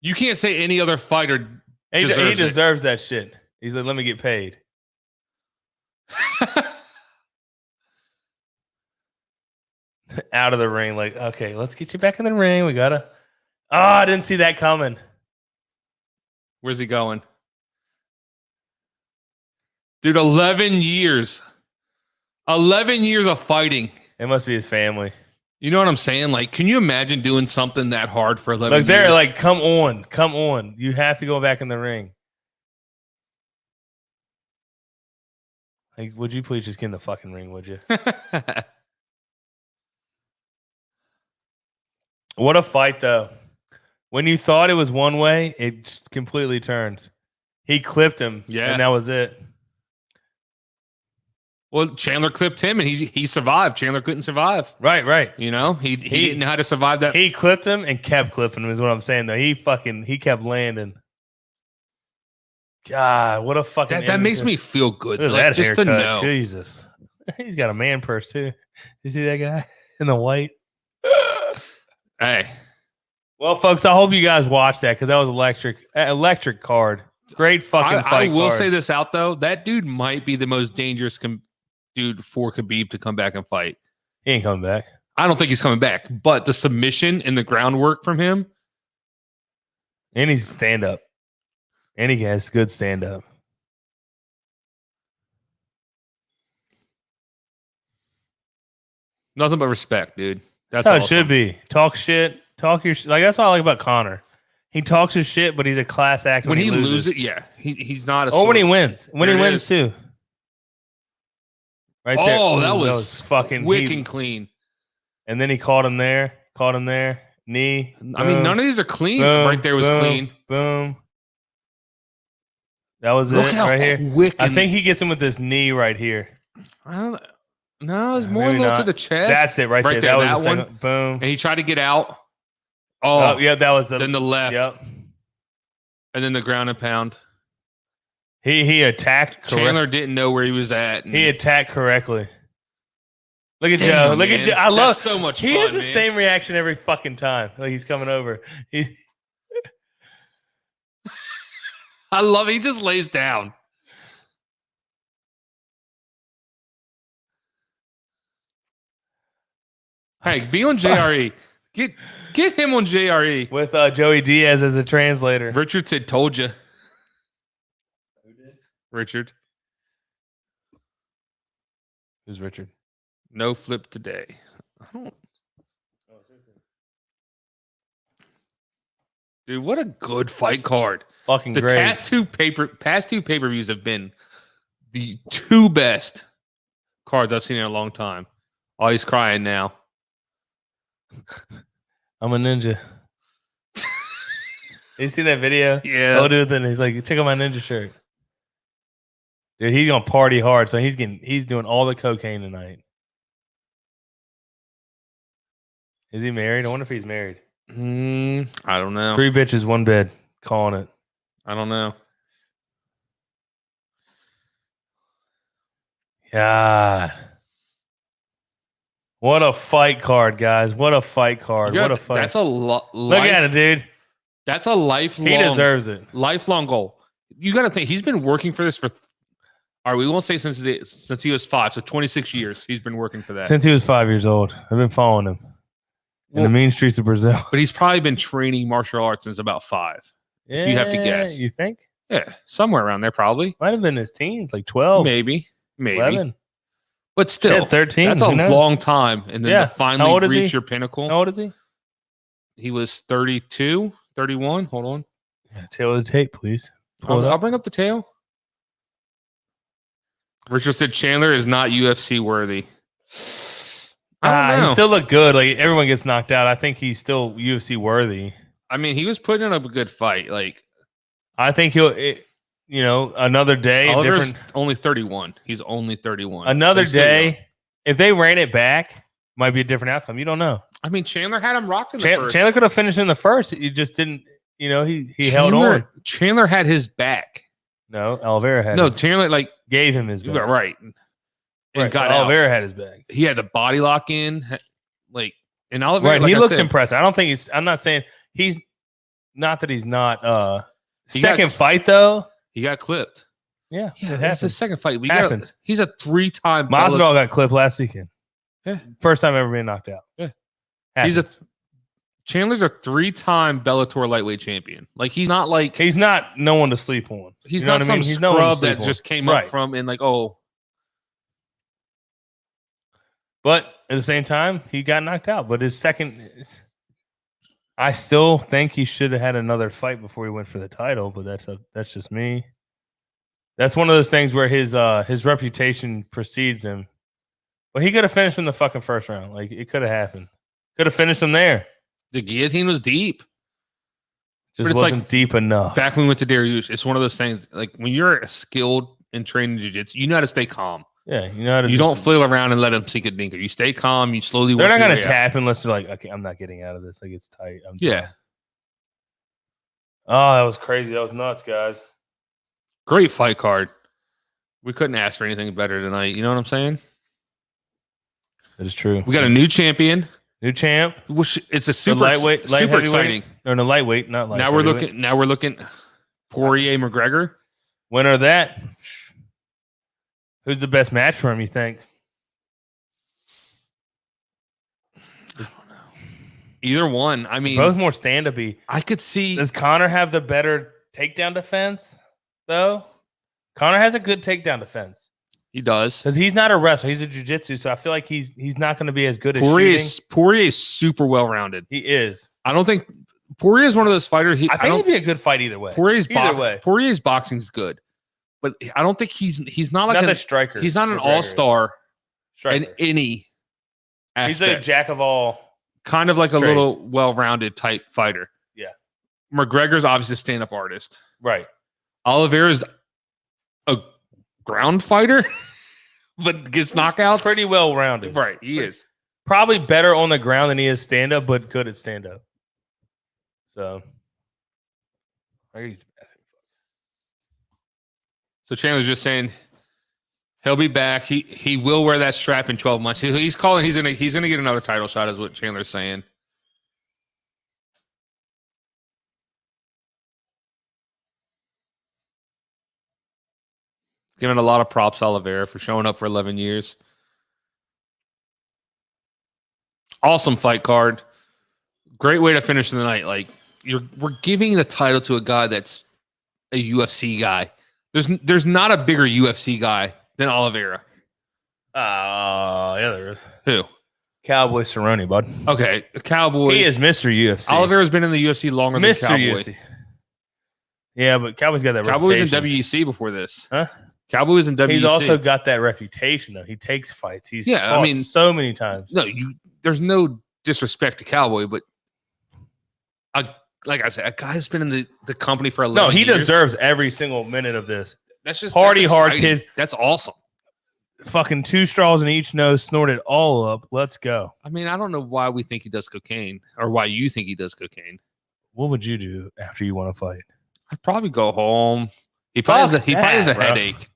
Speaker 6: You can't say any other fighter
Speaker 5: He deserves that shit. He's like, let me get paid. Out of the ring. Like, okay, let's get you back in the ring. We gotta. Oh, I didn't see that coming.
Speaker 6: Where's he going? Dude, 11 years. 11 years of fighting.
Speaker 5: It must be his family.
Speaker 6: You know what I'm saying? Like, can you imagine doing something that hard for 11 years?
Speaker 5: Like, they're like, come on. You have to go back in the ring. Like, would you please just get in the fucking ring, would you? What a fight, though. When you thought it was one way, it completely turns. He clipped him, and that was it.
Speaker 6: Well, Chandler clipped him, and he survived. Chandler couldn't survive.
Speaker 5: Right.
Speaker 6: You know, he didn't know how to survive that.
Speaker 5: He clipped him and kept clipping him is what I'm saying, though. He kept landing. God, what a fucking...
Speaker 6: That makes me feel good.
Speaker 5: Look at
Speaker 6: like,
Speaker 5: that
Speaker 6: just
Speaker 5: haircut.
Speaker 6: to know.
Speaker 5: Jesus. He's got a man purse, too. You see that guy in the white?
Speaker 6: Hey.
Speaker 5: Well, folks, I hope you guys watched that because that was electric card. Great fucking fight.
Speaker 6: I will
Speaker 5: card.
Speaker 6: say this out, though. That dude might be the most dangerous dude for Khabib to come back and fight.
Speaker 5: He ain't coming back.
Speaker 6: I don't think he's coming back, but the submission and the groundwork from him.
Speaker 5: And he's stand-up. And he has good stand-up.
Speaker 6: Nothing but respect, dude. That's
Speaker 5: how
Speaker 6: awesome.
Speaker 5: it should be. Talk shit. Talk your shit. Like, that's what I like about Conor. He talks his shit, but he's a class act
Speaker 6: when he
Speaker 5: loses.
Speaker 6: loses. Yeah, he's not a.
Speaker 5: Or when he wins. When he wins, too. Right there.
Speaker 6: Oh,
Speaker 5: Ooh,
Speaker 6: that was
Speaker 5: fucking
Speaker 6: quick and clean.
Speaker 5: And then he caught him there. Knee.
Speaker 6: I mean, none of these are clean.
Speaker 5: Boom,
Speaker 6: Right there was clean.
Speaker 5: Boom. That was
Speaker 6: Look
Speaker 5: it
Speaker 6: how
Speaker 5: right here.
Speaker 6: quick.
Speaker 5: I think he gets him with this knee right here.
Speaker 6: No, it's more
Speaker 5: Maybe
Speaker 6: low
Speaker 5: not.
Speaker 6: to the chest.
Speaker 5: That's it right there.
Speaker 6: That
Speaker 5: was the
Speaker 6: one.
Speaker 5: second. Boom.
Speaker 6: And he tried to get out. Oh,
Speaker 5: yeah, that was
Speaker 6: then the left.
Speaker 5: Yep.
Speaker 6: And then the ground and pound.
Speaker 5: He attacked.
Speaker 6: Chandler didn't know where he was at.
Speaker 5: He attacked correctly. Look at
Speaker 6: Damn,
Speaker 5: Joe. Look
Speaker 6: man.
Speaker 5: at Joe. I love
Speaker 6: That's so much
Speaker 5: He
Speaker 6: fun,
Speaker 5: has the
Speaker 6: man.
Speaker 5: same reaction every fucking time. Like he's coming over.
Speaker 6: I love it. He just lays down. Hey, be on JRE. Get him on JRE.
Speaker 5: With Joey Diaz as a translator.
Speaker 6: Richard said, told you.
Speaker 5: Who did?
Speaker 6: Richard.
Speaker 5: Who's Richard?
Speaker 6: No flip today. I don't. Dude, what a good fight card.
Speaker 5: Fucking
Speaker 6: The
Speaker 5: great.
Speaker 6: past two pay-per-views have been the two best cards I've seen in a long time. Oh, he's crying now.
Speaker 5: I'm a ninja. You see that video?
Speaker 6: Yeah.
Speaker 5: Oh, dude, then he's like, check out my ninja shirt. Dude, he's gonna party hard, so he's doing all the cocaine tonight. Is he married? I wonder if he's married.
Speaker 6: I don't know.
Speaker 5: 3 bitches, 1 bed. Calling it.
Speaker 6: I don't know.
Speaker 5: God. What a fight card, guys. What a fight card. What a fight.
Speaker 6: That's a
Speaker 5: Look at it, dude.
Speaker 6: That's a lifelong.
Speaker 5: He deserves it.
Speaker 6: Lifelong goal. You got to think he's been working for this for. All right, we won't say since he was 5, so 26 years he's been working for that.
Speaker 5: Since he was 5 years old. I've been following him in the mean streets of Brazil.
Speaker 6: But he's probably been training martial arts since about 5. If you have to guess.
Speaker 5: You think?
Speaker 6: Yeah, somewhere around there probably.
Speaker 5: Might have been his teens, like 12.
Speaker 6: Maybe.
Speaker 5: 11.
Speaker 6: But still,
Speaker 5: Shit, 13.
Speaker 6: that's a long time. And then to
Speaker 5: How old
Speaker 6: finally
Speaker 5: is he?
Speaker 6: reach your pinnacle.
Speaker 5: How old is he?
Speaker 6: He was 32, 31. Hold on.
Speaker 5: Yeah, tail of the tape, please.
Speaker 6: I'll bring up the tail. Richard said Chandler is not UFC worthy. I don't know.
Speaker 5: He still looked good. Like everyone gets knocked out. I think he's still UFC worthy.
Speaker 6: I mean, he was putting up a good fight. Like,
Speaker 5: I think another day.
Speaker 6: Oliver's only 31. He's only 31.
Speaker 5: Another day. If they ran it back, might be a different outcome. You don't know.
Speaker 6: I mean, Chandler had him rocking the first.
Speaker 5: Chandler could have finished in the first. You just didn't. He held on.
Speaker 6: Chandler had his back.
Speaker 5: No, Oliveira had.
Speaker 6: No, Chandler
Speaker 5: gave him his back.
Speaker 6: You got right. And got out.
Speaker 5: Oliveira had his back.
Speaker 6: He had the body lock in, and Oliveira.
Speaker 5: Right, he looked impressive. I don't think he's. I'm not saying he's. Not that he's not. Second fight though.
Speaker 6: He got clipped.
Speaker 5: Yeah,
Speaker 6: that's his second fight.
Speaker 5: Happens.
Speaker 6: He's a 3-time.
Speaker 5: Masvidal got clipped last weekend.
Speaker 6: Yeah,
Speaker 5: first time ever being knocked out.
Speaker 6: Yeah,
Speaker 5: happens.
Speaker 6: Chandler's a 3-time Bellator lightweight champion. Like he's not
Speaker 5: no one to sleep on.
Speaker 6: He's not some scrub that just came up from and
Speaker 5: But at the same time, he got knocked out. But his second, I still think he should have had another fight before he went for the title. But that's just me. That's one of those things where his reputation precedes him. But he could have finished in the fucking first round. Like it could have happened. Could have finished him there.
Speaker 6: The guillotine was deep.
Speaker 5: Just wasn't deep enough.
Speaker 6: Back when we went to Darius, it's one of those things. Like when you're skilled in training jiu-jitsu, you know how to stay calm.
Speaker 5: Yeah, you know how to.
Speaker 6: You don't flail around and let them sink a dinker. You stay calm. You slowly.
Speaker 5: They're not going to tap unless they're like, okay, I'm not getting out of this. Like it's tight.
Speaker 6: Yeah.
Speaker 5: Oh, that was crazy. That was nuts, guys.
Speaker 6: Great fight card. We couldn't ask for anything better tonight. You know what I'm saying?
Speaker 5: That is true.
Speaker 6: We got a new champion.
Speaker 5: New champ.
Speaker 6: Which it's a super
Speaker 5: lightweight,
Speaker 6: super exciting.
Speaker 5: No, lightweight, not light.
Speaker 6: Now we're looking. Poirier McGregor.
Speaker 5: Winner of that. Who's the best match for him? You think?
Speaker 6: I don't know. Either one. I mean,
Speaker 5: both more stand-up-y.
Speaker 6: I could see.
Speaker 5: Does Conor have the better takedown defense? Though Conor has a good takedown defense.
Speaker 6: He does
Speaker 5: because he's not a wrestler; he's a jiu-jitsu. So I feel like he's not going to be as good as shooting.
Speaker 6: Poirier is super well-rounded.
Speaker 5: He is.
Speaker 6: I don't think Poirier is one of those fighters.
Speaker 5: I think it'd be a good fight either way.
Speaker 6: Poirier's boxing's good, but I don't think he's not like
Speaker 5: a striker.
Speaker 6: He's not an all-star
Speaker 5: striker.
Speaker 6: in any aspect.
Speaker 5: He's a jack of all.
Speaker 6: Kind of like a little well-rounded type fighter.
Speaker 5: Yeah.
Speaker 6: McGregor's obviously a stand-up artist.
Speaker 5: Right.
Speaker 6: Oliveira's a ground fighter, but gets knockouts.
Speaker 5: Pretty well rounded.
Speaker 6: Right, he is.
Speaker 5: Probably better on the ground than he is stand-up, but good at stand-up. So
Speaker 6: Chandler's just saying he'll be back. He will wear that strap in 12 months. He's calling he's gonna get another title shot, is what Chandler's saying. Giving a lot of props to Oliveira for showing up for 11 years. Awesome fight card. Great way to finish the night. Like we're giving the title to a guy that's a UFC guy. There's not a bigger UFC guy than Oliveira.
Speaker 5: Yeah, there is.
Speaker 6: Who?
Speaker 5: Cowboy Cerrone, bud.
Speaker 6: Okay, a Cowboy.
Speaker 5: He is Mr. UFC.
Speaker 6: Oliveira's been in the UFC longer
Speaker 5: Mr.
Speaker 6: than Cowboy.
Speaker 5: UFC. Yeah, but Cowboy's got that
Speaker 6: Cowboy was in
Speaker 5: reputation.
Speaker 6: WEC before this.
Speaker 5: Huh?
Speaker 6: Cowboy was in WEC.
Speaker 5: He's also got that reputation, though. He takes fights. He's fought so many times.
Speaker 6: No, there's no disrespect to Cowboy, but like I said, a guy has been in the company for 11 years.
Speaker 5: No, he deserves every single minute of this.
Speaker 6: That's just
Speaker 5: Party
Speaker 6: that's
Speaker 5: hard
Speaker 6: exciting.
Speaker 5: kid.
Speaker 6: That's awesome.
Speaker 5: Fucking 2 straws in each nose, snorted all up. Let's go.
Speaker 6: I mean, I don't know why we think he does cocaine or why you think he does cocaine.
Speaker 5: What would you do after you want to fight?
Speaker 6: I'd probably go home. He probably has a
Speaker 5: bro.
Speaker 6: headache.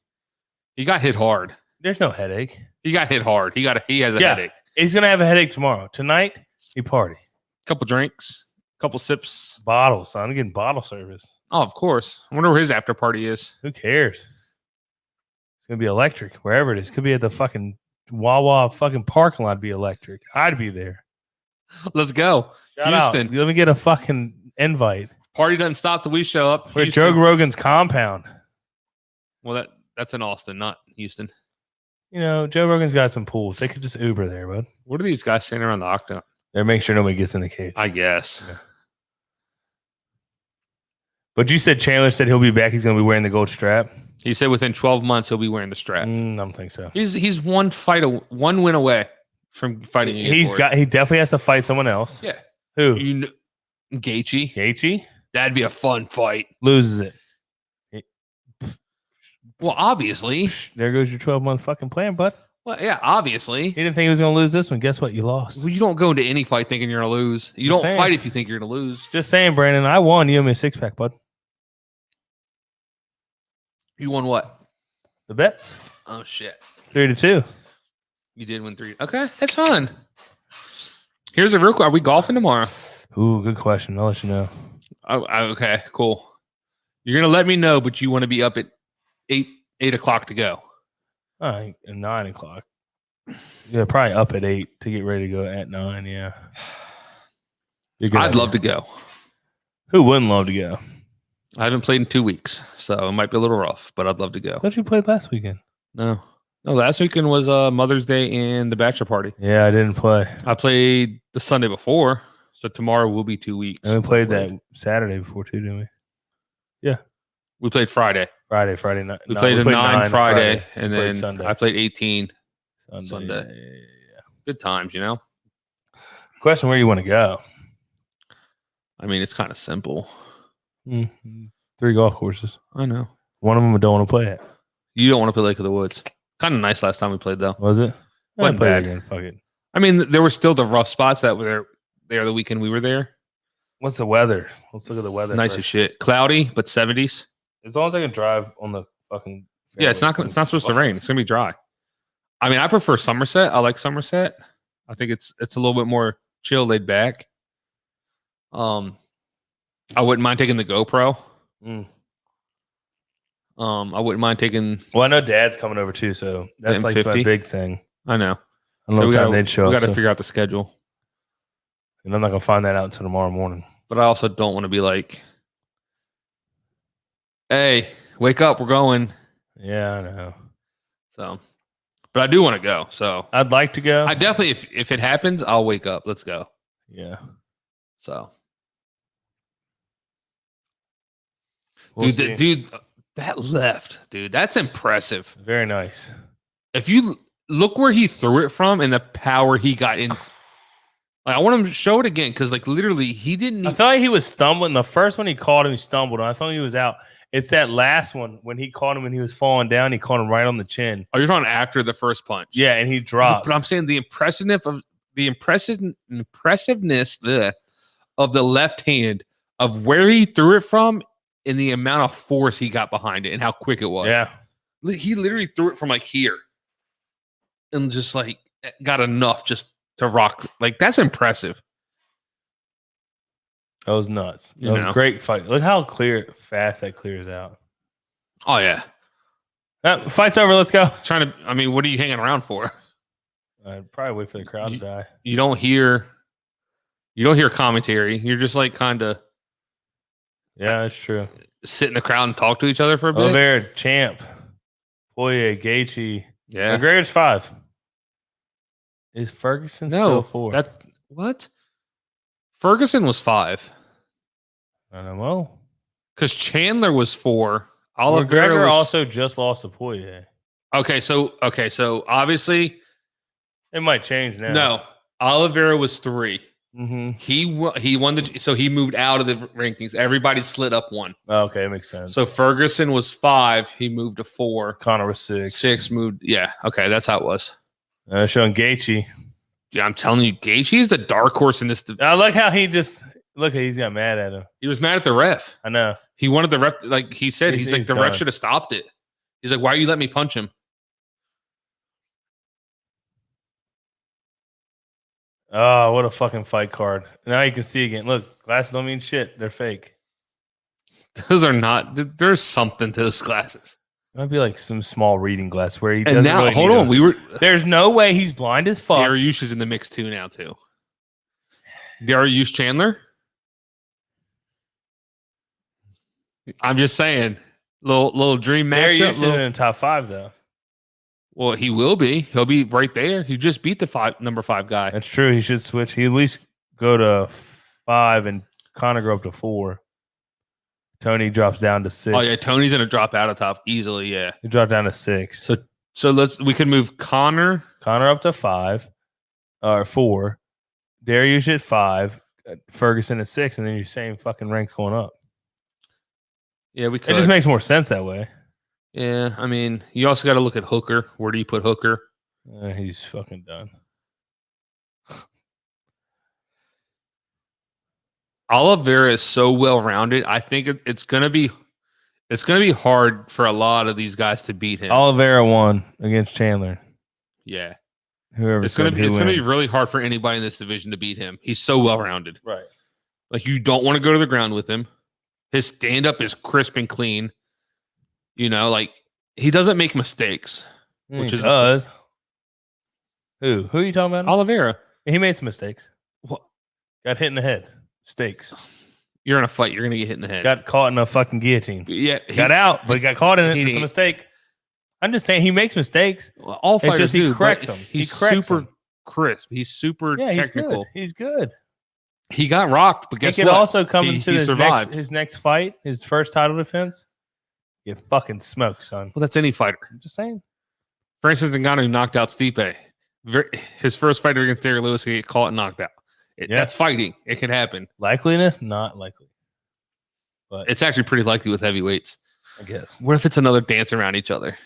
Speaker 6: He got hit hard.
Speaker 5: There's no headache.
Speaker 6: He got hit hard. He has a headache.
Speaker 5: He's gonna have a headache tomorrow. Tonight, he party.
Speaker 6: Couple drinks, couple sips.
Speaker 5: Bottles, son. I'm getting bottle service.
Speaker 6: Oh, of course. I wonder where his after party is.
Speaker 5: Who cares? It's gonna be electric wherever it is. Could be at the fucking Wawa fucking parking lot. Be electric. I'd be there.
Speaker 6: Let's go.
Speaker 5: Shout out.
Speaker 6: Houston.
Speaker 5: Let me get a fucking invite.
Speaker 6: Party doesn't stop till we show up.
Speaker 5: We're at
Speaker 6: Houston.
Speaker 5: Joe Rogan's compound.
Speaker 6: Well, that's in Austin, not Houston.
Speaker 5: You know, Joe Rogan's got some pools. They could just Uber there, bud.
Speaker 6: What are these guys standing around the octagon?
Speaker 5: They're making sure nobody gets in the cage.
Speaker 6: I guess.
Speaker 5: Yeah. But you said Chandler said he'll be back. He's going to be wearing the gold strap.
Speaker 6: He said within 12 months he'll be wearing the strap.
Speaker 5: I don't think so.
Speaker 6: He's one win away from fighting.
Speaker 5: He definitely has to fight someone else.
Speaker 6: Yeah.
Speaker 5: Who?
Speaker 6: Gaethje.
Speaker 5: Gaethje
Speaker 6: That'd be a fun fight.
Speaker 5: loses it.
Speaker 6: Well, obviously.
Speaker 5: There goes your 12-month fucking plan, bud.
Speaker 6: Well, yeah, obviously.
Speaker 5: He didn't think he was going to lose this one. Guess what? You lost.
Speaker 6: Well, you don't go into any fight thinking you're going to lose. You
Speaker 5: Just
Speaker 6: don't
Speaker 5: saying.
Speaker 6: fight if you think you're going to lose.
Speaker 5: Just saying, Brandon. I won. You owe me a 6-pack, bud.
Speaker 6: You won what?
Speaker 5: The bets.
Speaker 6: Oh, shit.
Speaker 5: 3-2.
Speaker 6: You did win 3. Okay, that's fun. Here's a real quick. Are we golfing tomorrow?
Speaker 5: Ooh, good question. I'll let you know.
Speaker 6: Oh, okay, cool. You're going to let me know, but you want to be up at 8 o'clock to go.
Speaker 5: All right, at 9 o'clock. Yeah, probably up at 8 to get ready to go at 9. Yeah.
Speaker 6: I'd love to go.
Speaker 5: Who wouldn't love to go?
Speaker 6: I haven't played in 2 weeks, so it might be a little rough, but I'd love to go.
Speaker 5: I thought you played last weekend.
Speaker 6: No, last weekend was Mother's Day and the bachelor party.
Speaker 5: Yeah, I didn't play.
Speaker 6: I played the Sunday before, so tomorrow will be 2 weeks.
Speaker 5: And we played that Saturday before too, didn't we? Yeah.
Speaker 6: We played Friday.
Speaker 5: Friday night.
Speaker 6: We played a 9 Friday, and
Speaker 5: played
Speaker 6: then
Speaker 5: Sunday.
Speaker 6: I played 18
Speaker 5: Sunday.
Speaker 6: Sunday. Good times, you know?
Speaker 5: Question: where you want to go?
Speaker 6: I mean, it's kind of simple.
Speaker 5: 3 golf courses.
Speaker 6: I know.
Speaker 5: One of them I don't want to play at.
Speaker 6: You don't want to play Lake of the Woods. Kind of nice last time we played, though.
Speaker 5: Was it?
Speaker 6: Wasn't
Speaker 5: play
Speaker 6: bad.
Speaker 5: again. Fuck it.
Speaker 6: I mean, there were still the rough spots that were there the weekend we were there.
Speaker 5: What's the weather? Let's look at the weather.
Speaker 6: Nice as shit. Cloudy, but 70s.
Speaker 5: As long as I can drive on the fucking.
Speaker 6: Yeah, it's not supposed to rain. It's gonna be dry. I mean, I prefer Somerset. I like Somerset. I think it's a little bit more chill, laid back. I wouldn't mind taking the GoPro. I wouldn't mind taking.
Speaker 5: Well, I know Dad's coming over too, so that's like
Speaker 6: M50.
Speaker 5: my big thing.
Speaker 6: I know.
Speaker 5: I don't know what time they'd show
Speaker 6: We
Speaker 5: up.
Speaker 6: got to figure out the schedule.
Speaker 5: And I'm not gonna find that out until tomorrow morning.
Speaker 6: But I also don't want to be like, "Hey, wake up, we're going."
Speaker 5: Yeah, I know.
Speaker 6: So, but I do want to go. So
Speaker 5: I'd like to go.
Speaker 6: I definitely, if it happens, I'll wake up. Let's go.
Speaker 5: Yeah.
Speaker 6: So,
Speaker 5: We'll see.
Speaker 6: dude, that left, dude, that's impressive.
Speaker 5: Very nice.
Speaker 6: If you look where he threw it from and the power he got in, like, I want him to show it again because, like, literally, he didn't.
Speaker 5: I felt like he was stumbling. The first one he caught him, he stumbled. I thought he was out. It's that last one when he caught him and he was falling down. He caught him right on the chin.
Speaker 6: Oh, you're talking after the first punch?
Speaker 5: Yeah, and he dropped.
Speaker 6: But I'm saying the impressiveness of the left hand of where he threw it from and the amount of force he got behind it and how quick it was.
Speaker 5: Yeah.
Speaker 6: He literally threw it from like here and just like got enough just to rock. Like, that's impressive.
Speaker 5: That was nuts. That was a great fight. Look how fast that clears out.
Speaker 6: Oh, yeah.
Speaker 5: Fight's over. Let's go.
Speaker 6: I mean, what are you hanging around for?
Speaker 5: I'd probably wait for the crowd to die.
Speaker 6: You don't hear commentary. You're just like kind of
Speaker 5: Yeah, that's true.
Speaker 6: sit in the crowd and talk to each other for a bit.
Speaker 5: Oliveira, Champ, Poirier, Gaethje.
Speaker 6: Yeah.
Speaker 5: McGregor's 5. Is Ferguson
Speaker 6: No,
Speaker 5: still 4?
Speaker 6: that what? Ferguson was 5
Speaker 5: I don't know. Well,
Speaker 6: because Chandler was 4. Oliveira
Speaker 5: McGregor
Speaker 6: was,
Speaker 5: also just lost to Poirier.
Speaker 6: okay. So obviously
Speaker 5: It might change now.
Speaker 6: no. Oliveira was 3.
Speaker 5: Mm-hmm.
Speaker 6: He won so he moved out of the rankings. Everybody slid up 1.
Speaker 5: Okay, it makes sense.
Speaker 6: So Ferguson was 5. He moved to 4.
Speaker 5: Connor was 6.
Speaker 6: 6 moved. Yeah. Okay, that's how it was.
Speaker 5: Showing Gaethje.
Speaker 6: Yeah, I'm telling you, Gaethje is the dark horse in this.
Speaker 5: I like how he's got mad at him.
Speaker 6: He was mad at the ref.
Speaker 5: I know.
Speaker 6: He wanted the ref, like he said, he's like, the ref
Speaker 5: done.
Speaker 6: should have stopped it. He's like, why you let me punch him?
Speaker 5: Oh, what a fucking fight card. Now you can see again. Look, glasses don't mean shit. They're fake.
Speaker 6: Those are not, there's something to those glasses.
Speaker 5: It might be like some small reading glass where he
Speaker 6: And
Speaker 5: doesn't
Speaker 6: now,
Speaker 5: really
Speaker 6: hold
Speaker 5: need
Speaker 6: on,
Speaker 5: them. There's no way he's blind as fuck.
Speaker 6: Dariush is in the mix too now, too. Dariush Chandler? I'm just saying, little dream matchup.
Speaker 5: Dariush is in the top 5 though.
Speaker 6: Well, he will be. He'll be right there. He just beat the number 5 guy.
Speaker 5: That's true. He should switch. He at least go to 5 and Conor go up to 4. Tony drops down to 6.
Speaker 6: Oh yeah, Tony's gonna drop out of top easily. Yeah.
Speaker 5: He dropped down to 6.
Speaker 6: So we could move Conor
Speaker 5: up to 5 or 4. Dariush at 5. Ferguson at 6, and then your same fucking ranks going up.
Speaker 6: Yeah, we could.
Speaker 5: It just makes more sense that way.
Speaker 6: Yeah, I mean, you also got to look at Hooker. Where do you put Hooker?
Speaker 5: He's fucking done.
Speaker 6: Oliveira is so well rounded. I think it's gonna be hard for a lot of these guys to beat him.
Speaker 5: Oliveira won against Chandler.
Speaker 6: Yeah,
Speaker 5: Whoever
Speaker 6: it's gonna
Speaker 5: said
Speaker 6: be
Speaker 5: who
Speaker 6: it's gonna be
Speaker 5: win.
Speaker 6: really hard for anybody in this division to beat him. He's so well rounded.
Speaker 5: Right.
Speaker 6: Like you don't want to go to the ground with him. His stand up is crisp and clean. You know, like he doesn't make mistakes.
Speaker 5: Which does. Who are you talking about?
Speaker 6: Oliveira.
Speaker 5: He made some mistakes.
Speaker 6: What?
Speaker 5: Got hit in the head. Stakes.
Speaker 6: You're in a fight. You're gonna get hit in the head.
Speaker 5: Got caught in a fucking guillotine.
Speaker 6: Yeah,
Speaker 5: Got out, but he got caught in it. It's a mistake. I'm just saying he makes mistakes.
Speaker 6: All fighters
Speaker 5: just he
Speaker 6: do.
Speaker 5: corrects
Speaker 6: but
Speaker 5: them.
Speaker 6: He's
Speaker 5: He corrects
Speaker 6: super
Speaker 5: them.
Speaker 6: crisp. He's super technical.
Speaker 5: He's good.
Speaker 6: He got rocked, but guess
Speaker 5: he
Speaker 6: what?
Speaker 5: could also come into
Speaker 6: he survived.
Speaker 5: his next fight, his first title defense. Get fucking smoked, son.
Speaker 6: Well, that's any fighter.
Speaker 5: I'm just saying.
Speaker 6: Francis Ngannou knocked out Stipe. His first fight against Derrick Lewis, he get caught and knocked out. That's fighting. It can happen.
Speaker 5: Likeliness, not likely. But
Speaker 6: It's actually pretty likely with heavyweights.
Speaker 5: I guess.
Speaker 6: What if it's another dance around each other?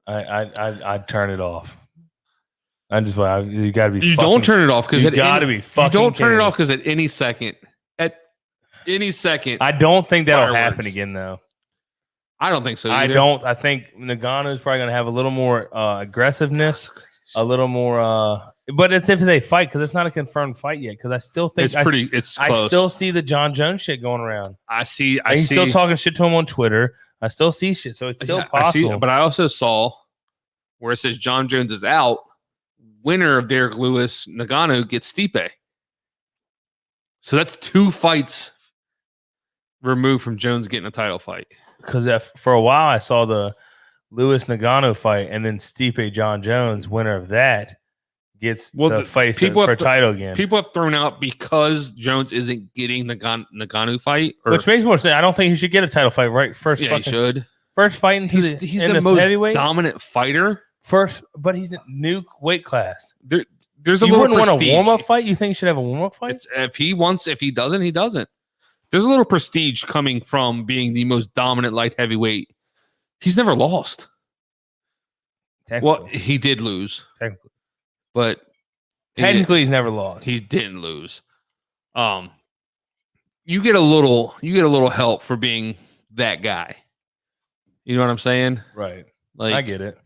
Speaker 5: I'd turn it off. You got to be.
Speaker 6: You don't turn it off because
Speaker 5: you got to be fucking.
Speaker 6: You don't turn it
Speaker 5: kidding.
Speaker 6: off because at any second,
Speaker 5: I don't think that'll happen
Speaker 6: fireworks.
Speaker 5: again, though.
Speaker 6: I don't think so.
Speaker 5: I
Speaker 6: either.
Speaker 5: don't. I think Ngannou is probably going to have a little more aggressiveness, a little more. But it's if they fight because it's not a confirmed fight yet. Because I still think
Speaker 6: It's close.
Speaker 5: I still see the John Jones shit going around.
Speaker 6: I see.
Speaker 5: He's still talking shit to him on Twitter. I still see shit, so it's still possible.
Speaker 6: But I also saw where it says John Jones is out. Winner of Derrick Lewis Ngannou gets Stipe. So that's 2 fights removed from Jones getting a title fight.
Speaker 5: Because for a while I saw the Lewis Ngannou fight, and then Stipe John Jones, winner of that, gets the face for title again.
Speaker 6: People have thrown out because Jones isn't getting the Ngannou fight,
Speaker 5: which makes more sense. I don't think he should get a title fight right first.
Speaker 6: Yeah, he should.
Speaker 5: First fight into
Speaker 6: he's the most
Speaker 5: heavyweight
Speaker 6: dominant fighter.
Speaker 5: First, but he's a new weight class.
Speaker 6: There's a
Speaker 5: you
Speaker 6: little
Speaker 5: wouldn't want
Speaker 6: prestige.
Speaker 5: a warm up fight. You think he should have a warm up fight?
Speaker 6: If he doesn't, he doesn't. There's a little prestige coming from being the most dominant light heavyweight. He's never lost. Well, he did lose.
Speaker 5: Technically.
Speaker 6: But
Speaker 5: technically he's never lost.
Speaker 6: He didn't lose. You get a little help for being that guy. You know what I'm saying?
Speaker 5: Right.
Speaker 6: Like
Speaker 5: I get it.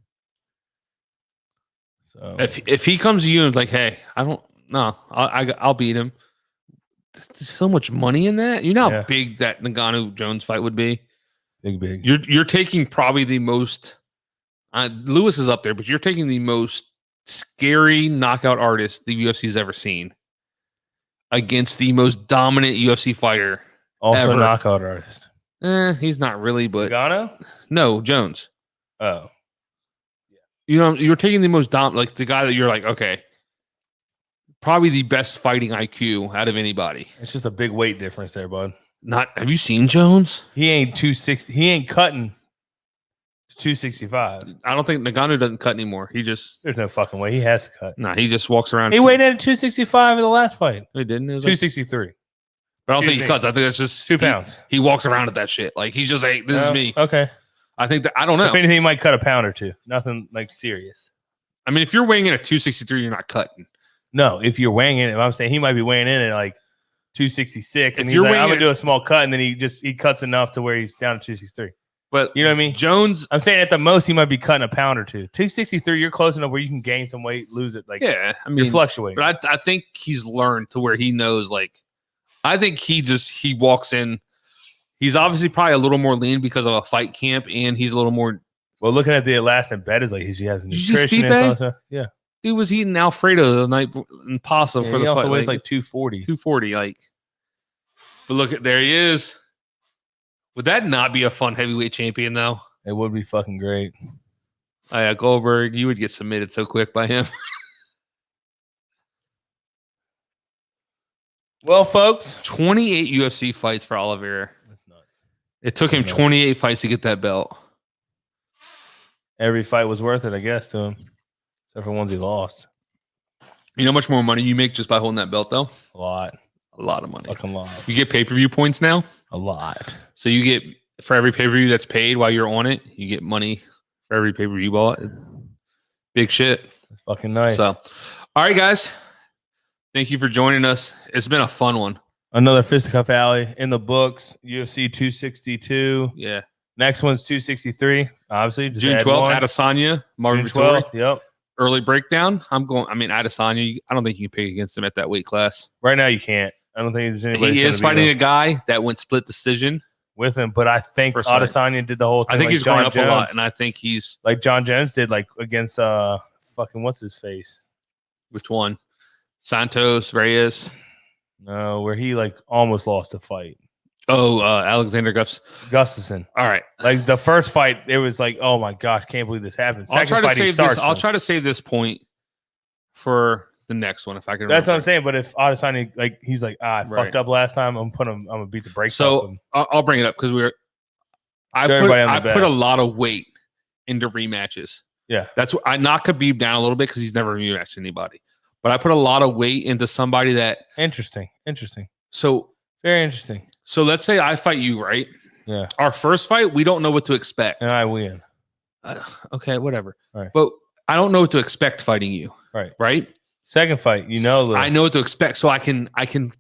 Speaker 5: So
Speaker 6: if he comes to you and is like, hey, I'll beat him. There's so much money in that. You know how big that Ngannou Jones fight would be.
Speaker 5: Big.
Speaker 6: You're taking probably the most. Lewis is up there, but you're taking the most scary knockout artist the UFC's ever seen against the most dominant UFC fighter.
Speaker 5: Also
Speaker 6: ever.
Speaker 5: Knockout artist.
Speaker 6: He's not really, but
Speaker 5: Ngannou?
Speaker 6: No, Jones.
Speaker 5: Oh.
Speaker 6: you're taking the most like the guy that you're like, okay, probably the best fighting IQ out of anybody.
Speaker 5: It's just a big weight difference there, bud.
Speaker 6: Have you seen Jones?
Speaker 5: He ain't 260. He ain't cutting 265.
Speaker 6: I don't think Nagano doesn't cut anymore. There's
Speaker 5: no fucking way. He has to cut.
Speaker 6: Nah, he just walks around.
Speaker 5: He weighed in at 265 in the last fight.
Speaker 6: He didn't. It was
Speaker 5: 263.
Speaker 6: But I don't think he cuts. I think that's just
Speaker 5: 2 pounds.
Speaker 6: He walks around at that shit. Like he's just like, this is me.
Speaker 5: Okay.
Speaker 6: I think that I don't know.
Speaker 5: If anything, he might cut a pound or two. Nothing like serious.
Speaker 6: I mean, if you're weighing in at 263, you're not cutting.
Speaker 5: No, if you're weighing in, if I'm saying he might be weighing in at like 266, and
Speaker 6: If
Speaker 5: he's
Speaker 6: you're
Speaker 5: like, I'm
Speaker 6: weighing
Speaker 5: gonna do a small cut, and then he cuts enough to where he's down to 263.
Speaker 6: But
Speaker 5: you know what I mean?
Speaker 6: Jones,
Speaker 5: I'm saying at the most he might be cutting a pound or two. 263, you're close enough where you can gain some weight, lose it. Like
Speaker 6: yeah, I mean,
Speaker 5: you're fluctuating.
Speaker 6: But I think he's learned to where he knows. Like, I think he walks in. He's obviously probably a little more lean because of a fight camp, and he's a little more.
Speaker 5: Well, looking at the last in bed is like he has a
Speaker 6: Did you see
Speaker 5: nutritionist.
Speaker 6: Stipe?
Speaker 5: Also. Yeah,
Speaker 6: Dude was eating Alfredo the night in pasta for
Speaker 5: he
Speaker 6: the
Speaker 5: also
Speaker 6: fight.
Speaker 5: weighs like 240.
Speaker 6: 240. Like, but look at there he is. Would that not be a fun heavyweight champion though?
Speaker 5: It would be fucking great.
Speaker 6: Oh, yeah, Goldberg, you would get submitted so quick by him.
Speaker 5: Well, folks,
Speaker 6: 28 UFC fights for Oliveira.
Speaker 5: that's nuts.
Speaker 6: It took him 28 fights to get that belt.
Speaker 5: Every fight was worth it, I guess, to him, except for ones he lost.
Speaker 6: You know how much more money you make just by holding that belt, though?
Speaker 5: A lot,
Speaker 6: A lot of money.
Speaker 5: fucking lot,
Speaker 6: You get pay-per-view points now.
Speaker 5: a lot.
Speaker 6: So you get, for every pay-per-view that's paid while you're on it, you get money for every pay-per-view bought. Big shit.
Speaker 5: It's fucking nice.
Speaker 6: So, all right, guys. Thank you for joining us. It's been a fun one.
Speaker 5: Another Fisticuff Alley in the books. UFC 262.
Speaker 6: Yeah.
Speaker 5: Next one's 263. Obviously, just
Speaker 6: June
Speaker 5: add
Speaker 6: 12th,
Speaker 5: one.
Speaker 6: Adesanya, Marvin
Speaker 5: June
Speaker 6: Vettori.
Speaker 5: 12th. Yep.
Speaker 6: Early breakdown. Adesanya, I don't think you can pick against him at that weight class.
Speaker 5: Right now, you can't. I don't think there's anybody.
Speaker 6: He is fighting a guy that went split decision.
Speaker 5: with him, but I think
Speaker 6: First fight.
Speaker 5: Adesanya did the whole thing.
Speaker 6: I think
Speaker 5: like
Speaker 6: he's
Speaker 5: John
Speaker 6: growing up
Speaker 5: Jones,
Speaker 6: a lot, and I think he's
Speaker 5: like John Jones did, like against fucking what's his face?
Speaker 6: which one? Santos, Reyes.
Speaker 5: No, where he like almost lost a fight.
Speaker 6: Oh, Alexander
Speaker 5: Gustafson.
Speaker 6: All right.
Speaker 5: Like the first fight, it was like, oh my gosh, can't believe this happened.
Speaker 6: I'll
Speaker 5: Second
Speaker 6: try to
Speaker 5: fight, he
Speaker 6: save
Speaker 5: starts.
Speaker 6: this. I'll
Speaker 5: them.
Speaker 6: try to save this point for the next one if I can.
Speaker 5: That's what I'm
Speaker 6: remember.
Speaker 5: saying. But if Adesanya, like, he's like, I
Speaker 6: Right.
Speaker 5: fucked up last time. I'm gonna beat the brakes off
Speaker 6: So
Speaker 5: him.
Speaker 6: I'll bring it up because I
Speaker 5: Show everybody on the
Speaker 6: put a
Speaker 5: best.
Speaker 6: lot of weight into rematches.
Speaker 5: Yeah.
Speaker 6: That's what I knock Khabib down a little bit because he's never rematched anybody. But I put a lot of weight into somebody that.
Speaker 5: Interesting.
Speaker 6: So
Speaker 5: Very interesting.
Speaker 6: So let's say I fight you, right?
Speaker 5: Yeah.
Speaker 6: Our first fight, we don't know what to expect.
Speaker 5: And I win.
Speaker 6: Okay, whatever.
Speaker 5: Right.
Speaker 6: But I don't know what to expect fighting you.
Speaker 5: Right.
Speaker 6: Right.
Speaker 5: Second fight, you know,
Speaker 6: I know what to expect, so I can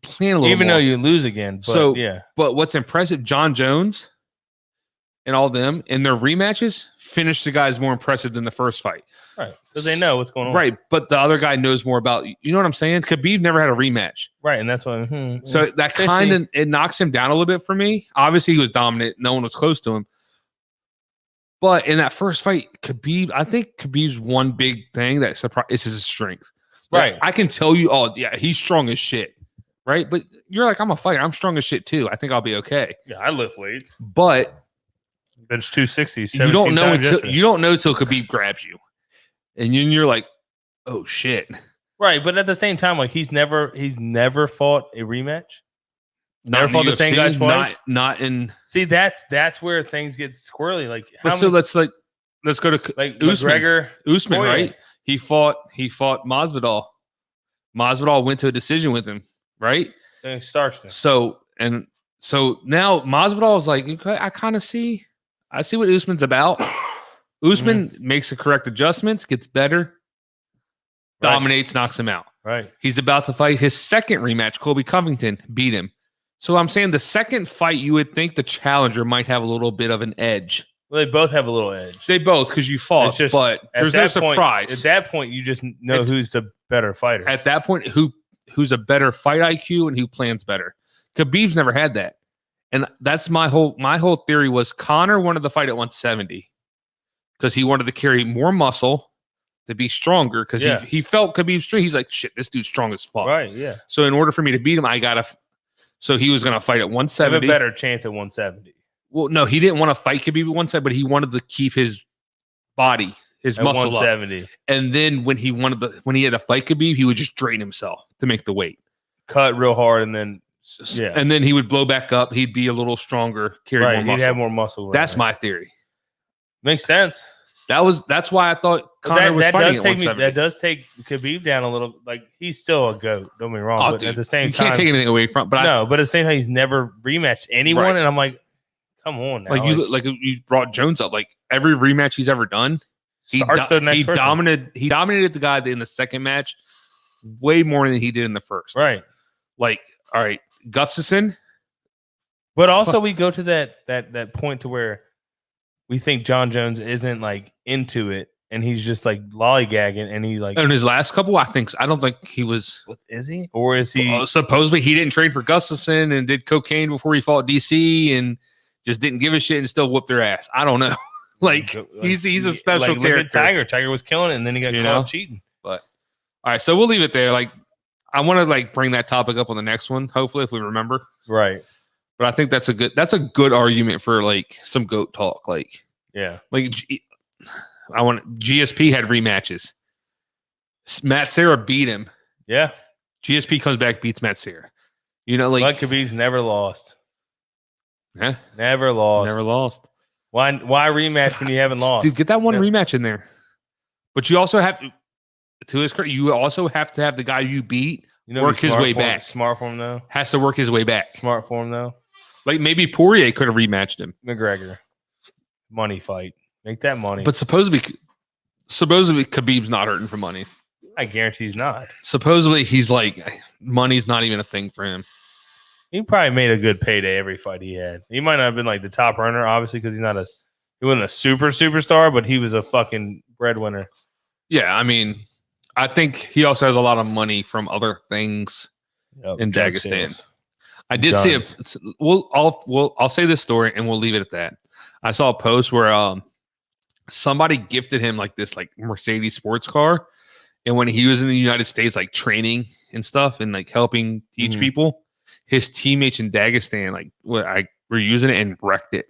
Speaker 6: plan a little.
Speaker 5: even
Speaker 6: more.
Speaker 5: though you lose again. But
Speaker 6: So-
Speaker 5: yeah,
Speaker 6: But what's impressive, John Jones and all them in their rematches finished the guys more impressive than the first fight.
Speaker 5: right. Because they know what's going on.
Speaker 6: Right. But the other guy knows more about you know what I'm saying? Khabib never had a rematch.
Speaker 5: Right. And that's what.
Speaker 6: So that
Speaker 5: Fishy.
Speaker 6: kind of it knocks him down a little bit for me. Obviously, he was dominant. No one was close to him. But in that first fight, I think Khabib's one big thing that is his strength. Like,
Speaker 5: Right.
Speaker 6: I can tell you, oh, yeah, he's strong as shit. Right. But you're like, I'm a fighter. I'm strong as shit too. I think I'll be okay.
Speaker 5: Yeah, I lift weights.
Speaker 6: But
Speaker 5: Bench 260.
Speaker 6: you don't know until Khabib grabs you. And then you're like, oh shit.
Speaker 5: Right, but at the same time, like he's never fought a rematch. Never
Speaker 6: Not in
Speaker 5: fought the same guy
Speaker 6: UFC,
Speaker 5: twice.
Speaker 6: Not in.
Speaker 5: See, that's where things get squirrely. Like,
Speaker 6: But so let's go to
Speaker 5: like
Speaker 6: Usman.
Speaker 5: McGregor,
Speaker 6: Usman,
Speaker 5: Poirier.
Speaker 6: right? He fought Masvidal. Masvidal went to a decision with him, right?
Speaker 5: Then he starts them.
Speaker 6: So now Masvidal is like, okay, I see what Usman's about. Usman makes the correct adjustments, gets better,
Speaker 5: Right.
Speaker 6: dominates, knocks him out.
Speaker 5: Right.
Speaker 6: He's about to fight his second rematch. Colby Covington beat him. So I'm saying the second fight, you would think the challenger might have a little bit of an edge.
Speaker 5: Well, they both have a little edge.
Speaker 6: They both, because you fought,
Speaker 5: It's just-
Speaker 6: but
Speaker 5: At
Speaker 6: there's no
Speaker 5: that point-
Speaker 6: surprise.
Speaker 5: At that point, you just know
Speaker 6: It's-
Speaker 5: who's the better fighter.
Speaker 6: At that point, who's a better fight IQ and who plans better? Khabib's never had that. And that's my whole theory was Conor wanted to fight at 170 because he wanted to carry more muscle to be stronger because
Speaker 5: Yeah.
Speaker 6: he felt Khabib's strong. He's like, shit, this dude's strong as fuck.
Speaker 5: Right. Yeah.
Speaker 6: So in order for me to beat him, I gotta. So he was gonna fight at
Speaker 5: Have a
Speaker 6: 170.
Speaker 5: better chance at 170.
Speaker 6: Well, no, he didn't want to fight Khabib at 170, but he wanted to keep his body, his
Speaker 5: At
Speaker 6: muscle up.
Speaker 5: 170.
Speaker 6: And then when he had to fight Khabib, he would just drain himself to make the weight.
Speaker 5: Cut real hard and then
Speaker 6: And then he would blow back up. He'd be a little stronger, carry more muscle.
Speaker 5: He'd have more muscle.
Speaker 6: That's my theory.
Speaker 5: Makes sense.
Speaker 6: That's why I thought Conor was fighting at 170.
Speaker 5: That does take Khabib down a little. Like, he's still a GOAT. Don't get me wrong. But
Speaker 6: Dude,
Speaker 5: at the same
Speaker 6: you
Speaker 5: time,
Speaker 6: can't take anything away from. But
Speaker 5: but at the same time, he's never rematched anyone.
Speaker 6: Right.
Speaker 5: And I'm like, come on now.
Speaker 6: Like you brought Jones up. Like every rematch he's ever done, he dominated the guy in the second match way more than he did in the first.
Speaker 5: Right.
Speaker 6: Like, all right, Gustafsson.
Speaker 5: But also we go to that point to where we think John Jones isn't like into it and he's just like lollygagging and he like
Speaker 6: in his last couple, I don't think he was.
Speaker 5: Is he? Or is he
Speaker 6: supposedly he didn't train for Gustafsson and did cocaine before he fought DC and just didn't give a shit and still whooped their ass. I don't know. He's a special character.
Speaker 5: Look at Tiger was killing it and then he got caught cheating.
Speaker 6: But all right, so we'll leave it there. Like, I want to like bring that topic up on the next one, hopefully, if we remember.
Speaker 5: Right.
Speaker 6: But I think that's a good argument for like some GOAT talk. Like,
Speaker 5: yeah.
Speaker 6: Like GSP had rematches. Matt Serra beat him.
Speaker 5: Yeah.
Speaker 6: GSP comes back, beats Matt Serra. You know, like
Speaker 5: Khabib's never lost.
Speaker 6: Yeah.
Speaker 5: Never lost.
Speaker 6: Never lost.
Speaker 5: Why rematch when you haven't lost?
Speaker 6: Dude, get that one rematch in there. But you also have to his credit, you also have to have the guy you beat work his way back.
Speaker 5: Smart for him though.
Speaker 6: Has to work his way back.
Speaker 5: Smart for him though.
Speaker 6: Like maybe Poirier could have rematched him.
Speaker 5: McGregor. Money fight. Make that money.
Speaker 6: But supposedly Khabib's not hurting for money.
Speaker 5: I guarantee he's not.
Speaker 6: Supposedly he's like, money's not even a thing for him.
Speaker 5: He probably made a good payday every fight he had. He might not have been like the top earner, obviously, because he wasn't a superstar, but he was a fucking breadwinner.
Speaker 6: Yeah, I mean, I think he also has a lot of money from other things in Dagestan. I did see I'll say this story and we'll leave it at that. I saw a post where somebody gifted him like this like Mercedes sports car, and when he was in the United States like training and stuff and like helping teach people, his teammates in Dagestan were using it and wrecked it.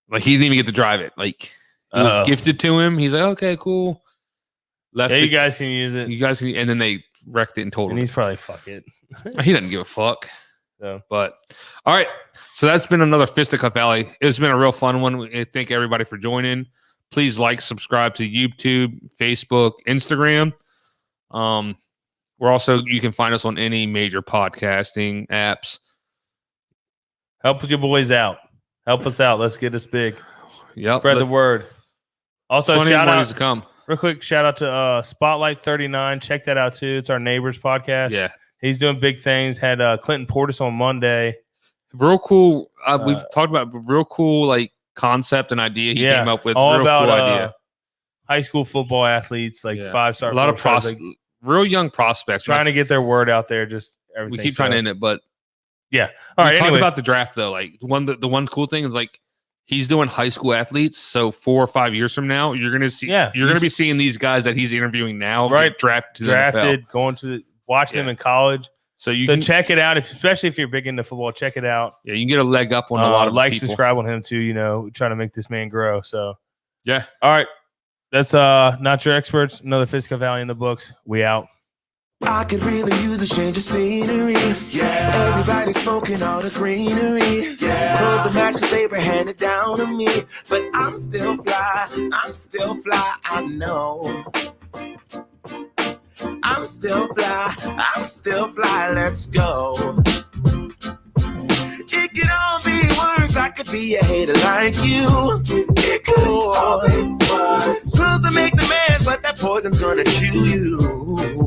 Speaker 6: Like he didn't even get to drive it. Like it was gifted to him. He's like, okay, cool.
Speaker 5: You guys can use it.
Speaker 6: You guys can, and then they wrecked it and told him.
Speaker 5: And he's probably fuck it.
Speaker 6: He doesn't give a fuck.
Speaker 5: So.
Speaker 6: But all right. So that's been another Fisticuff Alley. It's been a real fun one. I thank everybody for joining. Please like, subscribe to YouTube, Facebook, Instagram. We're also, you can find us on any major podcasting apps.
Speaker 5: Help your boys out. Help us out. Let's get us big.
Speaker 6: Yep.
Speaker 5: Spread the word. Also, shout out
Speaker 6: to come.
Speaker 5: Real quick, shout out to Spotlight 39. Check that out too. It's our neighbor's podcast.
Speaker 6: Yeah.
Speaker 5: He's doing big things. Had Clinton Portis on Monday.
Speaker 6: Real cool. We've talked about real cool like concept and idea he came up with.
Speaker 5: All
Speaker 6: real
Speaker 5: about
Speaker 6: cool idea.
Speaker 5: High school football athletes, like 5-star.
Speaker 6: A lot of real young prospects.
Speaker 5: Trying to get their word out there. Just everything.
Speaker 6: We keep trying to end it, but
Speaker 5: yeah. All right.
Speaker 6: Talk about the draft though. Like the one cool thing is like he's doing high school athletes. So 4 or 5 years from now, you're gonna see. Yeah, you're gonna be seeing these guys that he's interviewing now.
Speaker 5: Right.
Speaker 6: Drafted,
Speaker 5: going to watch them in college.
Speaker 6: So you can
Speaker 5: check it out, especially if you're big into football. Check it out.
Speaker 6: Yeah, you can get a leg up on a lot of people.
Speaker 5: Subscribe on him too. You know, trying to make this man grow. So
Speaker 6: yeah.
Speaker 5: All right, that's Not Your Experts. Another Fisticuff Alley in the books. We out.
Speaker 1: I could really use a change of scenery. Yeah. Everybody smoking all the greenery. Yeah. Close the match 'cause they were handed down to me. But I'm still fly. I know. I'm still fly, let's go. It could all be worse, I could be a hater like you. It could all be worse. Pills to make the man, but that poison's gonna chew you.